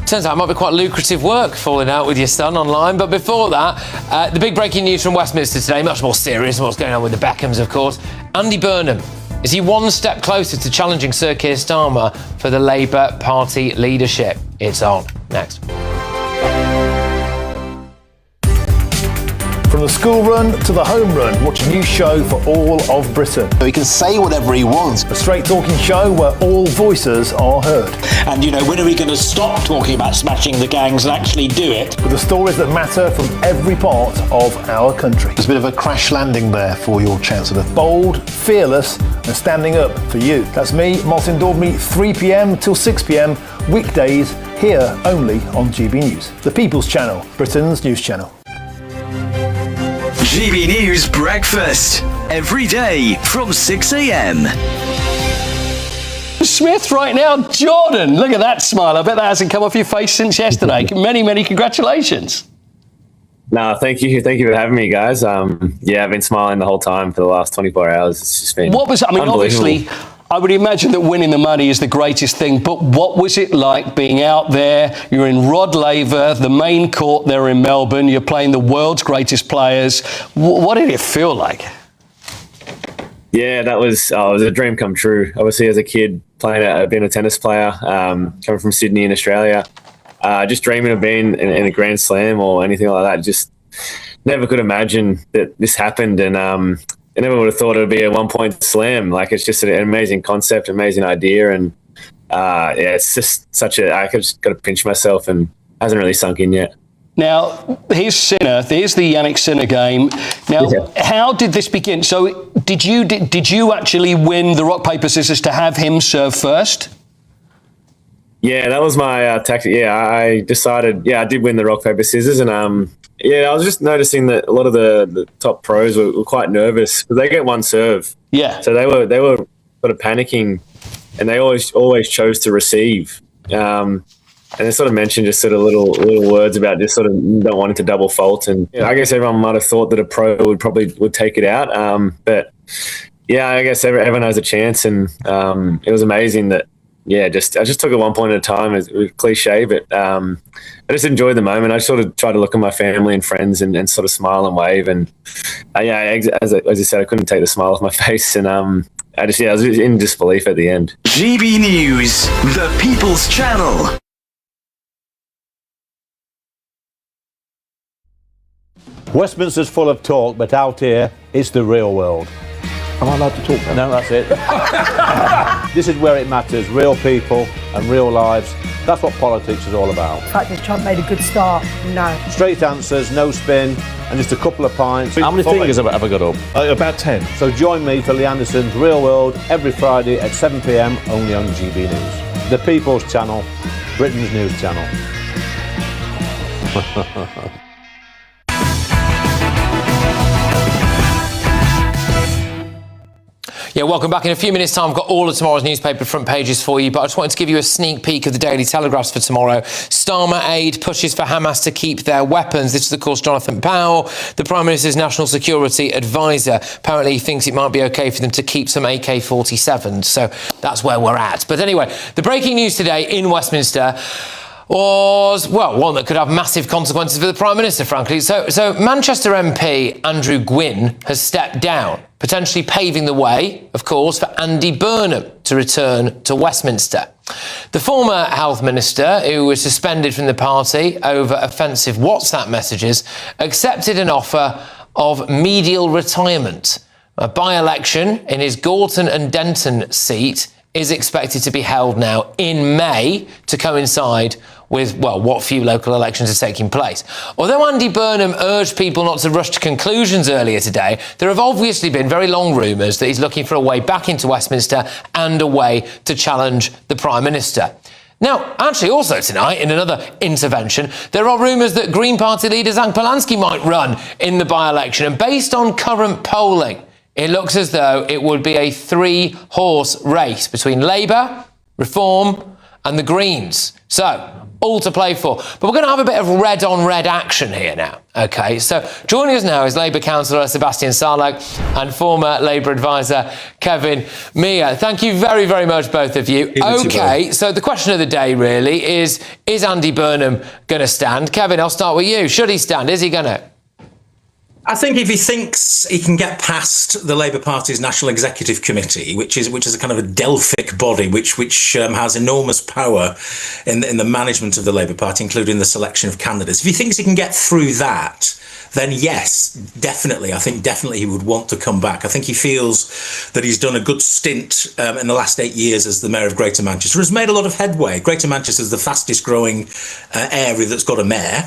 Turns out it might be quite lucrative work falling out with your son online. But before that, the big breaking news from Westminster today, much more serious than what's going on with the Beckhams, of course. Andy Burnham, is he one step closer to challenging Sir Keir Starmer for the Labour Party leadership? It's on. Next. From the school run to the home run, watch a new show for all of Britain. He can say whatever he wants. A straight talking show where all voices are heard. And, when are we going to stop talking about smashing the gangs and actually do it? With the stories that matter from every part of our country. There's a bit of a crash landing there for your Chancellor. Bold, fearless and standing up for you. That's me, Martin Daubney, 3 p.m. till 6 p.m. weekdays here only on GB News. The People's Channel, Britain's news channel. GB News Breakfast, every day from 6 a.m. Smith right now, Jordan, look at that smile. I bet that hasn't come off your face since yesterday. Many congratulations. No, thank you for having me, guys. I've been smiling the whole time for the last 24 hours. It's just been obviously, I would imagine that winning the money is the greatest thing, but what was it like being out there? You're in Rod Laver, the main court there in Melbourne. You're playing the world's greatest players. What did it feel like? Yeah, it was a dream come true. Obviously, as a kid, being a tennis player, coming from Sydney in Australia, just dreaming of being in a Grand Slam or anything like that. Just never could imagine that this happened. And I never would have thought it would be a 1 point slam. Like, it's just an amazing concept, amazing idea. And it's just I just got to pinch myself, and hasn't really sunk in yet. Now, here's Sinner. Here's the Yannick Sinner game. Now, how did this begin? So, did you actually win the rock, paper, scissors to have him serve first? Yeah, that was my tactic. Yeah, I decided. Yeah, I did win the rock, paper, scissors, and I was just noticing that a lot of the top pros were quite nervous because they get one serve. Yeah. So they were sort of panicking, and they always chose to receive. And they sort of mentioned just sort of little words about just sort of not wanting to double fault. And I guess everyone might have thought that a pro would take it out. But yeah, I guess everyone has a chance. And it was amazing that, I just took it 1 point at a time. It was cliche, but I just enjoyed the moment. I sort of tried to look at my family and friends and sort of smile and wave. And as I said, I couldn't take the smile off my face. And I was in disbelief at the end. GB News, the People's Channel. Westminster's full of talk, but out here, it's the real world. Am I allowed to talk now? No, that's it. This is where it matters. Real people and real lives. That's what politics is all about. The fact that Trump made a good start, no. Straight answers, no spin, and just a couple of pints. How many fingers have I got up? About 10. So join me for Lee Anderson's Real World every Friday at 7 p.m. only on GB News. The People's Channel, Britain's news channel. Yeah, welcome back. In a few minutes' time, I've got all of tomorrow's newspaper front pages for you, but I just wanted to give you a sneak peek of the Daily Telegraphs for tomorrow. Starmer aid pushes for Hamas to keep their weapons. This is, of course, Jonathan Powell, the Prime Minister's national security advisor. Apparently, he thinks it might be OK for them to keep some AK-47s. So that's where we're at. But anyway, the breaking news today in Westminster was, well, one that could have massive consequences for the Prime Minister, frankly. So Manchester MP Andrew Gwynn has stepped down, potentially paving the way, of course, for Andy Burnham to return to Westminster. The former health minister, who was suspended from the party over offensive WhatsApp messages, accepted an offer of medial retirement. A by-election in his Gorton and Denton seat is expected to be held now in May to coincide with, well, what few local elections are taking place. Although Andy Burnham urged people not to rush to conclusions earlier today, there have obviously been very long rumours that he's looking for a way back into Westminster and a way to challenge the Prime Minister. Now, actually, also tonight, in another intervention, there are rumours that Green Party leader Zach Polanski might run in the by-election. And based on current polling, it looks as though it would be a three-horse race between Labour, Reform and the Greens. So, all to play for. But we're going to have a bit of red-on-red action here now. OK, so joining us now is Labour councillor Sebastian Sarlag and former Labour advisor Kevin Mia. Thank you very, very much, both of you. OK, so the question of the day really is Andy Burnham going to stand? Kevin, I'll start with you. Should he stand? Is he going to? I think if he thinks he can get past the Labour Party's National Executive Committee, which is a kind of a Delphic body, which has enormous power in the management of the Labour Party, including the selection of candidates. If he thinks he can get through that, then yes, definitely. I think definitely he would want to come back. I think he feels that he's done a good stint in the last 8 years as the Mayor of Greater Manchester. Has made a lot of headway. Greater Manchester is the fastest growing area that's got a mayor.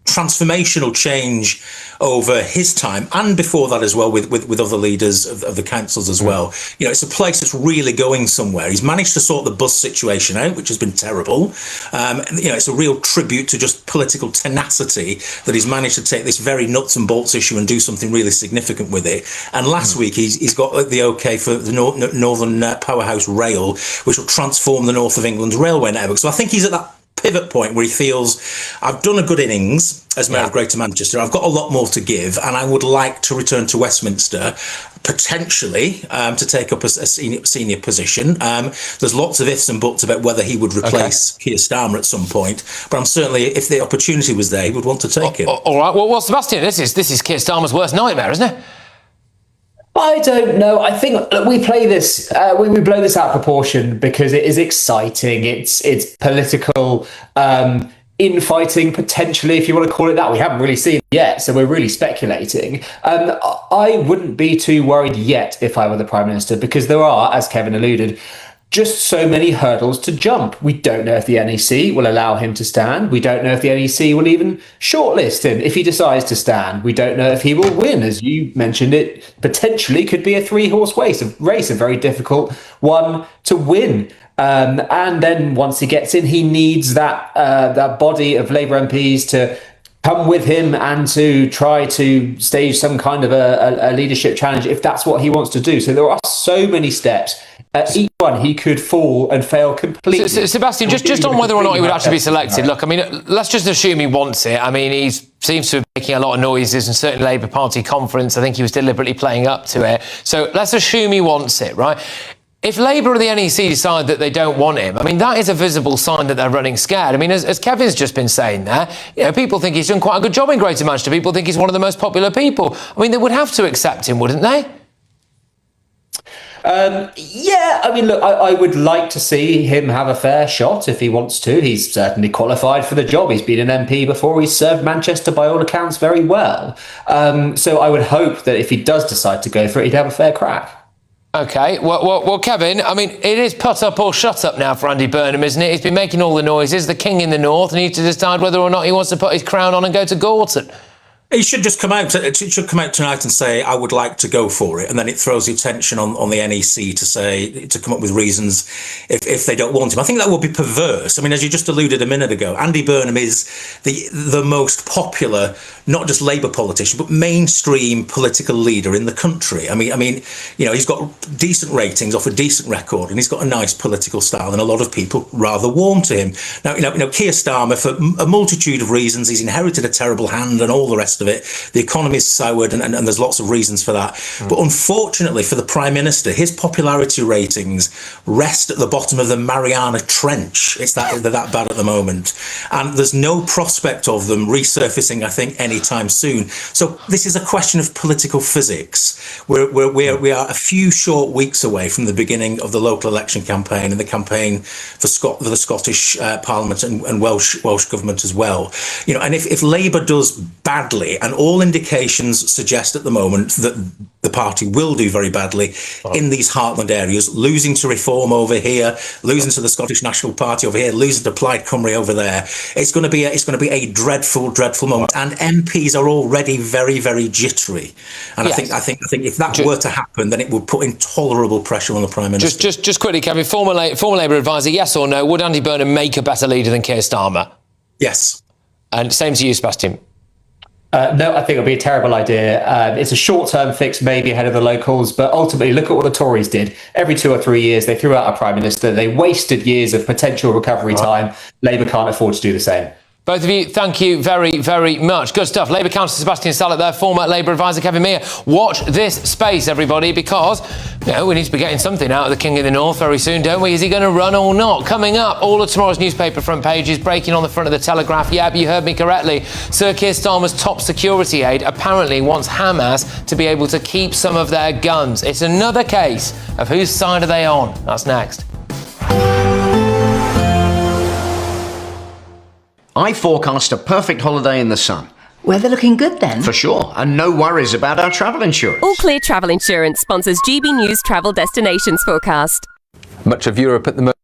Transformational change over his time and before that as well with other leaders of the councils as well. You know, it's a place that's really going somewhere. He's managed to sort the bus situation out, which has been terrible. You know, it's a real tribute to just political tenacity that he's managed to take this very nuts and bolts issue and do something really significant with it. And last week he's got the OK for the Northern Powerhouse Rail, which will transform the North of England's railway network. So I think he's at that pivot point where he feels, I've done a good innings as Mayor of Greater Manchester, I've got a lot more to give, and I would like to return to Westminster, potentially to take up a senior position. There's lots of ifs and buts about whether he would replace Keir Starmer at some point, but I'm certainly, if the opportunity was there, he would want to take it. All right, well, Sebastian, this is Keir Starmer's worst nightmare, isn't it? I don't know. I think we play this, we blow this out of proportion because it is exciting. It's political. infighting, potentially, if you want to call it that. We haven't really seen it yet, so we're really speculating. I wouldn't be too worried yet if I were the Prime Minister, because there are, as Kevin alluded, just so many hurdles to jump. We don't know if the NEC will allow him to stand. We don't know if the NEC will even shortlist him if he decides to stand. We don't know if he will win. As you mentioned, it potentially could be a 3-horse race, a very difficult one to win. And then once he gets in, he needs that body of Labour MPs to come with him and to try to stage some kind of a leadership challenge if that's what he wants to do. So there are so many steps. Each one he could fall and fail completely. So, Sebastian, just on whether or not he would actually be selected. Look, I mean, let's just assume he wants it. I mean, he seems to be making a lot of noises, and certainly Labour Party conference, I think he was deliberately playing up to it. So let's assume he wants it, right? If Labour or the NEC decide that they don't want him, I mean, that is a visible sign that they're running scared. I mean, as Kevin's just been saying there, you know, people think he's done quite a good job in Greater Manchester. People think he's one of the most popular people. I mean, they would have to accept him, wouldn't they? Yeah, I mean, look, I would like to see him have a fair shot if he wants to. He's certainly qualified for the job. He's been an MP before. He's served Manchester, by all accounts, very well. So I would hope that if he does decide to go for it, he'd have a fair crack. OK, well, Kevin, I mean, it is put up or shut up now for Andy Burnham, isn't it? He's been making all the noises, the king in the north, and he needs to decide whether or not he wants to put his crown on and go to Gorton. He should just come out. It should come out tonight and say, "I would like to go for it," and then it throws the attention on the NEC to come up with reasons if they don't want him. I think that would be perverse. I mean, as you just alluded a minute ago, Andy Burnham is the most popular, not just Labour politician, but mainstream political leader in the country. I mean, you know, he's got decent ratings off a decent record, and he's got a nice political style, and a lot of people rather warm to him. Now, you know, Keir Starmer, for a multitude of reasons, he's inherited a terrible hand and all the rest of it. The economy is soured, and there's lots of reasons for that. But unfortunately for the Prime Minister, his popularity ratings rest at the bottom of the Mariana Trench. They're that bad at the moment, and there's no prospect of them resurfacing, I think, anytime soon. So this is a question of political physics. We are a few short weeks away from the beginning of the local election campaign and the campaign for the Scottish Parliament and Welsh government as well. You know, and if Labour does badly, and all indications suggest at the moment that the party will do very badly in these heartland areas, losing to Reform over here, losing to the Scottish National Party over here, losing to Plaid Cymru over there. It's going to be a dreadful moment, and MPs are already very, very jittery. And yes. I think if that were to happen, then it would put intolerable pressure on the Prime Minister. Just quickly, Kevin, former Labour advisor, yes or no? Would Andy Burnham make a better leader than Keir Starmer? Yes. And same to you, Sebastian. No, I think it'll be a terrible idea. It's a short-term fix, maybe ahead of the locals, but ultimately, look at what the Tories did. Every 2 or 3 years, they threw out a Prime Minister. They wasted years of potential recovery time. Labour can't afford to do the same. Both of you, thank you very, very much. Good stuff. Labour councillor Sebastian Sallet there, former Labour advisor Kevin Mear. Watch this space, everybody, because we need to be getting something out of the King in the North very soon, don't we? Is he going to run or not? Coming up, all of tomorrow's newspaper front pages breaking on the front of the Telegraph. Yep, you heard me correctly. Sir Keir Starmer's top security aide apparently wants Hamas to be able to keep some of their guns. It's another case of whose side are they on? That's next. I forecast a perfect holiday in the sun. Weather looking good then? For sure, and no worries about our travel insurance. All Clear Travel Insurance sponsors GB News Travel Destinations Forecast. Much of Europe at the moment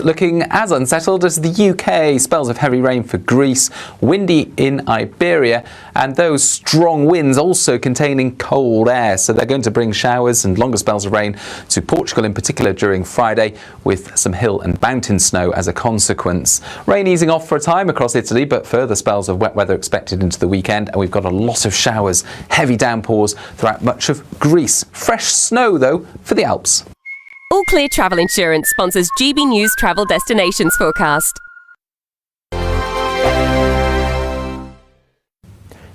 looking as unsettled as the UK. Spells of heavy rain for Greece, windy in Iberia, and those strong winds also containing cold air. So they're going to bring showers and longer spells of rain to Portugal in particular during Friday, with some hill and mountain snow as a consequence. Rain easing off for a time across Italy, but further spells of wet weather expected into the weekend, and we've got a lot of showers, heavy downpours throughout much of Greece. Fresh snow though for the Alps. All Clear Travel Insurance sponsors GB News Travel Destinations Forecast.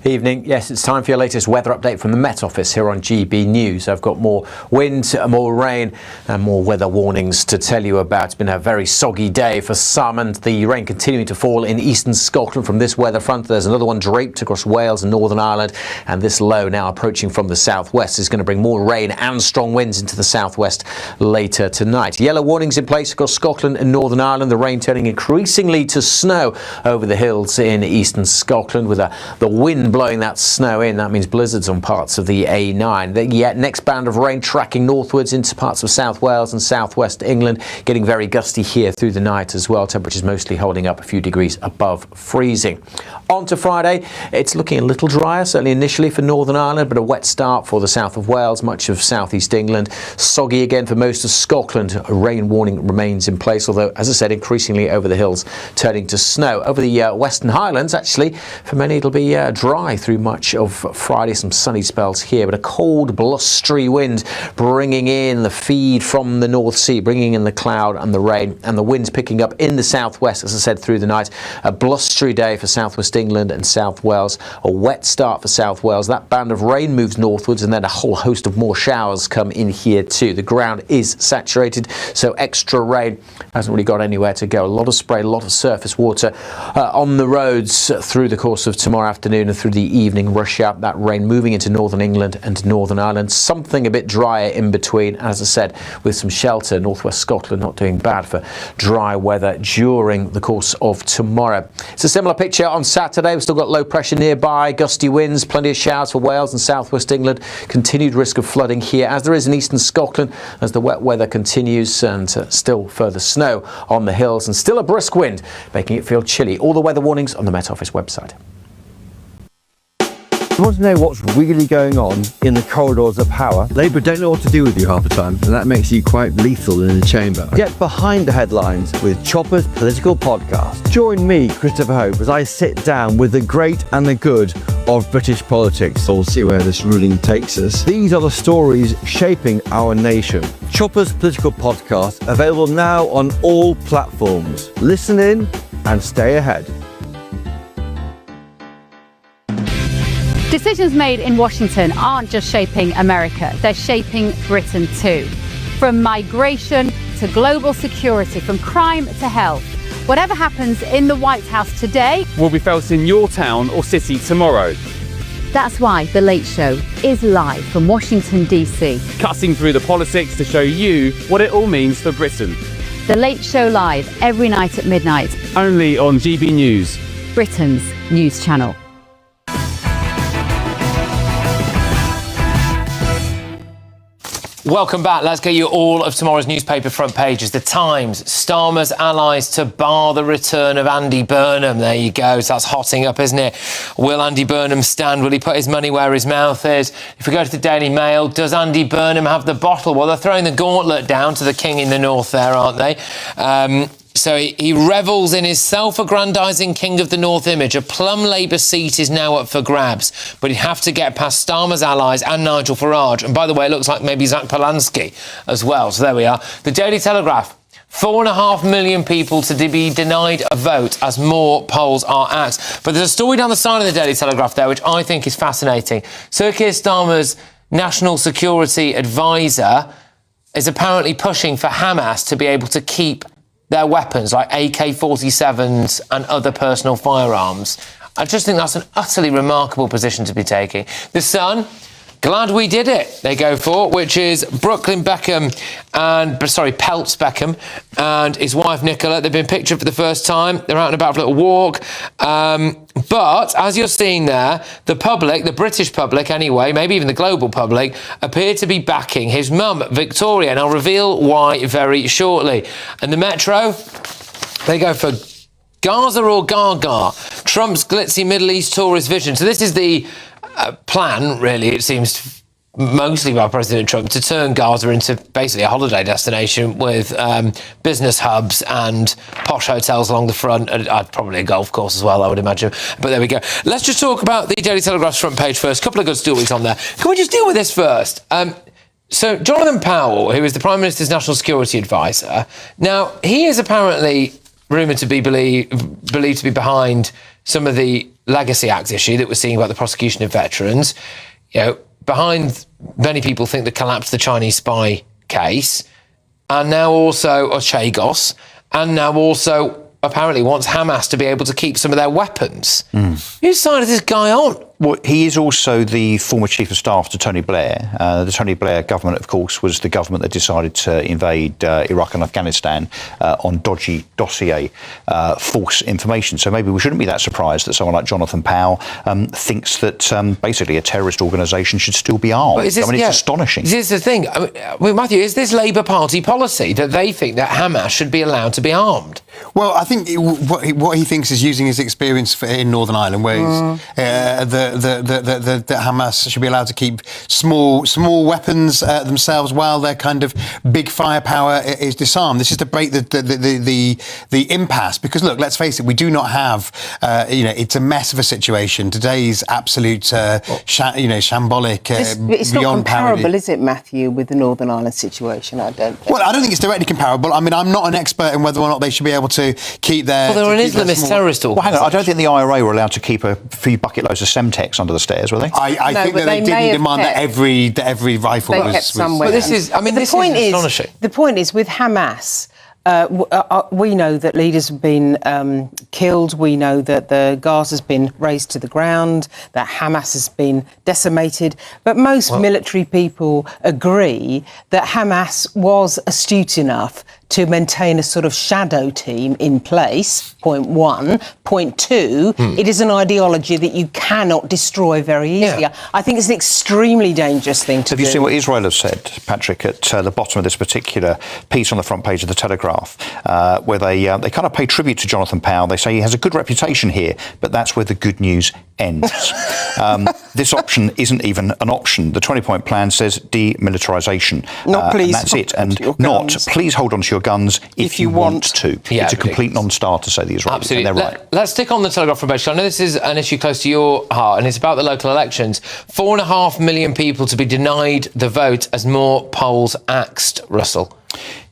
Evening. Yes, it's time for your latest weather update from the Met Office here on GB News. I've got more wind, more rain and more weather warnings to tell you about. It's been a very soggy day for some, and the rain continuing to fall in eastern Scotland from this weather front. There's another one draped across Wales and Northern Ireland, and this low now approaching from the southwest is going to bring more rain and strong winds into the southwest later tonight. Yellow warnings in place across Scotland and Northern Ireland. The rain turning increasingly to snow over the hills in eastern Scotland with the wind blowing that snow in. That means blizzards on parts of the A9. The next band of rain tracking northwards into parts of South Wales and southwest England, getting very gusty here through the night as well. Temperatures mostly holding up a few degrees above freezing. On to Friday, it's looking a little drier, certainly initially for Northern Ireland, but a wet start for the south of Wales, much of southeast England. Soggy again for most of Scotland. A rain warning remains in place, although, as I said, increasingly over the hills turning to snow. Over the Western Highlands, actually, for many it'll be dry through much of Friday. Some sunny spells here, but a cold, blustery wind bringing in the feed from the North Sea, bringing in the cloud and the rain, and the winds picking up in the southwest, as I said, through the night. A blustery day for southwest England and South Wales. A wet start for South Wales. That band of rain moves northwards, and then a whole host of more showers come in here too. The ground is saturated, so extra rain hasn't really got anywhere to go. A lot of spray, a lot of surface water on the roads through the course of tomorrow afternoon and through the evening rush hour. That rain moving into northern England and Northern Ireland. Something a bit drier in between, as I said, with some shelter. Northwest Scotland not doing bad for dry weather during the course of tomorrow. It's a similar picture on Saturday. We've still got low pressure nearby, gusty winds, plenty of showers for Wales and southwest England. Continued risk of flooding here, as there is in eastern Scotland, as the wet weather continues, and still further snow on the hills, and still a brisk wind, making it feel chilly. All the weather warnings on the Met Office website. You want to know what's really going on in the corridors of power? Labour don't know what to do with you half the time, and that makes you quite lethal in the chamber. Get behind the headlines with Chopper's Political Podcast. Join me, Christopher Hope, as I sit down with the great and the good of British politics. We'll see where this ruling takes us. These are the stories shaping our nation. Chopper's Political Podcast, available now on all platforms. Listen in and stay ahead. Decisions made in Washington aren't just shaping America, they're shaping Britain too. From migration to global security, from crime to health. Whatever happens in the White House today will be felt in your town or city tomorrow. That's why The Late Show is live from Washington, D.C. Cutting through the politics to show you what it all means for Britain. The Late Show live every night at midnight. Only on GB News, Britain's news channel. Welcome back. Let's get you all of tomorrow's newspaper front pages. The Times, Starmer's allies to bar the return of Andy Burnham. There you go. So that's hotting up, isn't it? Will Andy Burnham stand? Will he put his money where his mouth is? If we go to the Daily Mail, does Andy Burnham have the bottle? Well, they're throwing the gauntlet down to the king in the north there, aren't they? So he revels in his self-aggrandising King of the North image. A plum Labour seat is now up for grabs, but he'd have to get past Starmer's allies and Nigel Farage. And by the way, it looks like maybe Zach Polanski as well. So there we are. The Daily Telegraph. 4.5 million people to be denied a vote as more polls are asked. But there's a story down the side of the Daily Telegraph there, which I think is fascinating. Sir Keir Starmer's national security advisor is apparently pushing for Hamas to be able to keep their weapons like AK-47s and other personal firearms. I just think that's an utterly remarkable position to be taking. The Sun, glad we did it, they go for, which is Peltz Beckham and his wife Nicola. They've been pictured for the first time. They're out and about for a little walk. But as you're seeing there, the public, the British public anyway, maybe even the global public, appear to be backing his mum, Victoria, and I'll reveal why very shortly. And the Metro, they go for Gaza or Gaga, Trump's glitzy Middle East tourist vision. So this is the plan, really, it seems, mostly by President Trump, to turn Gaza into basically a holiday destination with business hubs and posh hotels along the front, and probably a golf course as well, I would imagine. But there we go. Let's just talk about the Daily Telegraph's front page first. A couple of good stories on there. Can we just deal with this first? So Jonathan Powell, who is the Prime Minister's National Security Advisor, now he is apparently rumoured to be believed to be behind some of the Legacy Act issue that we're seeing about the prosecution of veterans, behind many people think the collapse of the Chinese spy case, and now also Chagos, and now also apparently wants Hamas to be able to keep some of their weapons. Whose side is this guy on? Well, he is also the former chief of staff to Tony Blair. The Tony Blair government, of course, was the government that decided to invade Iraq and Afghanistan on dodgy dossier false information. So maybe we shouldn't be that surprised that someone like Jonathan Powell thinks that basically a terrorist organisation should still be armed. It's astonishing. This is the thing. I mean, Matthew, is this Labour Party policy that they think that Hamas should be allowed to be armed? Well, I think what he thinks is using his experience in Northern Ireland, where that Hamas should be allowed to keep small weapons themselves while their kind of big firepower is disarmed. This is to break the impasse. Because look, let's face it, we do not have, it's a mess of a situation. Today's absolute, shambolic, it's beyond not comparable, parody. is it, Matthew, with the Northern Ireland situation? I don't think. Well, I don't think it's directly comparable. I mean, I'm not an expert in whether or not they should be able to keep their... Well, they're an Islamist terrorist organisation. Well, hang on, I don't think the IRA were allowed to keep a few bucket loads of Semtex under the stairs, were they? I think that they didn't demand that every rifle they was... kept somewhere. But this is astonishing. The point is, with Hamas, we know that leaders have been killed. We know that the Gaza's been razed to the ground, that Hamas has been decimated. But most military people agree that Hamas was astute enough to maintain a sort of shadow team in place, point one. Point two, it is an ideology that you cannot destroy very easily. Yeah. I think it's an extremely dangerous thing to do. Have you seen what Israel have said, Patrick, at the bottom of this particular piece on the front page of the Telegraph, where they kind of pay tribute to Jonathan Powell. They say he has a good reputation here, but that's where the good news ends. This option isn't even an option. The 20-point plan says demilitarisation. Not please. And that's it. And not please hold on to your guns if you want to. Yeah, it's a complete non-starter, say the Israelis. Absolutely. And they're right. Let's stick on the Telegraph for a moment. I know this is an issue close to your heart, and it's about the local elections. 4.5 million people to be denied the vote as more polls axed, Russell.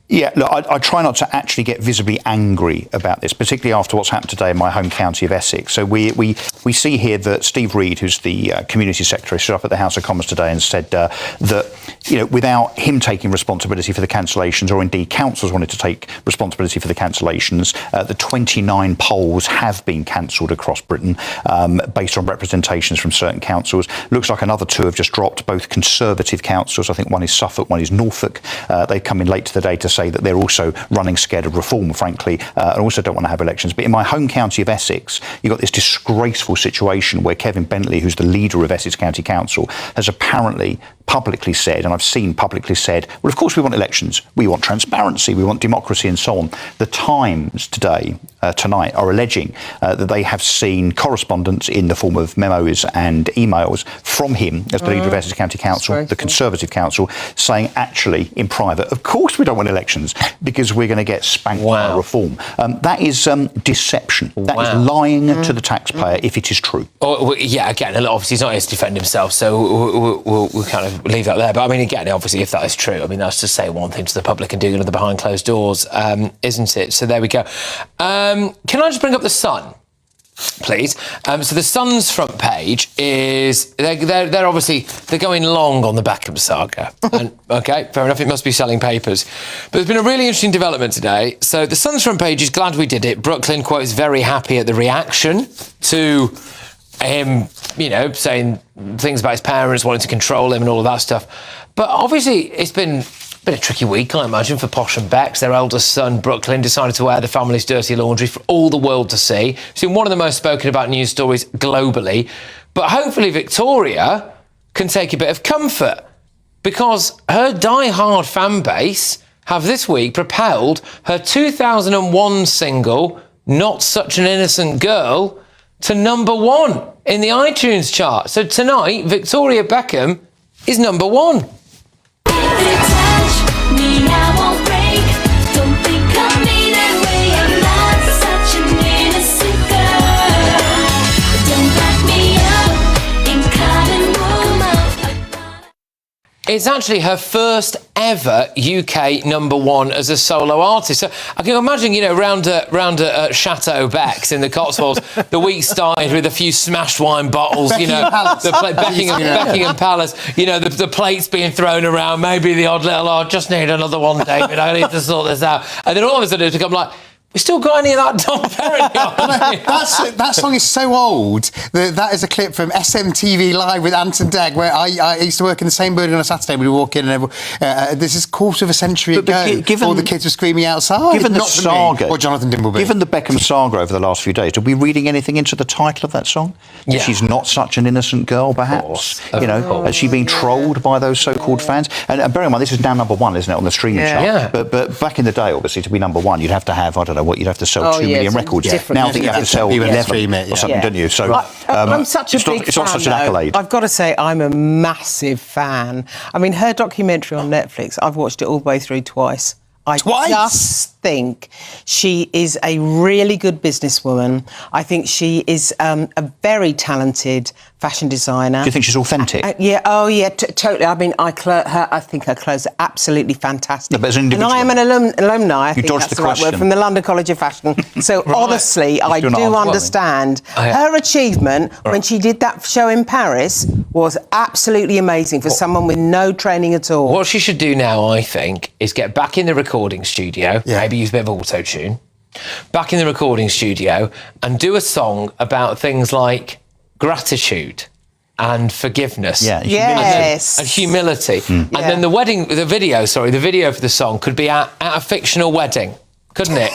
Yeah, look, I try not to actually get visibly angry about this, particularly after what's happened today in my home county of Essex. So we see here that Steve Reid, who's the Community Secretary, stood up at the House of Commons today and said that, without him taking responsibility for the cancellations, or indeed councils wanted to take responsibility for the cancellations, the 29 polls have been cancelled across Britain based on representations from certain councils. Looks like another 2 have just dropped, both Conservative councils. I think one is Suffolk, one is Norfolk. They come in late to the day to say that they're also running scared of reform, frankly, and also don't want to have elections. But in my home county of Essex, you've got this disgraceful situation where Kevin Bentley, who's the leader of Essex County Council, has apparently publicly said, and I've seen publicly said, well, of course we want elections, we want transparency, we want democracy and so on. The Times tonight are alleging that they have seen correspondence in the form of memos and emails from him as the leader of Essex County Council, the Conservative Council, saying actually in private, of course we don't want elections because we're going to get spanked by reform. That is deception. That is lying to the taxpayer if it is true. Yeah, again, obviously he's not here to defend himself, so we'll kind of leave that there. But I mean, again, obviously, if that is true, I mean, that's to say one thing to the public and do another behind closed doors, isn't it? So there we go. Can I just bring up The Sun, please? So The Sun's front page is they're obviously they're going long on the Beckham saga. And, okay, fair enough. It must be selling papers, but there's been a really interesting development today. So The Sun's front page is glad we did it. Brooklyn quotes very happy at the reaction to him, saying things about his parents wanting to control him and all of that stuff. But obviously, it's been a tricky week, I imagine, for Posh and Bex. Their eldest son, Brooklyn, decided to wear the family's dirty laundry for all the world to see. It's been one of the most spoken about news stories globally. But hopefully Victoria can take a bit of comfort, because her die-hard fan base have this week propelled her 2001 single, Not Such an Innocent Girl, to #1 in the iTunes chart. So tonight, Victoria Beckham is #1. It's actually her first ever UK #1 as a solo artist. So I can imagine, round at Chateau Beck's in the Cotswolds, the week started with a few smashed wine bottles, Buckingham Palace. Buckingham Palace, the plates being thrown around, maybe the odd little, just need another one, David, I need to sort this out. And then all of a sudden it's become like, we still got any of that Dom Perignon? That song is so old that is a clip from SMTV Live with Anton Degg, where I used to work in the same building on a Saturday. We'd walk in and this is quarter of a century ago. All the kids were screaming outside. Given the Not for me, saga, or Jonathan Dimbleby. Given the Beckham saga over the last few days, are we reading anything into the title of that song? That she's not such an innocent girl, perhaps? Has she been trolled by those so-called fans? And bear in mind, this is now #1, isn't it, on the streaming chart? Yeah. But back in the day, obviously, to be #1, you'd have to have, I don't know, you'd have to sell 2 million records. Now I think you have to sell 11 or something, don't you? So I'm such a big fan. It's not such an accolade. I've got to say, I'm a massive fan. I mean, her documentary on Netflix, I've watched it all the way through twice. I just think she is a really good businesswoman. I think she is a very talented fashion designer. Do you think she's authentic? Totally. I mean, I think her clothes are absolutely fantastic. No, but as an individual, and I am an alumni, I think dodged that's the the right word, question. from the London College of Fashion. So honestly, I do understand. Her achievement when she did that show in Paris was absolutely amazing for someone with no training at all. What she should do now, I think, is get back in the recording studio, maybe use a bit of auto-tune, back in the recording studio and do a song about things like gratitude and forgiveness. And humility. And then the video for the song could be at a fictional wedding. Couldn't it?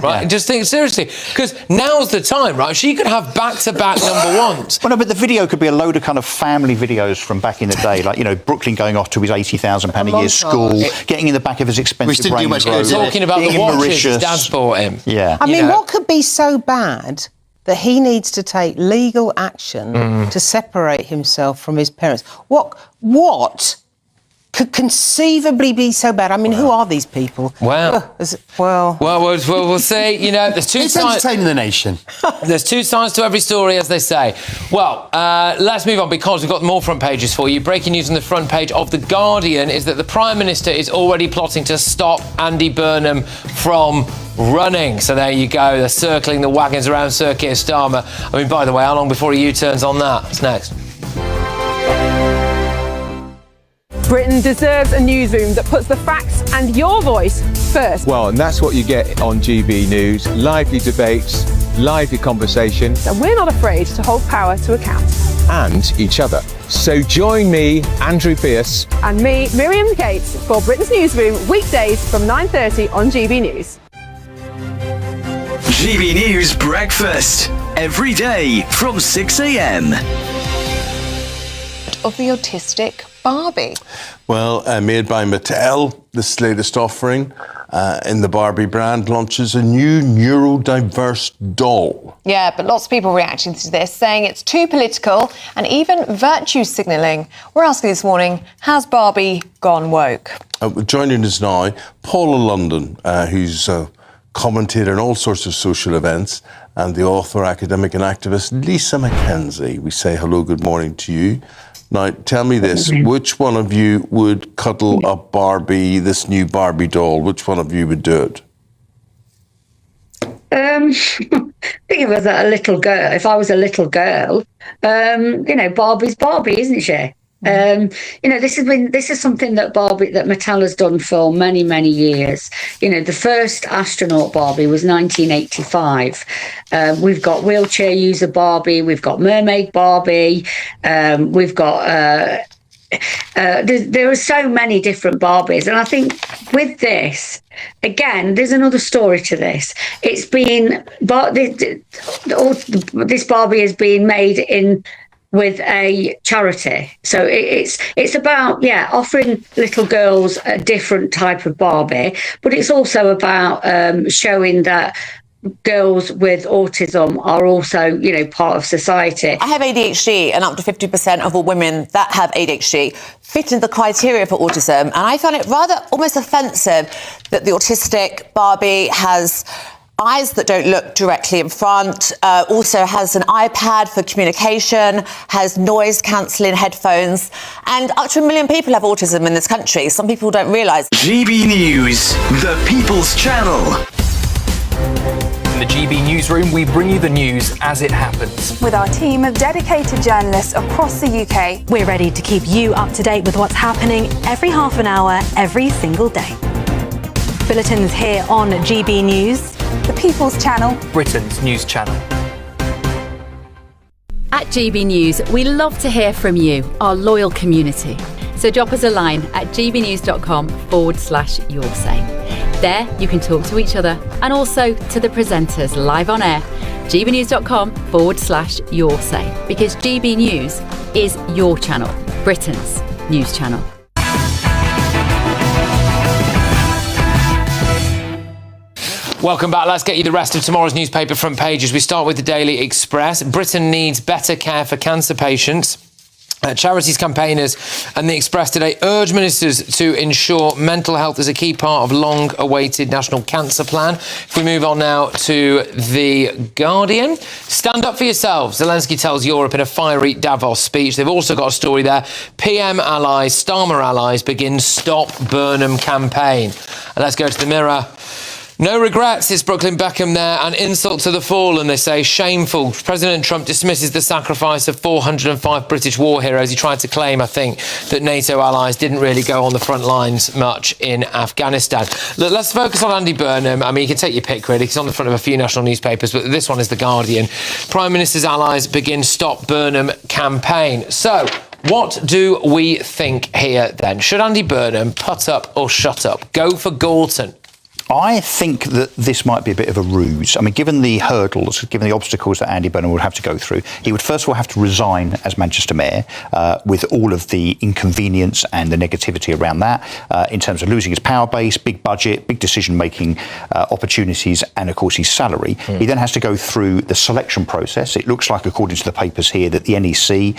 Right. Just think seriously, because now's the time, right? She could have back-to-back #1s. Well, no, but the video could be a load of kind of family videos from back in the day, like Brooklyn going off to his £80,000 a year school, getting in the back of his expensive Range Rover, talking about the watches his dad's bought him. Yeah. I mean, what could be so bad that he needs to take legal action to separate himself from his parents? What could conceivably be so bad? I mean, who are these people? Well, we'll see. There's two It's sides. entertaining the nation. There's two sides to every story, as they say. Well, let's move on, because we've got more front pages for you. Breaking news on the front page of The Guardian is that the Prime Minister is already plotting to stop Andy Burnham from running. So there you go. They're circling the wagons around Sir Keir Starmer. I mean, by the way, how long before he U-turns on that? What's next? Britain deserves a newsroom that puts the facts and your voice first. Well, and that's what you get on GB News. Lively debates, lively conversation. And we're not afraid to hold power to account. And each other. So join me, Andrew Pearce. And me, Miriam Gates, for Britain's Newsroom, weekdays from 9:30 on GB News. GB News Breakfast. Every day from 6 a.m. Of the autistic Barbie. Well, made by Mattel, this latest offering in the Barbie brand launches a new neurodiverse doll. Yeah, but lots of people reacting to this, saying it's too political and even virtue signalling. We're asking this morning, has Barbie gone woke? Joining us now, Paula London, who's a commentator on all sorts of social events, and the author, academic and activist Lisa McKenzie. We say hello, good morning to you. Now, tell me this, which one of you would cuddle up Barbie, this new Barbie doll? Which one of you would do it? I think if I was a little girl, Barbie's Barbie, isn't she? This is something that Mattel has done for many, many years. The first astronaut Barbie was 1985. We've got wheelchair user Barbie, we've got mermaid Barbie, we've got there are so many different Barbies, and I think with this, again, there's another story to this. It's been this Barbie is being made with a charity. So it's about, offering little girls a different type of Barbie, but it's also about showing that girls with autism are also, part of society. I have ADHD, and up to 50% of all women that have ADHD fit into the criteria for autism. And I found it rather almost offensive that the autistic Barbie has eyes that don't look directly in front, also has an iPad for communication, has noise cancelling headphones, and up to 1 million people have autism in this country. Some people don't realise. GB News, the People's Channel. In the GB Newsroom, we bring you the news as it happens. With our team of dedicated journalists across the UK, we're ready to keep you up to date with what's happening every half an hour, every single day. Bulletins here on GB News, the People's Channel, Britain's news channel. At GB News, we love to hear from you, our loyal community. So drop us a line at gbnews.com/your say. There, you can talk to each other and also to the presenters live on air. gbnews.com/your say, because GB News is your channel, Britain's news channel. Welcome back. Let's get you the rest of tomorrow's newspaper front pages. We start with the Daily Express. Britain needs better care for cancer patients. Charities, campaigners and the Express today urge ministers to ensure mental health is a key part of long-awaited national cancer plan. If we move on now to The Guardian. Stand up for yourselves, Zelensky tells Europe in a fiery Davos speech. They've also got a story there. PM allies, Starmer allies begin Stop Burnham campaign. And let's go to the Mirror. No regrets, it's Brooklyn Beckham there. An insult to the fallen, they say. Shameful. President Trump dismisses the sacrifice of 405 British war heroes. He tried to claim, I think, that NATO allies didn't really go on the front lines much in Afghanistan. Look, let's focus on Andy Burnham. I mean, you can take your pick, really. He's on the front of a few national newspapers, but this one is The Guardian. Prime Minister's allies begin Stop Burnham campaign. So, what do we think here, then? Should Andy Burnham put up or shut up? Go for Gorton. I think that this might be a bit of a ruse. I mean, given the hurdles, given the obstacles that Andy Burnham would have to go through, he would first of all have to resign as Manchester Mayor with all of the inconvenience and the negativity around that in terms of losing his power base, big budget, big decision-making opportunities, and, of course, his salary. He then has to go through the selection process. It looks like, according to the papers here, that the NEC,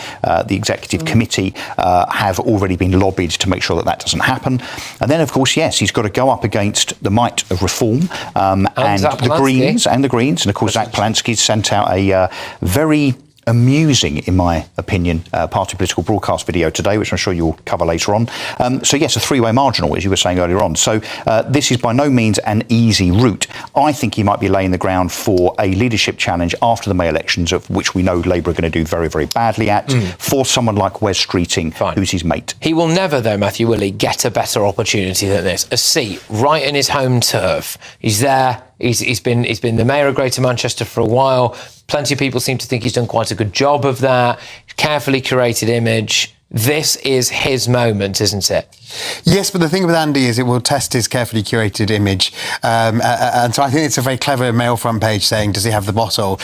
the Executive Committee, have already been lobbied to make sure that that doesn't happen. And then, of course, yes, he's got to go up against the might of reform and the Greens, and of course Zach Polansky sent out a very amusing, in my opinion, party political broadcast video today, which I'm sure you'll cover later on. So yes, a three-way marginal, as you were saying earlier on. So this is by no means an easy route. I think he might be laying the ground for a leadership challenge after the May elections, of which we know Labour are going to do very, very badly at, for someone like Wes Streeting, who's his mate. He will never, though, Matthew, will he, get a better opportunity than this? A seat right in his home turf. He's there. He's been the mayor of Greater Manchester for a while. Plenty of people seem to think he's done quite a good job of that. Carefully curated image. This is his moment, isn't it? Yes, but the thing with Andy is it will test his carefully curated image. And so I think it's a very clever Mail front page saying, does he have the bottle?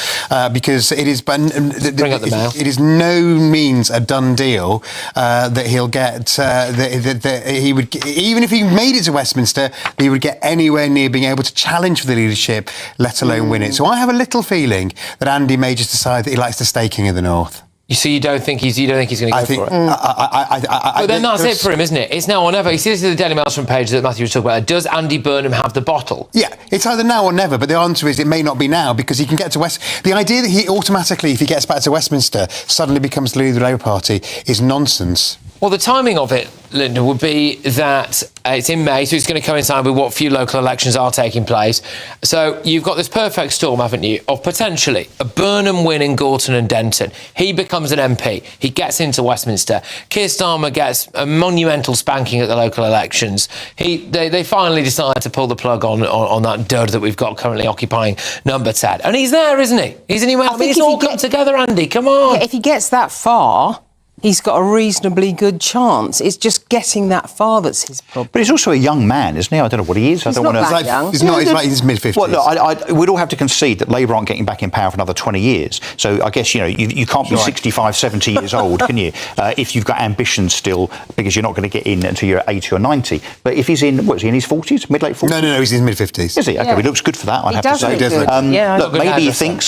Because it is, it is no means a done deal that he'll get, that he would, even if he made it to Westminster, he would get anywhere near being able to challenge for the leadership, let alone win it. So I have a little feeling that Andy may just decide that he likes to stay King of the North. So you don't think he's going to go for it? But then that's it for him, isn't it? It's now or never. You see, this is the Daily Mail's front page that Matthew was talking about. Does Andy Burnham have the bottle? Yeah, it's either now or never, but the answer is it may not be now, because he can get to The idea that he automatically, if he gets back to Westminster, suddenly becomes the leader of the Labour Party is nonsense. Well, the timing of it, Linda, would be that it's in May, so it's going to coincide with what few local elections are taking place. So you've got this perfect storm, haven't you, of potentially a Burnham win in Gorton and Denton. He becomes an MP. He gets into Westminster. Keir Starmer gets a monumental spanking at the local elections. They finally decide to pull the plug on that dud that we've got currently occupying number 10. And he's there, isn't he? It's all come together, Andy. Come on. Yeah, if he gets that far, he's got a reasonably good chance. It's just getting that far that's his problem. But he's also a young man, isn't he? I don't know what he is. He's not that young. He's not. He's like in his mid-50s. Well, look, we'd all have to concede that Labour aren't getting back in power for another 20 years. So I guess, you can't be 65, 70 years old, can you? If you've got ambitions still, because you're not going to get in until you're 80 or 90. But if he's in, is he in his 40s? Mid-late 40s? No, he's in his mid-50s. Is he? Okay, he looks good for that, I'd have to say. Look,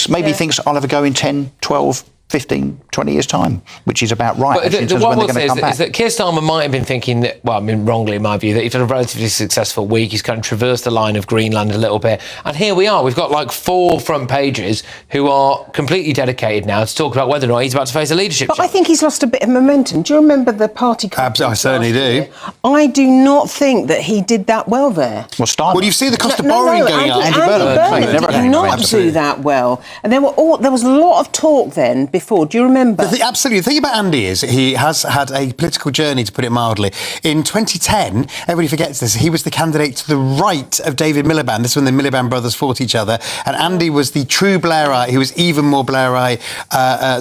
maybe he thinks I'll have a go in 10, 12, 15, 20 years' time, which is about right. But in terms of when they're going to come back. is that Keir Starmer might have been thinking that, well, I mean, wrongly in my view, that he's had a relatively successful week. He's kind of traversed the line of Greenland a little bit. And here we are. We've got like 4 front pages who are completely dedicated now to talk about whether or not he's about to face a leadership But I challenge. think he's lost a bit of momentum. Do you remember the party conference? I certainly do. I do not think that he did that well there. Well, Starmer. Well, you've seen the cost of borrowing going up. Andy Burnham did not do that well. And there was a lot of talk then before. Do you remember? Absolutely. The thing about Andy is he has had a political journey, to put it mildly. In 2010, everybody forgets this, he was the candidate to the right of David Miliband. This is when the Miliband brothers fought each other. And Andy was the true Blairite. He was even more Blairite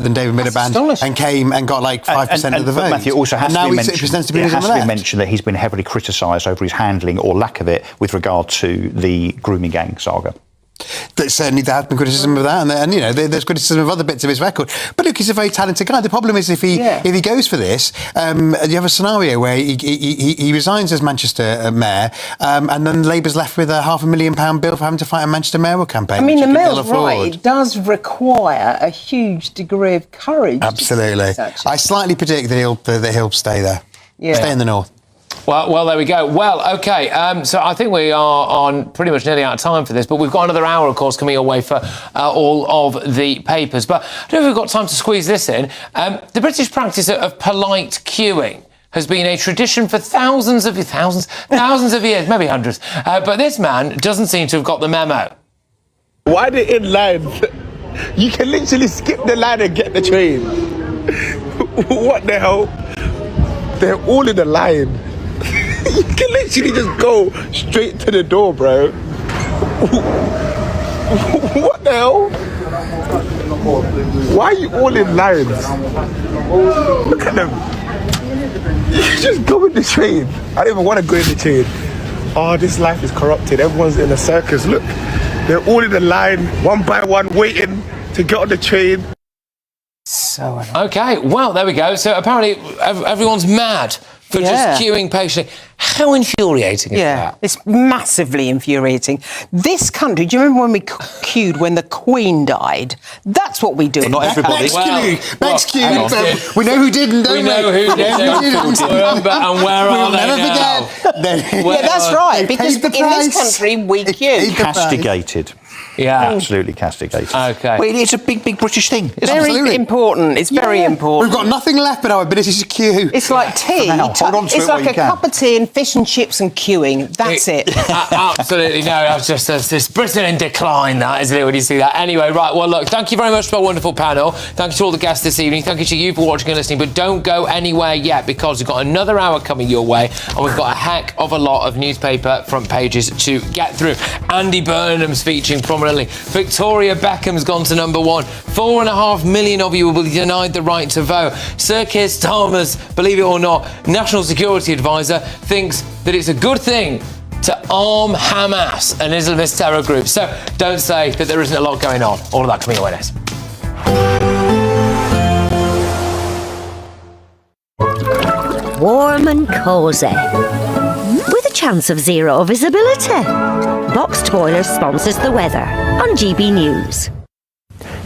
than David Miliband, and came and got like 5% of the vote. Matthew, also has and to now be he mentioned, pretends to be it on has the to be left. mentioned that he's been heavily criticised over his handling or lack of it with regard to the grooming gang saga. Certainly there has been criticism of that, and you know, there's criticism of other bits of his record. But look, he's a very talented guy. The problem is if he goes for this, you have a scenario where he resigns as Manchester mayor, and then Labour's left with a £500,000 bill for having to fight a Manchester mayoral campaign. I mean, the which mayor's right. It does require a huge degree of courage. Absolutely. I slightly predict that he'll stay there. Yeah. Stay in the north. Well, there we go. Well, OK, so I think we are on pretty much nearly out of time for this, but we've got another hour, of course, coming your way for all of the papers. But I don't know if we've got time to squeeze this in. The British practice of polite queuing has been a tradition for thousands of years, maybe hundreds. But this man doesn't seem to have got the memo. Why the in line? You can literally skip the line and get the train. What the hell? They're all in the line. You can literally just go straight to the door, bro. What the hell? Why are you all in lines? Look at them. You just go in the train. I don't even want to go in the train. Oh, this life is corrupted. Everyone's in a circus. Look, they're all in the line, one by one, waiting to get on the train. So OK, well, there we go. So apparently everyone's mad for just queuing patiently. How infuriating is that? It's massively infuriating. This country, do you remember when we queued when the Queen died? That's what we do. Well, not everybody. Bex queued. We know who didn't, don't we? We know who didn't. And where are they now? Yeah, that's right. Because in this country, we queue. Castigated. Yeah. Absolutely castigated. OK. Well, it's a big, big British thing. It's Very important. It's very important. We've got nothing left but our ability to queue. It's like tea. Hold on to it's it like while you a can. cup of tea and fish and chips and queuing. That's it. Absolutely. No, it's just this Britain in decline, that, isn't it, when you see that? Anyway, right, well, look, thank you very much to our wonderful panel. Thank you to all the guests this evening. Thank you to you for watching and listening. But don't go anywhere yet, because we've got another hour coming your way, and we've got a heck of a lot of newspaper front pages to get through. Andy Burnham's featuring prominently. Victoria Beckham's gone to number 1. 4.5 million of you will be denied the right to vote. Sir Keir Starmer's, believe it or not, national security advisor thinks that it's a good thing to arm Hamas, an Islamist terror group. So don't say that there isn't a lot going on. All of that coming away next. Warm and cosy, with a chance of zero visibility. Boxed Boiler sponsors the weather on GB News.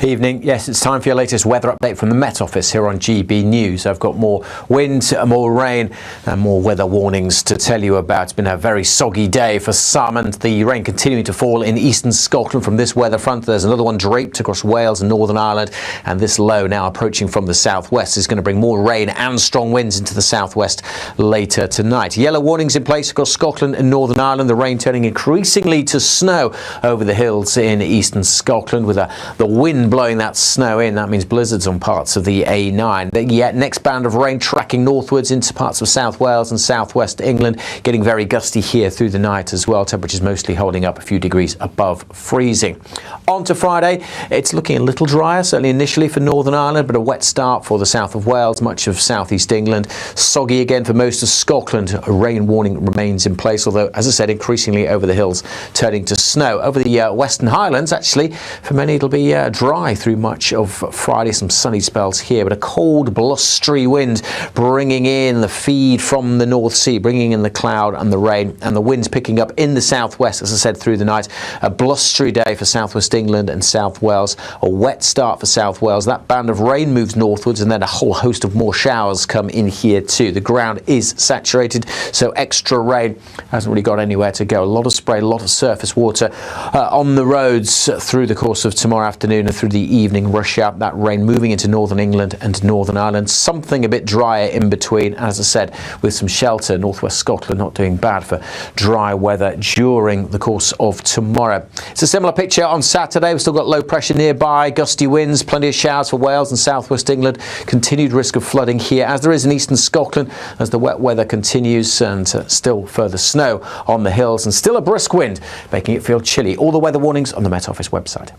Evening. Yes, it's time for your latest weather update from the Met Office here on GB News. I've got more wind, more rain and more weather warnings to tell you about. It's been a very soggy day for some, and the rain continuing to fall in eastern Scotland from this weather front. There's another one draped across Wales and Northern Ireland, and this low now approaching from the southwest is going to bring more rain and strong winds into the southwest later tonight. Yellow warnings in place across Scotland and Northern Ireland. The rain turning increasingly to snow over the hills in eastern Scotland, with the wind blowing that snow in. That means blizzards on parts of the A9. The next band of rain tracking northwards into parts of South Wales and southwest England, getting very gusty here through the night as well. Temperatures mostly holding up a few degrees above freezing. On to Friday, it's looking a little drier, certainly initially for Northern Ireland, but a wet start for the south of Wales, much of southeast England. Soggy again for most of Scotland. A rain warning remains in place, although, as I said, increasingly over the hills turning to snow. Over the Western Highlands, actually, for many it'll be dry dry through much of Friday, some sunny spells here, but a cold, blustery wind bringing in the feed from the North Sea, bringing in the cloud and the rain, and the winds picking up in the southwest, as I said, through the night. A blustery day for southwest England and South Wales, a wet start for South Wales. That band of rain moves northwards, and then a whole host of more showers come in here too. The ground is saturated, so extra rain hasn't really got anywhere to go. A lot of spray, a lot of surface water on the roads through the course of tomorrow afternoon and through the evening. Rush out that rain moving into northern England and Northern Ireland. Something a bit drier in between, as I said, with some shelter. Northwest Scotland not doing bad for dry weather during the course of tomorrow. It's a similar picture on Saturday. We've still got low pressure nearby, gusty winds, plenty of showers for Wales and southwest England. Continued risk of flooding here, as there is in eastern Scotland, as the wet weather continues, and still further snow on the hills, and still a brisk wind, making it feel chilly. All the weather warnings on the Met Office website.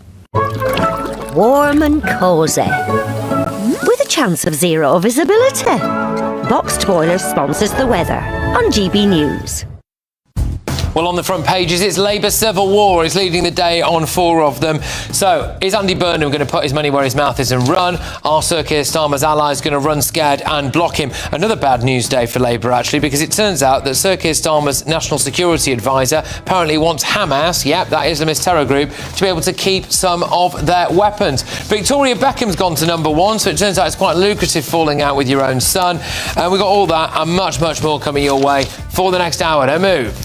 Warm and cosy, with a chance of zero visibility. Boxed Boilers sponsors the weather on GB News. Well, on the front pages, it's Labour Civil War is leading the day on 4 of them. So, is Andy Burnham going to put his money where his mouth is and run? Are Sir Keir Starmer's allies going to run scared and block him? Another bad news day for Labour, actually, because it turns out that Sir Keir Starmer's national security advisor apparently wants Hamas, yep, that Islamist terror group, to be able to keep some of their weapons. Victoria Beckham's gone to number 1, so it turns out it's quite lucrative falling out with your own son. And we've got all that and much, much more coming your way for the next hour. Don't move.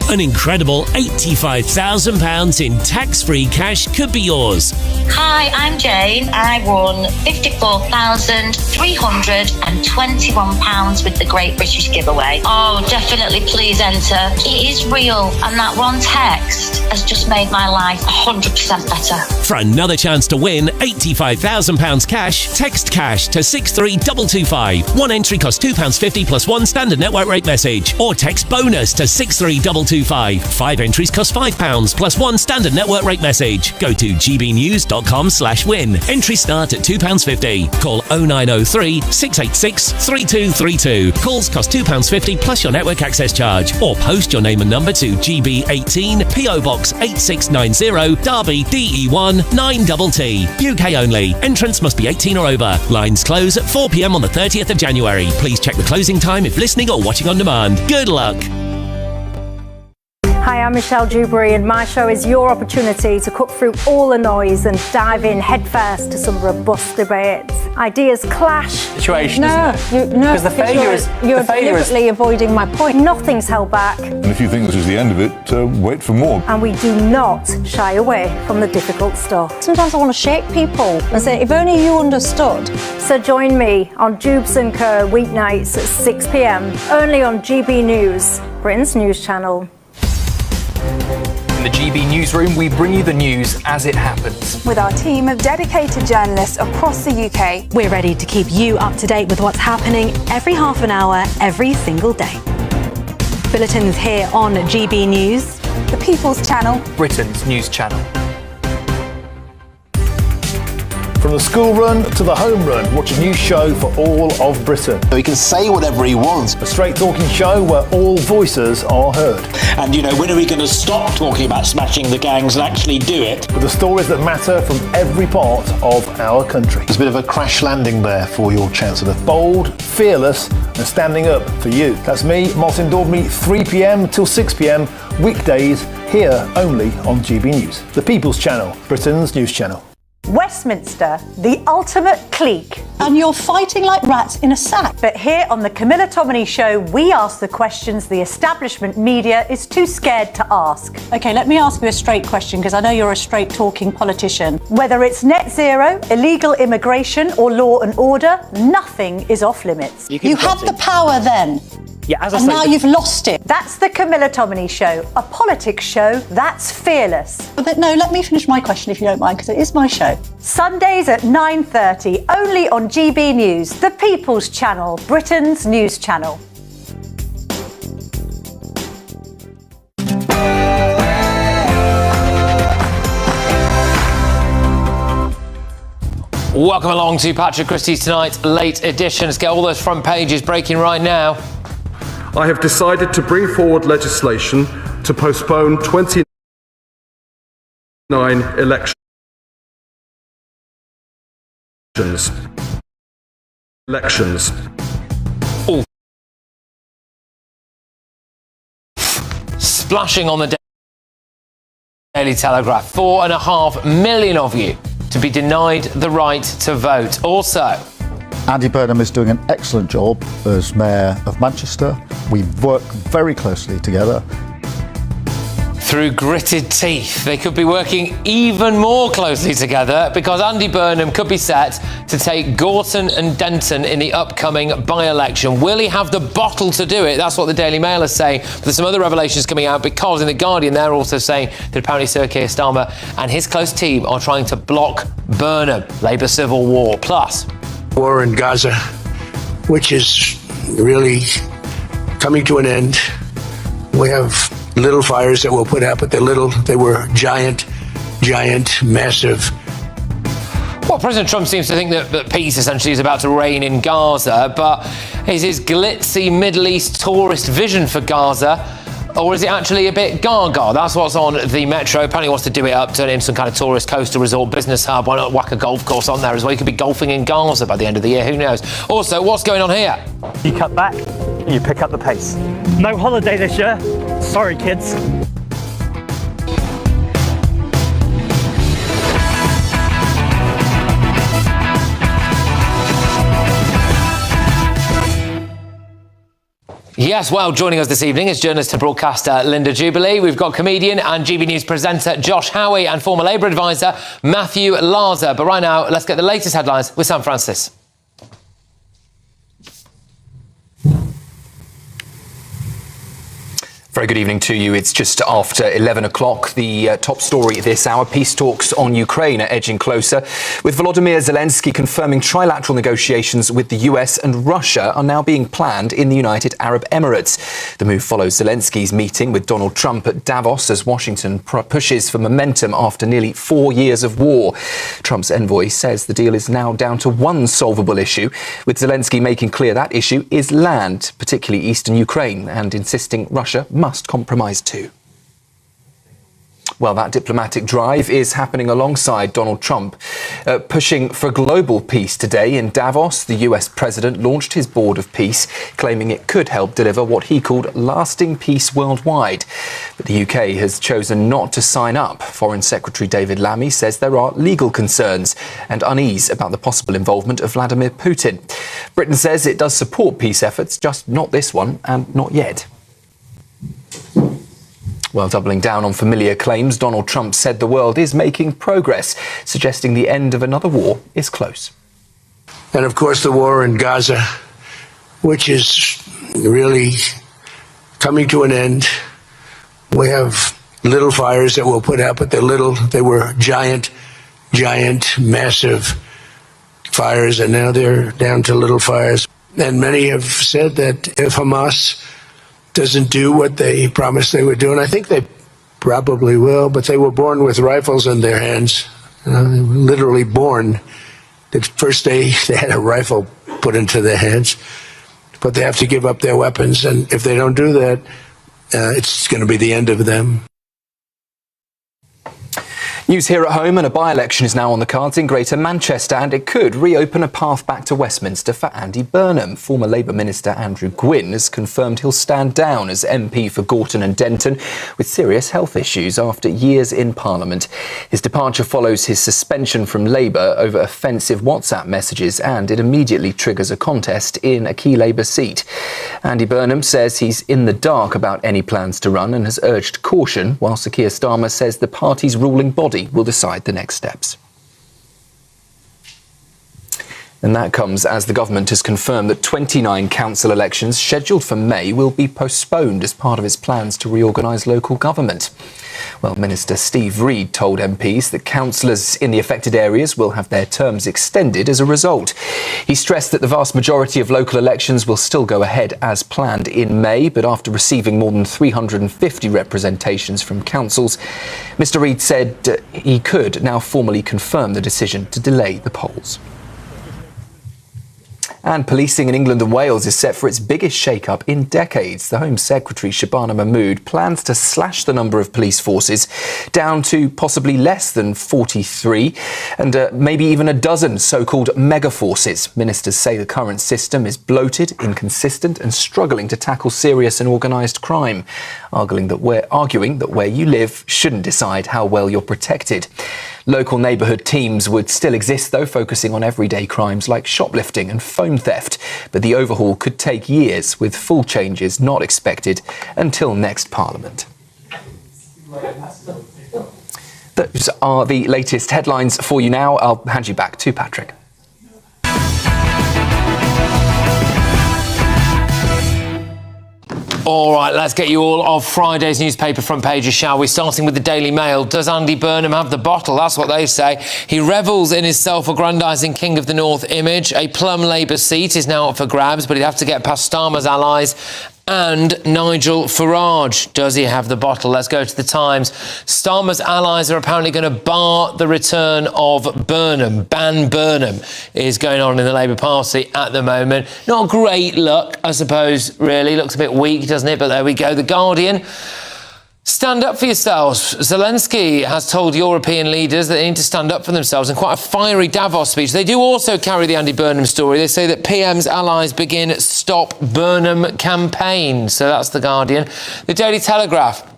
An incredible £85,000 in tax-free cash could be yours. Hi, I'm Jane. I won £54,321 with the Great British Giveaway. Oh, definitely please enter. It is real, and that one text has just made my life 100% better. For another chance to win £85,000 cash, text cash to 63225. One entry costs £2.50 plus one standard network rate message, or text bonus to 63225. 5 entries cost £5 plus one standard network rate message. Go to gbnews.com/win. Entries start at £2.50. Call 0903 686 3232. Calls cost £2.50 plus your network access charge. Or post your name and number to GB18 PO Box 8690 Derby DE1 9TT. UK only. Entrance must be 18 or over. Lines close at 4 p.m. on the 30th of January. Please check the closing time if listening or watching on demand. Good luck. Hi, I'm Michelle Dewberry, and my show is your opportunity to cut through all the noise and dive in headfirst to some robust debates. Ideas clash. Situation, no, isn't it? because the failure is you're deliberately avoiding my point. Nothing's held back, And if you think this is the end of it, wait for more. and we do not shy away from the difficult stuff. Sometimes I want to shake people and say, if only you understood. So join me on Jubes and Co weeknights at 6 p.m. only on GB News, Britain's news channel. In the GB newsroom, we bring you the news as it happens. With our team of dedicated journalists across the UK, we're ready to keep you up to date with what's happening every half an hour, every single day. Bulletins here on GB News, the People's Channel, Britain's news channel. From the school run to the home run, watch a new show for all of Britain. So he can say whatever he wants. A straight talking show where all voices are heard. And, you know, when are we going to stop talking about smashing the gangs and actually do it? With the stories that matter from every part of our country. There's a bit of a crash landing there for your Chancellor. Bold, fearless and standing up for you. That's me, Martin Daubney, 3 p.m. till 6 p.m. weekdays, here only on GB News. The People's Channel, Britain's news channel. Westminster, the ultimate clique. And you're fighting like rats in a sack. But here on the Camilla Tominey Show, we ask the questions the establishment media is too scared to ask. OK, let me ask you a straight question, because I know you're a straight-talking politician. Whether it's net zero, illegal immigration or law and order, nothing is off limits. You had the power then. Yeah, as I and say, now you've lost it. That's the Camilla Tominey Show, a politics show that's fearless. No, let me finish my question if you don't mind, because it is my show. Sundays at 9:30, only on GB News, the People's Channel, Britain's news channel. Welcome along to Patrick Christie's Tonight Late Edition. Let's get all those front pages breaking right now. I have decided to bring forward legislation to postpone 9 elections. All splashing on the Daily Telegraph. 4.5 million of you to be denied the right to vote. Also, Andy Burnham is doing an excellent job as Mayor of Manchester. We work very closely together. through gritted teeth, they could be working even more closely together because Andy Burnham could be set to take Gorton and Denton in the upcoming by-election. Will he have the bottle to do it? That's what the Daily Mail is saying. But there's some other revelations coming out because in The Guardian they're also saying that apparently Sir Keir Starmer and his close team are trying to block Burnham. Labour civil war. Plus, war in Gaza, which is really coming to an end. We have little fires that we'll put out, but they're little. They were giant, massive. Well, President Trump seems to think that peace essentially is about to reign in Gaza, but is his glitzy Middle East tourist vision for Gaza, or is it actually a bit gaga? That's what's on the Metro. Apparently wants to do it up, turn it into some kind of tourist coastal resort business hub. Why not whack a golf course on there as well? You could be golfing in Gaza by the end of the year, who knows? Also, what's going on here? You cut back, you pick up the pace. No holiday this year. Sorry, kids. Yes, well, joining us this evening is journalist and broadcaster Linda Jubilee. We've got comedian and GB News presenter Josh Howie and former Labour advisor Matthew Larzer. But right now, let's get the latest headlines with Sam Francis. Very good evening to you. It's just after 11 o'clock. The top story this hour, peace talks on Ukraine are edging closer, with Volodymyr Zelensky confirming trilateral negotiations with the US and Russia are now being planned in the United Arab Emirates. The move follows Zelensky's meeting with Donald Trump at Davos as Washington pushes for momentum after nearly 4 years of war. Trump's envoy says the deal is now down to one solvable issue, with Zelensky making clear that issue is land, particularly eastern Ukraine, and insisting Russia must compromise too. Well, that diplomatic drive is happening alongside Donald Trump. Pushing for global peace today in Davos, the US president launched his Board of Peace, claiming it could help deliver what he called lasting peace worldwide. But the UK has chosen not to sign up. Foreign Secretary David Lammy says there are legal concerns and unease about the possible involvement of Vladimir Putin. Britain says it does support peace efforts, just not this one and not yet. Well, doubling down on familiar claims, Donald Trump said the world is making progress, suggesting the end of another war is close. And of course, the war in Gaza, which is really coming to an end. We have little fires that we'll put out, but they're little. They were giant, massive fires, and now they're down to little fires. And many have said that if Hamas doesn't do what they promised they would do, and I think they probably will, but they were born with rifles in their hands, literally born. The first day they had a rifle put into their hands, but they have to give up their weapons, and if they don't do that, it's going to be the end of them. News here at home, and a by-election is now on the cards in Greater Manchester, and it could reopen a path back to Westminster for Andy Burnham. Former Labour Minister Andrew Gwynn has confirmed he'll stand down as MP for Gorton and Denton with serious health issues after years in Parliament. His departure follows his suspension from Labour over offensive WhatsApp messages, and it immediately triggers a contest in a key Labour seat. Andy Burnham says he's in the dark about any plans to run and has urged caution, while Sir Keir Starmer says the party's ruling body will decide the next steps. And that comes as the government has confirmed that 29 council elections scheduled for May will be postponed as part of its plans to reorganise local government. Well, Minister Steve Reid told MPs that councillors in the affected areas will have their terms extended as a result. He stressed that the vast majority of local elections will still go ahead as planned in May, but after receiving more than 350 representations from councils, Mr Reid said he could now formally confirm the decision to delay the polls. And policing in England and Wales is set for its biggest shake-up in decades. The Home Secretary, Shabana Mahmood, plans to slash the number of police forces down to possibly less than 43 and maybe even a dozen so-called mega-forces. Ministers say the current system is bloated, inconsistent and struggling to tackle serious and organised crime, arguing that where you live shouldn't decide how well you're protected. Local neighbourhood teams would still exist, though, focusing on everyday crimes like shoplifting and phone theft. But the overhaul could take years, with full changes not expected until next Parliament. Those are the latest headlines for you now. I'll hand you back to Patrick. All right, let's get you all of Friday's newspaper front pages, shall we? Starting with the Daily Mail. Does Andy Burnham have the bottle? That's what they say. He revels in his self-aggrandising King of the North image. A plum Labour seat is now up for grabs, but he'd have to get past Starmer's allies and Nigel Farage. Does he have the bottle? Let's go to the Times. Starmer's allies are apparently going to bar the return of Burnham. Ban Burnham is going on in the Labour Party at the moment. Not great luck, I suppose, really. Looks a bit weak, doesn't it? But there we go. The Guardian. Stand up for yourselves. Zelensky has told European leaders that they need to stand up for themselves in quite a fiery Davos speech. They do also carry the Andy Burnham story. They say that PM's allies begin Stop Burnham campaign. So that's the Guardian. The Daily Telegraph.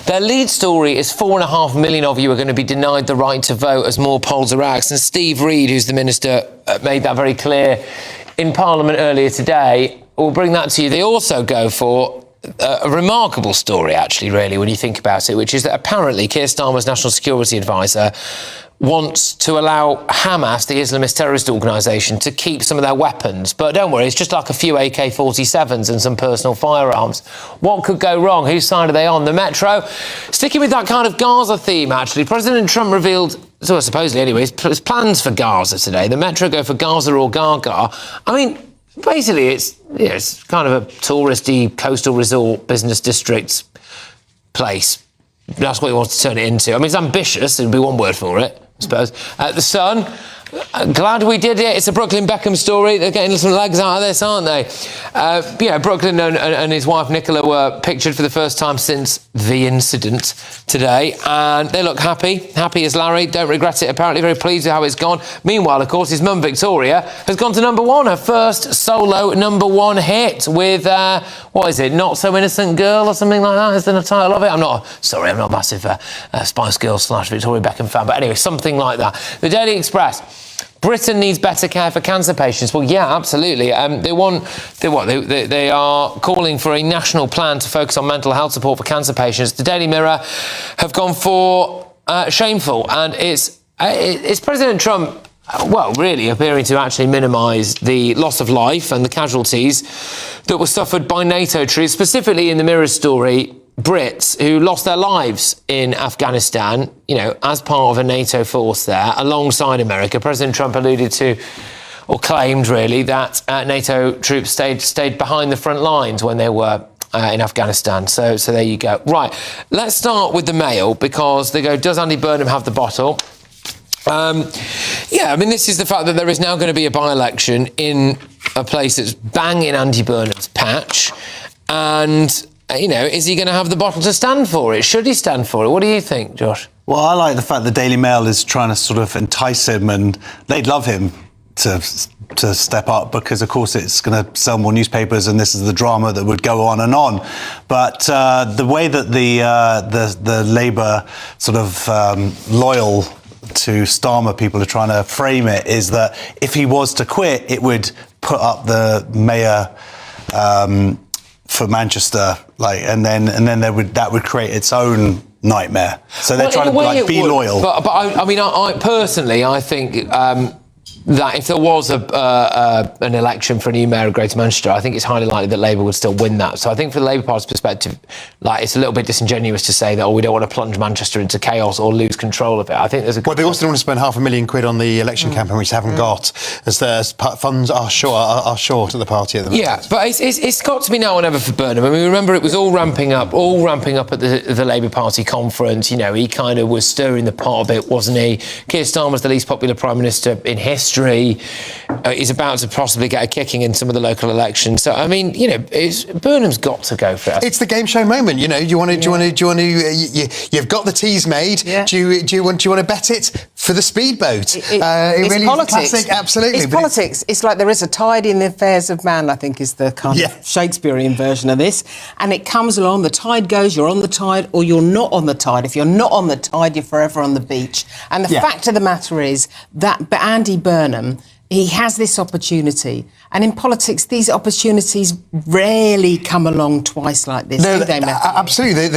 Their lead story is 4.5 million of you are going to be denied the right to vote as more polls are axed. And Steve Reid, who's the minister, made that very clear in Parliament earlier today. We'll bring that to you. They also go for a remarkable story, actually, really, when you think about it, which is that apparently Keir Starmer's national security advisor wants to allow Hamas, the Islamist terrorist organisation, to keep some of their weapons. But don't worry, it's just like a few AK-47s and some personal firearms. What could go wrong? Whose side are they on? The Metro? Sticking with that kind of Gaza theme, actually, President Trump revealed, so supposedly anyway, his plans for Gaza today. The Metro go for Gaza or Gaga. I mean, basically, it's kind of a touristy coastal resort business district place. That's what he wants to turn it into. I mean, it's ambitious. There'd be one word for it, I suppose. The Sun. Glad we did it. It's a Brooklyn Beckham story. They're getting some legs out of this, aren't they? Brooklyn and his wife Nicola were pictured for the first time since the incident today, and they look happy as Larry. Don't regret it. Apparently very pleased with how it's gone. Meanwhile, of course, his mum Victoria has gone to number one, her first solo number one hit with what is it, Not So Innocent Girl or something like that is the title of it. I'm not a massive Spice Girls / Victoria Beckham fan, but anyway, something like that. The Daily Express. Britain needs better care for cancer patients. Well, yeah, absolutely. They are calling for a national plan to focus on mental health support for cancer patients. The Daily Mirror have gone for shameful, and it's President Trump, well, really appearing to actually minimise the loss of life and the casualties that were suffered by NATO troops, specifically in the Mirror story, Brits who lost their lives in Afghanistan, as part of a NATO force there, alongside America. President Trump alluded to, or claimed really, that NATO troops stayed behind the front lines when they were in Afghanistan. So there you go. Right, let's start with the Mail, because they go, does Andy Burnham have the bottle? This is the fact that there is now going to be a by-election in a place that's bang in Andy Burnham's patch, and is he going to have the bottle to stand for it? Should he stand for it? What do you think, Josh? Well, I like the fact the Daily Mail is trying to sort of entice him, and they'd love him to step up, because, of course, it's going to sell more newspapers, and this is the drama that would go on and on. But the way that the Labour sort of loyal to Starmer people are trying to frame it is that if he was to quit, it would put up the mayor for Manchester, and then that would create its own nightmare. So they're trying to be loyal. But I personally, I think that if there was an election for a new mayor of Greater Manchester, I think it's highly likely that Labour would still win that. So I think from the Labour Party's perspective, it's a little bit disingenuous to say that, we don't want to plunge Manchester into chaos or lose control of it. I think there's a... Well, they also don't want to spend £500,000 on the election campaign, which they haven't got, as their funds are short at the party at the moment. Yeah, but it's got to be now or never for Burnham. I mean, remember, it was all ramping up at the Labour Party conference. He kind of was stirring the pot a bit, wasn't he? Keir Starmer was the least popular Prime Minister in history. history. He's about to possibly get a kicking in some of the local elections. So I mean, Burnham's got to go for it. It's the game show moment. You've got the teas made. Yeah. Do you want to bet it for the speedboat? It's really politics. Is classic, absolutely. It's politics. It's like there is a tide in the affairs of man, I think, is the kind of Shakespearean version of this. And it comes along, the tide goes, you're on the tide or you're not on the tide. If you're not on the tide, you're forever on the beach. And the fact of the matter is that Andy Burnham, he has this opportunity. And in politics, these opportunities rarely come along twice like this, do they, Matthew? Absolutely.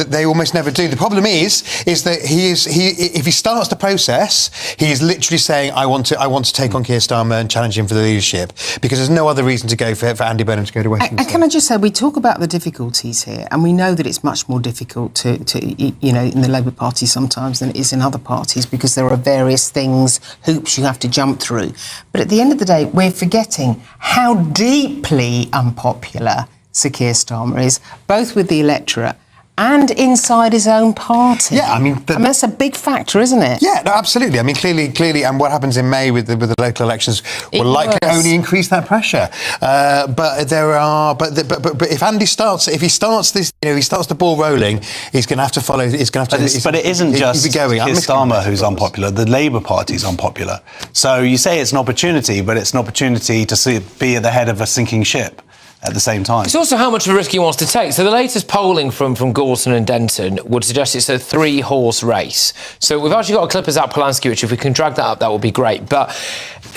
They almost never do. The problem is that if he starts the process, he is literally saying, I want to take on Keir Starmer and challenge him for the leadership, because there's no other reason to go for Andy Burnham to go to Westminster. And can I just say, we talk about the difficulties here, and we know that it's much more difficult to in the Labour Party sometimes than it is in other parties, because there are various things, hoops you have to jump through. But at the end of the day, we're forgetting how deeply unpopular Sir Keir Starmer is, both with the electorate and inside his own party. Yeah, I mean that's a big factor, isn't it? Yeah, no, absolutely. I mean, clearly, and what happens in May with the local elections will likely only increase that pressure. But if Andy starts, he starts the ball rolling, he's going to have to follow. But it isn't just Keir Starmer who's unpopular. The Labour Party is unpopular. So you say it's an opportunity, but it's an opportunity to be at the head of a sinking ship at the same time. It's also how much of a risk he wants to take. So the latest polling from Gorton and Denton would suggest it's a 3-horse race. So we've actually got a clip of Zach Polanski, which if we can drag that up, that would be great. But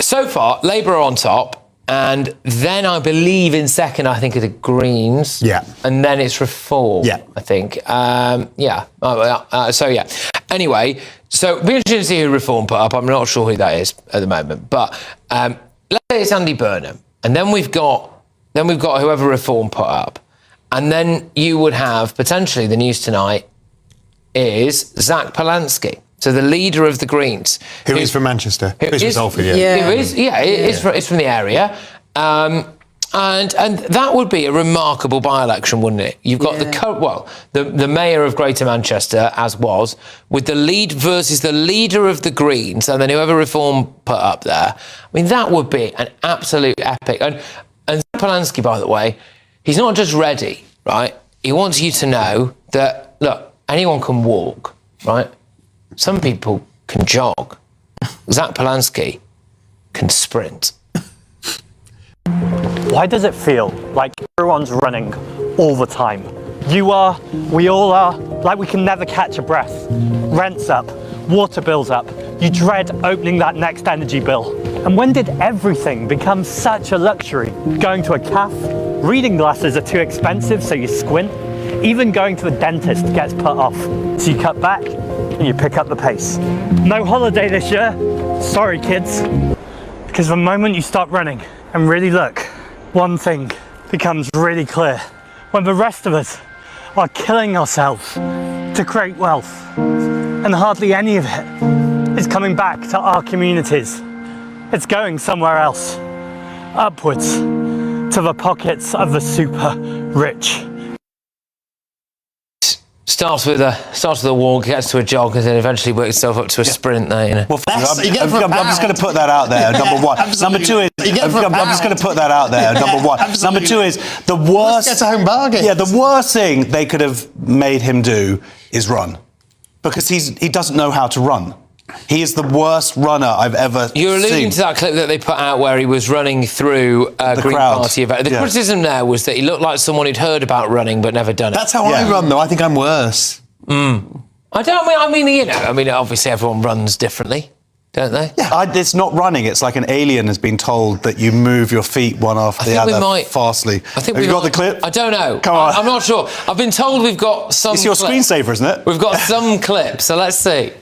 so far, Labour are on top, and then I believe in second, I think, are the Greens. Yeah. And then it's Reform, I think. Anyway, so it'll be interesting to see who Reform put up. I'm not sure who that is at the moment. But let's say it's Andy Burnham. And then we've got whoever Reform put up. And then you would have, potentially, the news tonight is Zach Polanski, so the leader of the Greens. Who is from Manchester. Who is from Salford, it's from the area. And that would be a remarkable by-election, wouldn't it? You've got the mayor of Greater Manchester, as was, with the lead versus the leader of the Greens, and then whoever Reform put up there. I mean, that would be an absolute epic. And Polanski, by the way, he's not just ready, right? He wants you to know that, look, anyone can walk, right? Some people can jog. Zach Polanski can sprint. Why does it feel like everyone's running all the time? You are, we all are, like we can never catch a breath. Rent's up, water bill's up. You dread opening that next energy bill. And when did everything become such a luxury? Going to a cafe, reading glasses are too expensive, so you squint. Even going to the dentist gets put off. So you cut back and you pick up the pace. No holiday this year. Sorry, kids. Because the moment you stop running and really look, one thing becomes really clear. When the rest of us are killing ourselves to create wealth, and hardly any of it is coming back to our communities. It's going somewhere else, upwards to the pockets of the super rich. Starts with a walk, gets to a jog, and then eventually works itself up to a sprint there, you know. Well, I'm just going to put that out there, number one. Number two is, I'm just going to put that out there, number one. Number two is, the worst... Let's get a home bargain. Yeah, the worst thing they could have made him do is run. Because he doesn't know how to run. He is the worst runner I've ever seen. You're alluding to that clip that they put out where he was running through a Green Party event. The criticism there was that he looked like someone who'd heard about running but never done it. That's how I run, though. I think I'm worse. I mean, obviously everyone runs differently, don't they? Yeah, it's not running. It's like an alien has been told that you move your feet one after the other fastly. Have you got the clip? I don't know. Come on. I'm not sure. I've been told we've got some... It's your screensaver, isn't it? We've got some clips, so let's see.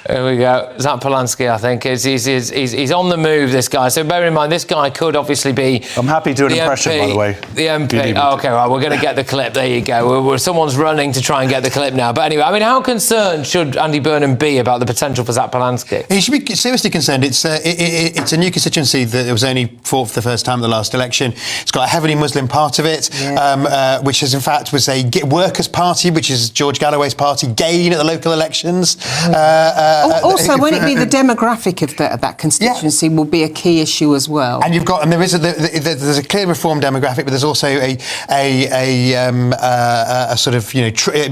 There we go. Zach Polanski, I think, he's on the move, this guy. So bear in mind, this guy could obviously be... I'm happy to do an impression, by the way. The MP. Oh, OK, right, we're going to get the clip. There you go. Someone's running to try and get the clip now. But anyway, I mean, how concerned should Andy Burnham be about the potential for Zach Polanski? He should be seriously concerned. It's a new constituency that was only fought for the first time at the last election. It's got a heavily Muslim part of it, which is, in fact, was a workers' party, which is George Galloway's party, gain at the local elections. Also, won't it be the demographic of that constituency will be a key issue as well? And there is there's a clear reform demographic, but there's also a sort of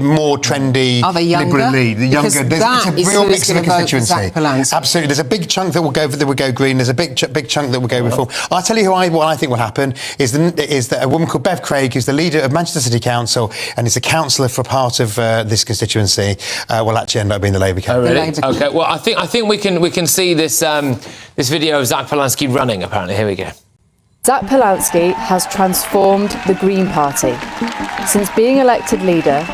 more trendy Liberal League. The younger, it's a real mix of the constituency. Absolutely, there's a big chunk that will go Green. There's a big chunk that will go Reform. I'll tell you what I think will happen is that a woman called Bev Craig, who's the leader of Manchester City Council and is a councillor for part of this constituency, will actually end up being the Labour candidate. Oh, really? Okay. Well, I think we can see this this video of Zach Polanski running. Apparently, here we go. Zach Polanski has transformed the Green Party. Since being elected leader...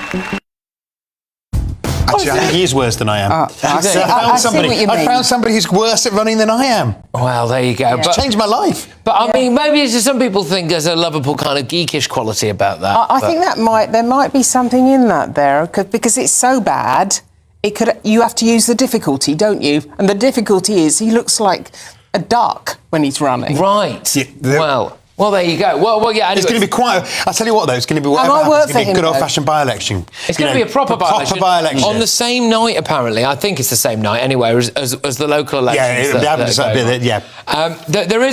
Actually, I think he is worse than I am. I found somebody who's worse at running than I am. Well, there you go. Yeah. It's changed my life. But I mean, maybe some people think there's a lovable kind of geekish quality about that. I think there might be something in that there, because it's so bad. You have to use the difficulty, don't you? And the difficulty is he looks like a duck when he's running. Right. Yeah, well, there you go. Well, yeah. Anyway. It's going to be quite. I'll tell you what, though. It's going to be whatever happens. It's going to be a good old-fashioned by-election. It's going to be a proper by-election on the same night. Apparently, I think it's the same night anyway as the local elections. There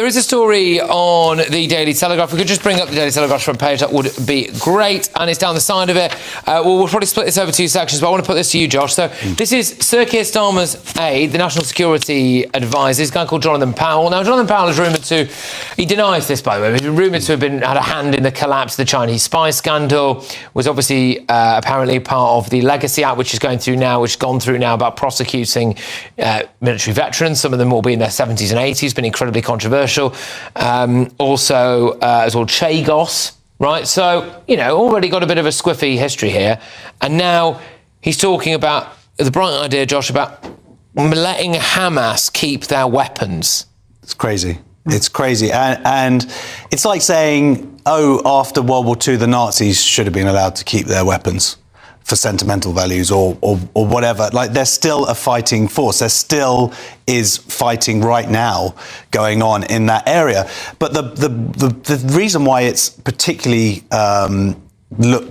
is a story on the Daily Telegraph. We could just bring up the Daily Telegraph front page. That would be great. And it's down the side of it. We'll probably split this over 2 sections. But I want to put this to you, Josh. So this is Sir Keir Starmer's aide, the National Security Advisor, this guy called Jonathan Powell. Now, Jonathan Powell is rumoured to. He denies this, by the way. He's been rumoured to have had a hand in the collapse of the Chinese spy scandal, was obviously apparently part of the Legacy Act, which has gone through now about prosecuting military veterans. Some of them will be in their 70s and 80s, been incredibly controversial. Also, as well, Chagos, right? So, already got a bit of a squiffy history here. And now he's talking about the bright idea, Josh, about letting Hamas keep their weapons. It's crazy. It's crazy. And it's like saying, after World War II, the Nazis should have been allowed to keep their weapons for sentimental values or whatever. Like, there's still a fighting force. There still is fighting right now going on in that area. But the reason why it's particularly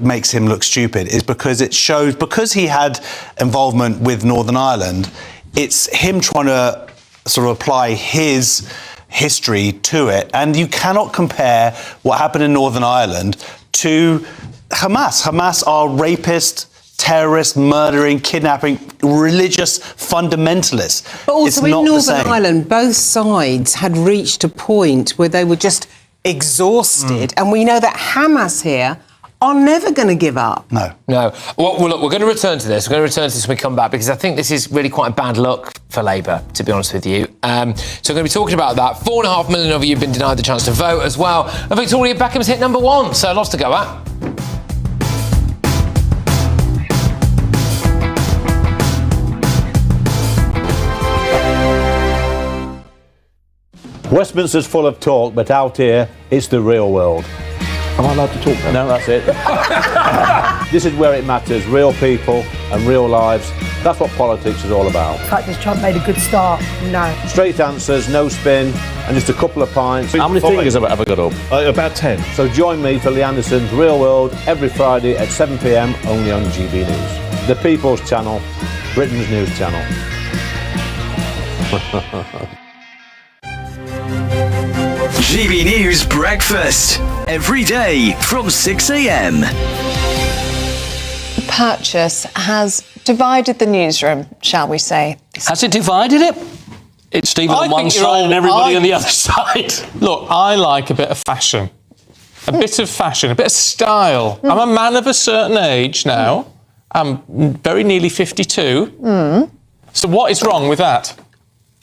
makes him look stupid is because it shows, because he had involvement with Northern Ireland, it's him trying to sort of apply his history to it, and you cannot compare what happened in Northern Ireland to Hamas. Hamas are rapist, terrorist, murdering, kidnapping, religious fundamentalists. But also in Northern Ireland, both sides had reached a point where they were just exhausted, and we know that Hamas here are never going to give up. No. Well, look, we're going to return to this. We're going to return to this when we come back, because I think this is really quite a bad look for Labour, to be honest with you. So we're going to be talking about that. 4.5 million of you have been denied the chance to vote as well. And Victoria Beckham's hit number 1, so lots to go at. Westminster's full of talk, but out here, it's the real world. Am I allowed to talk now? No, that's it. This is where it matters. Real people and real lives. That's what politics is all about. In fact, has Trump made a good start? No. Straight answers, no spin, and just a couple of pints. How many fingers have I ever got up? About 10. So join me for Lee Anderson's Real World every Friday at 7 p.m, only on GB News. The People's Channel, Britain's news channel. GB News Breakfast, every day from 6 a.m. The purchase has divided the newsroom, shall we say. Has it divided it? It's Stephen on one side and everybody on the other side. Look, I like a bit of fashion. A bit of fashion, a bit of style. I'm a man of a certain age now. I'm very nearly 52. So what is wrong with that?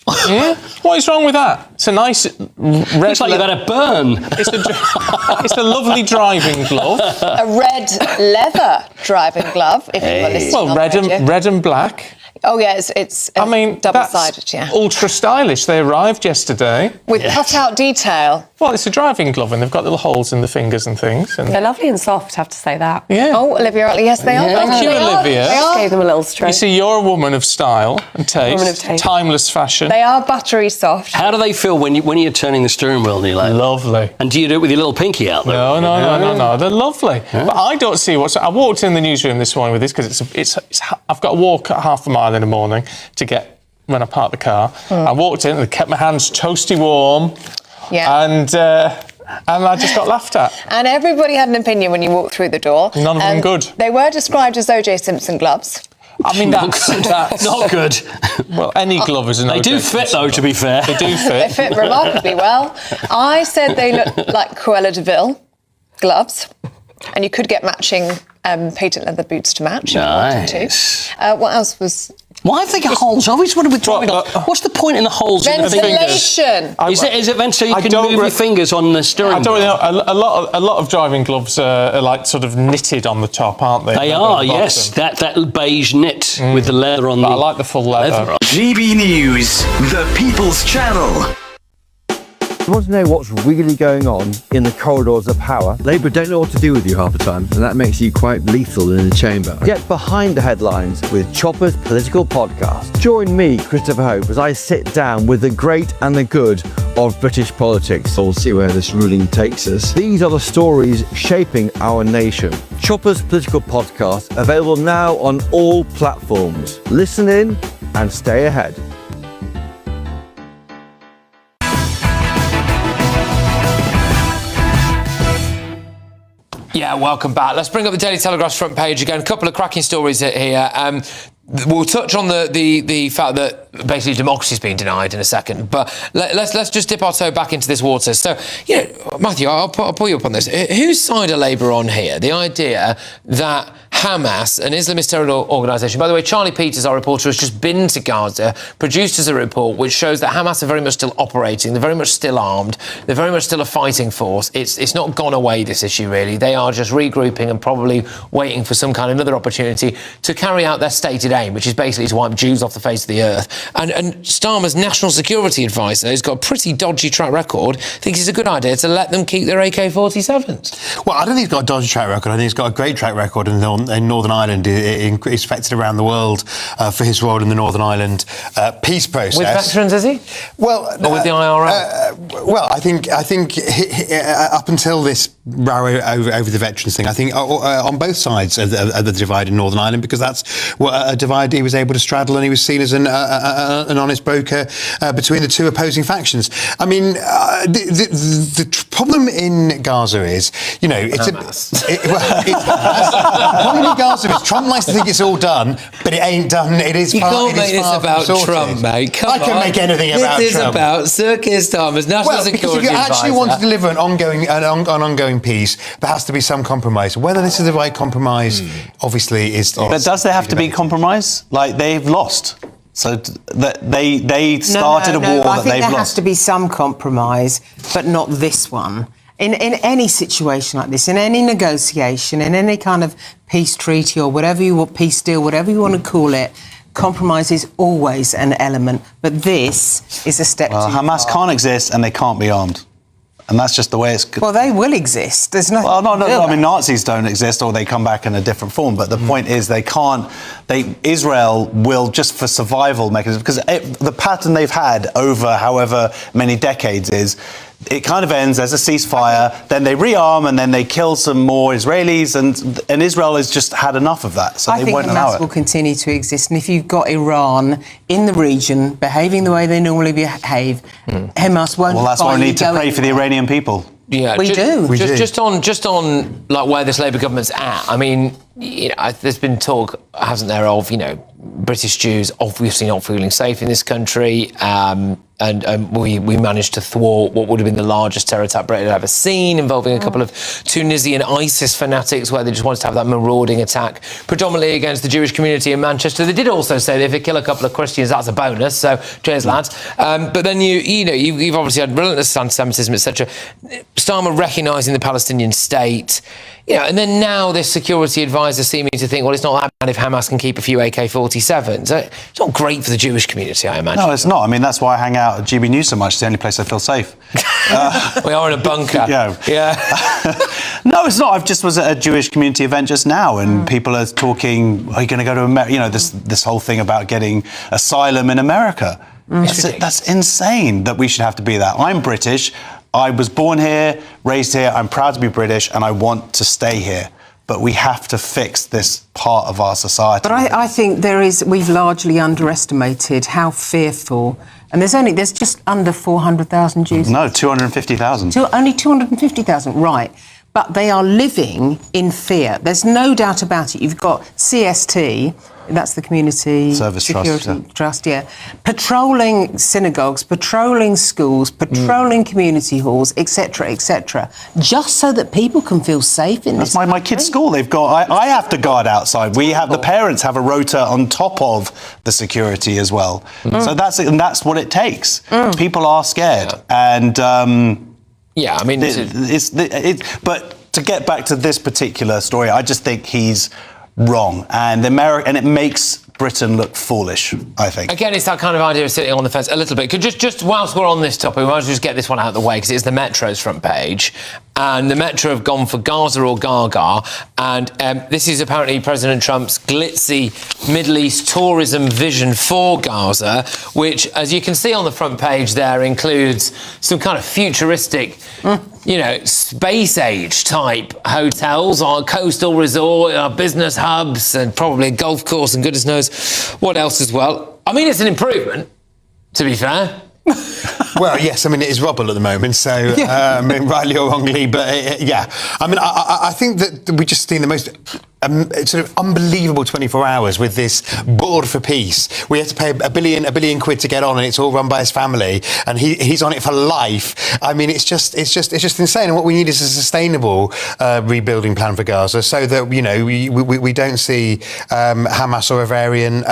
What is wrong with that? It's a nice red... Looks like you've had a burn. It's a lovely driving glove. A red leather driving glove, if you were listening on red and black. Oh, yeah, it's double-sided, yeah. Ultra stylish. They arrived yesterday. With cut-out detail. Well, it's a driving glove, and they've got little holes in the fingers and things. And they're lovely and soft, I have to say that. Yeah. Oh, Olivia, yes, they are. Thank you, Olivia. They are. Gave them a little stroke. You see, you're a woman of style and taste. Woman of taste. Timeless fashion. They are buttery soft. How do they feel when you're turning the steering wheel, Neil? Lovely. And do you do it with your little pinky out there? No. They're lovely. Yeah. But I don't see I walked in the newsroom this morning with this because I've got to walk half a mile mile in the morning when I parked the car. I walked in and kept my hands toasty warm. Yeah. And I just got laughed at. And everybody had an opinion when you walked through the door. None of them good. They were described as O.J. Simpson gloves. I mean, that's not good. Well, any glove is an They O.J. do fit, though, to be fair. They do fit. They fit remarkably well. I said they look like Cruella de Vil gloves. And you could get matching patent leather boots to match. Nice. What else was... Why have they got holes? I always wondered with driving gloves. What's the point in the holes in the fingers? Ventilation. Is it meant so you can move your fingers on the steering wheel? A lot of driving gloves are like sort of knitted on the top, aren't they? They are, yes. That beige knit with the leather on I like the full leather. GB News, the People's Channel. You want to know what's really going on in the corridors of power? Labour don't know what to do with you half the time, and that makes you quite lethal in the chamber. Get behind the headlines with Chopper's Political Podcast. Join me, Christopher Hope, as I sit down with the great and the good of British politics. We'll see where this ruling takes us. These are the stories shaping our nation. Chopper's Political Podcast, available now on all platforms. Listen in and stay ahead. Yeah, welcome back. Let's bring up the Daily Telegraph's front page again. A couple of cracking stories here. We'll touch on the fact that basically democracy's been denied in a second, but let's just dip our toe back into this water. So, Matthew, I'll pull you up on this. Whose side are Labour on here? The idea that Hamas, an Islamist terror organisation. By the way, Charlie Peters, our reporter, has just been to Gaza, produced us a report which shows that Hamas are very much still operating. They're very much still armed. They're very much still a fighting force. It's not gone away, this issue, really. They are just regrouping and probably waiting for some kind of another opportunity to carry out their stated aim, which is basically to wipe Jews off the face of the earth. And Starmer's national security advisor, who's got a pretty dodgy track record, thinks it's a good idea to let them keep their AK-47s. Well, I don't think he's got a dodgy track record. I think he's got a great track record in Northern Ireland. He's respected around the world for his role in the Northern Ireland peace process. With veterans, is he? Well, or with the IRA? Well, I think up until this row over the veterans thing, I think on both sides of the divide in Northern Ireland, because that's a divide he was able to straddle, and he was seen as an honest broker between the two opposing factions. I mean, the problem in Gaza is, the problem in Gaza is Trump likes to think it's all done, but it ain't done. It is. You can't make this about Trump, mate. Come on. I can make anything about Trump. This is about Sir Keir Starmer's national security because if you actually advisor. want to deliver an ongoing peace, there has to be some compromise. Whether this is the right compromise, obviously, is. But does there have to be compromise? Like, they've lost. So they started a war that they've lost. I think there has to be some compromise, but not this one. In any situation like this, in any negotiation, in any kind of peace treaty or whatever you want, peace deal, whatever you want to call it, compromise is always an element. But this is a step too far. Hamas can't exist and they can't be armed. And that's just the way it's... Well, they will exist. There's nothing... Well, no. I mean, Nazis don't exist, or they come back in a different form. But the point is, they can't... Israel will, just for survival mechanisms, because the pattern they've had over however many decades is, it kind of ends as a ceasefire, then they rearm, and then they kill some more Israelis, and Israel has just had enough of that, so they won't allow it. I think Hamas will continue to exist, and if you've got Iran in the region behaving the way they normally behave, Hamas won't... Well, that's why we need to pray for the Iranian people. Yeah, we do. Just on like where this Labour government's at. I mean, there's been talk, hasn't there, of British Jews obviously not feeling safe in this country, and we managed to thwart what would have been the largest terror attack Britain had ever seen, involving a couple of Tunisian ISIS fanatics, where they just wanted to have that marauding attack, predominantly against the Jewish community in Manchester. They did also say that if they kill a couple of Christians, that's a bonus. So cheers, lads. But then you've obviously had relentless anti-Semitism, etc. Starmer recognising the Palestinian state. And then now this security advisor seeming to think, well, it's not that bad if Hamas can keep a few AK-47s. It's not great for the Jewish community, I imagine. No, it's not. I mean, that's why I hang out at GB News so much. It's the only place I feel safe. We are in a bunker. Yeah. No, it's not. I just was at a Jewish community event just now, and people are talking, are you going to go to America? This whole thing about getting asylum in America. That's insane that we should have to be that. I'm British. I was born here, raised here, I'm proud to be British, and I want to stay here. but we have to fix this part of our society. But I think we've largely underestimated how fearful, and there's just under 400,000 Jews. No, 250,000. Only 250,000, right. But they are living in fear. There's no doubt about it. You've got CST, that's the Community Service Security Trust, patrolling synagogues, patrolling schools, patrolling community halls, etc., just so that people can feel safe in this. That's my kids' school. They've got. I have to guard outside. The parents have a rota on top of the security as well. So that's what it takes. People are scared, and yeah, I mean, but to get back to this particular story, I just think he's wrong, and it makes Britain look foolish, I think. Again, it's that kind of idea of sitting on the fence a little bit. Just whilst we're on this topic, we might as well just get this one out of the way, because it's the Metro's front page. And the Metro have gone for Gaza or Gaga. And this is apparently President Trump's glitzy Middle East tourism vision for Gaza, which, as you can see on the front page there, includes some kind of futuristic, space-age type hotels, or coastal resort, business hubs, and probably a golf course, and goodness knows what else as well. I mean, it's an improvement, to be fair. Well, yes, I mean, it is rubble at the moment, so rightly or wrongly, but I mean, I think that we just seen the most sort of unbelievable 24 hours with this board for peace. We had to pay a billion quid to get on, and it's all run by his family, and he's on it for life. I mean, it's just insane. And what we need is a sustainable rebuilding plan for Gaza, so that we don't see Hamas or a variant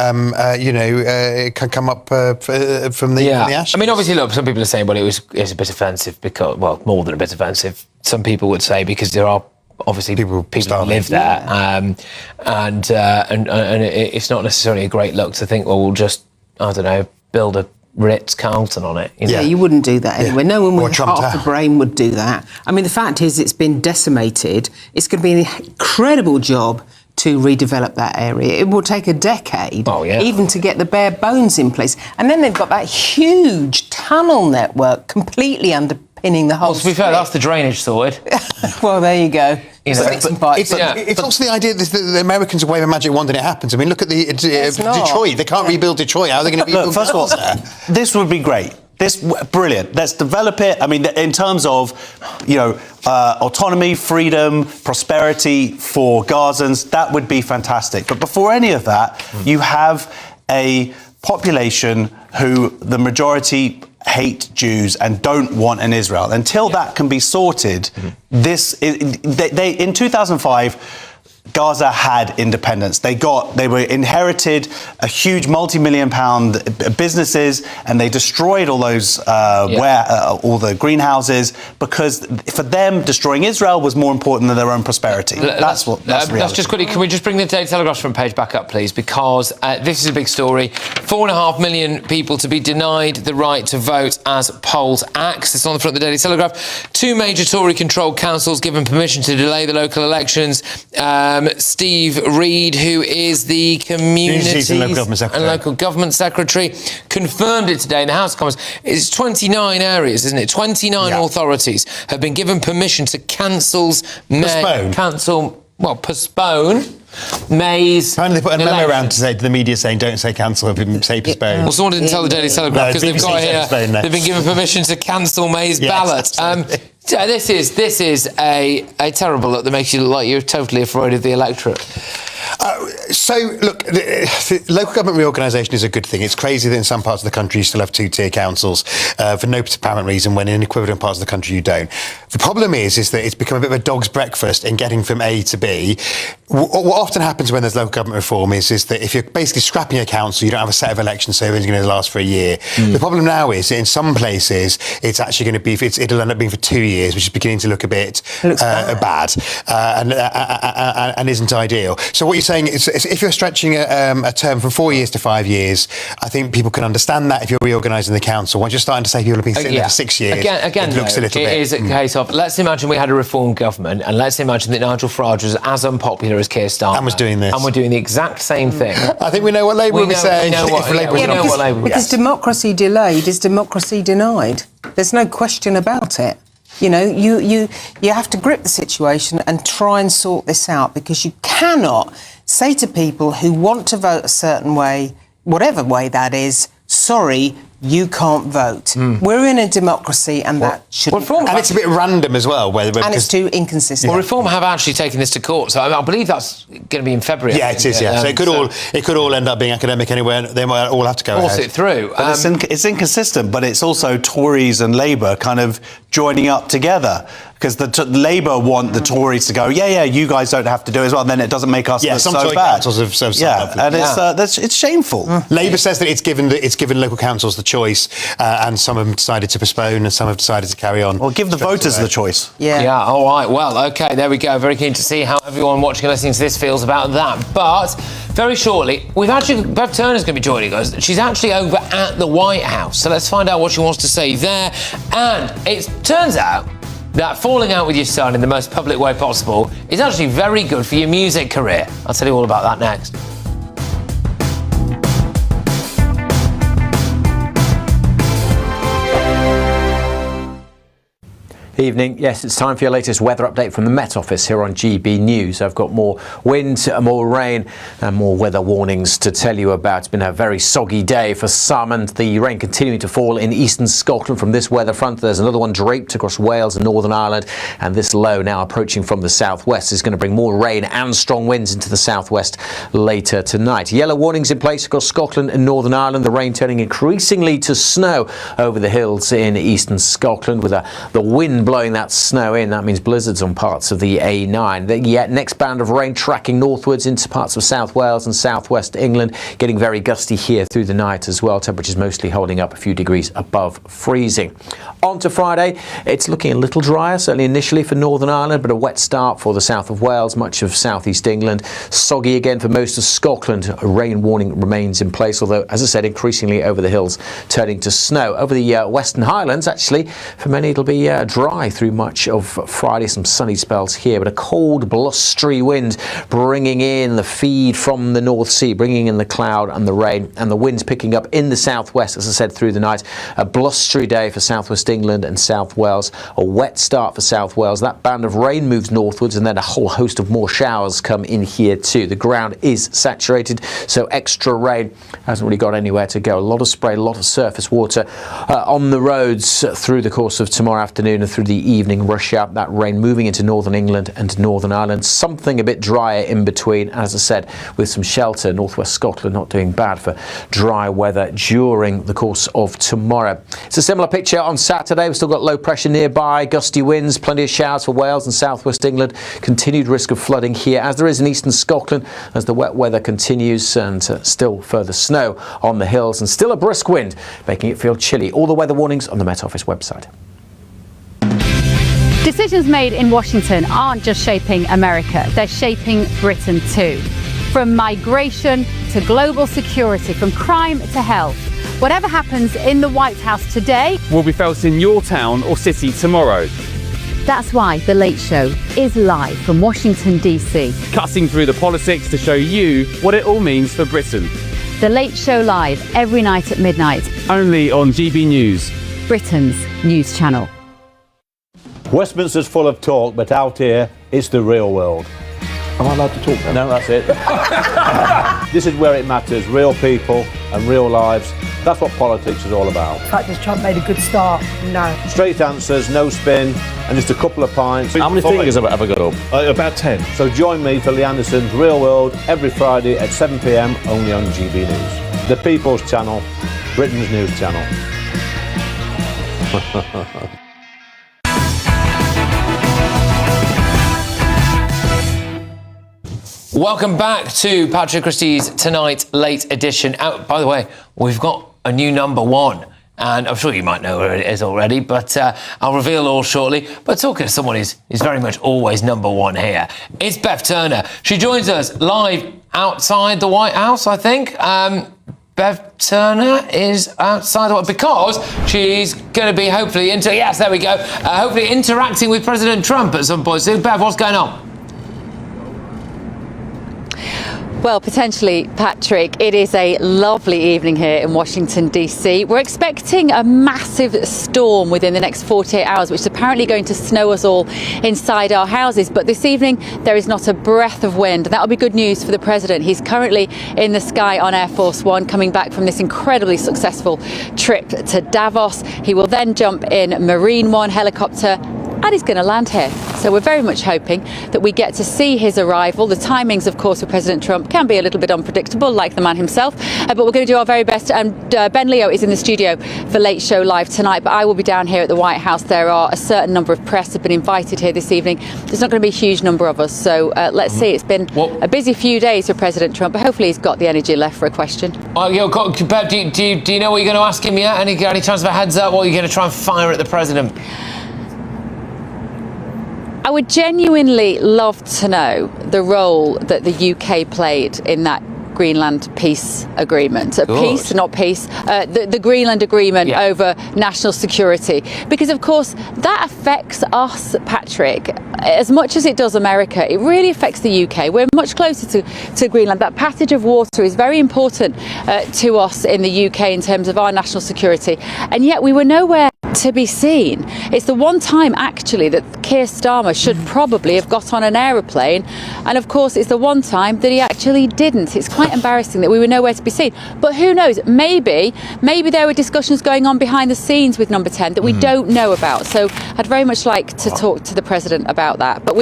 can come up from the ashes. I mean, obviously, look, some people are saying, well, it's a bit offensive because, well, more than a bit offensive. Some people would say because there are obviously people who live there, and it's not necessarily a great look to think, well, we'll just, I don't know, build a Ritz-Carlton on it. Yeah, you wouldn't do that anyway. No one with Trump half a brain would do that. I mean, the fact is, it's been decimated. It's going to be an incredible job to redevelop that area. It will take a decade, even to get the bare bones in place. And then they've got that huge tunnel network completely underpinning the whole to be fair, that's the drainage sorted. Well, there you go. It's also the idea that the Americans wave a magic wand and it happens. I mean, look at Detroit. They can't rebuild Detroit. How are they going to rebuild first of all, this would be great. Brilliant. Let's develop it. I mean, in terms of, autonomy, freedom, prosperity for Gazans, that would be fantastic. But before any of that, you have a population who the majority hate Jews and don't want an Israel. Until that can be sorted, they in 2005. Gaza had independence. They were inherited a huge multi-million-pound businesses, and they destroyed all those all the greenhouses, because for them destroying Israel was more important than their own prosperity. That's reality. Let's just quickly. Can we just bring the Daily Telegraph front page back up, please? Because this is a big story. 4.5 million people to be denied the right to vote as polls axe. It's on the front of the Daily Telegraph. 2 major Tory-controlled councils given permission to delay the local elections. Steve Reid, who is the Communities and Local Government Secretary, confirmed it today in the House of Commons. It's 29 areas, isn't it? 29 authorities have been given permission to postpone May's. Apparently, they put a memo around to the media saying, "Don't say cancel, say postpone." Well, someone didn't tell the Daily Telegraph because they've got here. They've been given permission to cancel May's ballot. This is a terrible look that makes you look like you're totally afraid of the electorate. So, look, the local government reorganisation is a good thing. It's crazy that in some parts of the country you still have 2-tier councils for no apparent reason, when in equivalent parts of the country you don't. The problem is that it's become a bit of a dog's breakfast in getting from A to B. What often happens when there's local government reform is that if you're basically scrapping a council, you don't have a set of elections, so it's going to last for a year. The problem now is that in some places it's actually going to be, it'll end up being for 2 years, which is beginning to look a bit bad and isn't ideal. So what you're saying is, if you're stretching a term from 4 years to 5 years, I think people can understand that if you're reorganising the council. Once you're starting to say people have been sitting there for 6 years, again, it looks a little bit. It is a case of, let's imagine we had a reform government, and let's imagine that Nigel Farage was as unpopular as Keir Starmer. And was doing this. And we're doing the exact same thing. I think we know what Labour will be saying. Because democracy delayed is democracy denied. There's no question about it. You know, you have to grip the situation and try and sort this out, because you cannot say to people who want to vote a certain way, whatever way that is, sorry, you can't vote. We're in a democracy, and that shouldn't happen. And it's a bit random as well. And it's too inconsistent. Well, Reform have actually taken this to court, so I believe that's going to be in February. Yeah, it is. Yeah, so it could all end up being academic anyway. They might all have to go Force ahead. it through. But it's inconsistent, but it's also Tories and Labour kind of joining up together, because the Labour want the Tories to go, yeah, you guys don't have to do it as well, and then it doesn't make us look so bad. It's shameful. Labour says that it's given local councils the choice, and some have decided to postpone and some have decided to carry on. Well, give the voters the choice. Yeah, all right. Well, OK, there we go. Very keen to see how everyone watching and listening to this feels about that. But very shortly, Bev Turner's going to be joining us. She's actually over at the White House. So let's find out what she wants to say there. And it turns out that falling out with your son in the most public way possible is actually very good for your music career. I'll tell you all about that next. Evening. Yes, it's time for your latest weather update from the Met Office here on GB News. I've got more wind, more rain and more weather warnings to tell you about. It's been a very soggy day for some, and the rain continuing to fall in eastern Scotland from this weather front. There's another one draped across Wales and Northern Ireland, and this low now approaching from the southwest is going to bring more rain and strong winds into the southwest later tonight. Yellow warnings in place across Scotland and Northern Ireland. The rain turning increasingly to snow over the hills in eastern Scotland, with the wind blowing that snow in. That means blizzards on parts of the A9. The next band of rain tracking northwards into parts of South Wales and southwest England, getting very gusty here through the night as well. Temperatures mostly holding up a few degrees above freezing. On to Friday, it's looking a little drier, certainly initially for Northern Ireland, but a wet start for the south of Wales, much of southeast England. Soggy again for most of Scotland. A rain warning remains in place, although, as I said, increasingly over the hills turning to snow. Over the Western Highlands, actually, for many it'll be dry through much of Friday. Some sunny spells here, but a cold, blustery wind bringing in the feed from the North Sea, bringing in the cloud and the rain, and the winds picking up in the southwest, as I said, through the night. A blustery day for southwest England and South Wales. A wet start for South Wales. That band of rain moves northwards, and then a whole host of more showers come in here too. The ground is saturated, so extra rain hasn't really got anywhere to go. A lot of spray, a lot of surface water on the roads through the course of tomorrow afternoon and through the evening rush hour. That rain moving into northern England and Northern Ireland. Something a bit drier in between, as I said, with some shelter. Northwest Scotland not doing bad for dry weather during the course of tomorrow. It's a similar picture on Saturday. We've still got low pressure nearby, gusty winds, plenty of showers for Wales and southwest England. Continued risk of flooding here, as there is in eastern Scotland, as the wet weather continues, and still further snow on the hills, and still a brisk wind, making it feel chilly. All the weather warnings on the Met Office website. Decisions made in Washington aren't just shaping America, they're shaping Britain too. From migration to global security, from crime to health. Whatever happens in the White House today will be felt in your town or city tomorrow. That's why The Late Show is live from Washington, D.C. Cutting through the politics to show you what it all means for Britain. The Late Show live every night at midnight. Only on GB News, Britain's news channel. Westminster's full of talk, but out here, it's the real world. Am I allowed to talk now? No, that's it. This is where it matters. Real people and real lives. That's what politics is all about. In fact, has Trump made a good start? No. Straight answers, no spin, and just a couple of pints. How many fingers have I ever got up? About 10. So join me for Lee Anderson's Real World every Friday at 7 p.m. only on GB News. The People's Channel, Britain's news channel. Welcome back to Patrick Christie's Tonight Late Edition. By the way, we've got a new number one, and I'm sure you might know where it is already, but I'll reveal all shortly. But talking to someone who's very much always number one here, it's Bev Turner. She joins us live outside the White House, I think. Bev Turner is outside the White House because she's going to be hopefully hopefully interacting with President Trump at some point soon. Bev, what's going on? Well, potentially, Patrick, it is a lovely evening here in Washington, D.C. We're expecting a massive storm within the next 48 hours, which is apparently going to snow us all inside our houses. But this evening, there is not a breath of wind. That will be good news for the president. He's currently in the sky on Air Force One, coming back from this incredibly successful trip to Davos. He will then jump in Marine One helicopter, and he's going to land here. So we're very much hoping that we get to see his arrival. The timings, of course, for President Trump can be a little bit unpredictable, like the man himself, but we're going to do our very best. And Ben Leo is in the studio for Late Show Live tonight, but I will be down here at the White House. There are a certain number of press have been invited here this evening. There's not going to be a huge number of us, so let's see. It's been a busy few days for President Trump, but hopefully he's got the energy left for a question. Bev, do you know what you're going to ask him yet? Any chance of a heads up? What are you going to try and fire at the president? I would genuinely love to know the role that the UK played in that Greenland peace agreement. Peace, not peace. The Greenland agreement over national security. Because, of course, that affects us, Patrick, as much as it does America. It really affects the UK. We're much closer to Greenland. That passage of water is very important to us in the UK in terms of our national security. And yet we were nowhere to be seen. It's the one time, actually, that Keir Starmer should probably have got on an aeroplane. And, of course, it's the one time that he actually didn't. It's quite embarrassing that we were nowhere to be seen. But who knows? Maybe there were discussions going on behind the scenes with Number 10 that we don't know about. So I'd very much like to talk to the president about that. But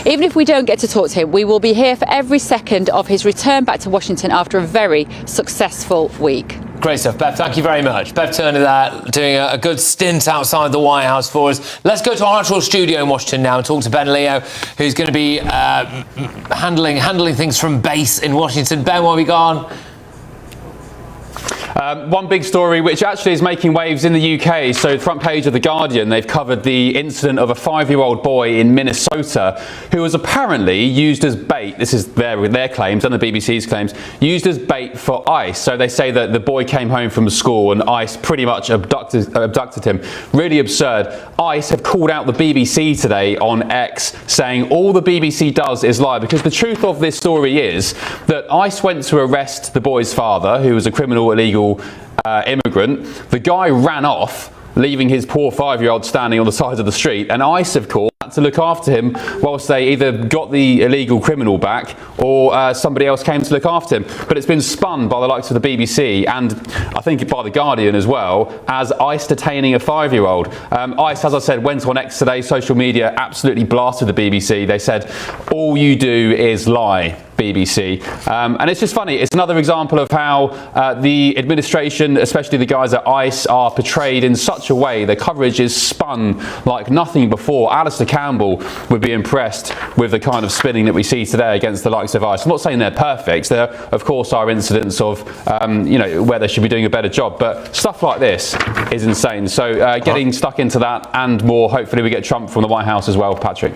even if we don't get to talk to him, we will be here for every second of his return back to Washington after a very successful week. Great stuff, Bev. Thank you very much. Bev Turner there, doing a good stint outside the White House for us. Let's go to our actual studio in Washington now and talk to Ben Leo, who's going to be handling things from base in Washington. Ben, where are we gone? One big story which actually is making waves in the UK. So front page of The Guardian, they've covered the incident of a 5-year-old boy in Minnesota who was apparently used as bait. This is their claims and the BBC's claims, used as bait for ICE. So they say that the boy came home from school and ICE pretty much abducted him. Really absurd. ICE have called out the BBC today on X, saying all the BBC does is lie, because the truth of this story is that ICE went to arrest the boy's father, who was a criminal illegal immigrant. The guy ran off, leaving his poor 5-year-old standing on the side of the street, and ICE, of course, had to look after him whilst they either got the illegal criminal back or somebody else came to look after him. But it's been spun by the likes of the BBC and I think by The Guardian as well as ICE detaining a 5-year-old. ICE, as I said, went on X today. Social media absolutely blasted the BBC. They said, all you do is lie, BBC. And it's just funny. It's another example of how the administration, especially the guys at ICE, are portrayed in such a way. Their coverage is spun like nothing before. Alistair Campbell would be impressed with the kind of spinning that we see today against the likes of ICE. I'm not saying they're perfect. There, of course, are incidents of, where they should be doing a better job. But stuff like this is insane. So getting stuck into that and more. Hopefully we get Trump from the White House as well, Patrick.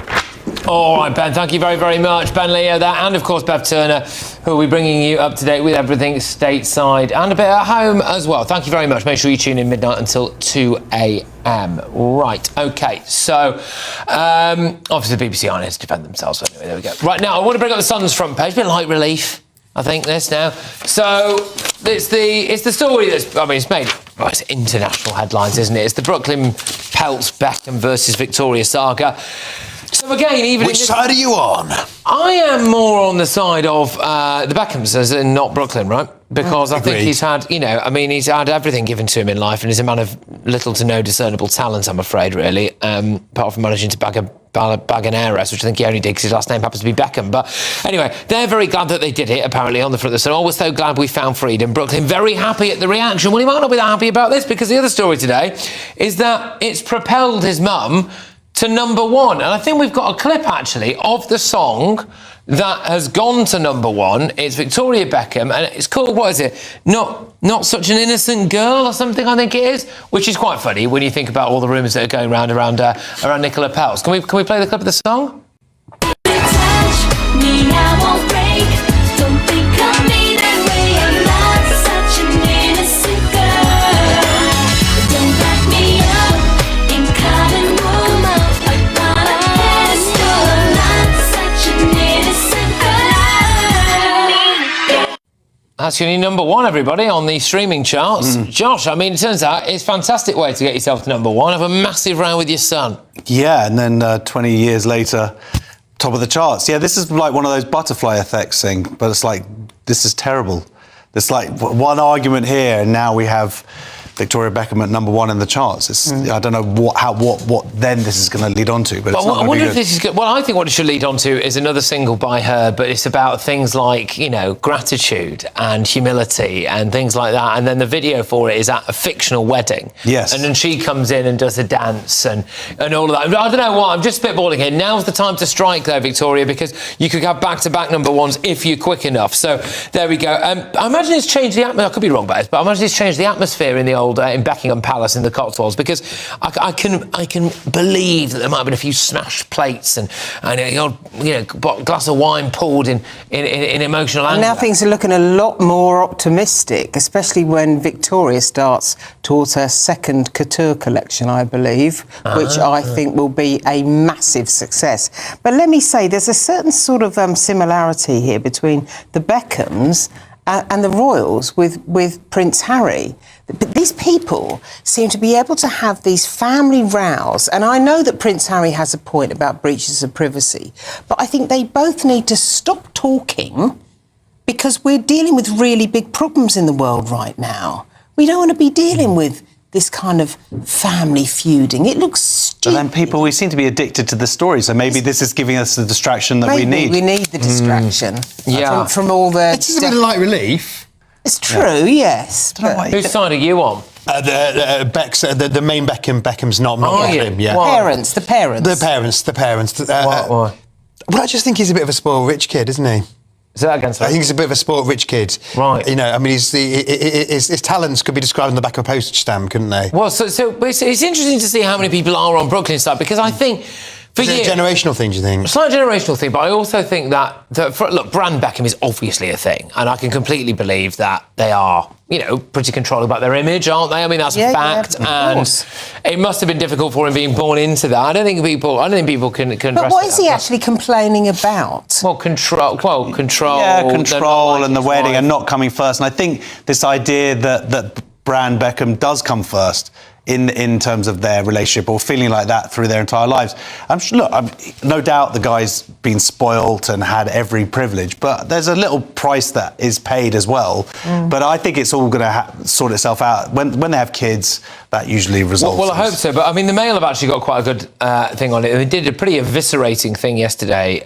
All right, Ben, thank you very, very much. Ben Leo there, and of course Bev Turner, who will be bringing you up to date with everything stateside and a bit at home as well. Thank you very much. Make sure you tune in midnight until 2 a.m. Right, OK, so obviously the BBC aren't here to defend themselves, so anyway, there we go. Right, now I want to bring up the Sun's front page, a bit light relief, I think, this now. So it's the story that's, it's made, it's international headlines, isn't it? It's the Brooklyn Peltz Beckham versus Victoria saga. So again, which side are you on? I am more on the side of the Beckhams, as in not Brooklyn, right? Because I think he's had, he's had everything given to him in life, and he's a man of little to no discernible talent, I'm afraid, really, apart from managing to bag an heiress, which I think he only did because his last name happens to be Beckham. But anyway, they're very glad that they did it, apparently, on the front. They said, we're so glad we found freedom. Brooklyn, very happy at the reaction. Well, he might not be that happy about this, because the other story today is that it's propelled his mum to #1. And I think we've got a clip, actually, of the song that has gone to #1. It's Victoria Beckham, and it's called, what is it? Not Such an Innocent Girl or something, I think it is, which is quite funny when you think about all the rumours that are going around Nicola Peltz. Can we play the clip of the song? That's your new number one, everybody, on the streaming charts. Josh, I mean, it turns out it's a fantastic way to get yourself to number one. Have a massive row with your son. Yeah, and then 20 years later, top of the charts. Yeah, this is like one of those butterfly effects thing, but it's like, this is terrible. There's like one argument here, and now we have Victoria Beckham at number one in the charts. It's, I don't know what then this is going to lead on to, but it's not I going to be wonder good. if this is good. Well, I think what it should lead on to is another single by her, but it's about things like, you know, gratitude and humility and things like that. And then the video for it is at a fictional wedding. Yes. And then she comes in and does a dance and all of that. I don't know what, I'm just spitballing here. Now's the time to strike, though, Victoria, because you could have back-to-back number ones if you're quick enough. So there we go. I imagine it's changed the atmosphere. I could be wrong about this, but I imagine it's changed the atmosphere in the old in Buckingham Palace in the Cotswolds, because I can believe that there might have been a few smashed plates and glass of wine poured in emotional anger. And now things are looking a lot more optimistic, especially when Victoria starts towards her second couture collection, I believe, which I think will be a massive success. But let me say, there's a certain sort of similarity here between the Beckhams and the royals with Prince Harry. But these people seem to be able to have these family rows, and I know that Prince Harry has a point about breaches of privacy, but I think they both need to stop talking, because we're dealing with really big problems in the world right now. We don't want to be dealing with this kind of family feuding. It looks stupid. But then we seem to be addicted to the story, so maybe this is giving us the distraction that we need. We need the distraction from all the... It's a bit of light relief. It's true, yes. Whose side are you on? The main Beckham's not him. Yeah. The parents. The parents. Why? Well, I just think he's a bit of a spoiled rich kid, isn't he? Is that against? I think he's a bit of a spoiled rich kid. Right. You know, I mean, his talents could be described on the back of a postage stamp, couldn't they? Well, so it's interesting to see how many people are on Brooklyn stuff, because I think... Is it a generational thing, do you think? It's not a generational thing, but I also think that look, brand Beckham is obviously a thing, and I can completely believe that they are, you know, pretty controlled about their image, aren't they? I mean, that's a fact, and it must have been difficult for him being born into that. I don't think people can. But what is he actually complaining about? Well, control. Yeah, control and the wedding and not coming first. And I think this idea that brand Beckham does come first in terms of their relationship, or feeling like that through their entire lives. No doubt the guy's been spoilt and had every privilege, but there's a little price that is paid as well. But I think it's all going to sort itself out. When they have kids, that usually resolves. Well, I hope so. But I mean, the Mail have actually got quite a good thing on it. They did a pretty eviscerating thing yesterday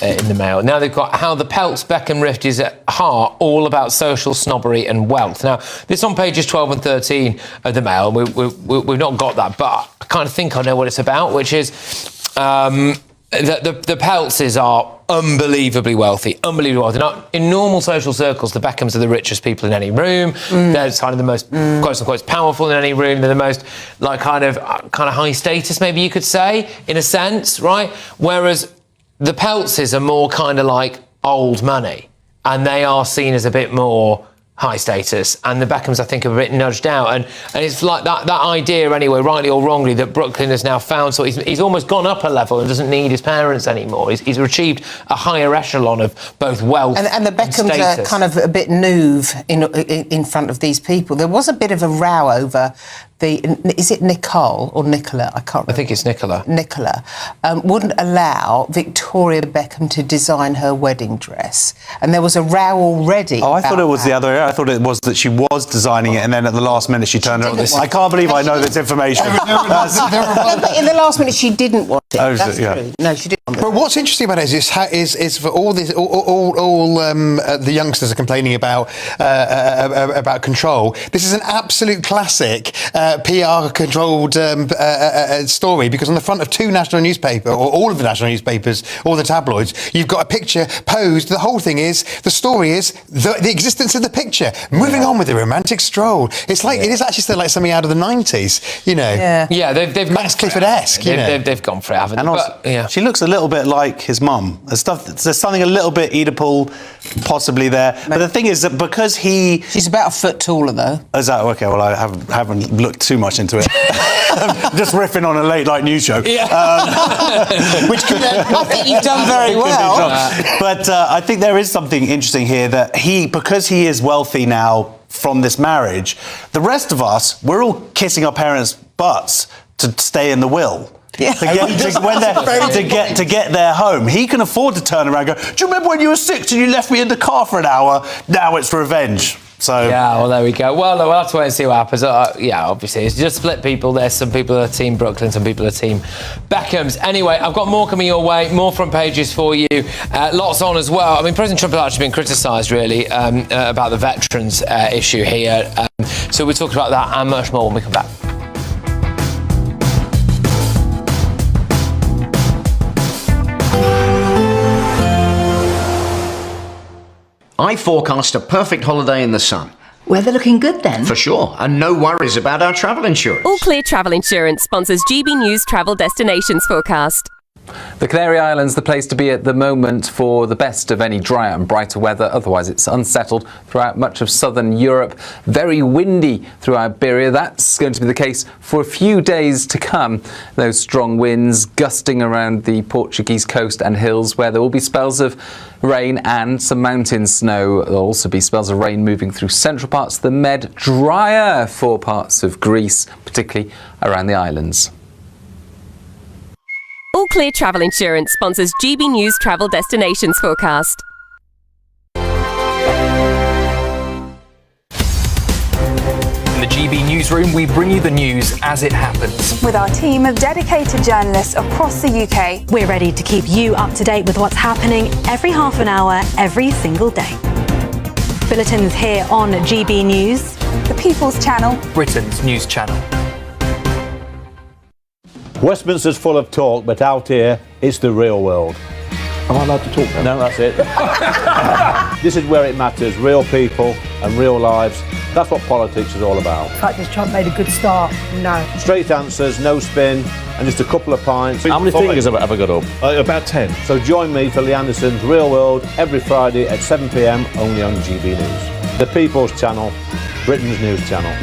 in the Mail. Now they've got how the Peltz Beckham rift is at heart all about social snobbery and wealth. Now, this on pages 12 and 13 of the Mail. We've not got that, but I kind of think I know what it's about, which is the Peltzes are unbelievably wealthy. Now, in normal social circles, the Beckhams are the richest people in any room. They're kind of the most, quote unquote, powerful in any room. They're the most, like, kind of high status, maybe you could say, in a sense, right? Whereas the Peltzes are more kind of like old money, and they are seen as a bit more high status, and the Beckhams, I think, are a bit nudged out, and it's like that idea, anyway, rightly or wrongly, that Brooklyn has now found, so he's almost gone up a level and doesn't need his parents anymore. He's achieved a higher echelon of both wealth and the Beckhams and are kind of a bit nude in front of these people. There was a bit of a row over is it Nicole or Nicola? I can't remember. I think it's Nicola. Nicola wouldn't allow Victoria Beckham to design her wedding dress, and there was a row already. Oh, I thought it was the other way. I thought it was that she was designing it, and then at the last minute she turned around. I can't believe I know this information. But in the last minute she didn't want it. That's true. No, she didn't want it. But what's interesting about it is for all this, all the youngsters are complaining about control. This is an absolute classic. PR-controlled story, because on the front of two national newspapers, or all of the national newspapers, all the tabloids, you've got a picture posed. The whole thing is, the story is the existence of the picture. Moving on with the romantic stroll. It's like it is actually still like something out of the 90s, you know. Yeah, they've Max Clifford-esque, you know. They've gone for it, haven't they? And also, she looks a little bit like his mum. There's something a little bit Oedipal possibly there. But the thing is that because she's about a foot taller though. Is that okay? Well, I haven't looked too much into it. Just riffing on a late night news show. Yeah. Which I think you've done very well. But I think there is something interesting here that because he is wealthy now from this marriage, the rest of us, we're all kissing our parents' butts to stay in the will. Yeah. To get their home. He can afford to turn around and go, do you remember when you were 6 and you left me in the car for an hour? Now it's revenge. So yeah, well, there we go. Well, we'll have to wait and see what happens. Yeah, obviously, it's just split people. There's some people are Team Brooklyn, some people are Team Beckhams. Anyway, I've got more coming your way, more front pages for you. Lots on as well. I mean, President Trump has actually been criticised, really, about the veterans issue here. So we'll talk about that and much more when we come back. I forecast a perfect holiday in the sun. Weather looking good then? For sure, and no worries about our travel insurance. All Clear Travel Insurance sponsors GB News Travel Destinations forecast. The Canary Islands, the place to be at the moment for the best of any drier and brighter weather. Otherwise, it's unsettled throughout much of southern Europe. Very windy through Iberia. That's going to be the case for a few days to come. Those strong winds gusting around the Portuguese coast and hills, where there will be spells of rain and some mountain snow. There'll also be spells of rain moving through central parts of the Med. Drier for parts of Greece, particularly around the islands. All Clear Travel Insurance sponsors GB News Travel Destinations forecast. In the GB Newsroom, we bring you the news as it happens. With our team of dedicated journalists across the UK, we're ready to keep you up to date with what's happening every half an hour, every single day. Bulletins here on GB News, the People's Channel, Britain's news channel. Westminster's full of talk, but out here, it's the real world. Am I allowed to talk now? No, that's it. This is where it matters, real people and real lives. That's what politics is all about. The fact is Trump made a good start, no. Straight answers, no spin, and just a couple of pints. How many fingers have I got up? About 10. So join me for Lee Anderson's Real World every Friday at 7 p.m, only on GB News. The People's Channel, Britain's news channel.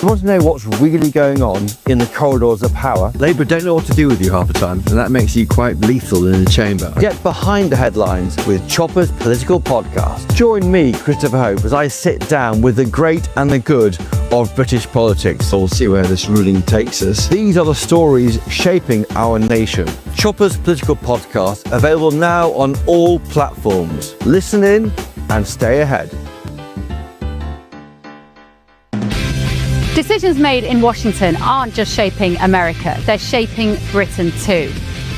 You want to know what's really going on in the corridors of power? Labour don't know what to do with you half the time, and that makes you quite lethal in the chamber. Get behind the headlines with Chopper's political podcast. Join me, Christopher Hope, as I sit down with the great and the good of British politics. We'll see where this ruling takes us. These are the stories shaping our nation. Chopper's political podcast, available now on all platforms. Listen in and stay ahead. Decisions made in Washington aren't just shaping America, they're shaping Britain too.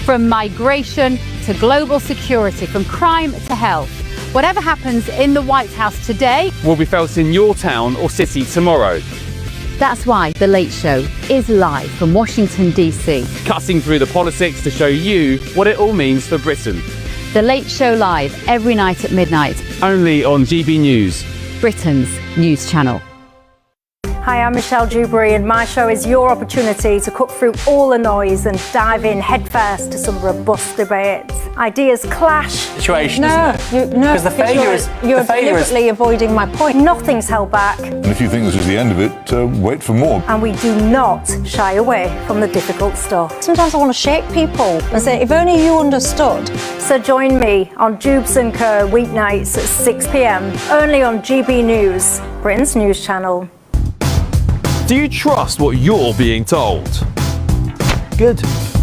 From migration to global security, from crime to health. Whatever happens in the White House today will be felt in your town or city tomorrow. That's why The Late Show is live from Washington, D.C. Cutting through the politics to show you what it all means for Britain. The Late Show live every night at midnight. Only on GB News, Britain's news channel. Hi, I'm Michelle Dewberry, and my show is your opportunity to cut through all the noise and dive in headfirst to some robust debates. Ideas clash. Situation, no, isn't it? Because you're deliberately avoiding my point. Nothing's held back. And if you think this is the end of it, wait for more. And we do not shy away from the difficult stuff. Sometimes I want to shake people and say, if only you understood. So join me on Jubes & Co. weeknights at 6 p.m, only on GB News, Britain's news channel. Do you trust what you're being told? Good,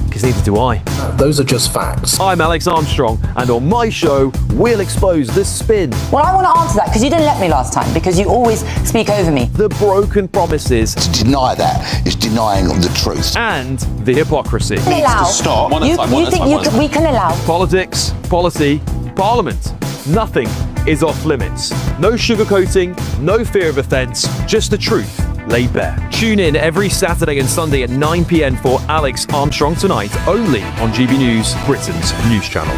because neither do I. Those are just facts. I'm Alex Armstrong, and on my show, we'll expose the spin. Well, I want to answer that, because you didn't let me last time, because you always speak over me. The broken promises. To deny that is denying the truth. And the hypocrisy. Needs to stop. We can allow. Politics, policy, parliament. Nothing is off limits. No sugarcoating, no fear of offence, just the truth laid bare. Tune in every Saturday and Sunday at 9 p.m. for Alex Armstrong Tonight, only on GB News, Britain's news channel.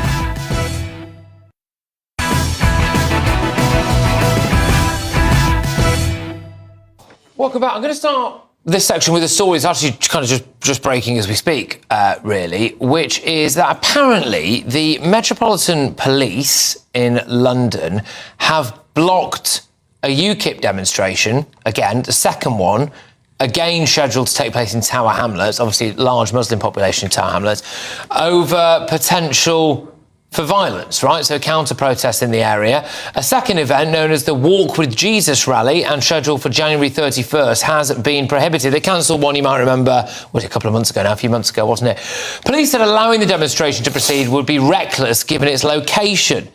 Welcome back. I'm going to start this section with a story that's actually kind of just breaking as we speak, really, which is that apparently the Metropolitan Police in London have blocked a UKIP demonstration, again, the second one, again scheduled to take place in Tower Hamlets, obviously large Muslim population in Tower Hamlets, over potential for violence, right? So counter-protest in the area. A second event known as the Walk with Jesus rally and scheduled for January 31st has been prohibited. They cancelled one, you might remember, was it a couple of months ago now, a few months ago, wasn't it? Police said allowing the demonstration to proceed would be reckless given its location.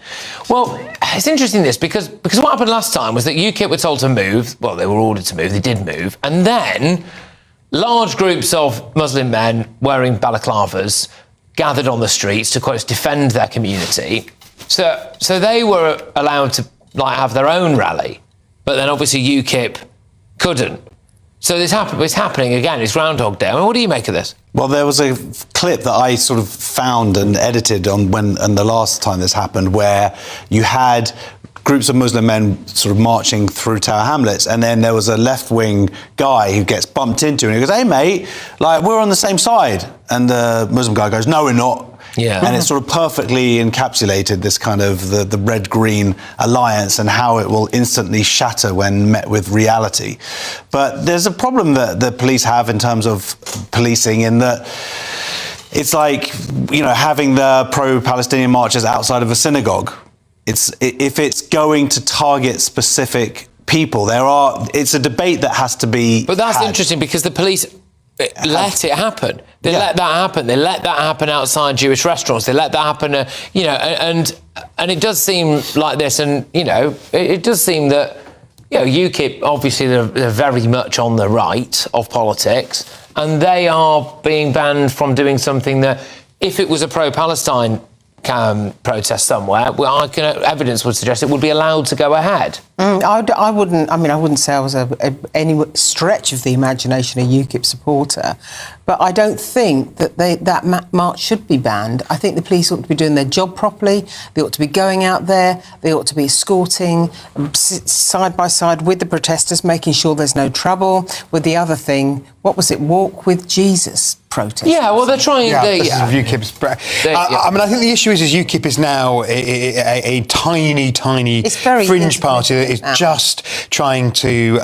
Well, it's interesting this because what happened last time was that UKIP were told to move, well, they were ordered to move, they did move, and then large groups of Muslim men wearing balaclavas gathered on the streets to, quote, defend their community. So they were allowed to have their own rally, but then obviously UKIP couldn't. So it's happening again. It's Groundhog Day. I mean, what do you make of this? Well, there was a clip that I sort of found and edited and the last time this happened, where you had groups of Muslim men sort of marching through Tower Hamlets, and then there was a left-wing guy who gets bumped into and he goes, "Hey mate, we're on the same side," and the Muslim guy goes, "No, we're not." Yeah. And it sort of perfectly encapsulated this kind of the red-green alliance and how it will instantly shatter when met with reality. But there's a problem that the police have in terms of policing, in that it's like, having the pro-Palestinian marches outside of a synagogue. If it's going to target specific people, it's a debate that has to be. But that's interesting because the police let it happen. They let that happen. They let that happen outside Jewish restaurants. They let that happen, and it does seem like this, and it does seem that UKIP obviously they're very much on the right of politics, and they are being banned from doing something that, if it was a pro-Palestine protest somewhere, evidence would suggest it would be allowed to go ahead. I wouldn't say I was any stretch of the imagination a UKIP supporter, but I don't think that that march should be banned. I think the police ought to be doing their job properly. They ought to be going out there. They ought to be escorting side by side with the protesters, making sure there's no trouble. With the other thing, what was it? Walk with Jesus protest. Yeah, well, they're trying. This is UKIP's. I think the issue is UKIP is now a tiny fringe party that is just trying to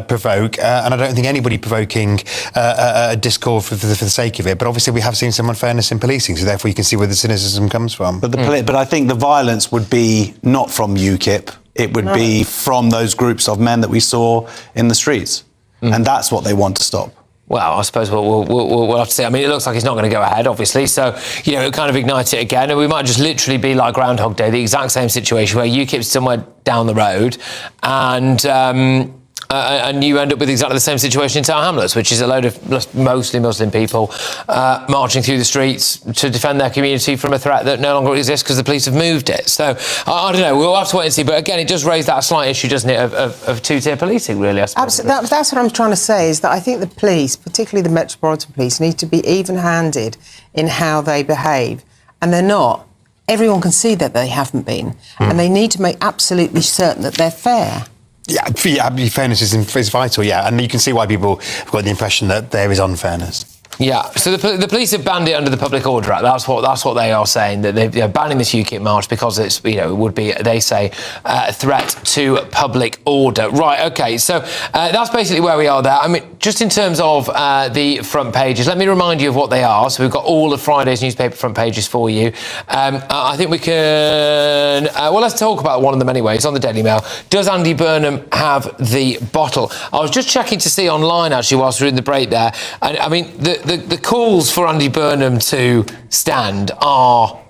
provoke, and I don't think anybody provoking a discord for the sake of it. But obviously, we have seen some unfairness in policing, so therefore you can see where the cynicism comes from. But but I think the violence would be not from UKIP. It would be from those groups of men that we saw in the streets, and that's what they want to stop. Well, I suppose we'll have to see. I mean, it looks like it's not going to go ahead, obviously. So, it'll kind of ignite it again. And we might just literally be like Groundhog Day, the exact same situation where UKIP's somewhere down the road and you end up with exactly the same situation in Tower Hamlets, which is a load of mostly Muslim people marching through the streets to defend their community from a threat that no longer exists because the police have moved it. So, I don't know, we'll have to wait and see. But again, it does raise that slight issue, doesn't it, of two-tier policing, really, I suppose. Absolutely. That's what I'm trying to say, is that I think the police, particularly the Metropolitan Police, need to be even-handed in how they behave. And they're not. Everyone can see that they haven't been. And they need to make absolutely certain that they're fair. Yeah, fairness is vital, and you can see why people have got the impression that there is unfairness. Yeah, so the police have banned it under the Public Order Act. That's what they are saying, that they're banning this UKIP march because it's, it would be, they say, a threat to public order. Right, OK, so that's basically where we are there. I mean, just in terms of the front pages, let me remind you of what they are. So we've got all of Friday's newspaper front pages for you. I think we can... let's talk about one of them anyway. It's on the Daily Mail. Does Andy Burnham have the bottle? I was just checking to see online, actually, whilst we were in the break there. And, I mean, the calls for Andy Burnham to stand are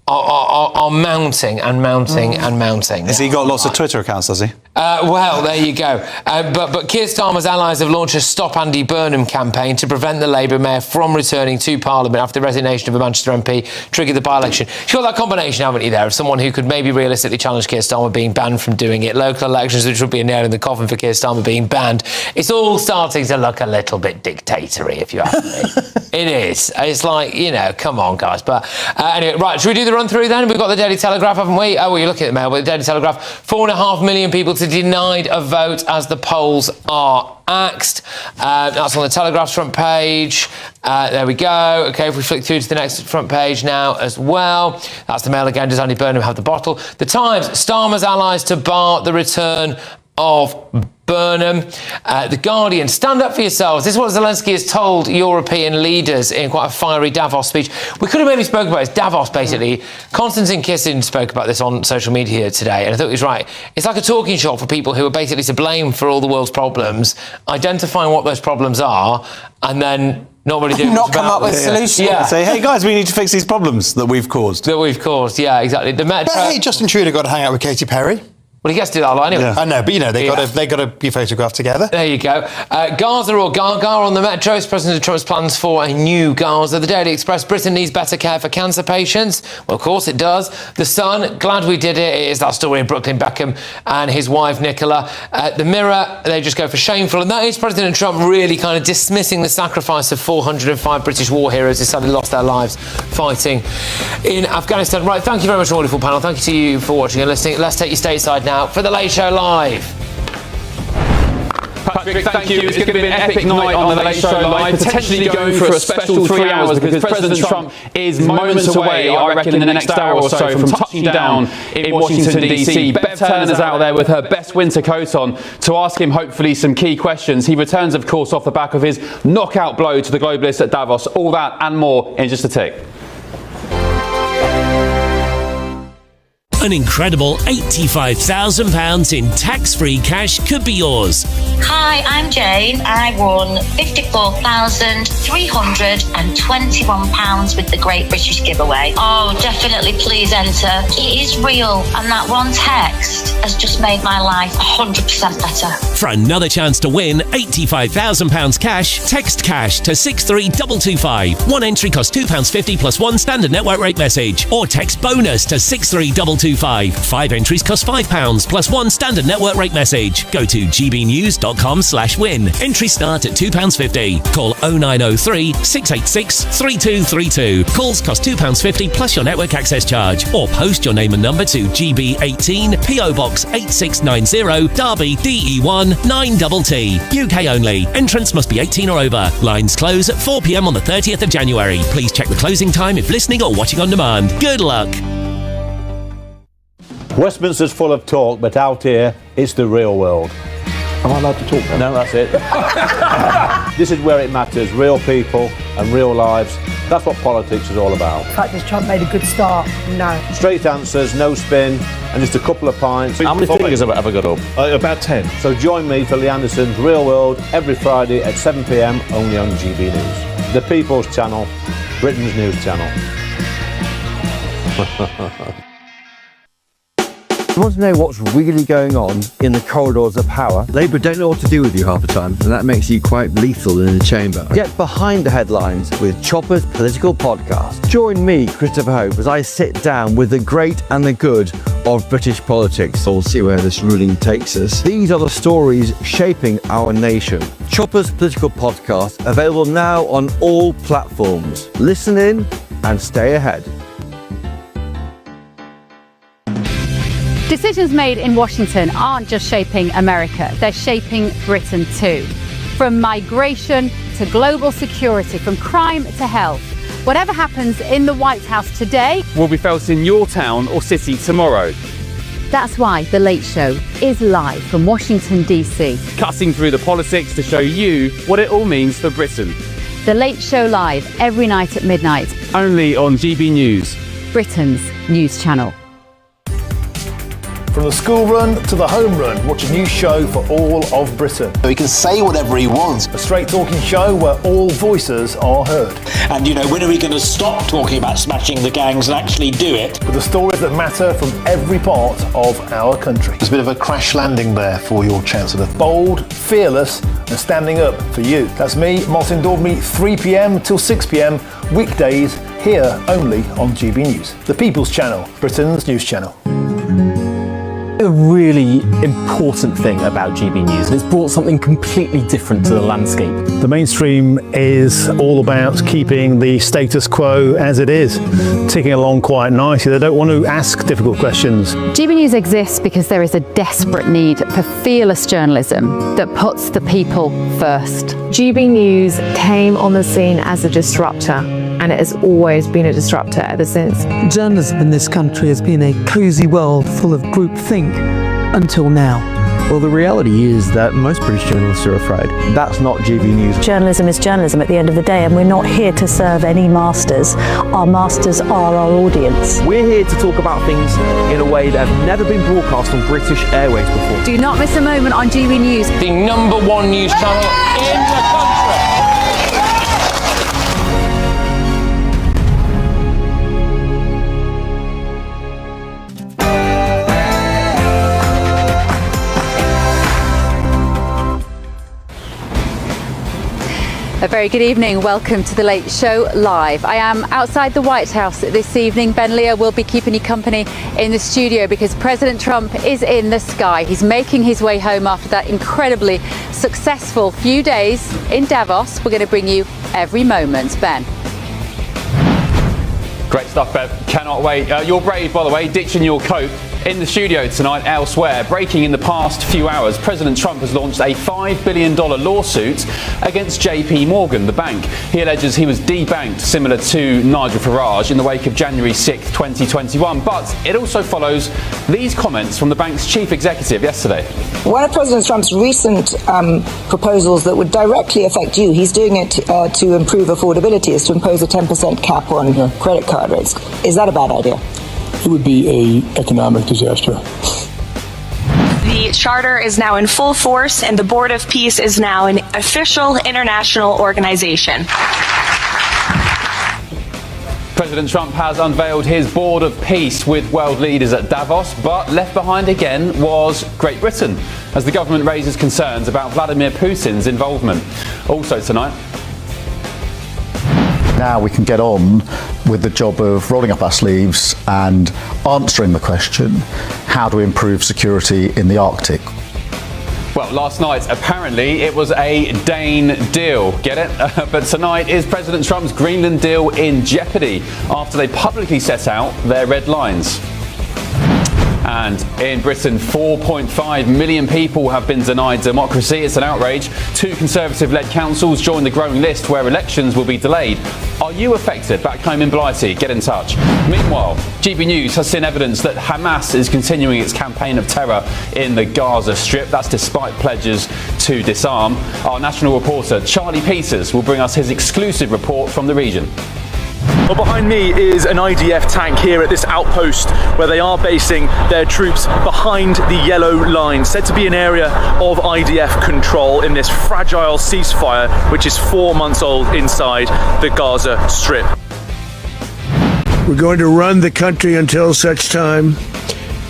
mounting and mounting and mounting. Has he got lots of Twitter accounts, does he? Well, there you go. But Keir Starmer's allies have launched a Stop Andy Burnham campaign to prevent the Labour mayor from returning to Parliament after the resignation of a Manchester MP triggered the by-election. You've got that combination, haven't you, there, of someone who could maybe realistically challenge Keir Starmer being banned from doing it, local elections, which would be a nail in the coffin for Keir Starmer being banned. It's all starting to look a little bit dictatory, if you ask me. It is. It's like, come on, guys. But anyway, right, should we do the run-through then? We've got the Daily Telegraph, haven't we? Oh, well, you're looking at the Mail, but the Daily Telegraph, 4.5 million people are denied a vote as the polls are axed. That's on the Telegraph's front page. There we go. OK, if we flick through to the next front page now as well. That's the Mail again. Does Andy Burnham have the bottle? The Times, Starmer's allies to bar the return of Burnham. The Guardian, stand up for yourselves. This is what Zelensky has told European leaders in quite a fiery Davos speech. We could have maybe spoken about this. Davos, basically. Konstantin Kisin spoke about this on social media today, and I thought he was right. It's like a talking shop for people who are basically to blame for all the world's problems, identifying what those problems are, and then not really doing not come up with solutions. Yeah. Say, hey guys, we need to fix these problems that we've caused. Yeah, exactly. The Metro. But hey, Justin Trudeau got to hang out with Katy Perry. Well, he gets to do that a lot anyway. Yeah. I know, but you know, they got to be photographed together. There you go. Gaza or Gaga on the Metro. President Trump's plans for a new Gaza. The Daily Express, Britain needs better care for cancer patients. Well, of course it does. The Sun, glad we did it. It is that story of Brooklyn Beckham and his wife Nicola. The Mirror, they just go for shameful. And that is President Trump really kind of dismissing the sacrifice of 405 British war heroes who sadly lost their lives fighting in Afghanistan. Right, thank you very much, wonderful panel. Thank you to you for watching and listening. Let's take you stateside now for The Late Show Live. Patrick, thank you. It's going to be an epic night on The Late Show Live, potentially going for a special 3 hours because President Trump is moments away, I reckon, in the next hour or so from touching down in Washington, D.C. Bev Turner's out there with her best winter coat on to ask him, hopefully, some key questions. He returns, of course, off the back of his knockout blow to the globalists at Davos. All that and more in just a tick. An incredible £85,000 in tax-free cash could be yours. Hi, I'm Jane. I won £54,321 with the Great British Giveaway. Oh, definitely please enter. It is real, and that one text has just made my life 100% better. For another chance to win £85,000 cash, text cash to 63225. One entry costs £2.50 plus one standard network rate message. Or text bonus to 63225. 5 entries cost £5 plus one standard network rate message. Go to gbnews.com/win. Entries start at £2.50. Call 0903 686 3232. Calls cost £2.50 plus your network access charge. Or post your name and number to GB18 PO Box 8690 Derby DE1 9TT. UK only. Entrance must be 18 or over. Lines close at 4 p.m. on the 30th of January. Please check the closing time if listening or watching on demand. Good luck. Westminster's full of talk, but out here, it's the real world. Am I allowed to talk now? No, that's it. This is where it matters. Real people and real lives. That's what politics is all about. The fact has Trump made a good start? No. Straight answers, no spin, and just a couple of pints. How many fingers have I ever got up? About 10. So join me for Lee Anderson's Real World every Friday at 7 p.m. only on GB News. The People's Channel, Britain's news channel. You want to know what's really going on in the corridors of power? Labour don't know what to do with you half the time, and that makes you quite lethal in the chamber. Get behind the headlines with Chopper's political podcast. Join me, Christopher Hope, as I sit down with the great and the good of British politics. We'll see where this ruling takes us. These are the stories shaping our nation. Chopper's political podcast, available now on all platforms. Listen in and stay ahead. Decisions made in Washington aren't just shaping America, they're shaping Britain too. From migration to global security, from crime to health. Whatever happens in the White House today will be felt in your town or city tomorrow. That's why The Late Show is live from Washington, D.C. Cutting through the politics to show you what it all means for Britain. The Late Show live every night at midnight. Only on GB News, Britain's news channel. From the school run to the home run, watch a new show for all of Britain. So he can say whatever he wants. A straight talking show where all voices are heard. And you know, when are we going to stop talking about smashing the gangs and actually do it? With the stories that matter from every part of our country. There's a bit of a crash landing there for your Chancellor. Bold, fearless and standing up for you. That's me, Martin Daubney, 3 p.m. till 6 p.m. weekdays here only on GB News. The People's Channel, Britain's news channel. a really important thing about GB News, and it's brought something completely different to the landscape. The mainstream is all about keeping the status quo as it is, ticking along quite nicely. They don't want to ask difficult questions. GB News exists because there is a desperate need for fearless journalism that puts the people first. GB News came on the scene as a disruptor, and it has always been a disruptor ever since. Journalism in this country has been a cosy world full of groupthink until now. Well, the reality is that most British journalists are afraid. That's not GB News. Journalism is journalism at the end of the day, and we're not here to serve any masters. Our masters are our audience. We're here to talk about things in a way that have never been broadcast on British Airways before. Do not miss a moment on GB News. The #1 news channel in the country. A very good evening. Welcome to The Late Show Live. I am outside the White House this evening. Ben Aleeya will be keeping you company in the studio because President Trump is in the sky. He's making his way home after that incredibly successful few days in Davos. We're going to bring you every moment. Ben. Great stuff, Bev. Cannot wait. You're brave, by the way, ditching your coat. In the studio tonight, elsewhere, breaking in the past few hours, President Trump has launched a $5 billion lawsuit against JP Morgan, the bank. He alleges he was debanked, similar to Nigel Farage, in the wake of January 6th, 2021. But it also follows these comments from the bank's chief executive yesterday. One of President Trump's recent proposals that would directly affect you, he's doing it to improve affordability, is to impose a 10% cap on credit card rates. Is that a bad idea? It would be an economic disaster. The charter is now in full force, and the Board of Peace is now an official international organization. President Trump has unveiled his Board of Peace with world leaders at Davos, but left behind again was Great Britain, as the government raises concerns about Vladimir Putin's involvement. Also tonight. Now we can get on with the job of rolling up our sleeves and answering the question, how do we improve security in the Arctic? Well, last night, apparently, it was a Dane deal. Get it? But tonight is President Trump's Greenland deal in jeopardy after they publicly set out their red lines. And in Britain, 4.5 million people have been denied democracy. It's an outrage. 2 Conservative-led councils join the growing list where elections will be delayed. Are you affected back home in Blighty? Get in touch. Meanwhile, GB News has seen evidence that Hamas is continuing its campaign of terror in the Gaza Strip. That's despite pledges to disarm. Our national reporter, Charlie Peters, will bring us his exclusive report from the region. Well, behind me is an IDF tank here at this outpost where they are basing their troops behind the yellow line, said to be an area of IDF control in this fragile ceasefire, which is 4 months old inside the Gaza Strip. We're going to run the country until such time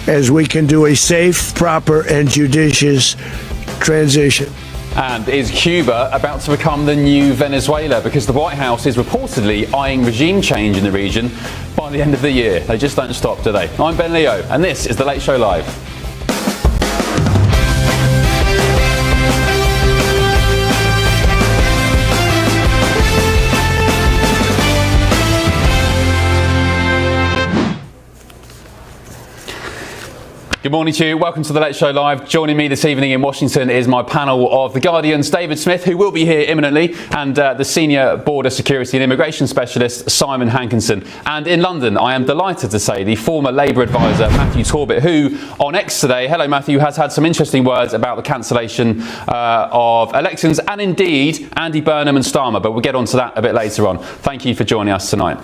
as we can do a safe, proper, and judicious transition. And is Cuba about to become the new Venezuela? Because the White House is reportedly eyeing regime change in the region by the end of the year. They just don't stop, do they? I'm Ben Aleeya, and this is The Late Show Live. Good morning to you. Welcome to The Late Show Live. Joining me this evening in Washington is my panel of The Guardian's David Smith, who will be here imminently, and the Senior Border Security and Immigration Specialist, Simon Hankinson. And in London, I am delighted to say, the former Labour advisor, Matthew Torbett, who on X today, hello Matthew, has had some interesting words about the cancellation of elections, and indeed Andy Burnham and Starmer, but we'll get on to that a bit later on. Thank you for joining us tonight.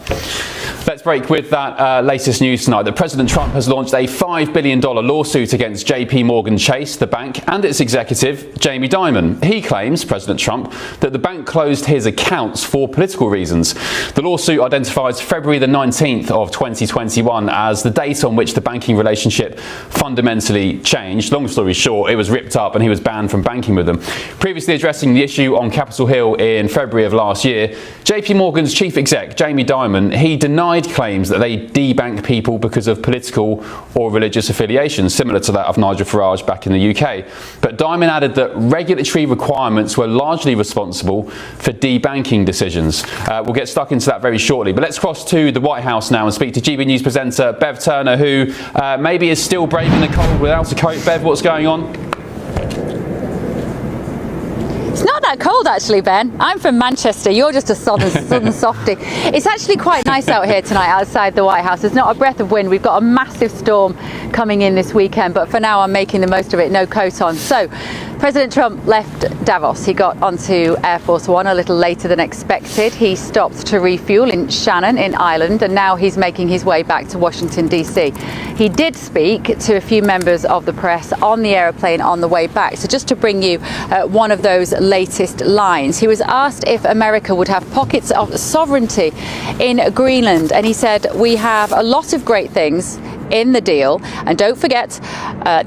Let's break with that latest news tonight, that President Trump has launched a $5 billion lawsuit against JP Morgan Chase, the bank, and its executive, Jamie Dimon. He claims, President Trump, that the bank closed his accounts for political reasons. The lawsuit identifies February the 19th of 2021 as the date on which the banking relationship fundamentally changed. Long story short, it was ripped up and he was banned from banking with them. Previously addressing the issue on Capitol Hill in February of last year, JP Morgan's chief exec, Jamie Dimon, he denied claims that they debank people because of political or religious affiliations. position similar to that of Nigel Farage back in the UK. But Diamond added that regulatory requirements were largely responsible for debanking decisions. We'll get stuck into that very shortly. But let's cross to the White House now and speak to GB News presenter Bev Turner, who maybe is still braving the cold without a coat. Bev, what's going on? It's not that cold actually, Ben. I'm from Manchester. You're just a southern softie. It's actually quite nice out here tonight outside the White House. There's not a breath of wind. We've got a massive storm coming in this weekend, but for now I'm making the most of it, no coat on. So President Trump left Davos. He got onto Air Force One a little later than expected. He stopped to refuel in Shannon in Ireland, and now he's making his way back to Washington DC. He did speak to a few members of the press on the aeroplane on the way back. So just to bring you one of those latest lines, he was asked if America would have pockets of sovereignty in Greenland, and he said, "We have a lot of great things in the deal, and don't forget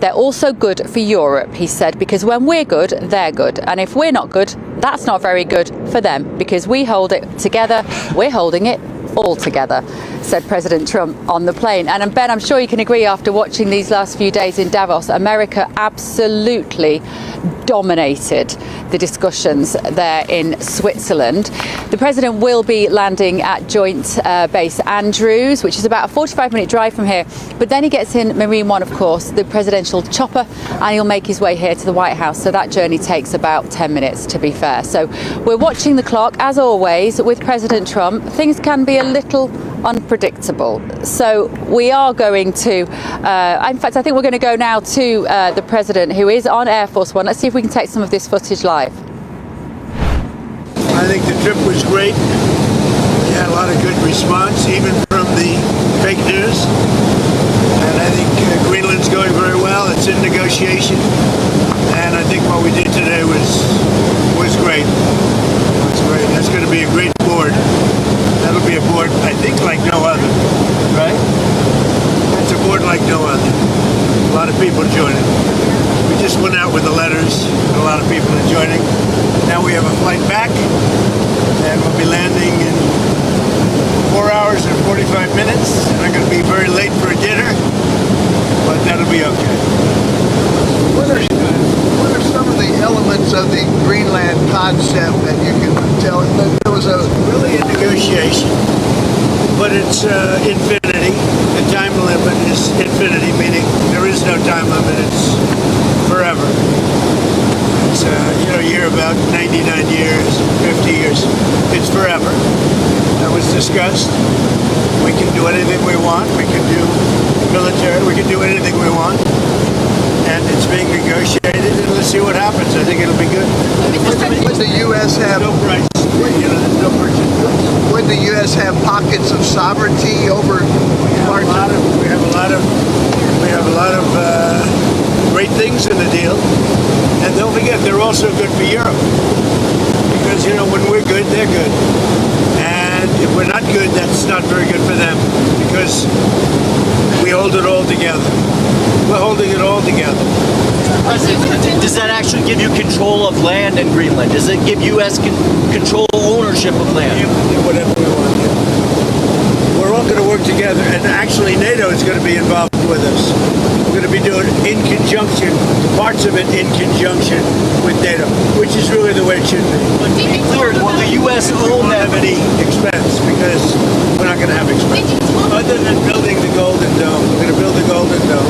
they're also good for Europe," he said, "because when we're good, they're good, and if we're not good, that's not very good for them, because we hold it together, we're holding it all together," said President Trump on the plane. And Ben, I'm sure you can agree, after watching these last few days in Davos, America absolutely dominated the discussions there in Switzerland. The president will be landing at Joint Base Andrews, which is about a 45-minute drive from here, but then he gets in Marine One, of course, the presidential chopper, and he'll make his way here to the White House. So that journey takes about 10 minutes, to be fair. So we're watching the clock, as always, with President Trump. Things can be a little unpredictable. So we are going to, in fact, I think we're going to go now to the president, who is on Air Force One. Let's see if we can take some of this footage live. I think the trip was great. We had a lot of good response, even from the fake news. And I think Greenland's going very well. It's in negotiation. And I think what we did today was great. It was great. That's going to be a great board. That'll be a board, I think, like no other, right? It's a board like no other. A lot of people joining. We just went out with the letters, and a lot of people are joining. Now we have a flight back, and we'll be landing in 4 hours and 45 minutes. And I'm going to be very late for dinner, but that'll be okay. What are some of the elements of the Greenland concept that you can tell? There was really a negotiation, but it's infinity. The time limit is infinity, meaning there is no time limit. It's forever. It's you hear about 99 years, 50 years. It's forever. That was discussed. We can do anything we want. We can do military. We can do anything we want. And it's being negotiated, and let's see what happens. I think it'll be good. Would the U.S. have no price? No purchase price. Would the U.S. have pockets of sovereignty over parts? We have a lot of great things in the deal, and don't forget they're also good for Europe, because when we're good, they're good, and if we're not good, that's not very good for them, because we hold it all together. We're holding it all together. President, does that actually give you control of land in Greenland? Does it give U.S. control ownership of land? We can do whatever we want to do. We're all going to work together, and actually NATO is going to be involved with us. We're going to be doing in conjunction, parts of it in conjunction with NATO, which is really the way it should be. But to be clear, will the U.S. own that? Have any expense, because we're not going to have expense. Other than building the Golden Dome, we're going to build the Golden Dome,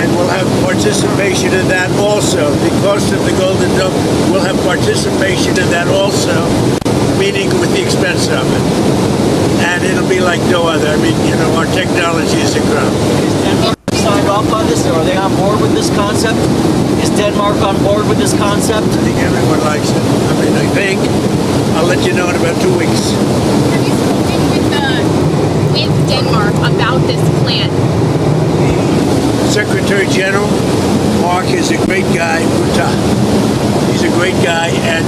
and we'll have participation in that also. The cost of the Golden Dome, we'll have participation in that also, meaning with the expense of it. And it'll be like no other. I mean, our technology is incredible. Is Denmark signed off on this? Are they on board with this concept? Is Denmark on board with this concept? I think everyone likes it. I mean, I think. I'll let you know in about 2 weeks. Have you spoken with Denmark about this plan? The Secretary General, Mark, is a great guy. He's a great guy, and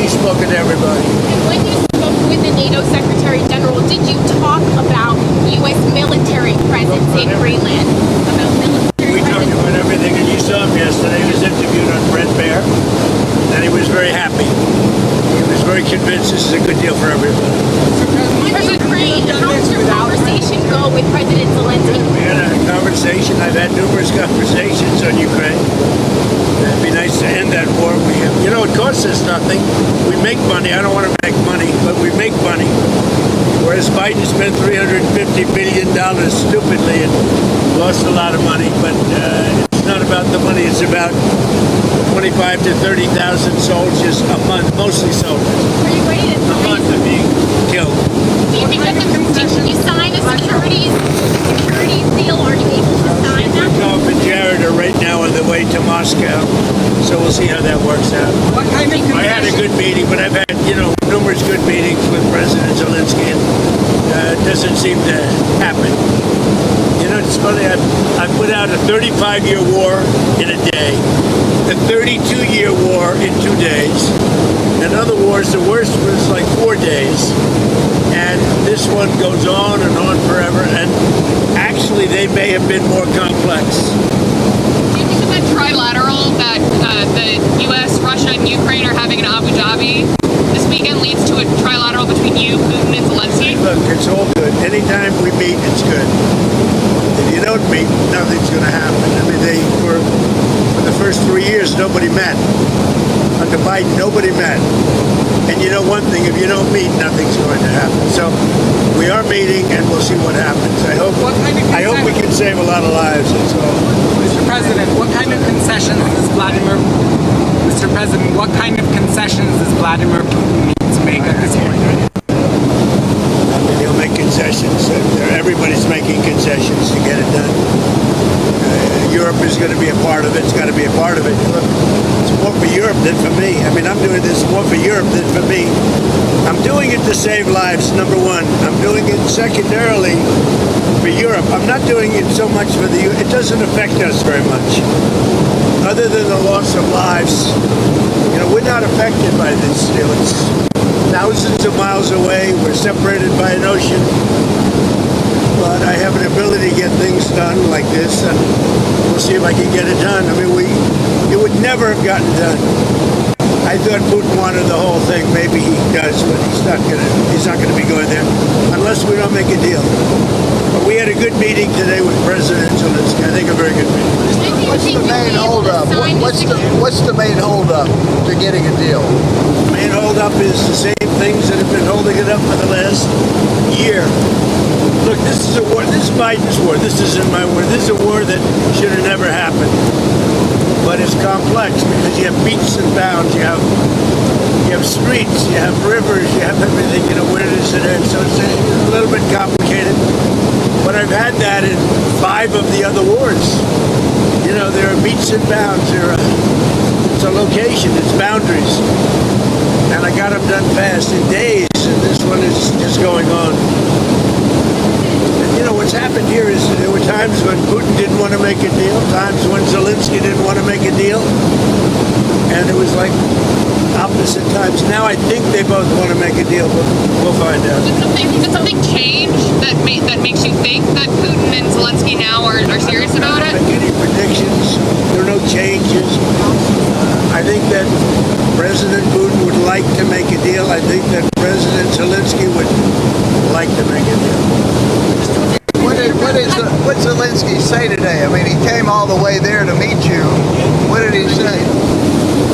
he's spoken to everybody. And when you spoke with the NATO Secretary General, did you talk about U.S. military presence in Greenland? We talked about everything, and you saw him yesterday. He was interviewed on Brett Baer, and he was very happy. He was very convinced this is a good deal for everybody. Ukraine, how did your conversation go with President Zelensky? We had a conversation. I've had nothing. We make money. I don't want to make money, but we make money. Whereas Biden spent $350 billion stupidly and lost a lot of money. But it's not about the money. It's about 25 to 30,000 soldiers a month, mostly soldiers. A month are being killed. Do you think that did you sign a security deal? Are you able to sign that? Rykov and Jared are right now on the way to Moscow, so we'll see how that works out. I had a good meeting, but I've had, numerous good meetings with President Zelensky, and it doesn't seem to happen. It's funny, I put out a 35-year war in a day, a 32-year war in 2 days, and other wars, the worst was like 4 days, and this one goes on and on forever, and actually they may have been more complex. Do you think that trilateral that the U.S., Russia, and Ukraine are having in Abu Dhabi this weekend leads to a trilateral between you, Putin, and Zelensky? Look, it's all good. Anytime we meet, it's good. If you don't meet, nothing's going to happen. I mean, for the first 3 years, nobody met. Under Biden, nobody met. And you know one thing, if you don't meet, nothing's going to happen. So we are meeting, and we'll see what happens. I hope we can save a lot of lives. That's all. Mr. President, what kind of concessions does Vladimir Putin need to make at this point? He'll make concessions. Everybody's making concessions to get it done. Europe is going to be a part of it. It's got to be a part of it. Look, it's more for Europe than for me. I mean, I'm doing this more for Europe than for me. I'm doing it to save lives, number one. I'm doing it secondarily for Europe. I'm not doing it so much for the U.S. It doesn't affect us very much. Other than the loss of lives, we're not affected by this deal. It's thousands of miles away. We're separated by an ocean. But I have an ability to get things done like this, and we'll see if I can get it done. I mean, it would never have gotten done. I thought Putin wanted the whole thing. Maybe he does, but he's not gonna be going there unless we don't make a deal. But we had a good meeting today with President Zelensky. I think a very good meeting. What's the main holdup? What's the main holdup to getting a deal? The main holdup is the same things that have been holding it up for the last year. Look, this is a war. This is Biden's war. This isn't my war. This is a war that should have never happened. But it's complex because you have beats and bounds. You have streets. You have rivers. You have everything. Where does it end? So it's a little bit complicated. But I've had that in 5 of the other wars. There are beats and bounds. It's a location. It's boundaries. And I got them done fast in days. And this one is just going on. What's happened here is there were times when Putin didn't want to make a deal, times when Zelensky didn't want to make a deal, and it was like opposite times. Now I think they both want to make a deal, but we'll find out. Did something change that makes you think that Putin and Zelensky now are serious about it? I don't make any predictions. There are no changes. I think that President Putin would like to make a deal. I think that President Zelensky would like to make a deal. What did Zelensky say today? I mean, he came all the way there to meet you. What did he say?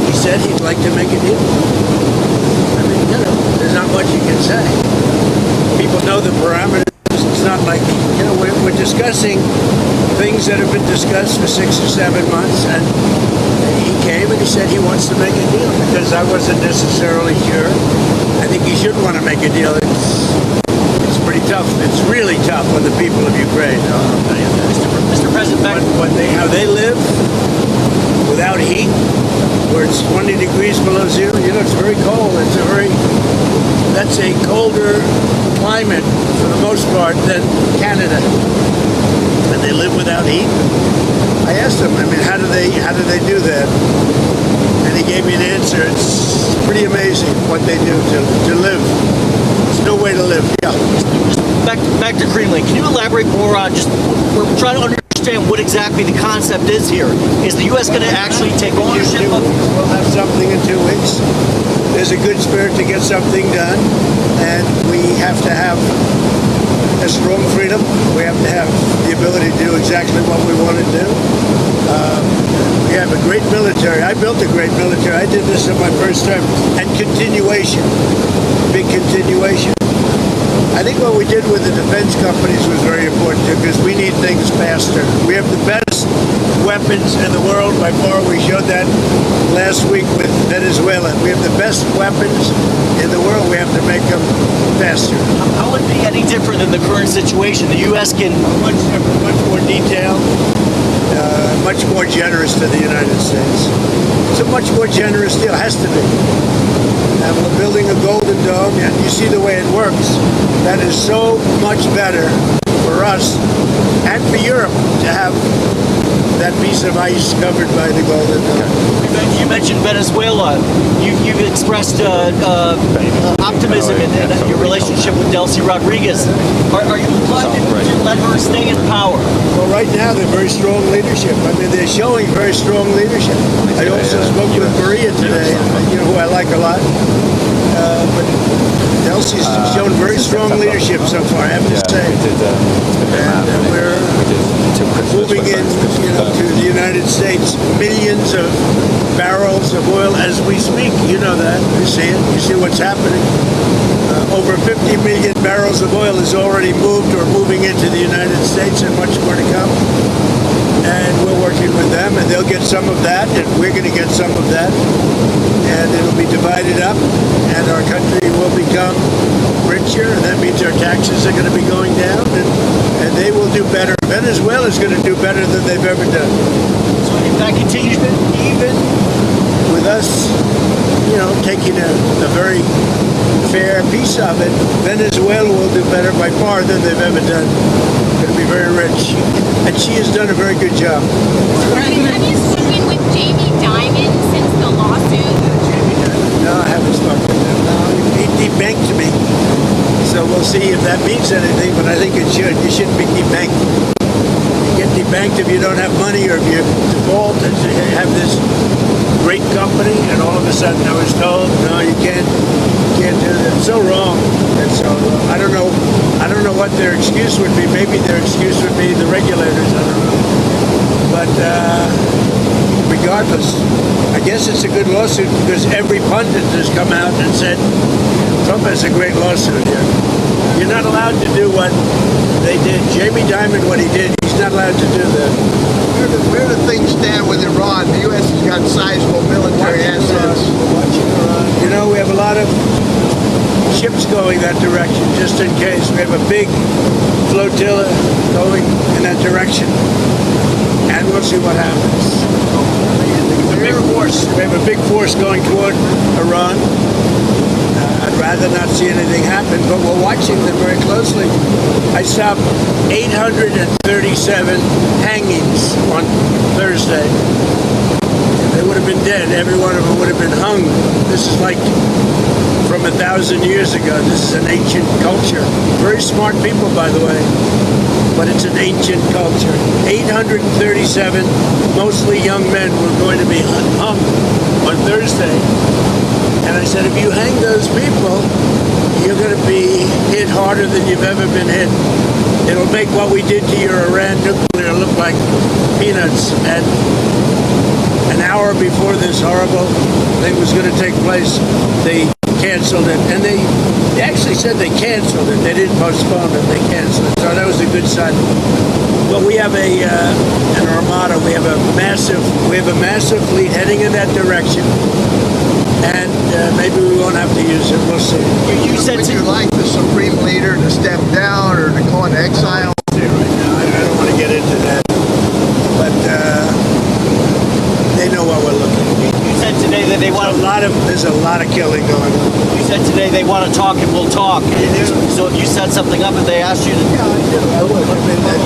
He said he'd like to make a deal. I mean, there's not much you can say. People know the parameters. It's not like, we're discussing things that have been discussed for 6 or 7 months, and he came and he said he wants to make a deal because I wasn't necessarily sure. I think he should want to make a deal. It's pretty tough. It's really tough on the people of Ukraine. I'll tell you that. Mr. President, how they live without heat, where it's 20 degrees below zero. It's very cold. That's a colder climate for the most part than Canada, and they live without heat. I asked him, how do they do that? And he gave me an answer. It's pretty amazing what they do to live. There's no way to live. Yeah. Back to Greenland. Can you elaborate more on we're trying to understand what exactly the concept is here. Is the U.S. going to actually take ownership of it? We'll have something in 2 weeks. There's a good spirit to get something done, and we have to have a strong freedom. We have to have the ability to do exactly what we want to do. We We have a great military. I built a great military. I did this in my first term. And continuation, big continuation. I think what we did with the defense companies was very important too, because we need things faster. We have the best weapons in the world by far. We showed that last week with Venezuela. We have the best weapons in the world. We have to make them faster. How would it be any different than the current situation? The U.S. can much different, much more detailed, much more generous to the United States. It's a much more generous deal. Has to be. And we're building a Golden Dome, and you see the way it works. That is so much better for us and for Europe to have that piece of ice covered by the Golden Dome. You mentioned Venezuela. You've expressed optimism in your relationship with Delcy Rodriguez. Are you inclined to let her stay in power? Well, right now they're very strong leadership. I mean, they're showing very strong leadership. I also spoke with Maria today, who I like a lot. But Delcy's shown very strong leadership so far, I have to say. And we're moving in, to the United States, millions of barrels of oil as we speak. You know that. You see it. You see what's happening. Over 50 million barrels of oil is already moved or moving into the United States, and much more to come. And we're working with them, and they'll get some of that, and we're going to get some of that. And it'll be divided up, and our country will become richer, and that means our taxes are going to be going down, and they will do better. Venezuela is going to do better than they've ever done. So if that continues, even with us, taking a very fair piece of it, Venezuela will do better by far than they've ever done. Going to be very rich, and she has done a very good job. Have you spoken with Jamie Dimon since the lawsuit? No, I haven't spoken to him. No, he debanked me, so we'll see if that means anything. But I think it should. You shouldn't be debanked. You get debanked if you don't have money or if you default and you have this great company, and all of a sudden I was told, no, you can't do that. It's so wrong. It's so wrong. I don't know what their excuse would be. Maybe their excuse would be the regulators. I don't know. But regardless, I guess it's a good lawsuit because every pundit has come out and said Trump has a great lawsuit here. You're not allowed to do what they did. Jamie Dimon, what he did, he's not allowed to do that. Where do things stand with Iran? The U.S. has got sizable military assets. We have a lot of ships going that direction, just in case. We have a big flotilla going in that direction. And we'll see what happens. Big force. We have a big force going toward Iran. I'd rather not see anything happen, but we're watching them very closely. I saw 837 hangings on Thursday. They would have been dead. Every one of them would have been hung. This is like from 1,000 years ago. This is an ancient culture. Very smart people, by the way. But it's an ancient culture. 837, mostly young men, were going to be hung on Thursday. And I said, if you hang those people, you're going to be hit harder than you've ever been hit. It'll make what we did to your Iran nuclear look like peanuts. And an hour before this horrible thing was going to take place, they canceled it. And they actually said they canceled it. They didn't postpone it. They canceled it. So that was a good sign. But we have an armada. We have a massive fleet heading in that direction. And maybe we won't have to use it. We'll see. Would you like the supreme leader to step down or to go into exile? Right now, I don't want to get into that. But they know what we're looking at. You said today that they want there's a lot of killing going on. You said today they want to talk and we'll talk. So if you set something up and they asked you to... Yeah, I do. I would. I mean, but,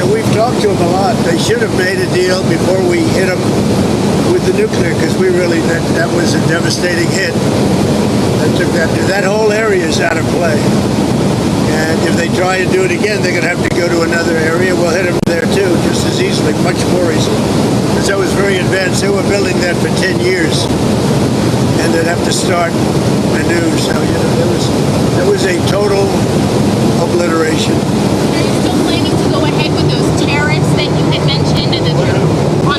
we've talked to them a lot. They should have made a deal before we hit them with the nuclear, because we really, that was a devastating hit. That whole area is out of play. And if they try and do it again, they're going to have to go to another area. We'll hit them there too, just as easily, much more easily. Because that was very advanced. They were building that for 10 years. And they'd have to start anew. So, there was a total obliteration. Are you still planning to go ahead with those tariffs that you had mentioned on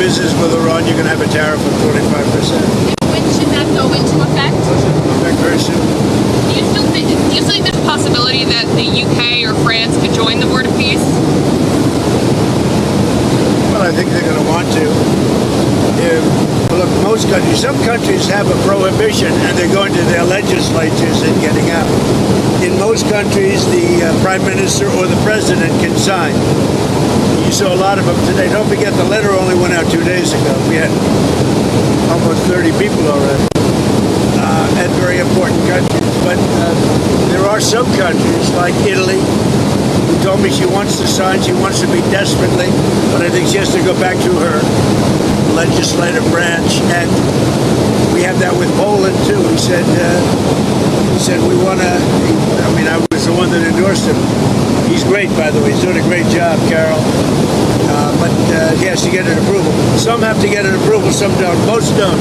business with Iran, you're going to have a tariff of 45%. When should that go into effect? Very soon. Do you still think there's a possibility that the UK or France could join the Board of Peace? Well, I think they're going to want to. Look, most countries, some countries have a prohibition and they're going to their legislatures and getting out. In most countries, the prime minister or the president can sign. You saw a lot of them today. Don't forget, the letter only went out 2 days ago. We had almost 30 people already at very important countries. But there are some countries like Italy who told me she wants to sign. She wants to be desperately, but I think she has to go back to her legislative branch. And we have that with Poland too. He said we want to. I mean, I was the one that endorsed him. He's great, by the way. He's doing a great job, Carol. But he has to get an approval. Some have to get an approval, some don't. Most don't,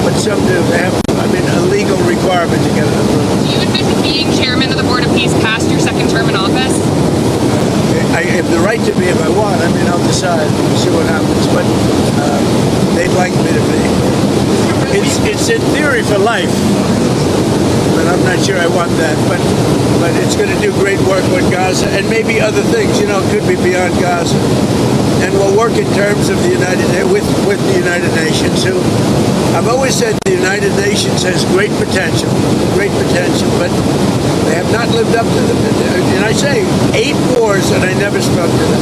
but some do. They have, a legal requirement to get an approval. Do you admit to being chairman of the Board of Peace past your second term in office? I have the right to be if I want. I'll decide. We'll see what happens. But they'd like me to be. It's in theory for life. But I'm not sure I want that. But it's going to do great work with Gaza and maybe other things. It could be beyond Gaza. And we'll work in terms of the with the United Nations. Who I've always said the United Nations has great potential, but they have not lived up to them. And I say 8 wars and I never spoke to them.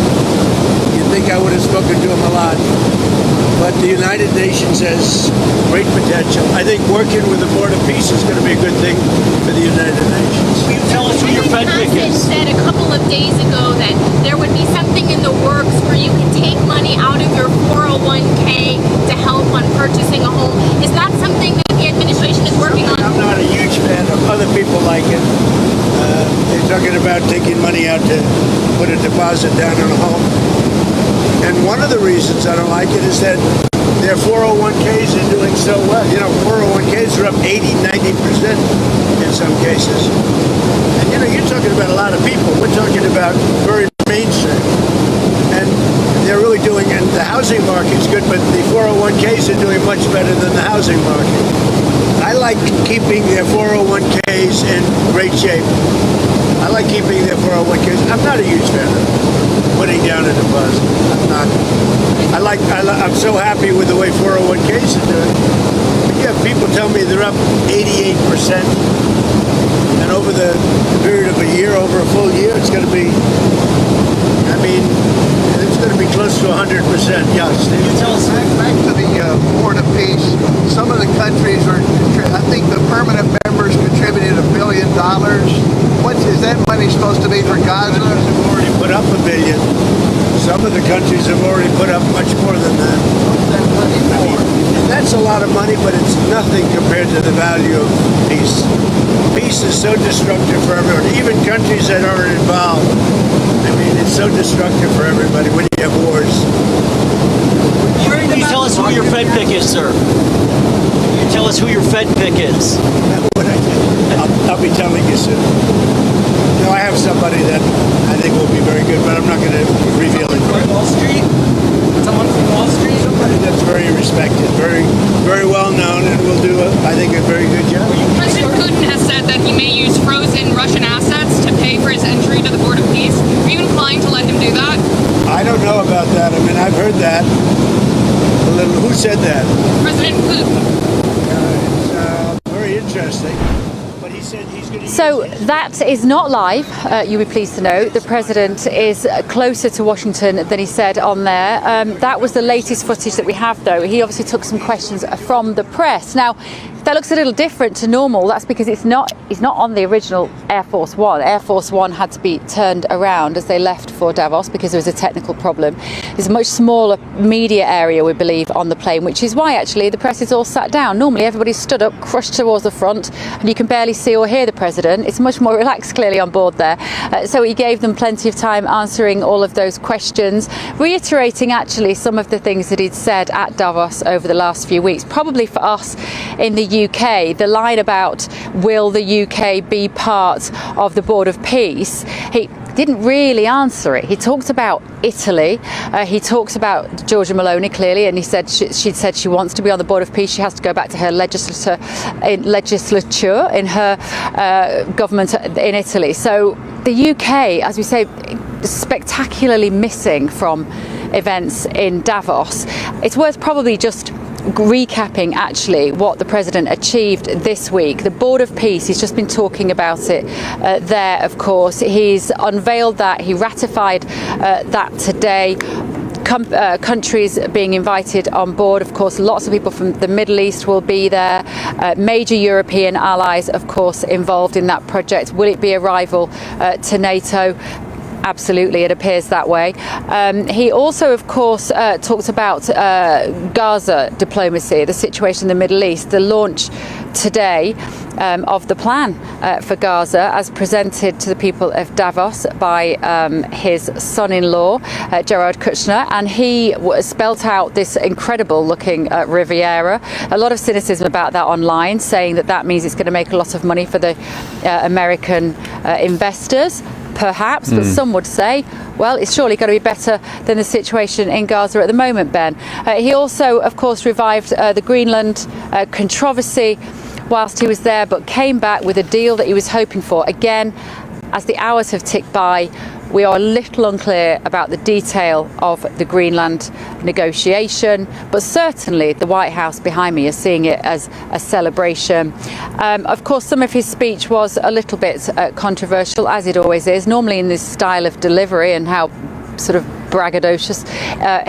You'd think I would have spoken to them a lot. But the United Nations has great potential. I think working with the Board of Peace is going to be a good thing for the United Nations. Will you tell us who your Fed pick is? Said a couple of days ago that there would be something in the works where you can take money out of your 401k to help on purchasing a home. Is that something that the administration is working on? I'm not a huge fan of other people like it. They're talking about taking money out to put a deposit down on a home. And one of the reasons I don't like it is that their 401ks are doing so well. 401ks are up 80, 90% in some cases. And you're talking about a lot of people. We're talking about very mainstream. And they're really doing, and the housing market's good, but the 401ks are doing much better than the housing market. I like keeping their 401ks in great shape. I like keeping their 401ks. I'm not a huge fan of putting down a deposit. I'm not. I'm so happy with the way 401ks are doing. But you have people tell me they're up 88%. And over the period of a year, over a full year, it's going to be, it's going to be close to 100%. Yeah, Steve. Tell us back to the Board of Peace. Some of the countries are, I think the permanent members contributed $1 billion. What is that money supposed to be for Gaza? Have already put up $1 billion. Some of the countries have already put up much more than that. That's a lot of money, but it's nothing compared to the value of peace. Peace is so destructive for everyone, even countries that aren't involved. It's so destructive for everybody when you have wars. Can you tell us who your Fed pick is, sir? Can you tell us who your Fed pick is? I'll be telling you soon. I have somebody that I think will be very good, but I'm not going to reveal it. Wall Street? Someone from Wall Street? Somebody that's very respected, very, very well known, and will do, I think, a very good job. President Putin has said that he may use frozen Russian assets to pay for his entry to the Board of Peace. Are you inclined to let him do that? I don't know about that. I've heard that. Who said that? President Putin. It's very interesting. So that is not live, you'll be pleased to know. The president is closer to Washington than he said on there. That was the latest footage that we have, though. He obviously took some questions from the press. Now, that looks a little different to normal. That's because he's not on the original Air Force One. Air Force One had to be turned around as they left for Davos because there was a technical problem. There's a much smaller media area, we believe, on the plane, which is why actually the press is all sat down. Normally everybody's stood up, crushed towards the front, and you can barely see or hear the president. It's much more relaxed, clearly, on board there. So he gave them plenty of time answering all of those questions, reiterating actually some of the things that he'd said at Davos over the last few weeks. Probably for us in the UK, the line about will the UK be part of the Board of Peace, didn't really answer it. He talked about Italy. He talked about Giorgia Meloni clearly, and he said she said she wants to be on the Board of Peace. She has to go back to her legislature in her government in Italy. So the UK, as we say, spectacularly missing from events in Davos. It's worth probably just recapping actually what the president achieved this week. The Board of Peace, he's just been talking about it there, of course. He's unveiled that, he ratified that today. Countries being invited on board, of course, lots of people from the Middle East will be there. Major European allies, of course, involved in that project. Will it be a rival to NATO? Absolutely, it appears that way. He also, of course, talked about Gaza diplomacy, the situation in the Middle East, the launch today of the plan for Gaza as presented to the people of Davos by his son-in-law, Jared Kushner, and he spelt out this incredible looking Riviera. A lot of cynicism about that online, saying that that means it's going to make a lot of money for the American investors. Perhaps, but some would say, well, it's surely got to be better than the situation in Gaza at the moment, Ben. He also, of course, revived the Greenland controversy whilst he was there, but came back with a deal that he was hoping for. Again, as the hours have ticked by, we are a little unclear about the detail of the Greenland negotiation, but certainly the White House behind me is seeing it as a celebration. Of course, some of his speech was a little bit controversial, as it always is, normally in this style of delivery and how sort of braggadocious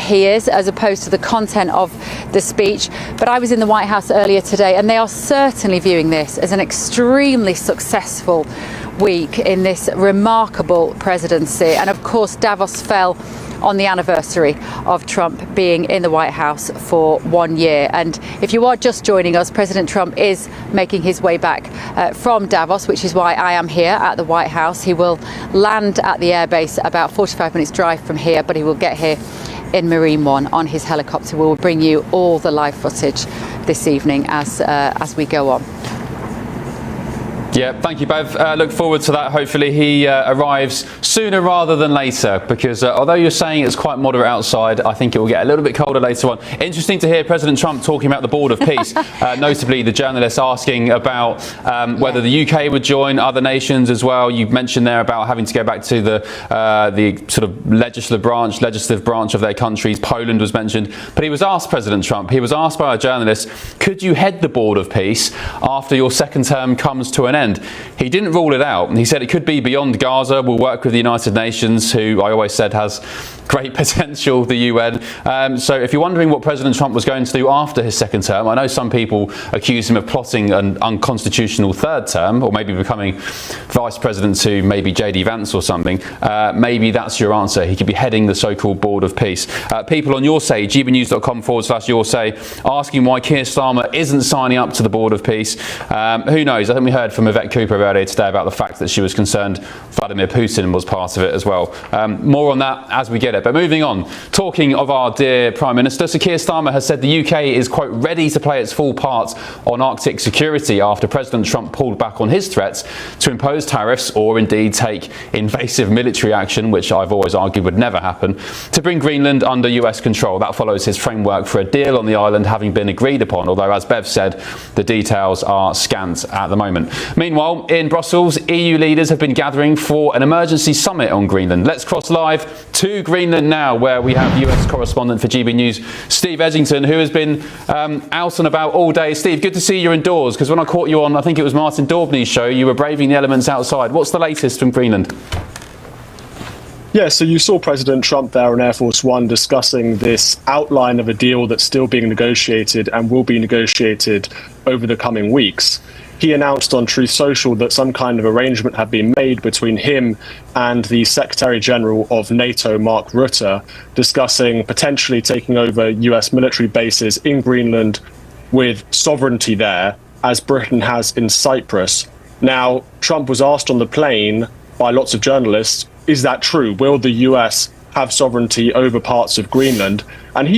he is, as opposed to the content of the speech. But I was in the White House earlier today, and they are certainly viewing this as an extremely successful week in this remarkable presidency. And of course, Davos fell on the anniversary of Trump being in the White House for 1 year. And if you are just joining us, President Trump is making his way back from Davos, which is why I am here at the White House. He will land at the airbase about 45 minutes drive from here, but he will get here in Marine One on his helicopter. We will bring you all the live footage this evening as we go on. Yeah, thank you both. Look forward to that. Hopefully he arrives sooner rather than later, because although you're saying it's quite moderate outside, I think it will get a little bit colder later on. Interesting to hear President Trump talking about the Board of Peace, notably the journalists asking about whether the UK would join other nations as well. You mentioned there about having to go back to the sort of legislative branch of their countries. Poland was mentioned. But he was asked, President Trump, he was asked by a journalist, could you head the Board of Peace after your second term comes to an end? He didn't rule it out. He said it could be beyond Gaza. We'll work with the United Nations, who I always said has great potential, the UN. So if you're wondering what President Trump was going to do after his second term, I know some people accuse him of plotting an unconstitutional third term, or maybe becoming vice president to maybe JD Vance or something. Maybe that's your answer. He could be heading the so-called Board of Peace. People on your say, gbnews.com/your say, asking why Keir Starmer isn't signing up to the Board of Peace. Who knows? I think we heard from Yvette Cooper earlier today about the fact that she was concerned Vladimir Putin was part of it as well. More on that as we get it. But moving on, talking of our dear Prime Minister, Sir Keir Starmer has said the UK is, quote, ready to play its full part on Arctic security after President Trump pulled back on his threats to impose tariffs or indeed take invasive military action, which I've always argued would never happen, to bring Greenland under US control. That follows his framework for a deal on the island having been agreed upon, although, as Bev said, the details are scant at the moment. Meanwhile, in Brussels, EU leaders have been gathering for an emergency summit on Greenland. Let's cross live to Greenland now, where we have US correspondent for GB News, Steve Edgington, who has been out and about all day. Steve, good to see you indoors, because when I caught you on, I think it was Martin Daubney's show, you were braving the elements outside. What's the latest from Greenland? Yeah, so you saw President Trump there on Air Force One discussing this outline of a deal that's still being negotiated and will be negotiated over the coming weeks. He announced on Truth Social that some kind of arrangement had been made between him and the Secretary General of NATO, Mark Rutte, discussing potentially taking over US military bases in Greenland with sovereignty there, as Britain has in Cyprus. Now, Trump was asked on the plane by lots of journalists, is that true? Will the US have sovereignty over parts of Greenland? And he